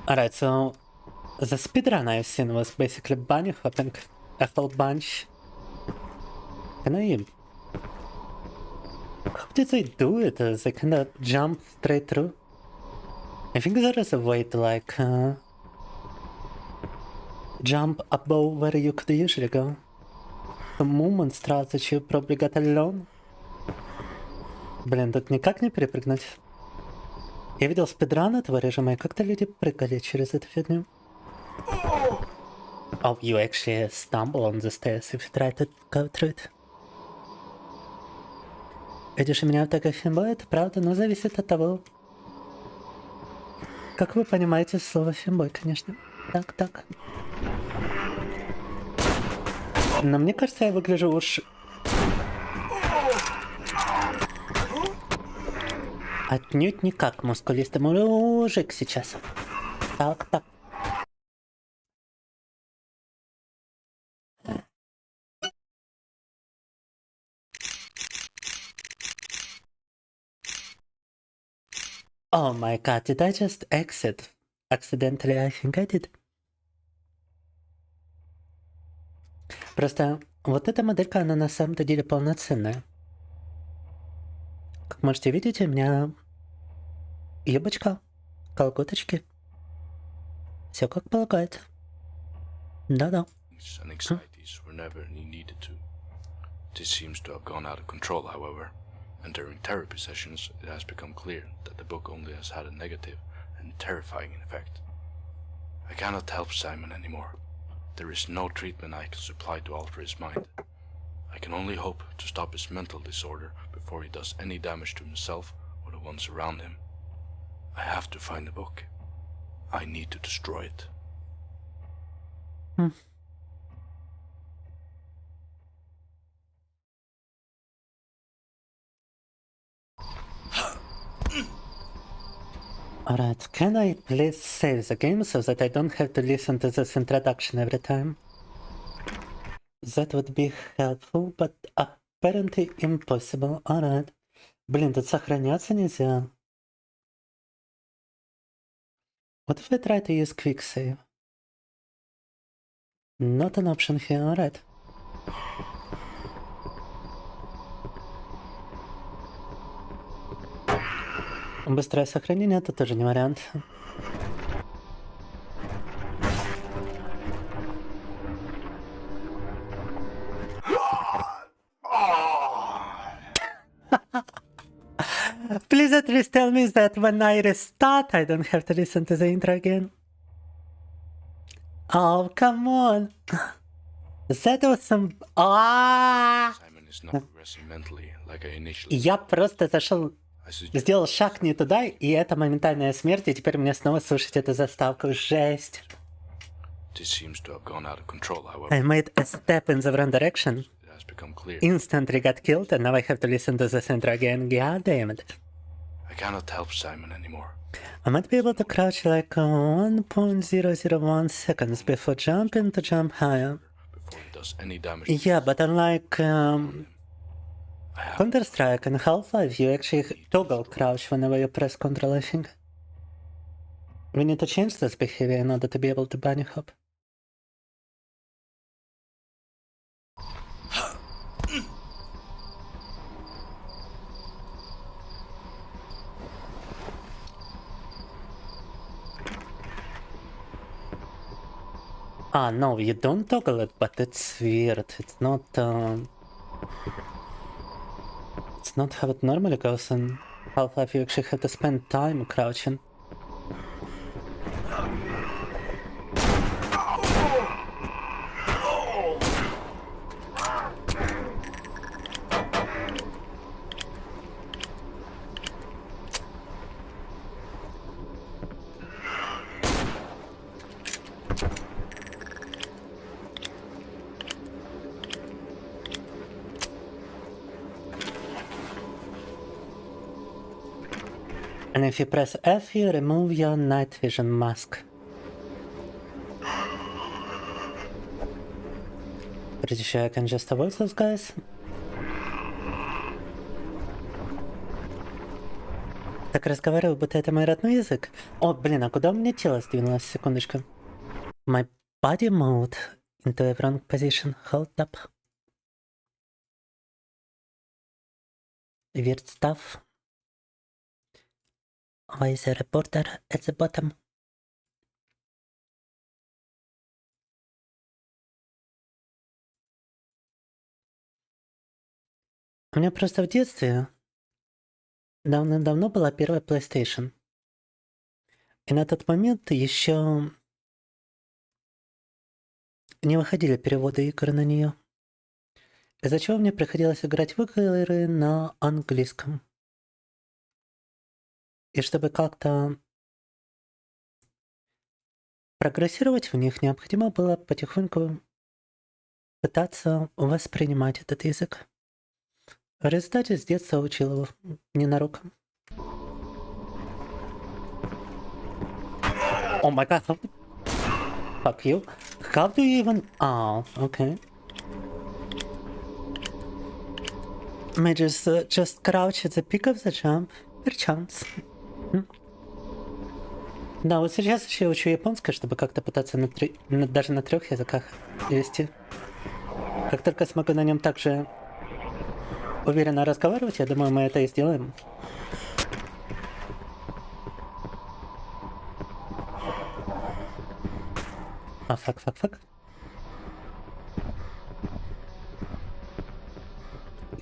Alright, so the speedrun I've seen was basically bunny hopping a whole bunch. Can I... How did they do it? They kinda jump straight through? I think there is a way to like... jump above where you could usually go. The movement strategy you probably got alone. Блин, тут никак не перепрыгнуть. Я видел спидран этого режима, и как-то люди прыгали через эту фигню. Oh, you actually stumble on the stairs if you try to go through it. Видишь, у меня такая фембой, это правда, но зависит от того, как вы понимаете слово фембой, конечно. Так. Но мне кажется, я выгляжу уж... Отнюдь не как мускулистый мужик сейчас. Так. Oh my god, did I just exit? Accidentally, I think I did. Просто вот эта моделька, она на самом-то деле полноценная. Как можете видеть, у меня юбочка, колготочки. Все как полагается. Да-да. And anxieties whenever he needed to. This seems to have gone out of control, however, and during therapy sessions it has become clear that the book only has had a negative and terrifying effect. I cannot help Simon anymore. There is no treatment I can supply to alter his mind. I can only hope to stop his mental disorder before he does any damage to himself or the ones around him. I have to find the book. I need to destroy it. Alright, can I please save the game so that I don't have to listen to this introduction every time? That would be helpful, but apparently impossible. Alright. Блин, тут сохраняться нельзя. What if I try to use quick save? Not an option here, alright. Быстрое сохранение, это тоже не вариант. Please at least tell me that when I restart, I don't have to listen to the intro again. Oh, come on. That was some... Simon is not progressing mentally like I initially. Я просто зашел, сделал шаг не туда, и это моментальная смерть, и теперь мне снова слушать эту заставку. Жесть. This seems to have gone out of control, however. I made a step in the wrong direction. It has become clear. Instantly got killed, and now I have to listen to this intro again. God damn it. I cannot help Simon anymore. I might be able to crouch like 1.001 seconds before jumping to jump higher. Before he does any damage. Yeah, but unlike Counter-Strike and Half-Life, you actually toggle crouch whenever you press Ctrl, I think. We need to change this behavior in order to be able to bunny hop. No, you don't toggle it, but it's weird. It's not how it normally goes in Half-Life. You actually have to spend time crouching. And if you press F, you remove your night vision mask. Pretty sure I can just avoid those guys. Так разговариваю, будто это мой родной язык. О, блин, а куда у меня тело сдвинулось? Секундочку. My body moved into a wrong position. Hold up. Weird stuff. Why is there a reporter at the bottom? У меня просто в детстве давно была первая PlayStation. И на тот момент еще не выходили переводы игр на нее. Из-за чего мне приходилось играть в игры на английском. И чтобы как-то прогрессировать в них, необходимо было потихоньку пытаться воспринимать этот язык. В результате с детства учил его ненароком. Oh my god, fuck you. How do you even... Oh, okay. Mages just crouch at the peak of the jump. Perchance. Да, вот сейчас еще учу японское, чтобы как-то пытаться даже на 3 языках вести. Как только смогу на нем также уверенно разговаривать, я думаю, мы это и сделаем. А, fuck.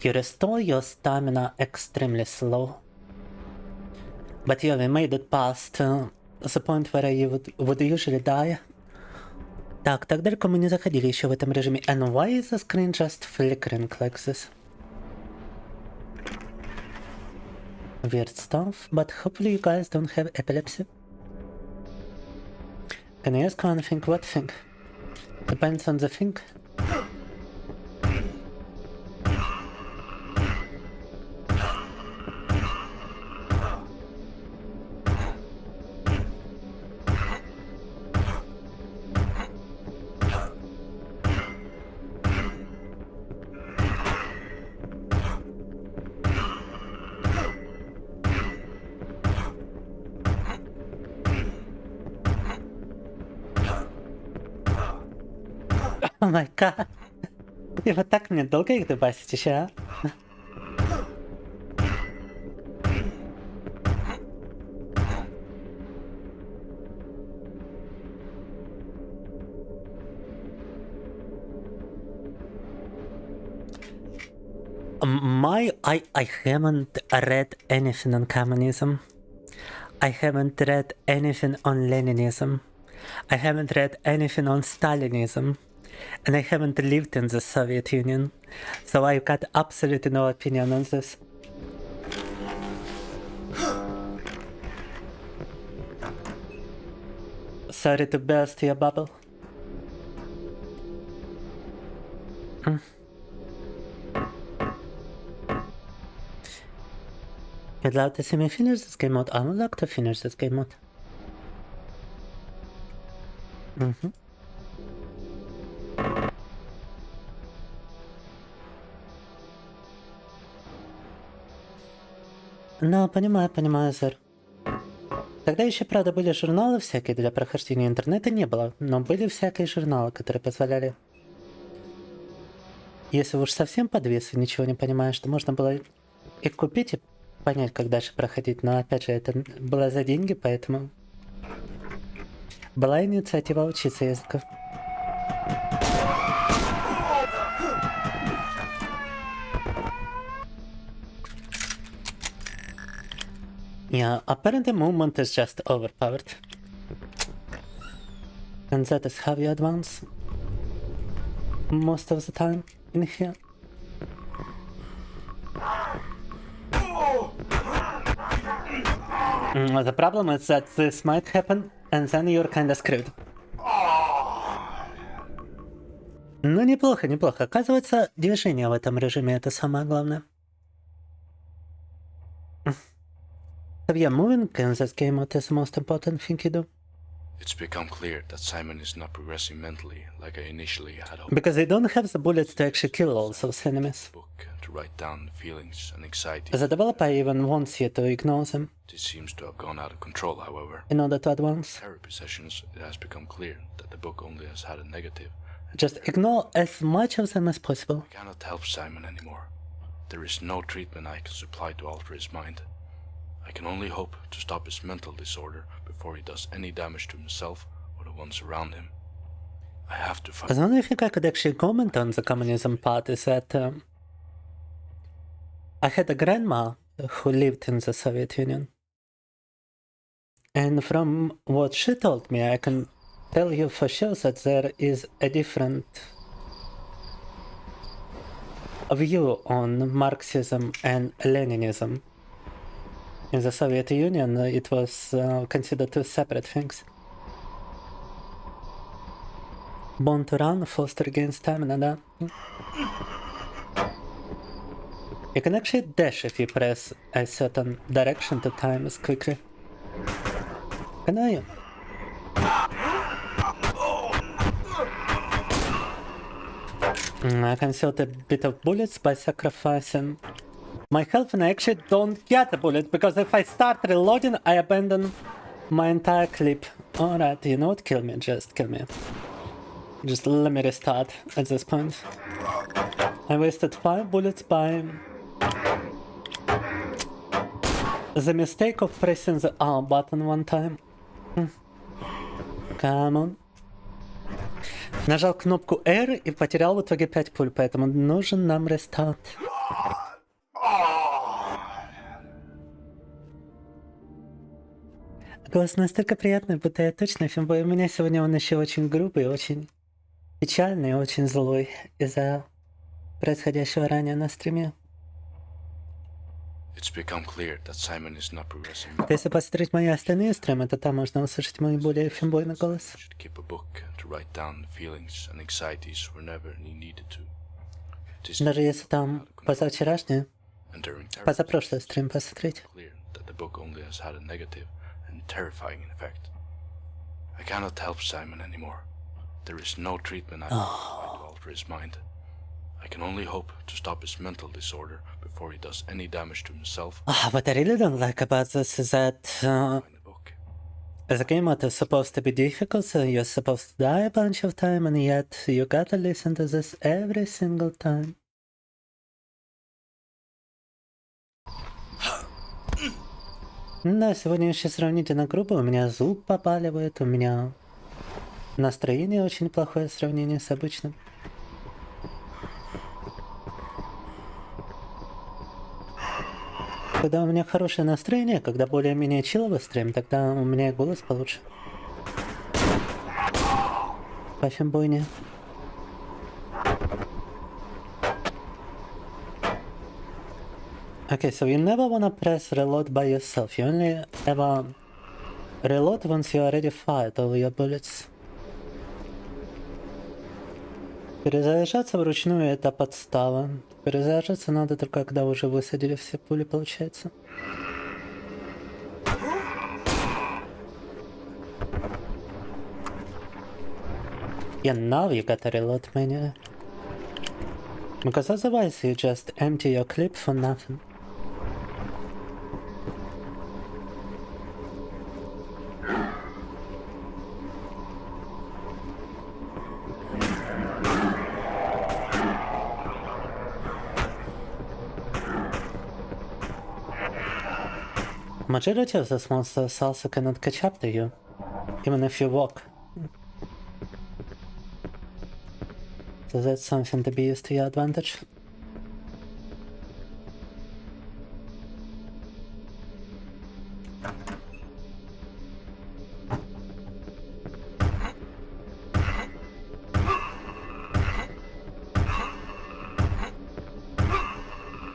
You restore your stamina extremely slow. But yeah, we made it past the point where you would usually die. Так далеко мы не заходили еще в этом режиме. And why is the screen just flickering like this? Weird stuff, but hopefully you guys don't have epilepsy. Can I ask one thing? What thing? Depends on the thing. О май гад. И вот так мне долго их дубасить еще, а? I haven't read anything on communism. I haven't read anything on Leninism. I haven't read anything on Stalinism. And I haven't lived in the Soviet Union. So I've got absolutely no opinion on this. Sorry to burst your bubble. You'd love to see me finish this game mode? I would like to finish this game mode. Ну, понимаю, сэр. Тогда еще, правда, были журналы всякие для прохождения, интернета не было, но были всякие журналы, которые позволяли... Если уж совсем подвис и ничего не понимаешь, то можно было их купить и понять, как дальше проходить, но опять же, это было за деньги, поэтому... Была инициатива учиться языку. Yeah, apparently movement is just overpowered. And that is how you advance most of the time in here. The problem is that this might happen, and then you're kinda screwed. Ну, неплохо. Оказывается, движение в этом режиме — это самое главное. So yeah, moving in this game out is the most important thing you do. It's become clear that Simon is not progressing mentally like I initially had hoped. Because they don't have the bullets to actually kill all those enemies. To write down feelings and anxieties. The developer even wants you to ignore them. This seems to have gone out of control, however. In order to advance. Therapy sessions, it has become clear that the book only has had a negative. Just ignore as much of them as possible. I cannot help Simon anymore. There is no treatment I can supply to alter his mind. I can only hope to stop his mental disorder before he does any damage to himself or the ones around him. I have to find... The only thing I could actually comment on the communism part is that I had a grandma who lived in the Soviet Union. And from what she told me, I can tell you for sure that there is a different view on Marxism and Leninism. In the Soviet Union, it was considered two separate things. Born to run, faster gain stamina, да? You can actually dash if you press a certain direction to time as quickly. Can I? I can sort a bit of bullets by sacrificing my health, and I actually don't get a bullet because if I start reloading, I abandon my entire clip. Alright, you know what? Kill me, just kill me. Just let me restart at this point. I wasted 5 bullets by the mistake of pressing the R button one time. Come on. Нажал кнопку R и потерял в итоге 5 пуль, поэтому нужен нам рестарт. Голос настолько приятный, будто я точно Femboy. У меня сегодня он еще очень грубый, очень печальный, очень злой из-за происходящего ранее на стриме. Если посмотреть мои остальные стримы, то там можно услышать мой более фембойный голос. Даже если там позавчерашний, позапрошлый стрим посмотреть. Terrifying effect. I cannot help Simon anymore. There is no treatment I can provide to alter his mind. I can only hope to stop his mental disorder before he does any damage to himself. What I really don't like about this is that the game mode is supposed to be difficult, so you're supposed to die a bunch of time, and yet you gotta listen to this every single time. Да, сегодня еще сравнительно грубо, у меня зуб побаливает, у меня настроение очень плохое в сравнении с обычным. Когда у меня хорошее настроение, когда более-менее чиловый стрим, тогда у меня и голос получше. По фембойне. Okay, so you never wanna press reload by yourself. You only ever reload once you already fired all your bullets. Перезаряжаться вручную это подстава. Перезаряжаться надо только когда уже высадили все пули, получается. Yeah, now you gotta reload manually. Because otherwise you just empty your clip for nothing. Majority of those monsters also cannot catch up to you, even if you walk. So that's something to be used to your advantage.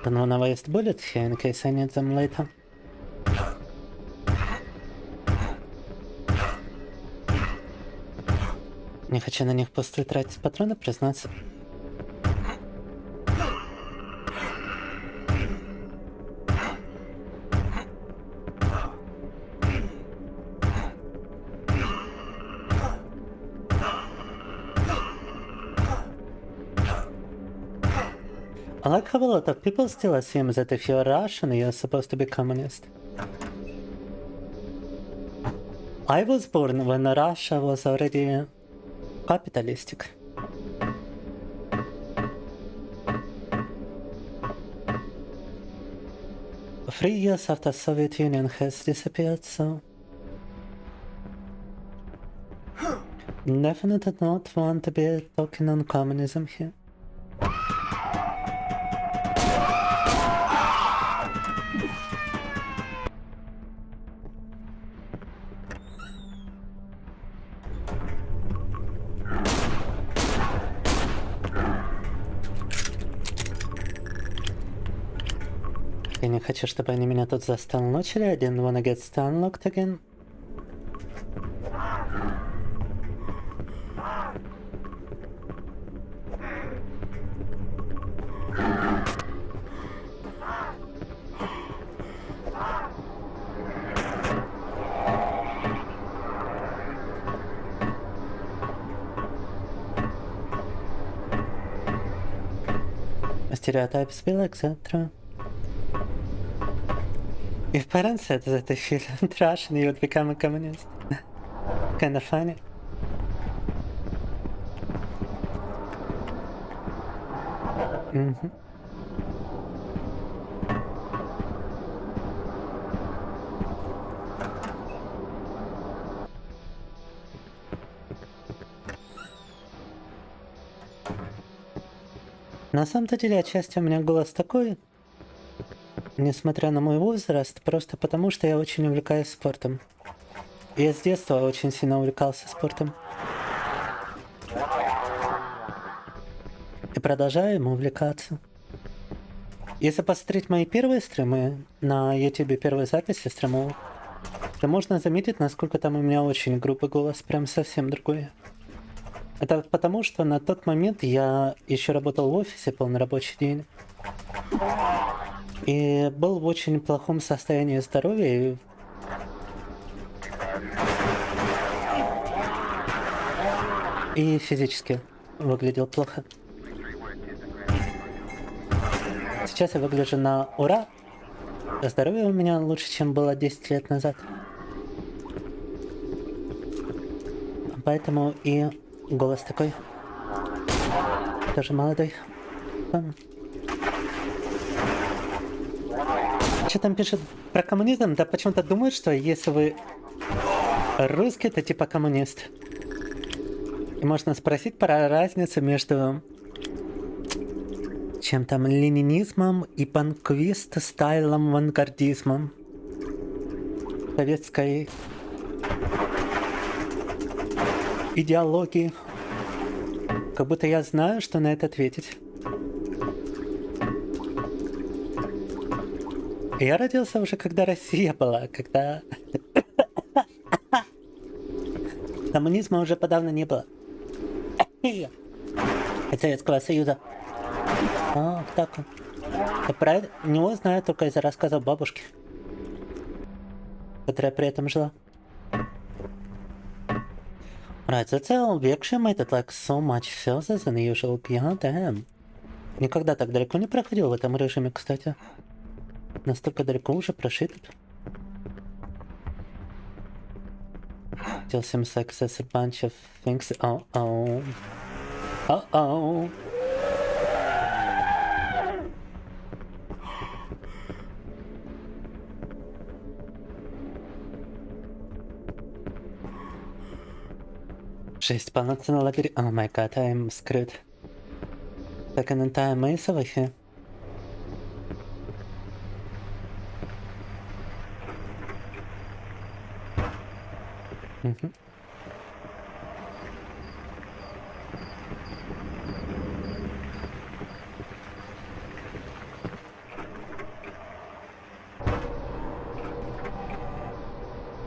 Don't wanna waste bullets here in case I need them later. Не хочу на них пустые тратить патроны, признаться. I like how a lot of people still assume that if you're Russian, you're supposed to be communist. I was born when Russia was already capitalistic. Three years after Soviet Union has disappeared, so definitely not want to be talking on communism here. Я не хочу, чтобы они меня тут застанлочили. I didn't wanna get stunlocked again. Stereotypes will, etc. If parents said that if you learned Russian, you would become a communist. Kinda funny. На самом-то деле, отчасти у меня голос такой, несмотря на мой возраст, просто потому что я очень увлекаюсь спортом. Я с детства очень сильно увлекался спортом. И продолжаю им увлекаться. Если посмотреть мои первые стримы на YouTube, первые записи стримов, то можно заметить, насколько там у меня очень грубый голос, прям совсем другой. Это потому, что на тот момент я еще работал в офисе полный рабочий день. И был в очень плохом состоянии здоровья. И физически выглядел плохо. Сейчас я выгляжу на ура. Здоровье у меня лучше, чем было 10 лет назад. Поэтому и голос такой. Тоже молодой. Что там пишет про коммунизм? Да почему-то думают, что если вы русский, то типа коммунист. И можно спросить про разницу между чем там ленинизмом и панквист-стайлом авангардизмом. Советской идеологии. Как будто я знаю, что на это ответить. Я родился уже, когда Россия была, когда коммунизма уже подавно не было. От Советского Союза. А, так. Я про него знаю только из-за рассказов бабушки, которая при этом жила. Right, that's how we actually made it like so much further than usual. Yeah, damn. Никогда так далеко не проходил в этом режиме, кстати. Настолько далеко уже прошли тут. Still seems like there's a bunch of things. Uh-oh. Uh-oh. Жесть, полноценный лабиринт. Oh my god, I'm screwed. Like an entire maze over here.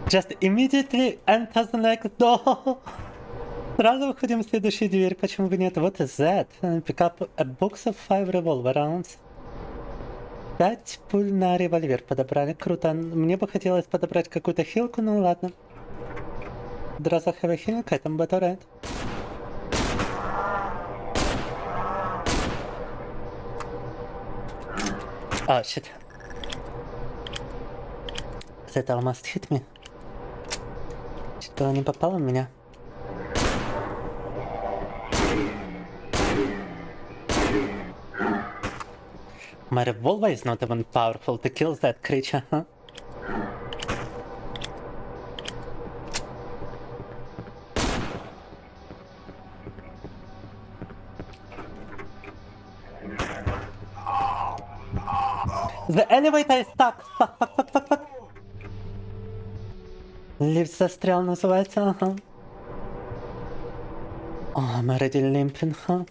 Just immediately enter the next door. Сразу выходим в следующую дверь, почему бы нет? What is that? Pick up a box of 5 revolver rounds. 5 пуль на револьвер подобрали. Круто. Мне бы хотелось подобрать какую-то хилку, ну ладно. Does I have a healing item, but alright. Oh shit. That almost hit me. Что не попало в меня? My revolver is not even powerful to kill that creature, huh? The elevator is stuck! Fuck. Лифт застрял, называется, ага. Oh, I'm already limping, huh?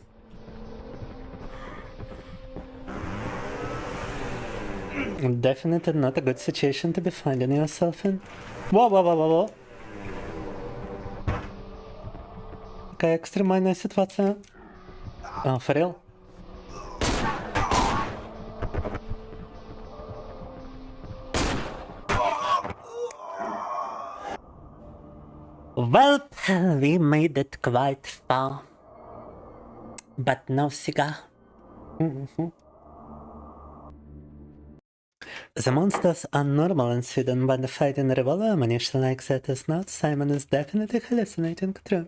Definitely not a good situation to be finding yourself in. Whoa. Какая экстремальная ситуация. Oh, for real? Well, we made it quite far. But no cigar. The monsters are normal in Sweden, but the fighting revolver ammunition like that is not. Simon is definitely hallucinating. True.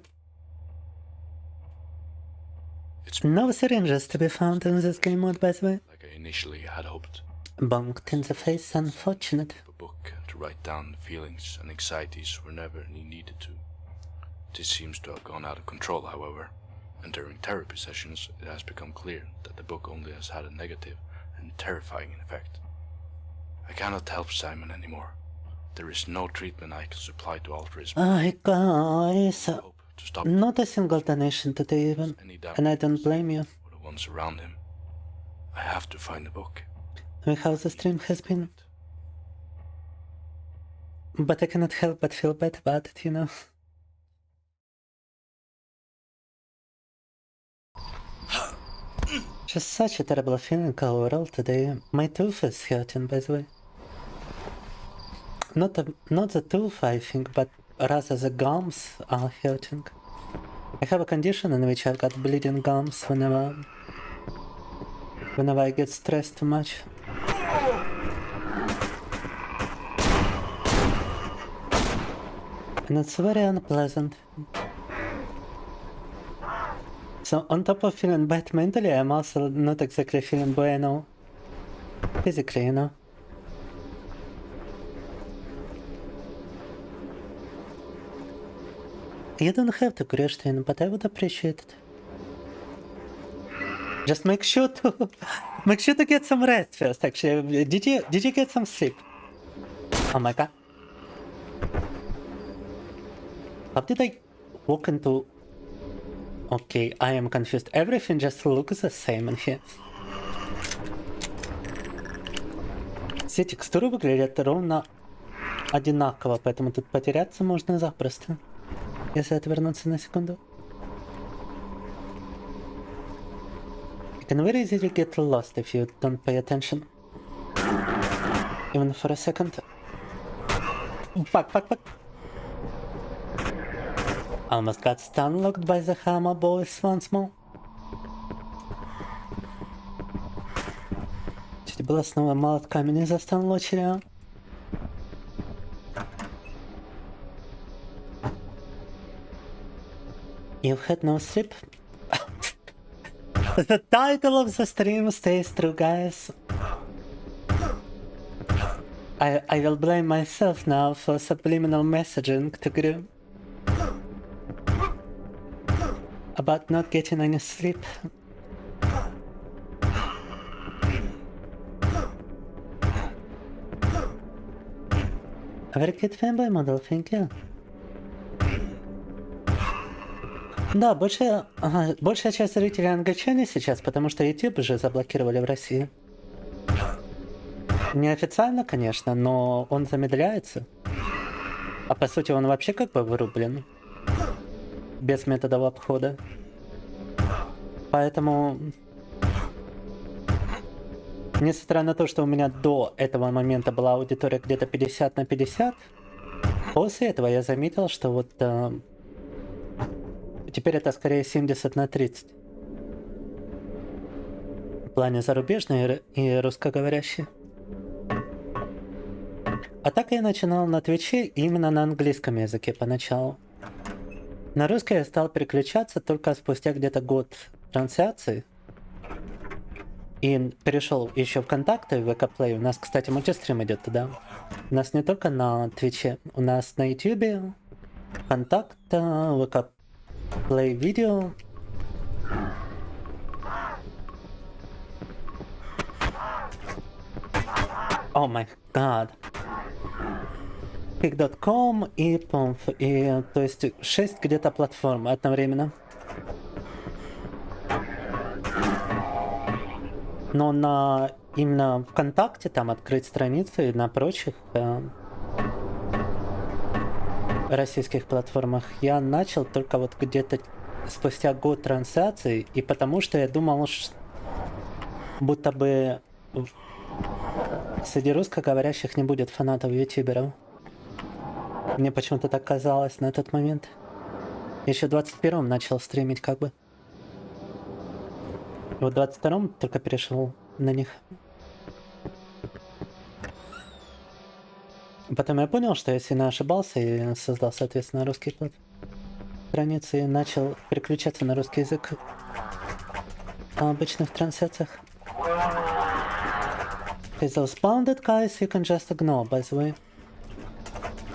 No syringes to be found in this game mode, by the way. Like I initially had hoped. Bonked in the face, unfortunate. A book to write down feelings and anxieties whenever needed to. This seems to have gone out of control, however, and during therapy sessions it has become clear that the book only has had a negative and terrifying effect. I cannot help Simon anymore. There is no treatment I can supply to alter his Ay, guys. Not a single donation today even, and I don't blame you. for the ones around him. I have to find the book. How the stream has been. But I cannot help but feel bad about it, you know. Just such a terrible feeling overall today. My tooth is hurting, by the way. Not the tooth, I think, but rather the gums are hurting. I have a condition in which I've got bleeding gums whenever I get stressed too much. And it's very unpleasant. So on top of feeling bad mentally, I'm also not exactly feeling bueno physically, you know. You don't have to question, but I would appreciate it. Just make sure to get some rest first. Actually, did you get some sleep? Oh my god! How did I walk into? Okay, I am confused. Everything just looks the same in here. Все текстуры выглядят ровно одинаково, поэтому тут потеряться можно запросто. Если отвернуться на секунду. You can very easily get lost if you don't pay attention. Even for a second. Fuck. Almost got stun-locked by the hammer boys once more. Чуть было снова молотками не застанлочили, а? You've had no sleep? The title of the stream stays true, guys. I will blame myself now for subliminal messaging to Gru about not getting any sleep. A very cute Femboy model, thank you. Да, большая часть зрителей англичане сейчас, потому что YouTube уже заблокировали в России. Неофициально, конечно, но он замедляется. А по сути он вообще как бы вырублен. Без методов обхода. Поэтому, несмотря на то, что у меня до этого момента была аудитория где-то 50 на 50, после этого я заметил, что вот теперь это скорее 70 на 30. В плане зарубежные и русскоговорящие. А так я начинал на Твиче именно на английском языке поначалу. На русский я стал переключаться только спустя где-то год трансляции. И перешел еще в контакты в ВК-плей. У нас, кстати, мультистрим идет туда. У нас не только на Твиче, у нас на Ютубе, контакт, ВК-плей видео. О май гад. Pick.com и Pomf. И, то есть 6 где-то платформ одновременно. Но на именно ВКонтакте там открыть страницу и на прочих российских платформах я начал только вот где-то спустя год трансляции, и потому что я думал, будто бы среди русскоговорящих не будет фанатов ютуберов. Мне почему-то так казалось на тот момент. Еще в 21-м начал стримить как бы. И вот в 22-м только перешел на них. Потом я понял, что я сильно ошибался и создал, соответственно, русский плат страницы и начал переключаться на русский язык на обычных трансляциях. Okay, those bounded guys you can just ignore, by the way.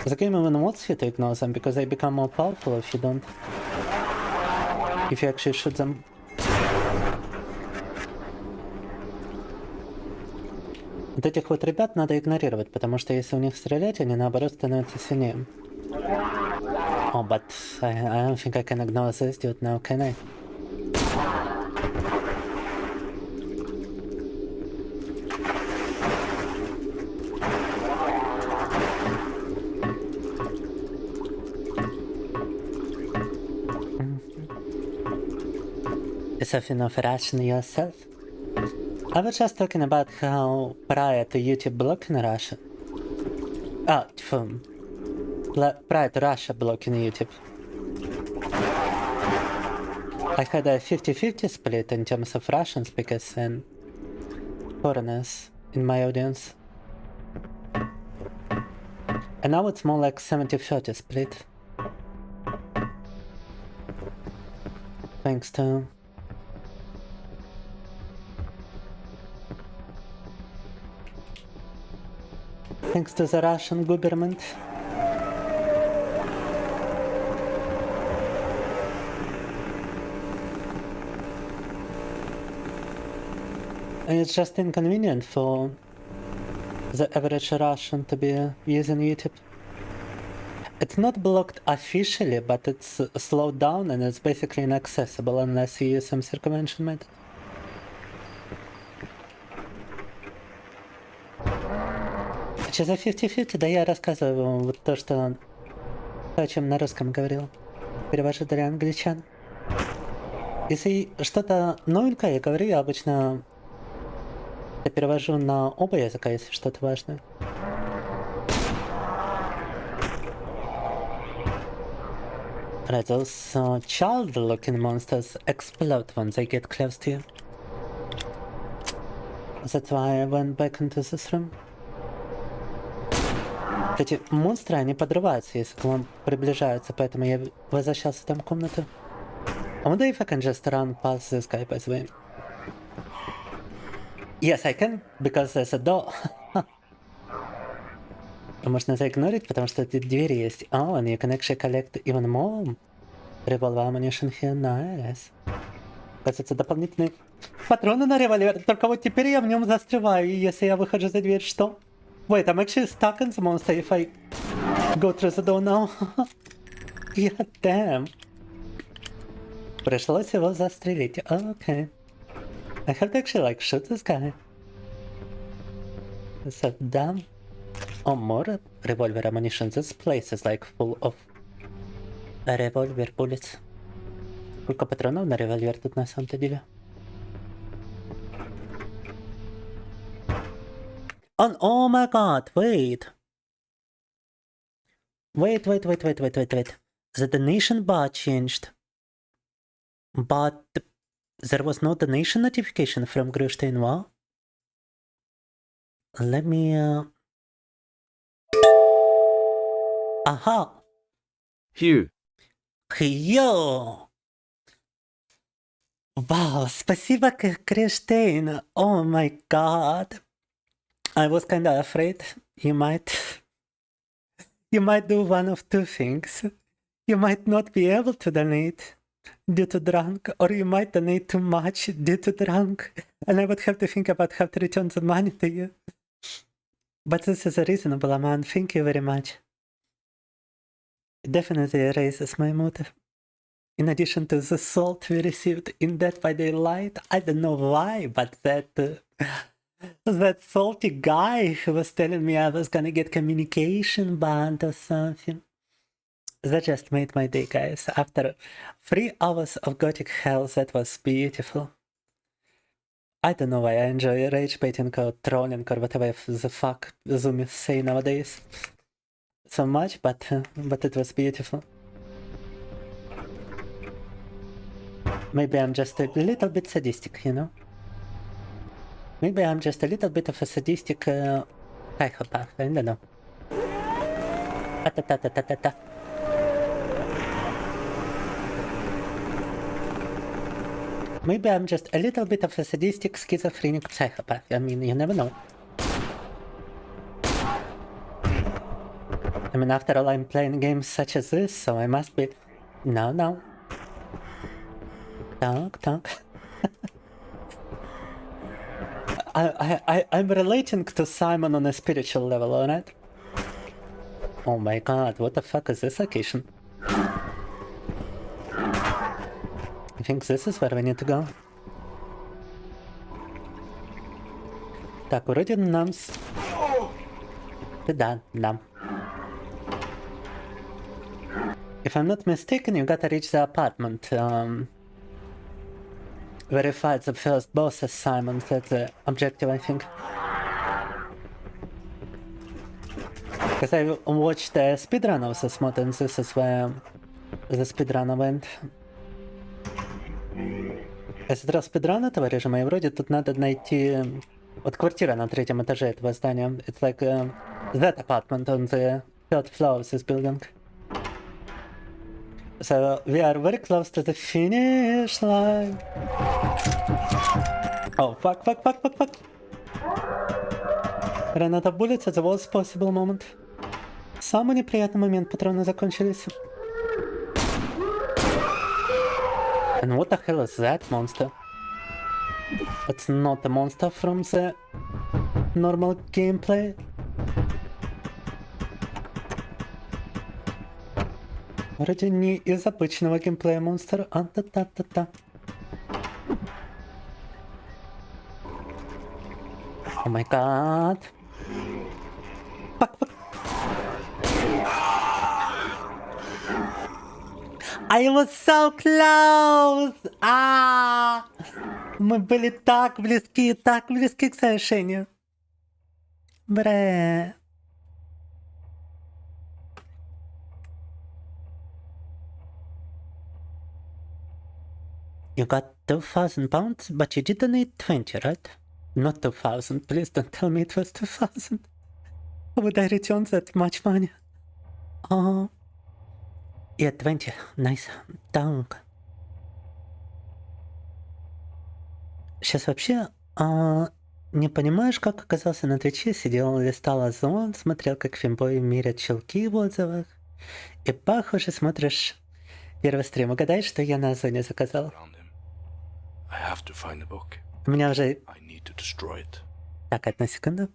The game even wants you to ignore them because they become more powerful if you don't. If you actually shoot them. Вот этих вот ребят надо игнорировать, потому что если у них стрелять, они наоборот становятся сильнее. Oh, but I don't think I can ignore this dude now, can I? Something of Russian yourself? I was just talking about how prior to YouTube blocking Russia... prior to Russia blocking YouTube. I had a 50-50 split in terms of Russian speakers and foreigners in my audience. And now it's more like 70-30 split. Thanks to... Thanks to the Russian government. And it's just inconvenient for the average Russian to be using YouTube. It's not blocked officially, but it's slowed down and it's basically inaccessible unless you use some circumvention method. За 50-50, да, я рассказываю вот то, что... о чем на русском говорил. Перевожу для англичан. Если что-то новенькое я говорю, я обычно... Я перевожу на оба языка, если что-то важное. Right, those child-looking monsters explode when they get close to you. That's why I went back into this room. Эти монстры, они подрываются, если к вам приближаются, поэтому я возвращался там в комнату. I wonder if I can just run past this guy, by the way. Yes, I can, because there's a door. Можно заигнорить, потому что тут двери есть. Oh, and you can actually collect even more revolver ammunition here. Nice. Кажется, дополнительные патроны на револьвер. Только вот теперь я в нем застреваю, и если я выхожу за дверь, что? Wait, I'm actually stuck in the monster if I go through the door now. God damn. Пришлось его застрелить. Okay. I have to actually like shoot this guy. Is that dumb? Oh, more revolver ammunition. This place is like full of revolver bullets. Сколько патронов на револьвер тут на самом-то деле? Oh my god, wait. Wait. The donation bar changed. But There was no donation notification from Gröstein. Wow. Let me... Aha! Hugh. Йо! Wow, спасибо, Gröstein. Oh my god. I was kinda afraid you might do one of two things. You might not be able to donate due to drunk, or you might donate too much due to drunk, and I would have to think about how to return the money to you. But this is a reasonable amount. Thank you very much. It definitely raises my mood. In addition to the salt we received in Dead by Daylight, I don't know why, but that salty guy who was telling me I was gonna get communication banned or something. That just made my day, guys. After 3 hours of Gothic hell, that was beautiful. I don't know why I enjoy rage baiting or trolling or whatever the fuck Zoomies say nowadays so much, but it was beautiful. Maybe I'm just a little bit sadistic, you know? Maybe I'm just a little bit of a sadistic psychopath, I don't know. Ta-ta-ta-ta-ta-ta. Maybe I'm just a little bit of a sadistic schizophrenic psychopath. I mean, you never know. I mean, after all, I'm playing games such as this, so I must be... No. Talk. I'm relating to Simon on a spiritual level, alright? Oh my god, what the fuck is this location? I think this is where we need to go. Так, вроде нам... Да. If I'm not mistaken, you gotta reach the apartment. Verify the first boss as Simon. That's the objective, I think. Because I watched the speedrun of this mod, and this is where the speedrun went. Я смотрел спидран этого режима, и вроде тут надо найти... Вот квартира на 3-м этаже этого здания. It's like that apartment on the 3rd floor of this building. So we are very close to the finish line. Oh, fuck. Граната буллets, the worst possible moment. Самый неприятный момент, патроны закончились. And what the hell is that monster? It's not a monster from the normal gameplay. Вроде не из обычного геймплея монстр. Та-та-та-та. Oh my god. Fuck. I was so close! Мы были так близки к совершению. Бре. You got 2,000 pounds, but you didn't need 20, right? Not 2,000. Please don't tell me it was 2,000. How would I return that much money? Oh. Yeah, 20. Nice. Так. Сейчас вообще не понимаешь, как оказался на Твиче, сидел, листал Озон, смотрел, как Femboy мерят щелки в отзывах. И похоже, смотришь первый стрим. Угадай, что я на Озоне заказал. У меня уже... Так, одну секунду.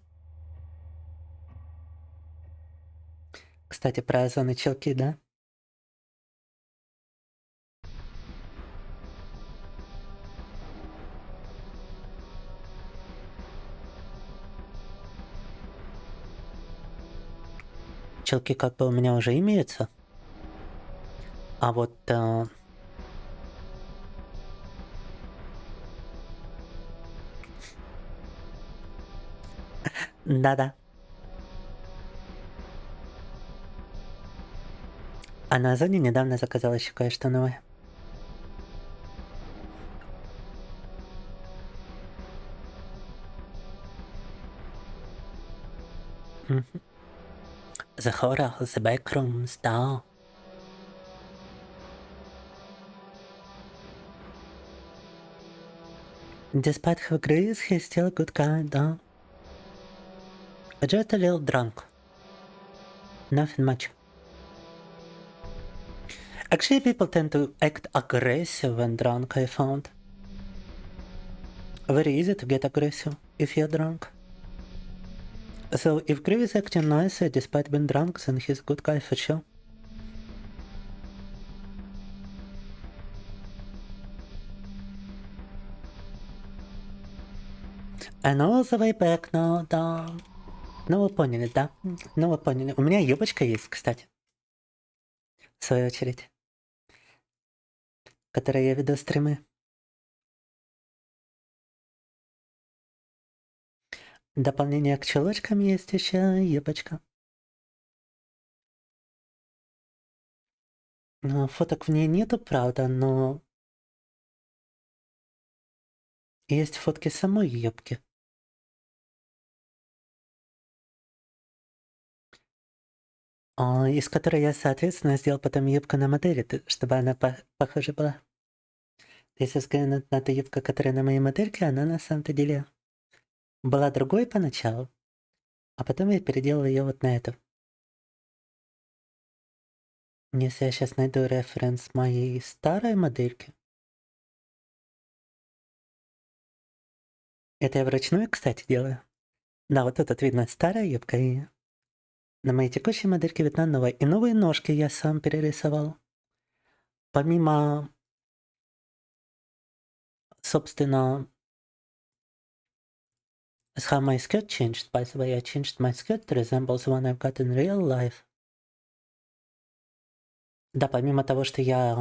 Кстати, про Озон и щелки, да? Челки как бы у меня уже имеются. А вот... Да-да. А на Озоне недавно заказал еще кое-что новое. The horror, the backrooms, да. Despite her grace, he's still a good guy, да. Just a little drunk. Nothing much. Actually, people tend to act aggressive when drunk, I found. Very easy to get aggressive if you're drunk. So if Gray is acting nicer despite being drunk, then he's a good guy for sure. And all the way back now, да. Ну вы поняли, да? Ну вы поняли. У меня юбочка есть, кстати. В свою очередь. Которой я веду стримы. Дополнение к чулочкам есть еще юбочка. Ну, фоток в ней нету, правда, но есть фотки самой юбки. Из которой я, соответственно, сделал потом юбку на модели, чтобы она похожа была. Если взглянуть на ту юбку, которая на моей модельке, она на самом-то деле была другой поначалу, а потом я переделал ее вот на эту. Если я сейчас найду референс моей старой модельки. Это я вручную, кстати, делаю. Да, вот тут видно старая юбка, и на моей текущей модельке видна новая. И новые ножки я сам перерисовал. Помимо, собственно, how my skirt changed. By the way, I changed my skirt to resemble the one I've got in real life. Да, помимо того, что я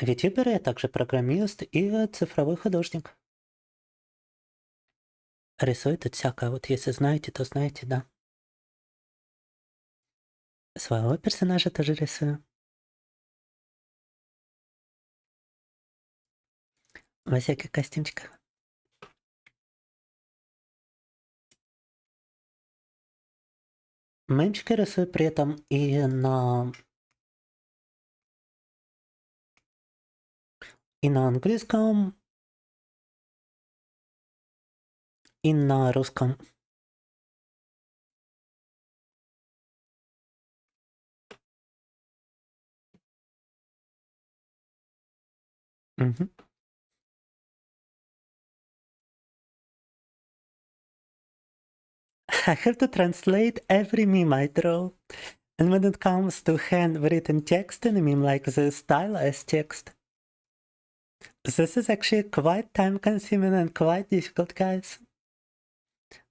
vTuber, я также программист и цифровой художник. Рисую тут всякое. Вот если знаете, то знаете, да. Своего персонажа тоже рисую. Во всяких костюмчиках. Мемчики рисую при этом и на английском, и на русском. Угу. I have to translate every meme I draw. And when it comes to handwritten text in a meme like this, stylized text, this is actually quite time-consuming and quite difficult, guys.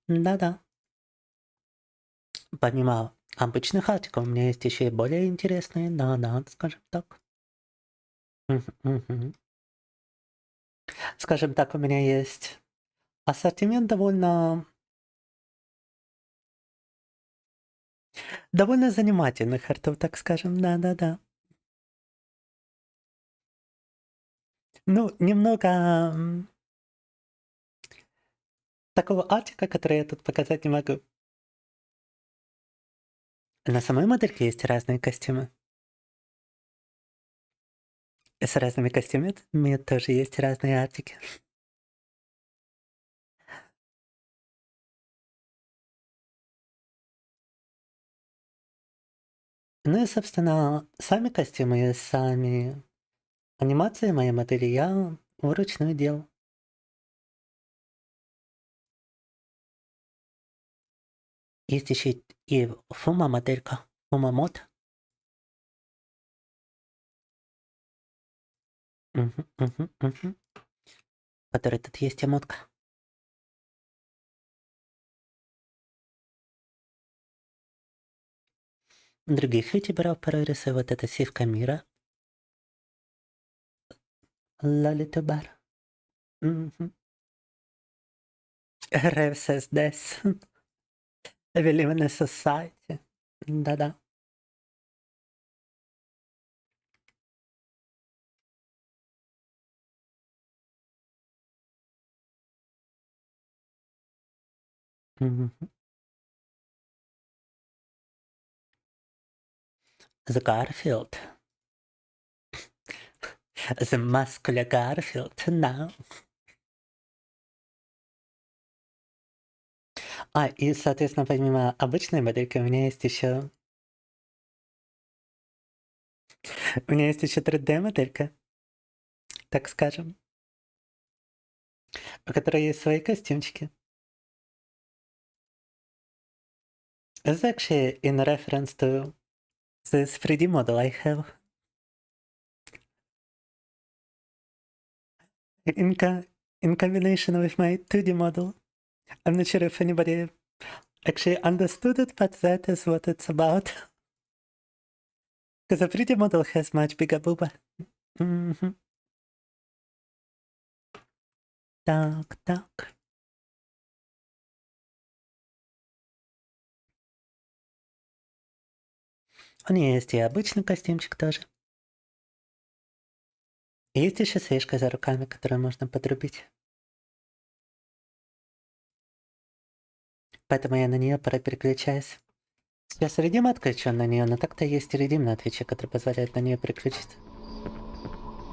Да-да. Помимо обычных артиков, у меня есть еще и более интересные, да-да, скажем так. Скажем так, у меня есть ассортимент довольно занимательных артов, так скажем, да-да-да. Ну, немного такого артика, который я тут показать не могу. На самой модельке есть разные костюмы. С разными костюмами тоже есть разные артики. Ну и, собственно, сами костюмы, сами анимации моей модели я вручную делал. Есть еще и фума моделька, фума мод. Который тут есть эмотка. Других ютуберов порой рисую. Вот это сивка мира. Лолитубар. Ревсес Дес. Эвелимена Society. Да-да. The Garfield. The muscular Garfield. No. И, соответственно, помимо обычной модельки, у меня есть еще... У меня есть еще 3D-моделька, так скажем, у которой есть свои костюмчики. It's actually in reference to this 3D model I have. In combination with my 2D model. I'm not sure if anybody actually understood it, but that is what it's about. Because the 3D model has much bigger booba. Так. У нее есть и обычный костюмчик тоже. И есть еще свечка за руками, которую можно подрубить. Поэтому я на нее пора переключаюсь. Сейчас редим отключен на нее, но так-то есть редим на Твиче, который позволяет на нее переключиться.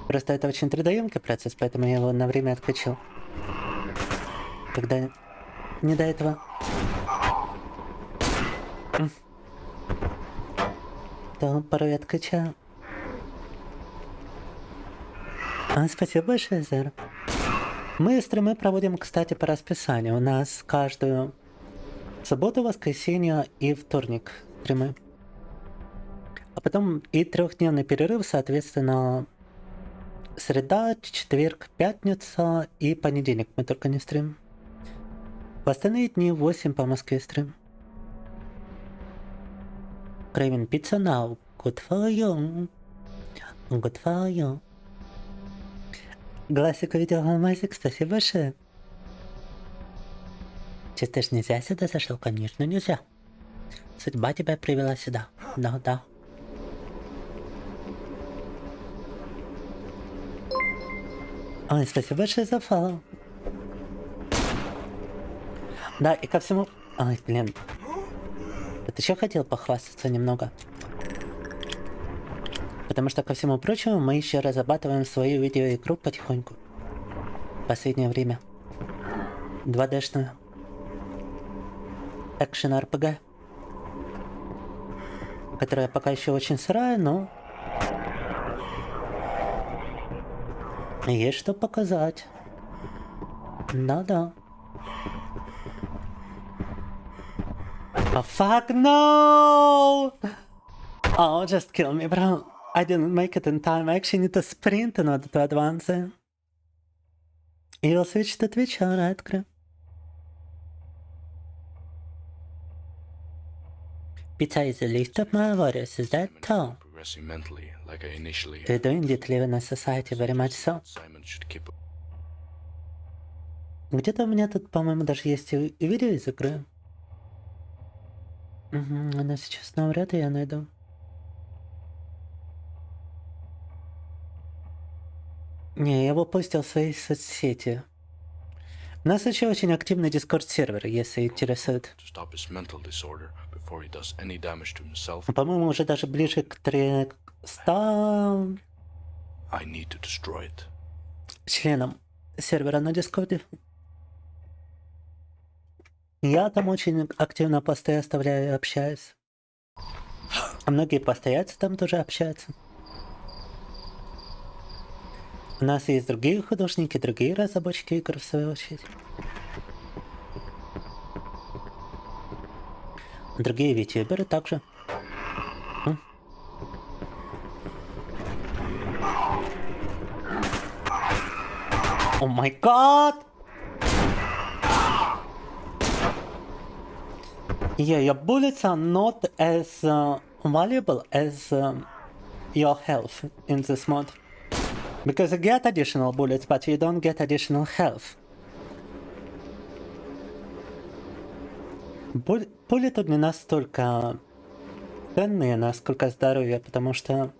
Просто это очень трудоемкий процесс, поэтому я его на время отключил. Когда не до этого. То порой отключаю. Спасибо большое, Зер. Мы стримы проводим, кстати, по расписанию. У нас каждую субботу, воскресенье и вторник стримы. А потом и 3-дневный перерыв, соответственно, среда, четверг, пятница и понедельник мы только не стримим. В остальные дни 8 по Москве стрим. Craving pizza now. Good for you. Good for you. Гласик увидел алмазик, спасибо большое. Чисто ж нельзя сюда зашел? Конечно, нельзя. Судьба тебя привела сюда. Да. Ой, спасибо большое за фоллоу. Да, и ко всему... Ой, блин. Вот еще хотел похвастаться немного. Потому что, ко всему прочему, мы еще разрабатываем свою видеоигру потихоньку. В последнее время. 2D-шную. Экшен-РПГ. Которая пока еще очень сырая, но... Есть что показать. Да-да. Oh, fuck no! Oh, just kill me, bro. I didn't make it in time. I actually need to sprint in order to advance it. You'll switch to Twitch, alright, crew. Pizza is the least of my worries, is that so? You do indeed live in a society, very much so. Где-то у меня тут, по-моему, даже есть и видео из игры. Она сейчас навряд ли я найду. Не, я его постил в своей соцсети. У нас еще очень активный дискорд-сервер, если интересует. По-моему, уже даже ближе к 300 членам сервера на дискорде. Я там очень активно посты оставляю и общаюсь. А многие постояльцы там тоже общаются. У нас есть другие художники, другие разработчики игр, в свою очередь. Другие витюберы также. О май гад! Yeah, your bullets are not as valuable as your health in this mod. Because you get additional bullets, but you don't get additional health. Пули тут не настолько ценные, насколько здоровье, потому что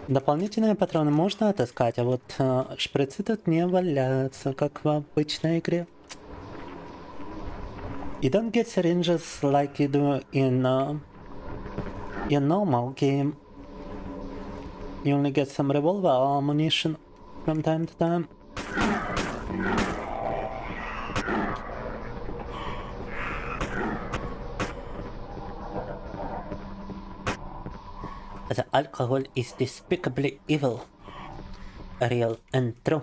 дополнительные патроны можно отыскать, а вот шприцы тут не валяются, как в обычной игре. You don't get syringes like you do in your normal game, you only get some revolver ammunition from time to time. The alcohol is despicably evil, real and true.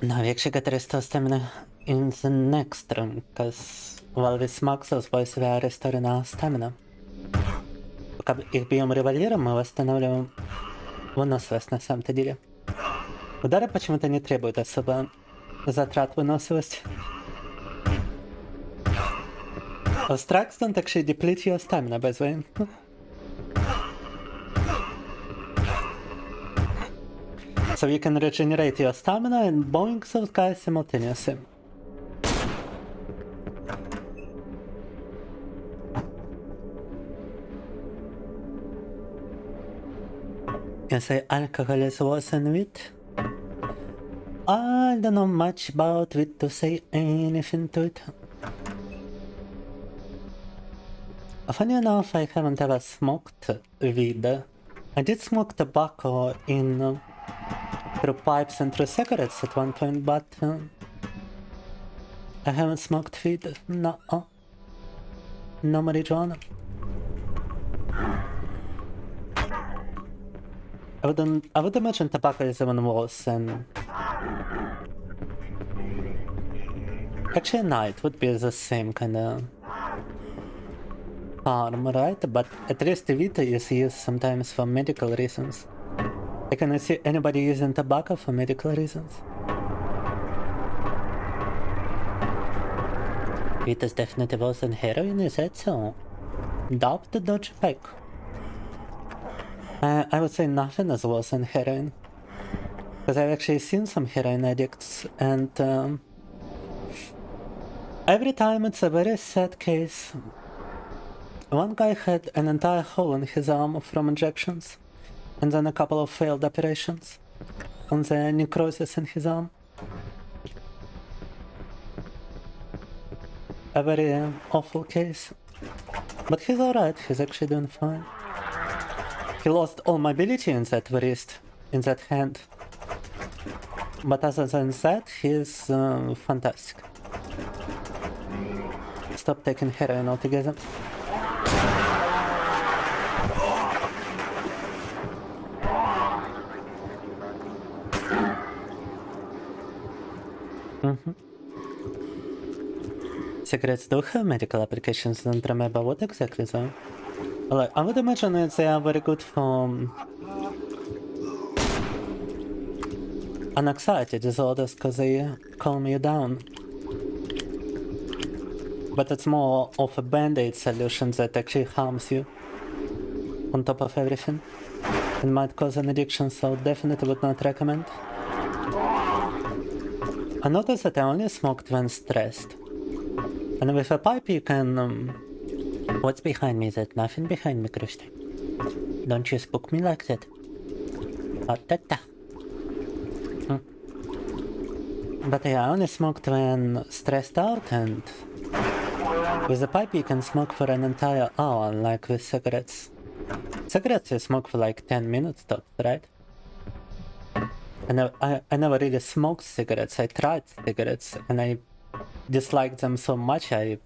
Now we actually get restore stamina in the next room, because while we smoke those boys, we are restoring our stamina. Пока их бьем револьвером, мы восстанавливаем выносливость на самом-то деле. Удары почему-то не требуют особо затрат выносливости. Strikes don't actually deplete your stamina, by the way. So you can regenerate your stamina and boing those guys simultaneously. You say alcohol is worse than wheat? I don't know much about wheat to say anything to it. Funny enough, I haven't ever smoked weed. I did smoke tobacco in through pipes and through cigarettes at one point, but I haven't smoked weed. No, no marijuana. I would imagine tobacco is even worse and actually no, it would be the same kind of harm, right? But at least weed is used sometimes for medical reasons. I cannot see anybody using tobacco for medical reasons. Weed is definitely worse than heroin, is that so? Doubt the dodge pack. I would say nothing is worse than heroin. Because I've actually seen some heroin addicts, and every time it's a very sad case. One guy had an entire hole in his arm from injections, and then a couple of failed operations on the necrosis in his arm. A very awful case. But he's alright, he's actually doing fine. He lost all mobility in that wrist, in that hand. But other than that, he's fantastic. Stop taking heroin altogether. Cigarettes do have medical applications, don't remember what exactly though. Well, I would imagine that they are very good for anxiety disorders because they calm you down. But it's more of a band-aid solution that actually harms you on top of everything. It might cause an addiction, so definitely would not recommend. I noticed that I only smoked when stressed. And with a pipe you can... What's behind me? There's nothing behind me, Christy. Don't you spook me like that. But yeah, I only smoked when stressed out, and with a pipe you can smoke for an entire hour, like with cigarettes. Cigarettes you smoke for like 10 minutes top, right? And I never really smoked cigarettes. I tried cigarettes and I disliked them so much I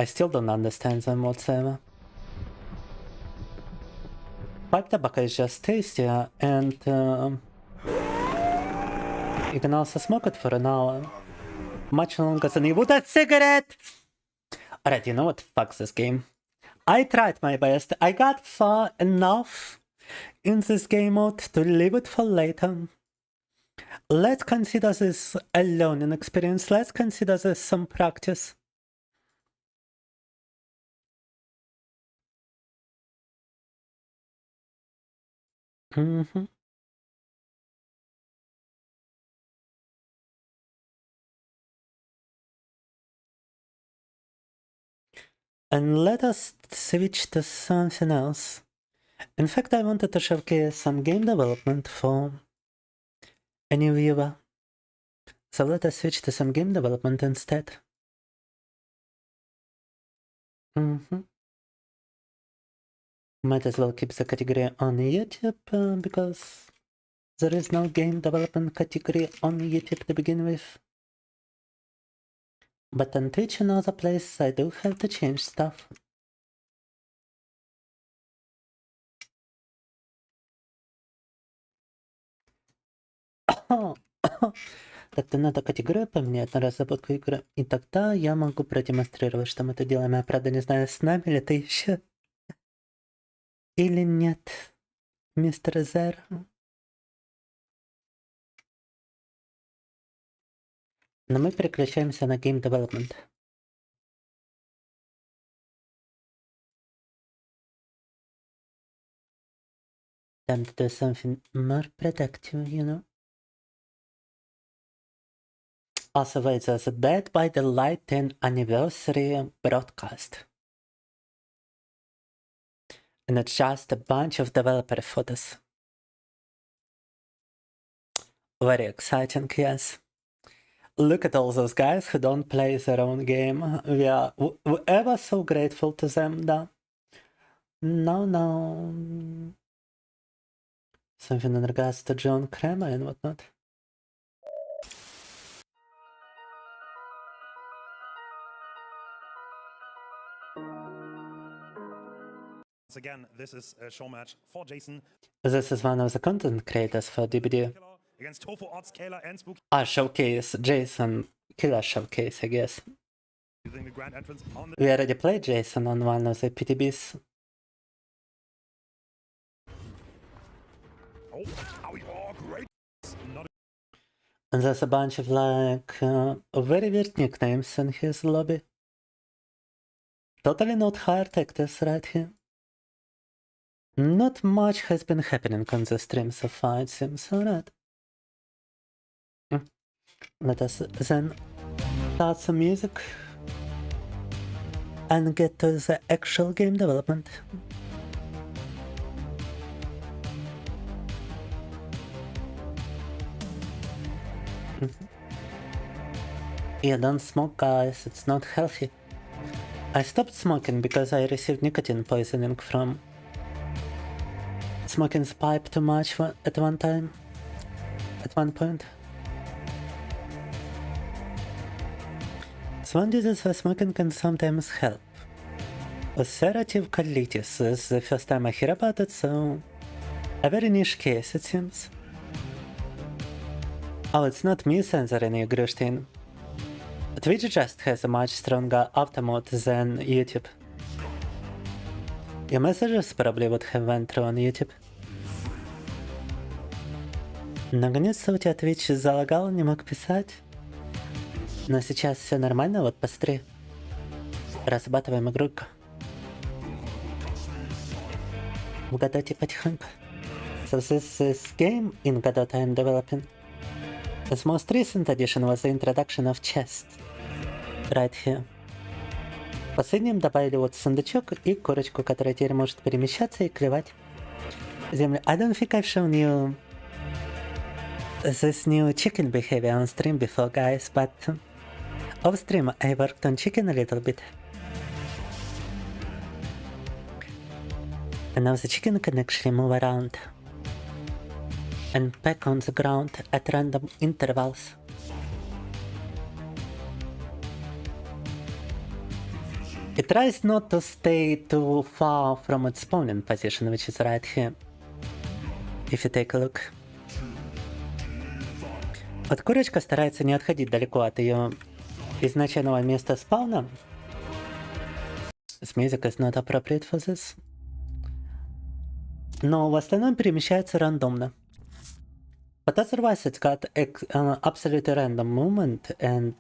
still don't understand them whatsoever. Pipe tobacco is just tastier, and you can also smoke it for an hour. Much longer than you would a cigarette! Alright, you know what? Fuck this game. I tried my best. I got far enough in this game mode to leave it for later. Let's consider this a learning experience. Let's consider this some practice. And let us switch to something else. In fact, I wanted to showcase some game development for a new viewer. So let us switch to some game development instead. Might as well keep the category on YouTube because there is no game development category on YouTube to begin with. But on Twitch and other places I do have to change stuff. Так-то надо категорию поменять на разработку игры. И тогда я могу продемонстрировать, что мы это делаем. Я правда не знаю, с нами ли ты еще или нет, мистер Зер. Но мы переключаемся на Game Development. Time to do something more productive, you know. Also, wait, there's a Dead by the Light 10th anniversary broadcast. And it's just a bunch of developer photos. Very exciting, yes. Look at all those guys who don't play their own game. We are ever so grateful to them, да. No. Something in regards to John Kramer and whatnot. Again, this is a show match for Jason. This is one of the content creators for DBD. Against Tofu Odds, Kayla, and Spooky. Showcase, Jason Killer Showcase, I guess. Using the grand entrance on the We already played Jason on one of the PTBs. Oh, great. And there's a bunch of like very weird nicknames in his lobby. Totally not hard actors right here. Not much has been happening on the stream so far, it seems. Alright. Let us then start some music and get to the actual game development. Yeah, don't smoke, guys, it's not healthy. I stopped smoking because I received nicotine poisoning from smoking the pipe too much at one point. One disease for smoking can sometimes help. Ulcerative colitis is the first time I hear about it, so a very niche case, it seems. Oh, it's not me censoring you, Grushtin. Twitch just has a much stronger auto-mode than YouTube. Your messages probably would have went through on YouTube. Наконец-то у тебя Twitch залагал, не мог писать. Но сейчас все нормально, вот посмотри. Разрабатываем игрульку. В Godot'е потихоньку. So this is game in Godot I'm developing. Its most recent addition was the introduction of chest. Right here. Последним добавили вот сундучок и курочку, которая теперь может перемещаться и клевать землю. I don't think I've shown you this new chicken behavior on stream before, guys, but off stream I worked on chicken a little bit. And now the chicken can actually move around and peck on the ground at random intervals. It tries not to stay too far from its spawning position, which is right here. If you take a look. Вот курочка старается не отходить далеко от ее изначального места спауна. This music is not appropriate for this. Но в основном перемещается рандомно. But otherwise it's got absolutely random movement and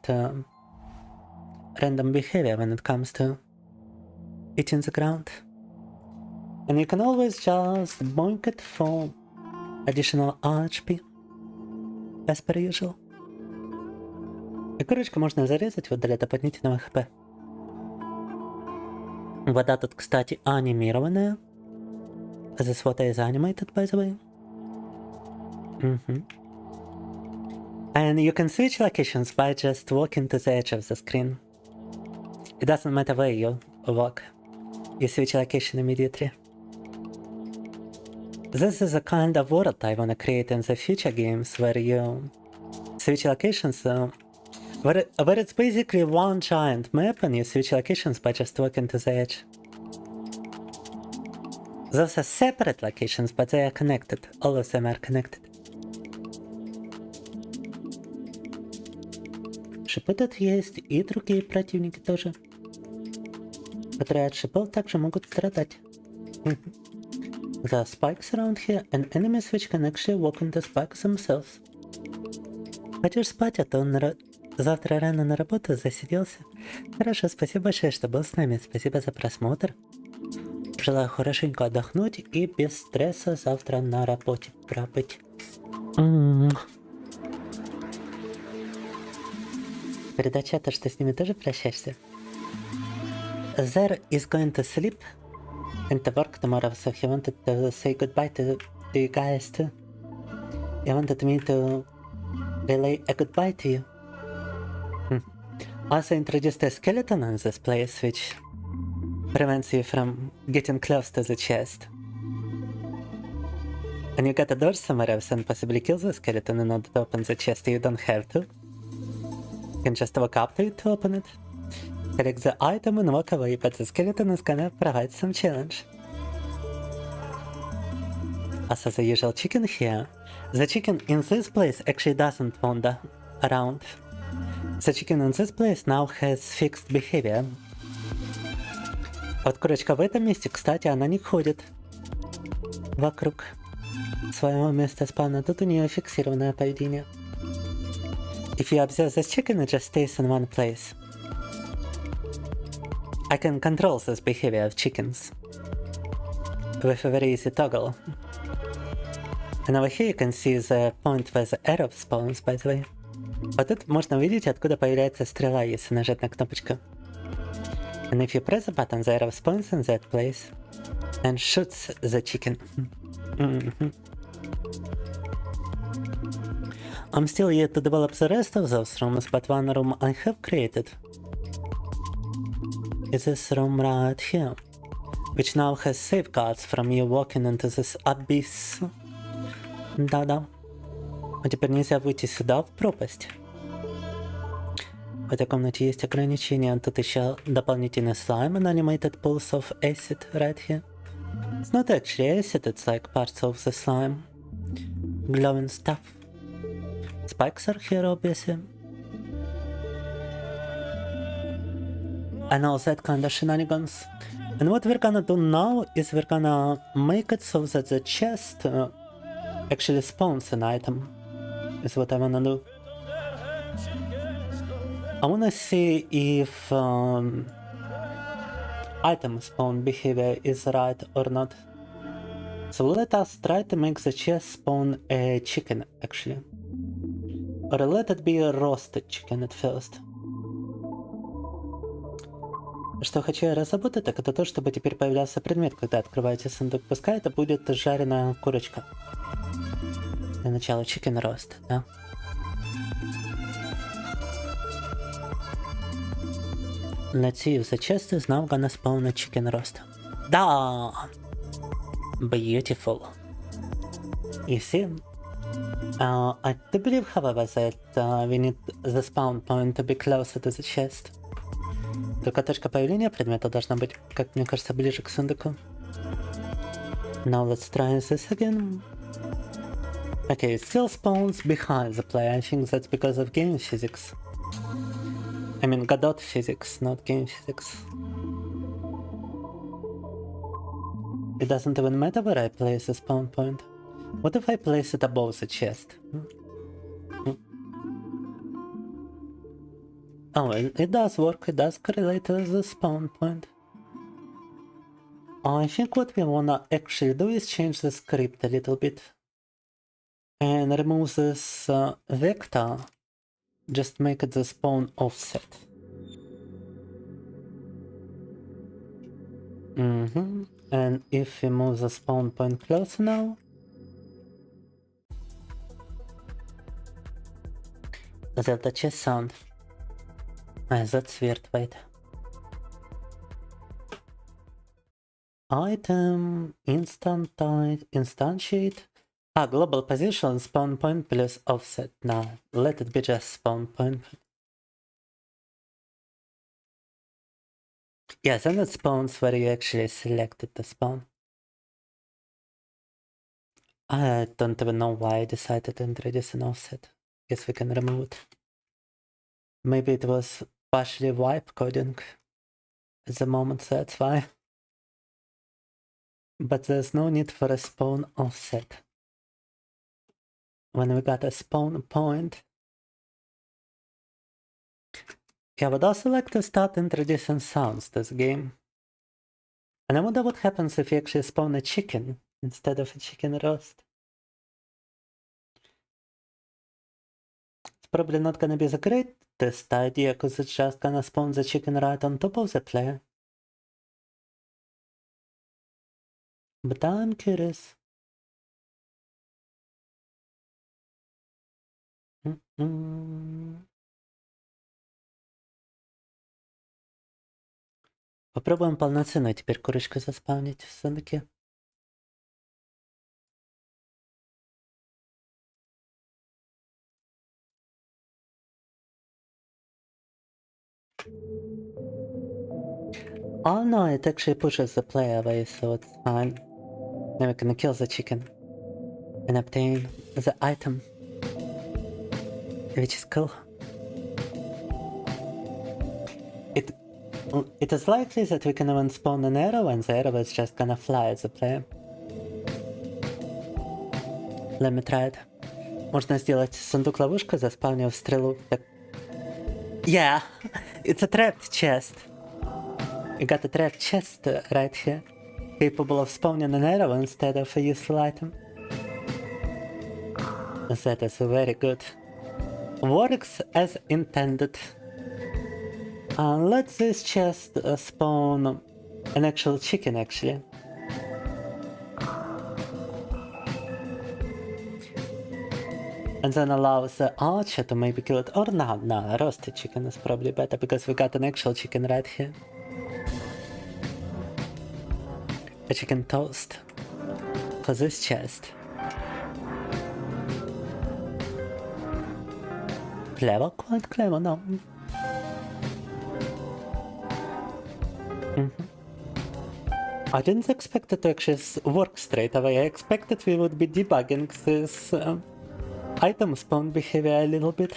random behavior when it comes to hitting the ground. And you can always just boink it for additional HP, as per usual. И курочку можно зарезать вот для дополнительного хп. Вода тут, кстати, анимированная. This water is animated, by the way. And you can switch locations by just walking to the edge of the screen. It doesn't matter where you walk. You switch location immediately. This is a kind of world I wanna create in the future games where you switch locations, where it's basically one giant map and you switch locations by just walking to the edge. Those are separate locations, but they are connected. All of them are connected. Шипы тут есть, и другие противники тоже, которые от шипов также могут страдать. There are spikes around here, and enemies which can actually walk into spikes themselves. Хочешь спать, а то он завтра рано на работу засиделся. Хорошо, спасибо большое, что был с нами. Спасибо за просмотр. Желаю хорошенько отдохнуть и без стресса завтра на работе пробыть. Передай чату, что с ними тоже прощаешься. There is going to sleep and to work tomorrow, so he wanted to say goodbye to you guys too. He wanted me to relay a goodbye to you. Also introduced a skeleton in this place, which prevents you from getting close to the chest. And you got a door somewhere else and possibly kill the skeleton in order to open the chest. You don't have to. You can just walk up to it to open it. Collect the item and walk away, but the skeleton is gonna provide some challenge. Also the usual chicken here. The chicken in this place actually doesn't wander around. The chicken in this place now has fixed behavior. Вот курочка в этом месте, кстати, она не ходит вокруг своего места спавна. Тут у нее фиксированное поведение. If you observe this chicken, it just stays in one place. I can control this behavior of chickens with a very easy toggle. And over here you can see the point where the arrow spawns, by the way. Вот тут можно увидеть, откуда появляется стрела, если нажать на кнопочку. And if you press the button, the arrow spawns in that place and shoots the chicken. I'm still yet to develop the rest of those rooms, but one room I have created is this room right here, which now has safeguards from you walking into this abyss. Да-да. А теперь нельзя выйти сюда, в пропасть. В этой комнате есть ограничения. Тут еще дополнительный слайм and animated pools of acid right here. It's not actually acid, it's like parts of the slime. Glowing stuff. Spikes are here, obviously. And all that kind of shenanigans. And what we're gonna do now is we're gonna make it so that the chest actually spawns an item. Is what I wanna do. I wanna see if item spawn behavior is right or not. So let us try to make the chest spawn a chicken, actually. Or let it be a roasted chicken at first. Что хочу я разработать, так это то, чтобы теперь появлялся предмет, когда открываете сундук. Пускай это будет жареная курочка. Для начала chicken roast, да? Let's see if the chest is now gonna spawn a chicken roast. Да! Beautiful. You see? I do believe, however, that we need the spawn point to be closer to the chest. Только точка появления предмета должна быть, как мне кажется, ближе к сундуку. Now let's try this again. Okay, it still spawns behind the player. I think that's because of game physics. I mean, Godot physics, not game physics. It doesn't even matter where I place the spawn point. What if I place it above the chest? Oh, it does work, it does correlate to the spawn point. I think what we wanna actually do is change the script a little bit. And remove this vector. Just make it the spawn offset. And if we move the spawn point closer now. There's the chest sound. That's weird, wait. Item, instantiate. Global position, spawn point plus offset. Nah, let it be just spawn point. Yes, and it spawns where you actually selected the spawn. I don't even know why I decided to introduce an offset. Guess we can remove it. Maybe it was partially wipe coding at the moment, so that's why. But there's no need for a spawn offset. When we got a spawn point. Yeah, I would also like to start introducing sounds to this game. And I wonder what happens if you actually spawn a chicken instead of a chicken roast. It's probably not gonna be the greatest idea, because it's just gonna spawn the chicken right on top of the player. But I'm curious. Попробуем полноценную теперь курочку заспавнить в сундуке. Oh no, it actually pushes the player away, so it's fine. Now we can kill the chicken and obtain the item, which is cool. It is likely that we can even spawn an arrow and the arrow is just gonna fly at the player. Let me try it. Можно сделать сундук-ловушку, заспавнив стрелу. Yeah, it's a trapped chest. You got a trapped chest right here, capable of spawning an arrow instead of a useful item. That is very good. Works as intended. Let this chest spawn an actual chicken, actually. And then allows the archer to maybe kill it. Or no, a roasted chicken is probably better, because we got an actual chicken right here. A chicken toast for this chest. Clever, quite clever, no? I didn't expect it to actually work straight away. I expected we would be debugging this item spawn behavior a little bit.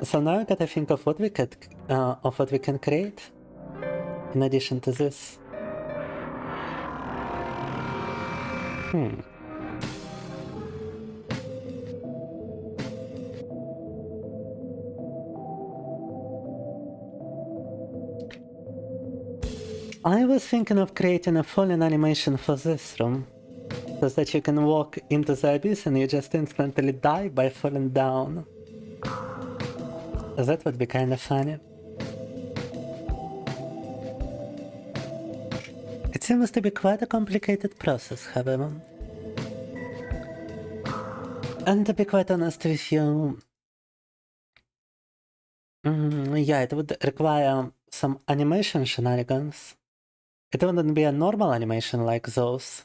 So now I gotta think of what we could, of what we can create in addition to this. I was thinking of creating a falling animation for this room, so that you can walk into the abyss and you just instantly die by falling down. That would be kind of funny. It seems to be quite a complicated process, however. And to be quite honest with you, yeah, it would require some animation shenanigans. It wouldn't be a normal animation like those,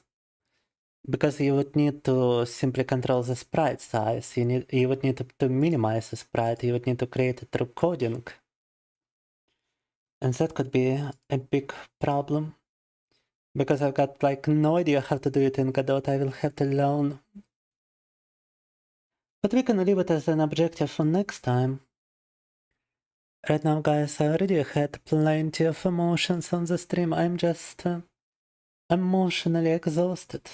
because you would need to simply control the sprite size. You would need to minimize the sprite. You would need to create it through coding, and that could be a big problem, because I've got like no idea how to do it in Godot. I will have to learn. But we can leave it as an objective for next time. Right now, guys, I already had plenty of emotions on the stream. I'm just emotionally exhausted.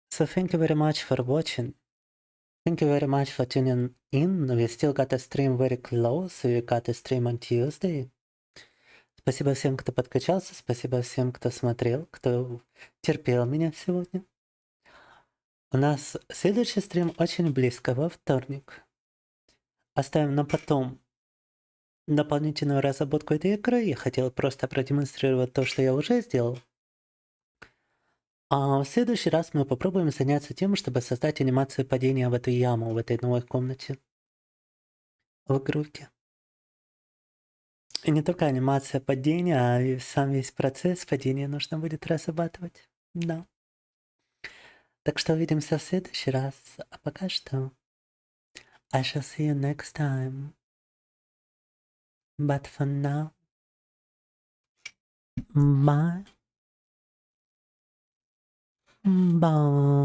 So thank you very much for watching. Thank you very much for tuning in. We still got a stream very close. We got a stream on Tuesday. Спасибо всем, кто подкачался. Спасибо всем, кто смотрел, кто терпел меня сегодня. У нас следующий стрим очень близко, во вторник. Оставим на потом дополнительную разработку этой игры. Я хотел просто продемонстрировать то, что я уже сделал. А в следующий раз мы попробуем заняться тем, чтобы создать анимацию падения в эту яму, в этой новой комнате. В игрушке. И не только анимация падения, а и сам весь процесс падения нужно будет разрабатывать. Да. Так что увидимся в следующий раз. А пока что... I shall see you next time. But for now... Bye. Bye.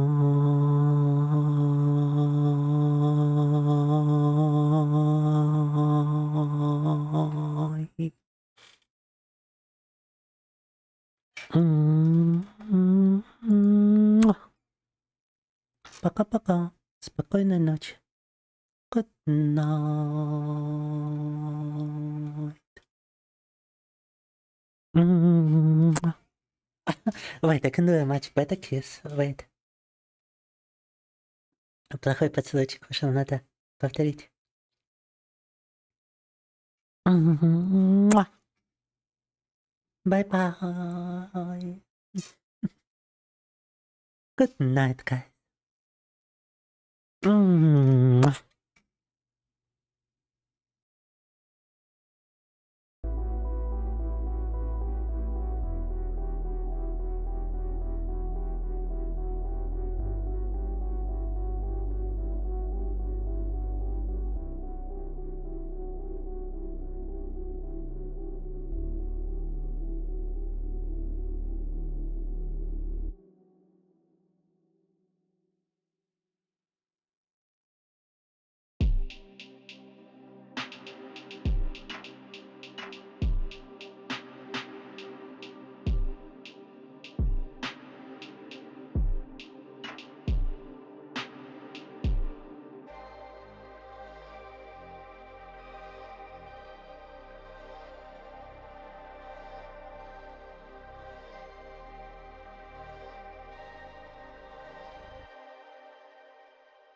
Пока-пока. Спокойной ночи. Good night. Wait, I can do a much better kiss. Wait. Плохой поцелуйчик вышел, надо повторить. Bye-bye. Good night, guys.